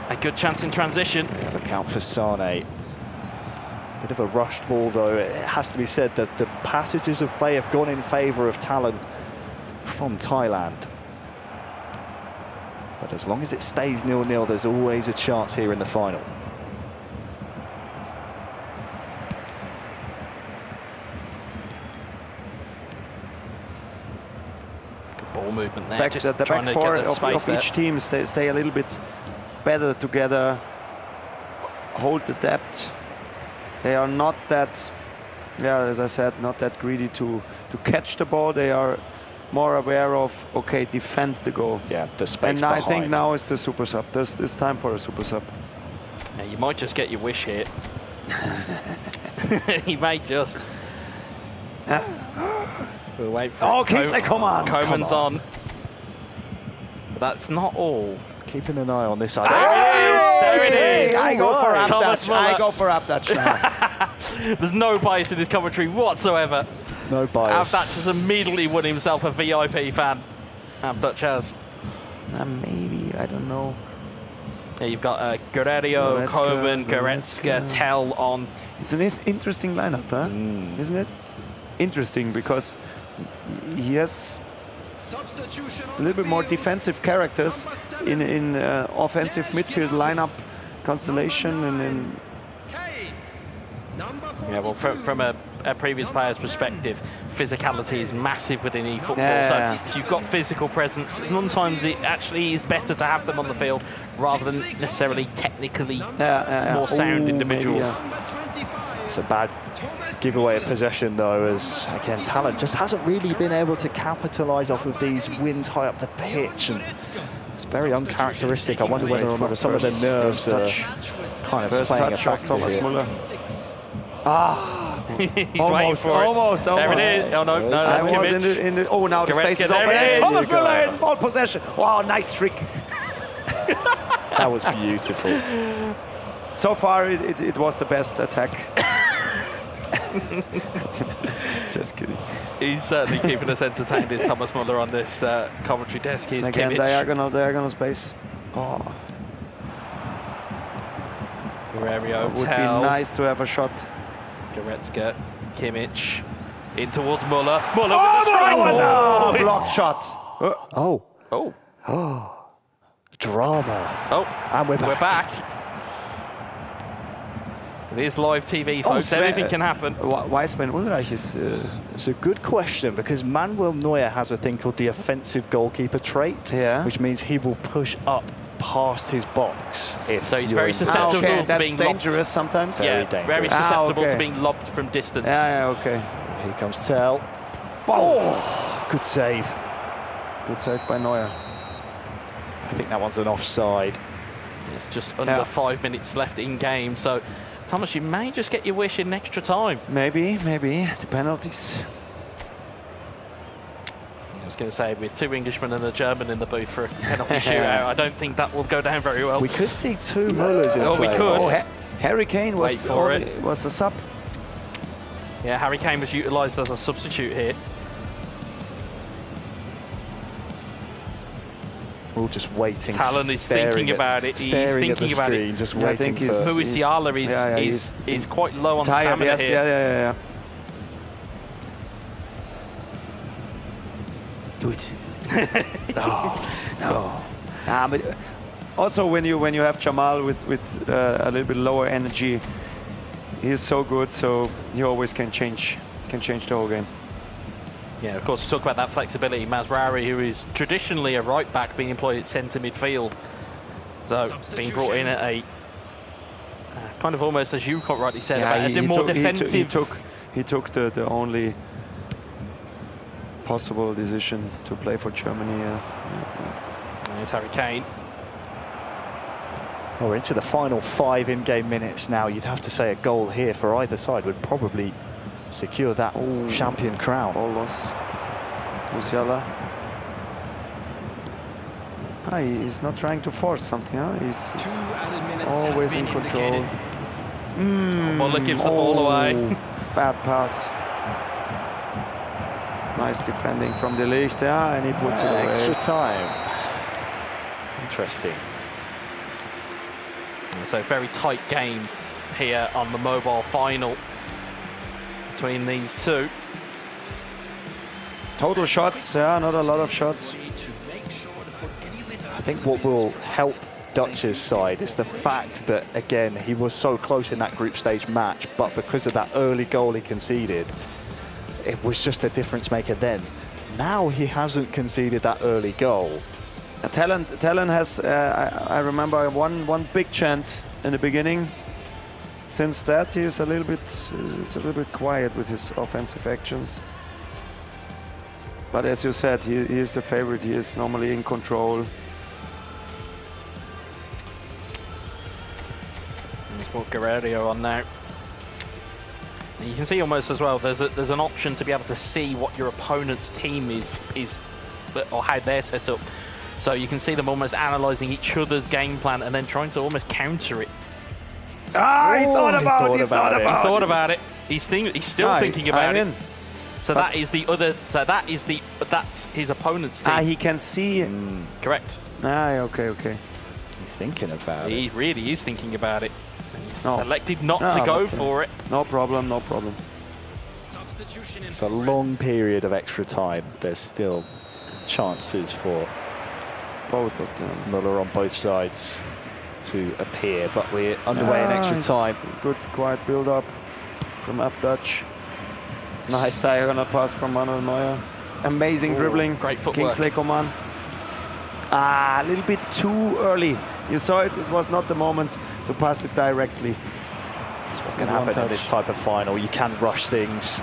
a good chance in transition. Look out for Sane. Bit of a rushed ball, though. It has to be said that the passages of play have gone in favour of Talon from Thailand. But as long as it stays 0-0, there's always a chance here in the final. Ball movement there. The back four of each team stay a little bit better together, hold the depth. They are not that, as I said, not that greedy to catch the ball. They are more aware of, okay, defend the goal. Yeah, the space And behind. I think now is the super sub. It's time for a super sub. Yeah, you might just get your wish here. He may just. We'll wait for it. Kingsley, come on. Koeman's on. But that's not all. Keeping an eye on this side. There it is. I go for Abdouch. I go for Abdouch now. There's no bias in this commentary whatsoever. No bias. Abdouch has immediately won himself a VIP fan. Abdouch has. Maybe, I don't know. Yeah, you've got Guerrero, Koeman, Goretzka, Tel on. It's an interesting lineup, huh? Isn't it? Interesting because he has a little bit more defensive characters in offensive midfield lineup constellation and yeah, well, from a previous player's perspective, physicality is massive within eFootball. So if you've got physical presence, sometimes it actually is better to have them on the field rather than necessarily technically more sound individuals. It's a bad giveaway of possession, though, as, again, Talon just hasn't really been able to capitalise off of these wins high up the pitch. And it's very uncharacteristic. I wonder whether or not some of the nerves are kind of playing a factor Thomas here. Müller. He's waiting Almost, for it. almost. There it is. Oh, no, no, I that's was Kimmich. in the, oh, now the space is Goretzka, open. there it And is. Thomas Müller in ball possession. Wow, nice trick. That was beautiful. So far, it was the best attack. Just kidding. He's certainly keeping us entertained, is Thomas Müller on this commentary desk. Here's Again, Kimmich. diagonal space. Oh, Guerrero, would be nice to have a shot. Goretzka, Kimmich, in towards Müller. Müller Oh, with the strike. oh, Oh, blocked shot. Oh. Oh. Oh. Drama. Oh, and we're back. It is live TV, folks. Anything can happen. Why Sven Ulreich is... It's a good question, because Manuel Neuer has a thing called the offensive goalkeeper trait, which means he will push up past his box. So he's very susceptible to being dangerous lobbed. sometimes. Very susceptible to being lobbed from distance. Yeah, okay. Here comes Tell. Oh, good save. Good save by Neuer. I think that one's an offside. It's just under 5 minutes left in game, so Thomas, you may just get your wish in extra time. Maybe. The penalties. I was going to say, with 2 Englishmen and a German in the booth for a penalty shootout, I don't think that will go down very well. We could see 2 Müllers in play. We could. Oh, Harry Kane was the sub. Yeah, Harry Kane was utilised as a substitute here. We're all just waiting. Talon is thinking about it. He's thinking about it. Just waiting for... Musiala is quite low on stamina here. Yeah. Do it. No. But also, when you have Jamal with a little bit lower energy, he is so good. So he always can change the whole game. Yeah, of course, to talk about that flexibility, Mazraoui, who is traditionally a right back, being employed at centre midfield, so being brought in at a kind of almost, as you quite rightly said, about a more defensive. He took the only possible decision to play for Germany. There's Harry Kane. Well, we're into the final 5 in-game minutes now. You'd have to say a goal here for either side would probably secure that champion crown. Ball loss. Musiala. He's not trying to force something. He's always in control. Muller gives the ball away. Bad pass. Nice defending from De Ligt, and he puts it away. Extra time. Interesting. So very tight game here on the mobile final between these two. Total shots, not a lot of shots. I think what will help Dutch's side is the fact that, again, he was so close in that group stage match, but because of that early goal he conceded, it was just a difference maker then. Now he hasn't conceded that early goal. Talon has, I remember, one big chance in the beginning. Since that, he's a little bit quiet with his offensive actions. But as you said, he is the favorite. He is normally in control. There's more Guerrero on now. And you can see almost as well, there's an option to be able to see what your opponent's team is or how they're set up. So you can see them almost analysing each other's game plan and then trying to almost counter it. He thought about it. He's still thinking about it. So that is the other. So that's his opponent's team. He can see. Correct. Okay. He's thinking about it. He really is thinking about it. He's elected not to go for it. No problem. It's a long period of extra time. There's still chances for both of them. Müller on both sides to appear, but we're underway in extra time. Good, quiet build-up from Abdouch. Nice diagonal pass from Manuel Neuer. Amazing dribbling. Great footwork. Kingsley Coman. A little bit too early. You saw it. It was not the moment to pass it directly. That's what can happen in this type of final. You can rush things.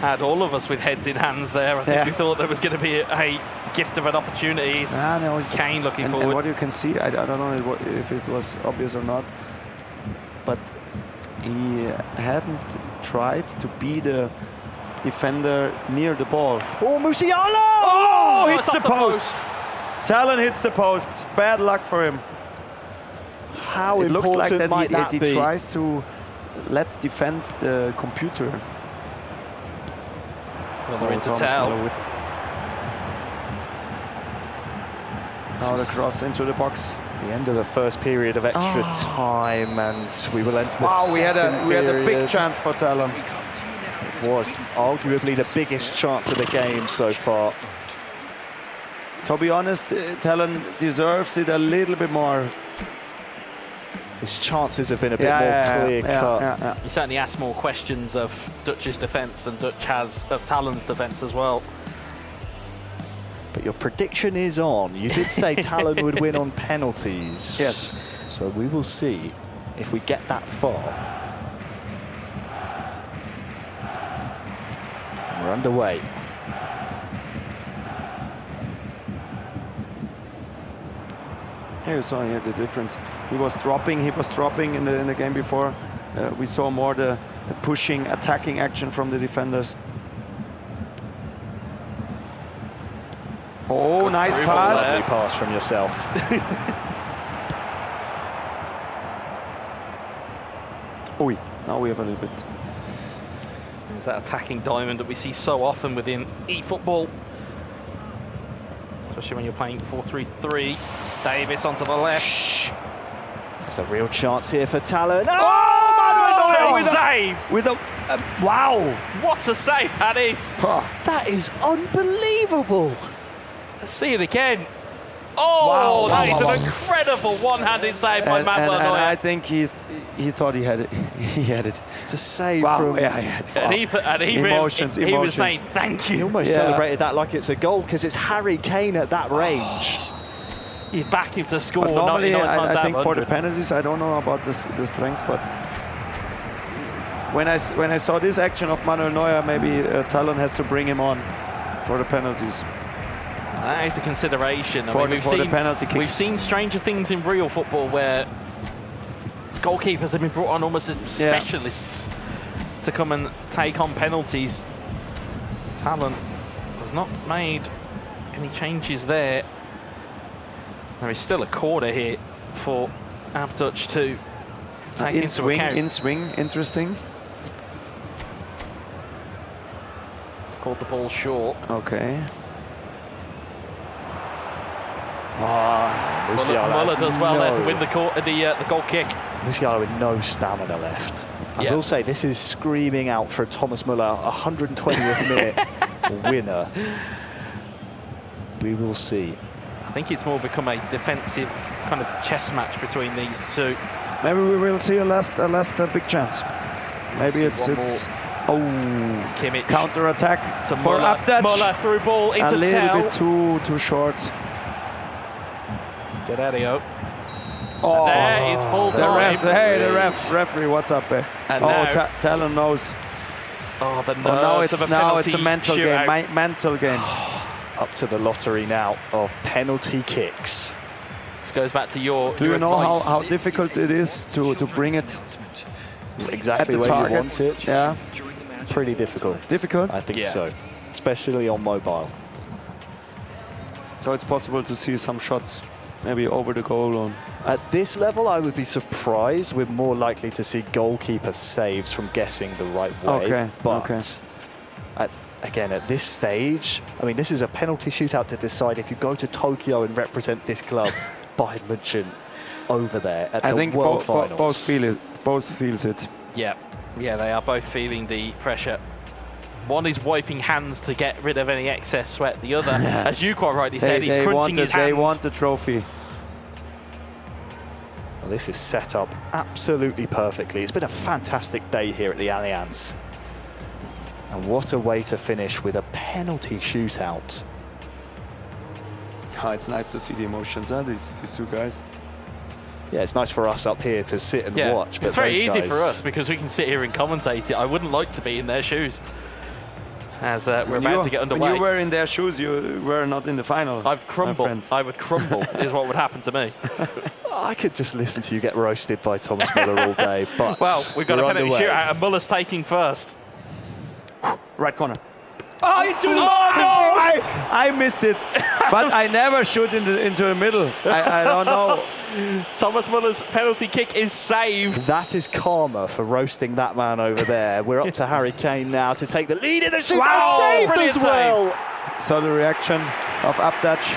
had all of us with heads in hands there. I think we thought there was going to be a gift of an opportunity. No, Kane looking and forward. what you can see, I don't know if it was obvious or not, but he hadn't tried to be the defender near the ball. Oh, Musiala! Oh, hits the post. Talon hits the post. Bad luck for him. How it looks like important might that he be? tries to let defend the computer. Well, they're in to tell. Now the cross into the box. The end of the first period of extra time, and we will enter the Wow, we had a big period. chance for Talon. It was arguably the biggest chance of the game so far. To be honest, Talon deserves it a little bit more. His chances have been a bit more clear-cut. He certainly asked more questions of Dutch's defence than Dutch has of Talon's defence as well. But your prediction is on. You did say Talon would win on penalties. Yes. So we will see if we get that far. We're underway. Here you saw here the difference. He was dropping in the game before. We saw more the pushing, attacking action from the defenders. Oh, nice pass. Lovely pass from yourself. Oi, now we have a little bit. There's that attacking diamond that we see so often within eFootball. Especially when you're playing 4-3-3. Davis onto the left. There's a real chance here for Talon. Oh, what a save! With a wow! What a save that is! That is unbelievable. Let's see it again. Oh, Wow, that wow, is wow, an incredible one-handed save by Manuel and Neuer. I think he thought he had it. He had it. It's a save Wow, from... And he Emotions. was saying thank you. He almost celebrated that like it's a goal because it's Harry Kane at that range. He's back him to score But normally, 99 times I think out of for the 100. penalties, I don't know about the strength, but when I saw this action of Manuel Neuer, maybe Talon has to bring him on for the penalties. That is a consideration. For the penalty kicks. We've seen stranger things in real football where goalkeepers have been brought on almost as specialists to come and take on penalties. Talon has not made any changes there. There is still a corner here for Abdouch to take into account. In swing, interesting. It's called the ball short. Okay. Muller does well there to win the goal kick. Musiala with no stamina left. I will say this is screaming out for Thomas Muller, 120th minute winner. We will see. I think it's more become a defensive kind of chess match between these two. Maybe we will see a last big chance. Maybe it's Kimmich counter attack to for Muller. Abdouch. Muller through ball into a little Tell. bit too short. Gedario. Oh, there is full time. The referee, what's up there? And now, Talon knows. Oh, the nerves of a now penalty it's a mental shootout. game. Mental game. Up to the lottery now of penalty kicks. This goes back to your Do you know advice. how difficult it is to bring it exactly at the where target? you want it? Yeah. Pretty difficult. Difficult? I think so. Especially on mobile. So it's possible to see some shots maybe over the goal. On. At this level, I would be surprised. We're more likely to see goalkeeper saves from guessing the right way. Okay, But again, at this stage, I mean, this is a penalty shootout to decide if you go to Tokyo and represent this club, Bayern München, over there at the World Finals. Both feels it. Yeah, they are both feeling the pressure. One is wiping hands to get rid of any excess sweat. The other, as you quite rightly said, he's crunching his hands. They want the trophy. Well, this is set up absolutely perfectly. It's been a fantastic day here at the Allianz. And what a way to finish with a penalty shootout. Oh, it's nice to see the emotions, these two guys. Yeah, it's nice for us up here to sit and watch. But it's very easy for us because we can sit here and commentate it. I wouldn't like to be in their shoes. as we're about to get underway. When you were in their shoes, you were not in the final. I'd crumble. I would crumble is what would happen to me. I could just listen to you get roasted by Thomas Müller all day, but well, we've got a penalty shootout and Muller's taking first. Right corner. Oh, into the I missed it, but I never shoot into the middle. I don't know. Thomas Muller's penalty kick is saved. That is karma for roasting that man over there. We're up to Harry Kane now to take the lead in the shootout. Wow, saved as well. So the reaction of Abdouch.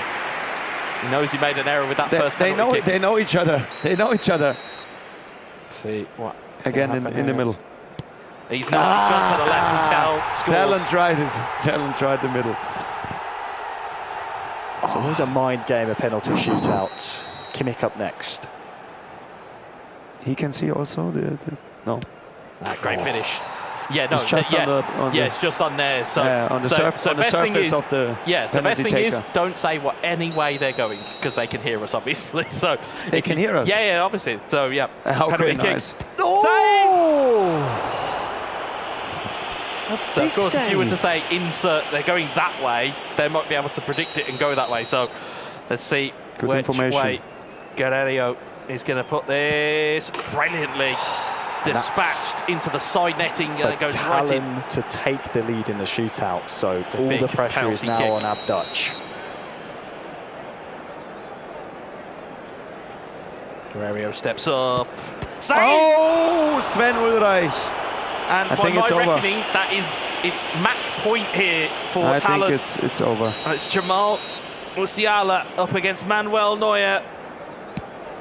He knows he made an error with that first penalty kick. They know each other. They know each other. Let's see what again in the middle. He's not. He's gone to the left and scores. Talon tried it. Talon tried the middle. It's always a mind game, a penalty shootout. Kimmich up next. He can see also the no. Great finish. Yeah, no, it's just it's just on there. So, on the surface of the so best thing taker. is don't say what any way they're going because they can hear us obviously. So they can hear us. Yeah, obviously. So yeah, penalty nice. So of course, if you were to say insert, they're going that way, they might be able to predict it and go that way. So let's see which way Guerrero is going to put this brilliantly. Dispatched into the side netting and it goes right in. To take the lead in the shootout, so all the pressure is now on Abdouch. Guerrero steps up. Save! Oh, Sven Ulreich. And by my reckoning, it's match point here for Talon. I think it's over. And it's Jamal Musiala up against Manuel Neuer.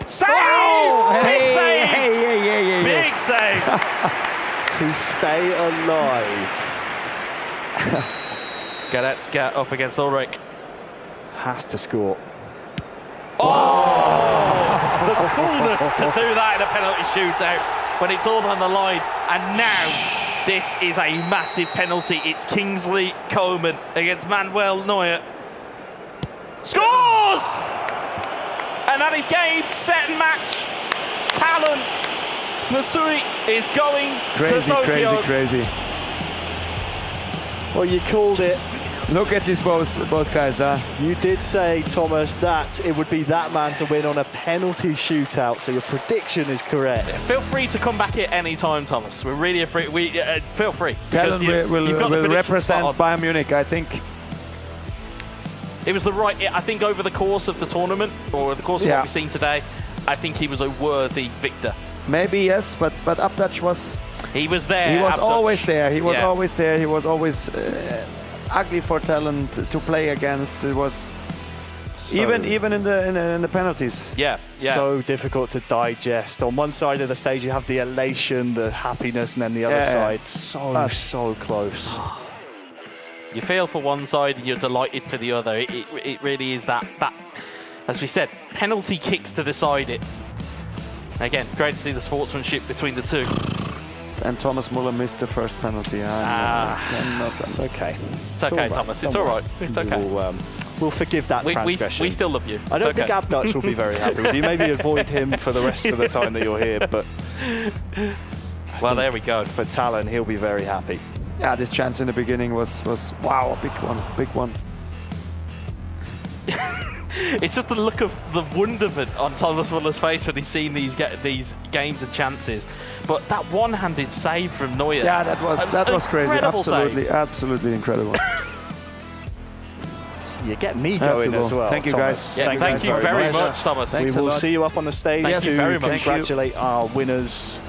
Save! Oh, Big save! Hey. Big save! To stay alive. Goretzka up against Ulrich. Has to score. Oh! The coolness to do that in a penalty shootout when it's all on the line. And now this is a massive penalty. It's Kingsley Coman against Manuel Neuer. Scores! And that is game, set and match. TALONESUI is going to Tokyo. Crazy. Well, you called it. Look at these both guys. You did say, Thomas, that it would be that man to win on a penalty shootout, so your prediction is correct. Feel free to come back here any time, Thomas. We're really feel free. Talon will represent Bayern Munich, I think. It was the right. I think over the course of the tournament, or the course of what we've seen today, I think he was a worthy victor. Maybe yes, but Abdouch was. He was there. He was Abdouch. always there. He was always there. He was always ugly for Talon to play against. It was even in the penalties. Yeah. So difficult to digest. On one side of the stage, you have the elation, the happiness, and then the other side, so close. You feel for one side and you're delighted for the other. It really is that, as we said, penalty kicks to decide it. Again, great to see the sportsmanship between the two. And Thomas Müller missed the first penalty. It's okay. It's okay, Thomas. It's all right. It's okay. We'll forgive that transgression. We still love you. I don't think Abdouch will be very happy with you. Maybe avoid him for the rest of the time that you're here. But well, there we go. For Talon, he'll be very happy. Yeah, this chance in the beginning was wow, a big one. It's just the look of the wonderment on Thomas Muller's face when he's seen these games and chances. But that one-handed save from Neuer. Yeah, that was crazy. Absolutely incredible. You get me going as well. Thank you, Thomas. guys. Yeah, thank you very much, Thomas. We will see you up on the stage. Thank you very much. Congratulate our winners.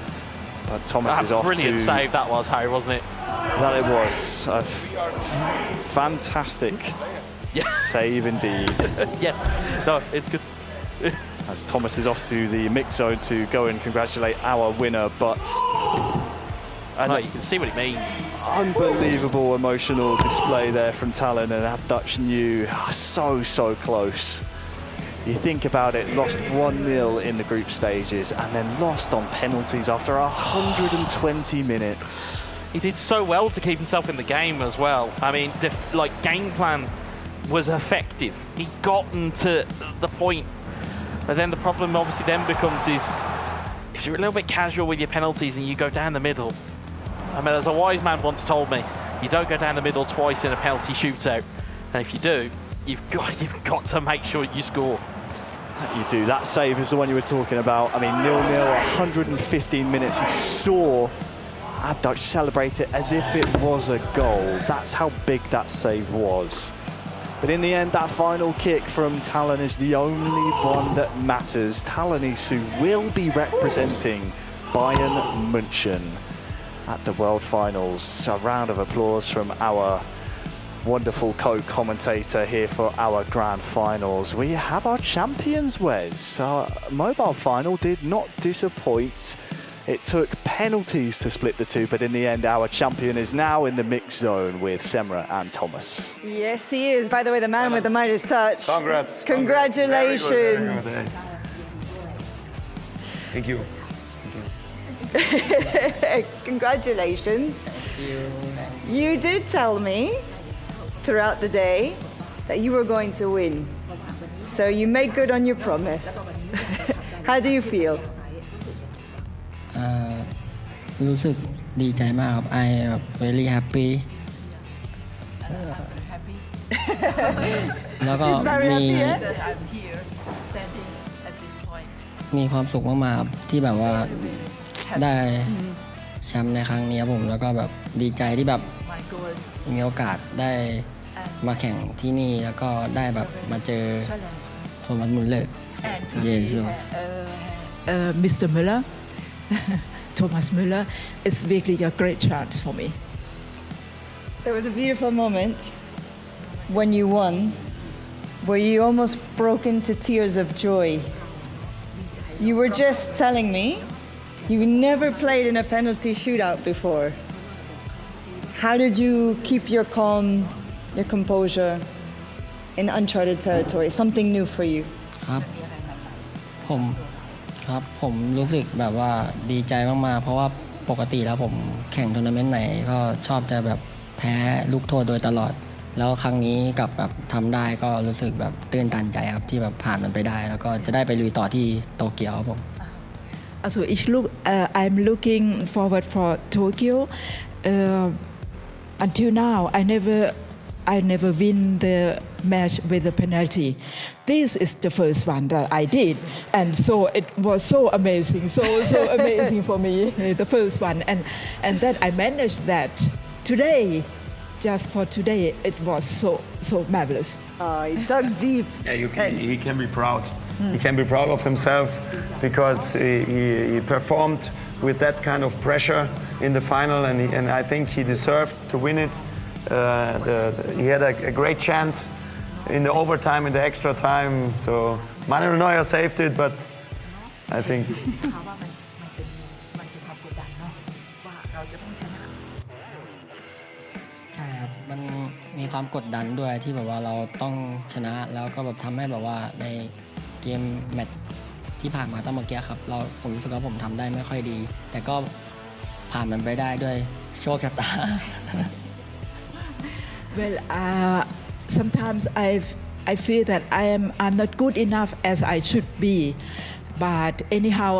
But Thomas is off to... Brilliant save that was, Harry, wasn't it? That it was. A fantastic save indeed. Yes. No, it's good. As Thomas is off to the mix zone to go and congratulate our winner, but... you can see what it means. Unbelievable emotional display there from Talon, and Abdouch knew so close. You think about it, lost 1-0 in the group stages and then lost on penalties after 120 minutes. He did so well to keep himself in the game as well. I mean, game plan was effective. He gotten to the point. But then the problem obviously then becomes is if you're a little bit casual with your penalties and you go down the middle. I mean, as a wise man once told me, You don't go down the middle twice in a penalty shootout. And if you do, you've got to make sure you score. You do. That save is the one you were talking about. I mean, 0-0, 115 minutes. He saw Abdouch celebrate it as if it was a goal. That's how big that save was. But in the end, that final kick from Talon is the only one that matters. TALONESUI will be representing Bayern München at the World Finals. A round of applause from our wonderful co-commentator here for our grand finals. We have our champions, Wes. Our mobile final did not disappoint. It took penalties to split the two, but in the end, our champion is now in the mixed zone with Semra and Thomas. Yes, he is. By the way, the man with the Midas touch. Congrats. Congratulations. Very good. Thank you. Congratulations. You did tell me throughout the day that you were going to win. So you made good on your promise. How do you feel? รู้สึกดีใจมากครับ I very happy แล้วก็มีความสุขมากๆครับที่แบบว่าได้แชมป์ในครั้งนี้ครับผมแล้วก็แบบดีใจที่แบบมีโอกาสได้มาแข่งที่นี่แล้วก็ได้แบบมาเจอโทมัส มุลเลอร์ Yes Mr. Müller Thomas Müller is really a great chance for me. There was a beautiful moment when you won, where you almost broke into tears of joy. You were just telling me you never played in a penalty shootout before. How did you keep your calm, your composure in uncharted territory? Something new for you. ผมรู้สึกแบบว่าดีใจมากๆเพราะว่าปกติแล้วผมแข่งทัวร์นาเมนต์ไหนก็ชอบจะแบบแพ้ลูกโทษโดยตลอดแล้วครั้งนี้กับแบบทำได้ก็รู้สึกแบบตื้นตันใจครับที่แบบผ่านมันไปได้แล้วก็จะได้ไปลุยต่อที่โตเกียวครับผม Also I'm looking forward for Tokyo. Until now I never win the match with a penalty. This is the first one that I did, and so it was so amazing, so amazing for me, the first one, and that I managed that today. Just for today, it was so marvelous. He dug deep. Yeah, he can be proud. He can be proud of himself because he performed with that kind of pressure in the final, and I think he deserved to win it. He had a great chance in the overtime, in the extra time. So Manuel Neuer saved it, but I think. ใช่ครับมันมีความกดดันด้วยที่แบบว่าเราต้องชนะแล้วก็แบบทำให้แบบว่าในเกมแมตช์ที่ผ่านมาตั้งเมื่อกี้ครับผมรู้สึกว่าผมทำได้ไม่ค่อยดีแต่ก็ผ่านมันไปได้ด้วยโชคชะตา Well, sometimes I feel that I'm not good enough as I should be, but anyhow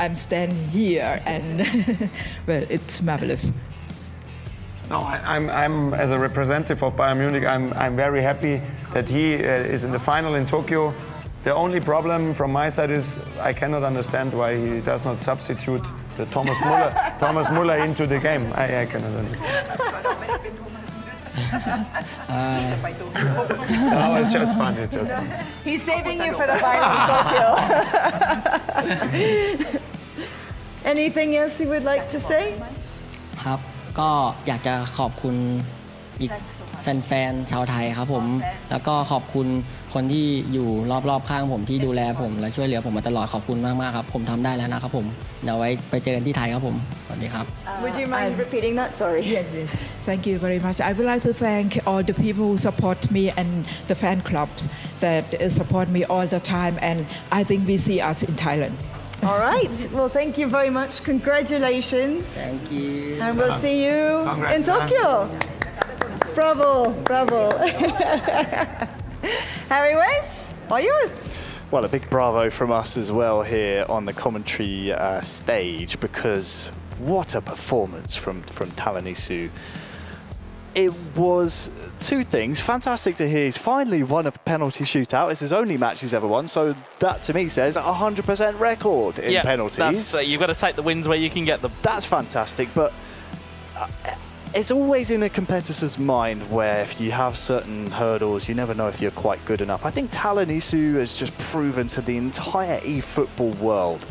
I'm standing here and well, it's marvelous. No, I'm as a representative of Bayern Munich, I'm very happy that he is in the final in Tokyo. The only problem from my side is I cannot understand why he does not substitute the Thomas Müller into the game. I cannot understand. No, it's just fun. It's just fun. He's saving you for the final in Tokyo. Anything else you would like to say? ครับก็อยากจะขอบคุณอีกแฟนๆชาวไทยครับผมแล้วก็ขอบคุณคนที่อยู่รอบๆข้างผมที่ดูแลผมและช่วยเหลือผมมาตลอดขอบคุณมากๆครับผมทำได้แล้วนะครับผมเดี๋ยวไว้ไปเจอกันที่ไทยครับผมสวัสดีครับ Would you mind repeating that? Sorry. Yes. Thank you very much. I would like to thank all the people who support me and the fan clubs that support me all the time, and I think we see us in Thailand. All right. Well, thank you very much. Congratulations. Thank you. And we'll see you in Tokyo. Bravo. Harry West, all yours. Well, a big bravo from us as well here on the commentary stage, because what a performance from TALONESUI. It was two things. Fantastic to hear he's finally won a penalty shootout. It's his only match he's ever won, so that to me says a 100% record in penalties. You've got to take the wins where you can get them. That's fantastic, but it's always in a competitor's mind where if you have certain hurdles, you never know if you're quite good enough. I think TALONESUI has just proven to the entire eFootball world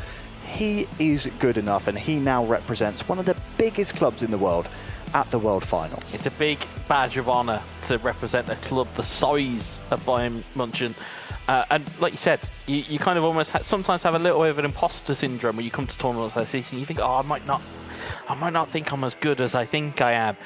he is good enough, and he now represents one of the biggest clubs in the world at the World Finals. It's a big badge of honour to represent a club the size of Bayern München. And like you said, you kind of almost sometimes have a little bit of an imposter syndrome when you come to tournaments like this and you think, oh, I might not think I'm as good as I think I am.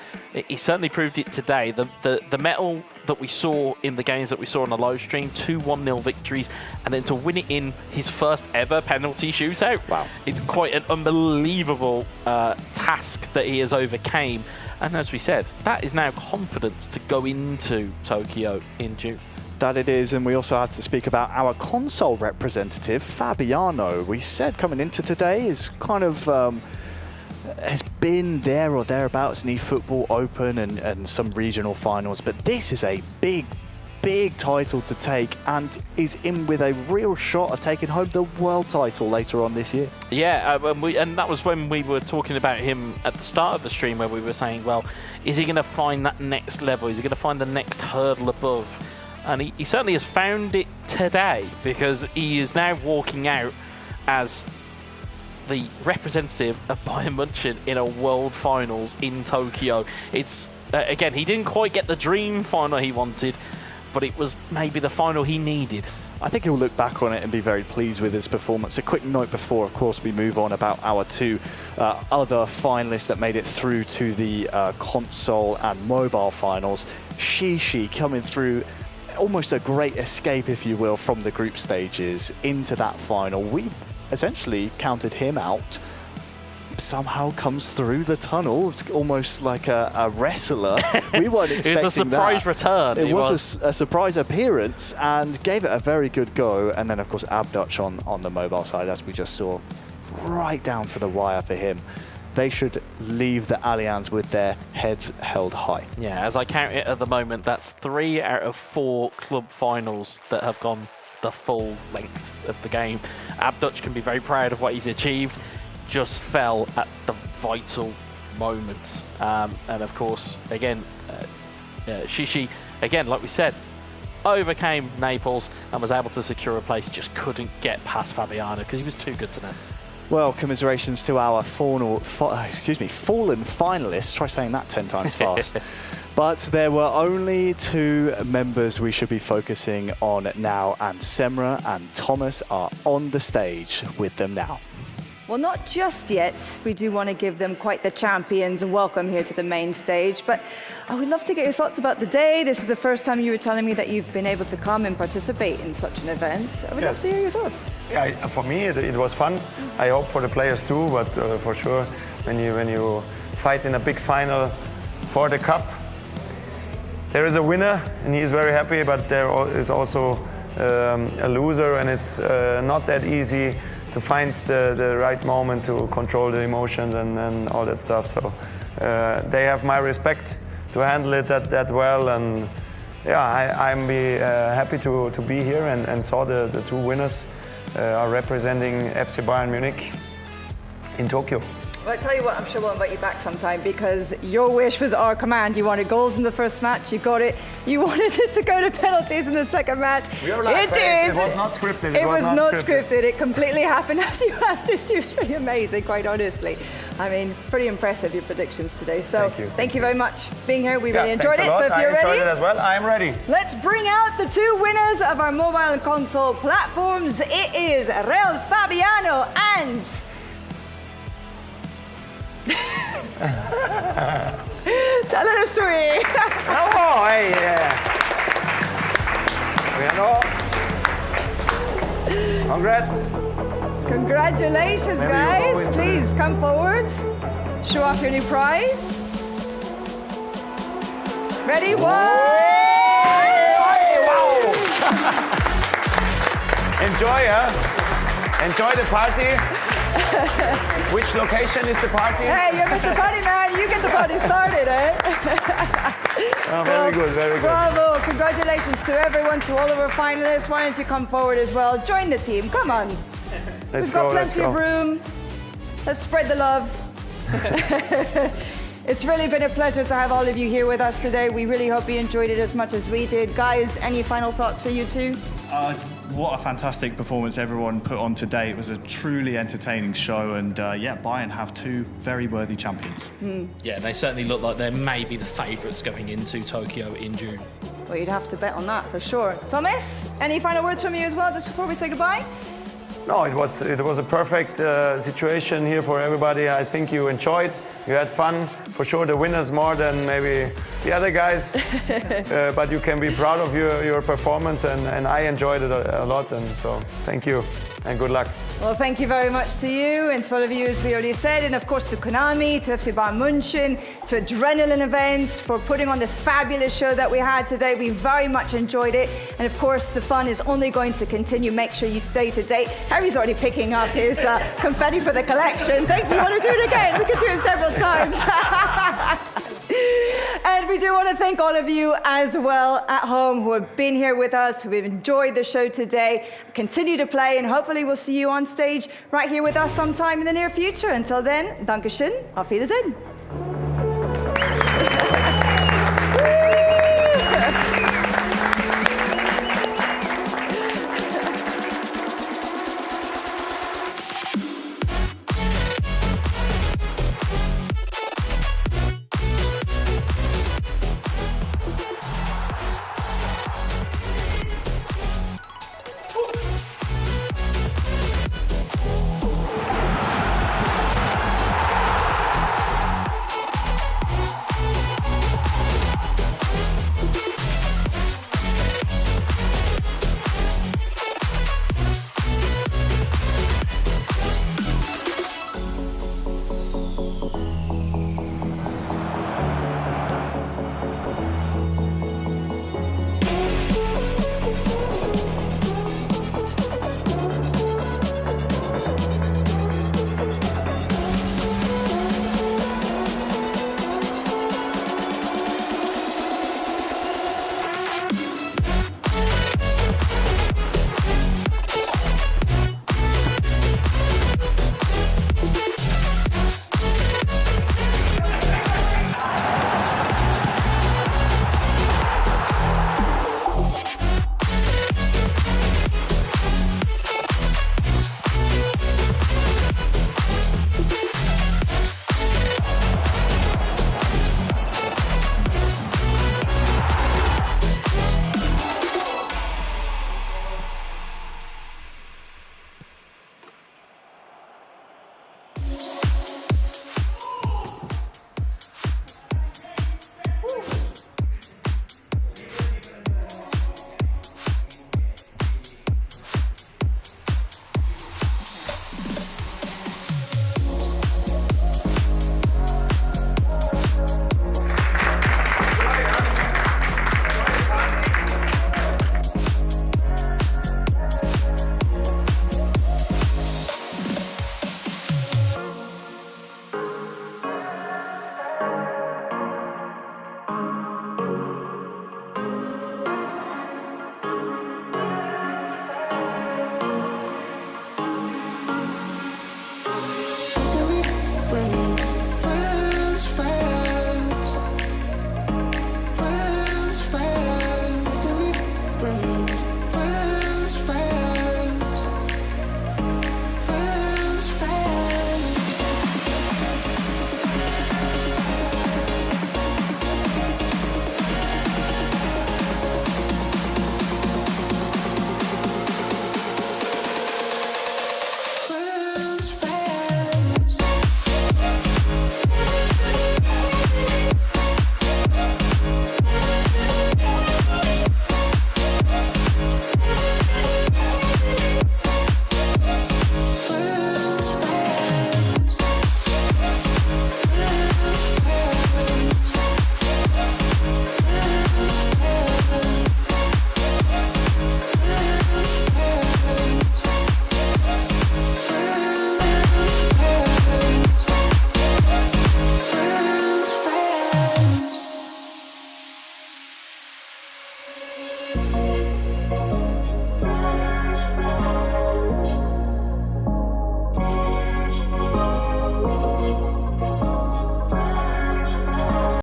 He certainly proved it today. The mettle that we saw in the games that we saw on the live stream, 2 1-0 victories, and then to win it in his first ever penalty shootout. Wow. It's quite an unbelievable task that he has overcame. And as we said, that is now confidence to go into Tokyo in June. That it is, and we also had to speak about our console representative, Fabiano. We said coming into today is kind of has been there or thereabouts in eFootball Open and some regional finals, but this is a big title to take and is in with a real shot of taking home the world title later on this year. Yeah, and that was when we were talking about him at the start of the stream, where we were saying, well, is he going to find that next level? Is he going to find the next hurdle above? And he certainly has found it today, because he is now walking out as the representative of Bayern München in a World Finals in Tokyo. It's, again, he didn't quite get the dream final he wanted, but it was maybe the final he needed. I think he'll look back on it and be very pleased with his performance. A quick note before, of course, we move on about our two other finalists that made it through to the console and mobile finals. Shishi coming through, almost a great escape, if you will, from the group stages into that final. We essentially counted him out. Somehow comes through the tunnel. It's almost like a wrestler. We weren't expecting that. It was a surprise return. It was a surprise appearance and gave it a very good go. And then, of course, Abdouch on the mobile side, as we just saw, right down to the wire for him. They should leave the Allianz with their heads held high. Yeah, as I count it at the moment, that's 3 out of 4 club finals that have gone the full length of the game. Abdouch can be very proud of what he's achieved. Just fell at the vital moments. And of course, again, Shishi, again, like we said, overcame Naples and was able to secure a place, just couldn't get past Fabiano because he was too good to them. Well, commiserations to our fallen finalists. Try saying that 10 times fast. But there were only 2 members we should be focusing on now, and Semra and Thomas are on the stage with them now. Well, not just yet. We do want to give them quite the champions welcome here to the main stage, but I would love to get your thoughts about the day. This is the first time you were telling me that you've been able to come and participate in such an event. I would love to hear your thoughts. Yeah, for me it was fun. I hope for the players too, but for sure when you fight in a big final for the cup, there is a winner and he is very happy, but there is also a loser, and it's not that easy to find the right moment to control the emotions and all that stuff. So they have my respect to handle it that well, and yeah, I'm happy to be here and saw the 2 winners are representing FC Bayern Munich in Tokyo. Well, I tell you what, I'm sure we'll invite you back sometime, because your wish was our command. You wanted goals in the first match, you got it. You wanted it to go to penalties in the second match. It did. It was not scripted. It was not scripted. It completely happened as you asked us. It was pretty amazing, quite honestly. I mean, pretty impressive, your predictions today. So thank you very much for being here. We really enjoyed it. So if you're ready, I enjoyed it as well. I'm ready. Let's bring out the 2 winners of our mobile and console platforms. It is Real Fabiano and TALONESUI. Oh, hey, yeah. Congrats. Congratulations, guys. Please come forward. Show off your new prize. Ready? 1. Wow. Enjoy the party. Which location is the party? Hey, you're Mr. Party Man. You get the party started, eh? Oh, very good, very good. Bravo. Congratulations to everyone, to all of our finalists. Why don't you come forward as well? Join the team. Come on. We've got plenty of room. Let's spread the love. It's really been a pleasure to have all of you here with us today. We really hope you enjoyed it as much as we did. Guys, any final thoughts for you two? What a fantastic performance everyone put on today. It was a truly entertaining show, and yeah, Bayern have two very worthy champions. Yeah, they certainly look like they're maybe the favourites going into Tokyo in June. Well, you'd have to bet on that for sure. Thomas, any final words from you as well, just before we say goodbye? No, it was a perfect situation here for everybody. I think you enjoyed, you had fun. For sure, the winners more than maybe the other guys. But you can be proud of your performance, and I enjoyed it a lot. And so, thank you and good luck. Well, thank you very much to you and to all of you, as we already said, and of course to Konami, to FC Bayern München, to Adrenaline Events for putting on this fabulous show that we had today. We very much enjoyed it, and of course the fun is only going to continue. Make sure you stay to date. Harry's already picking up his confetti for the collection. Thank you. You want to do it again? We could do it several times. And we do want to thank all of you as well at home who have been here with us, who have enjoyed the show today. Continue to play, and hopefully we'll see you on stage right here with us sometime in the near future. Until then, Dankeschön, auf Wiedersehen.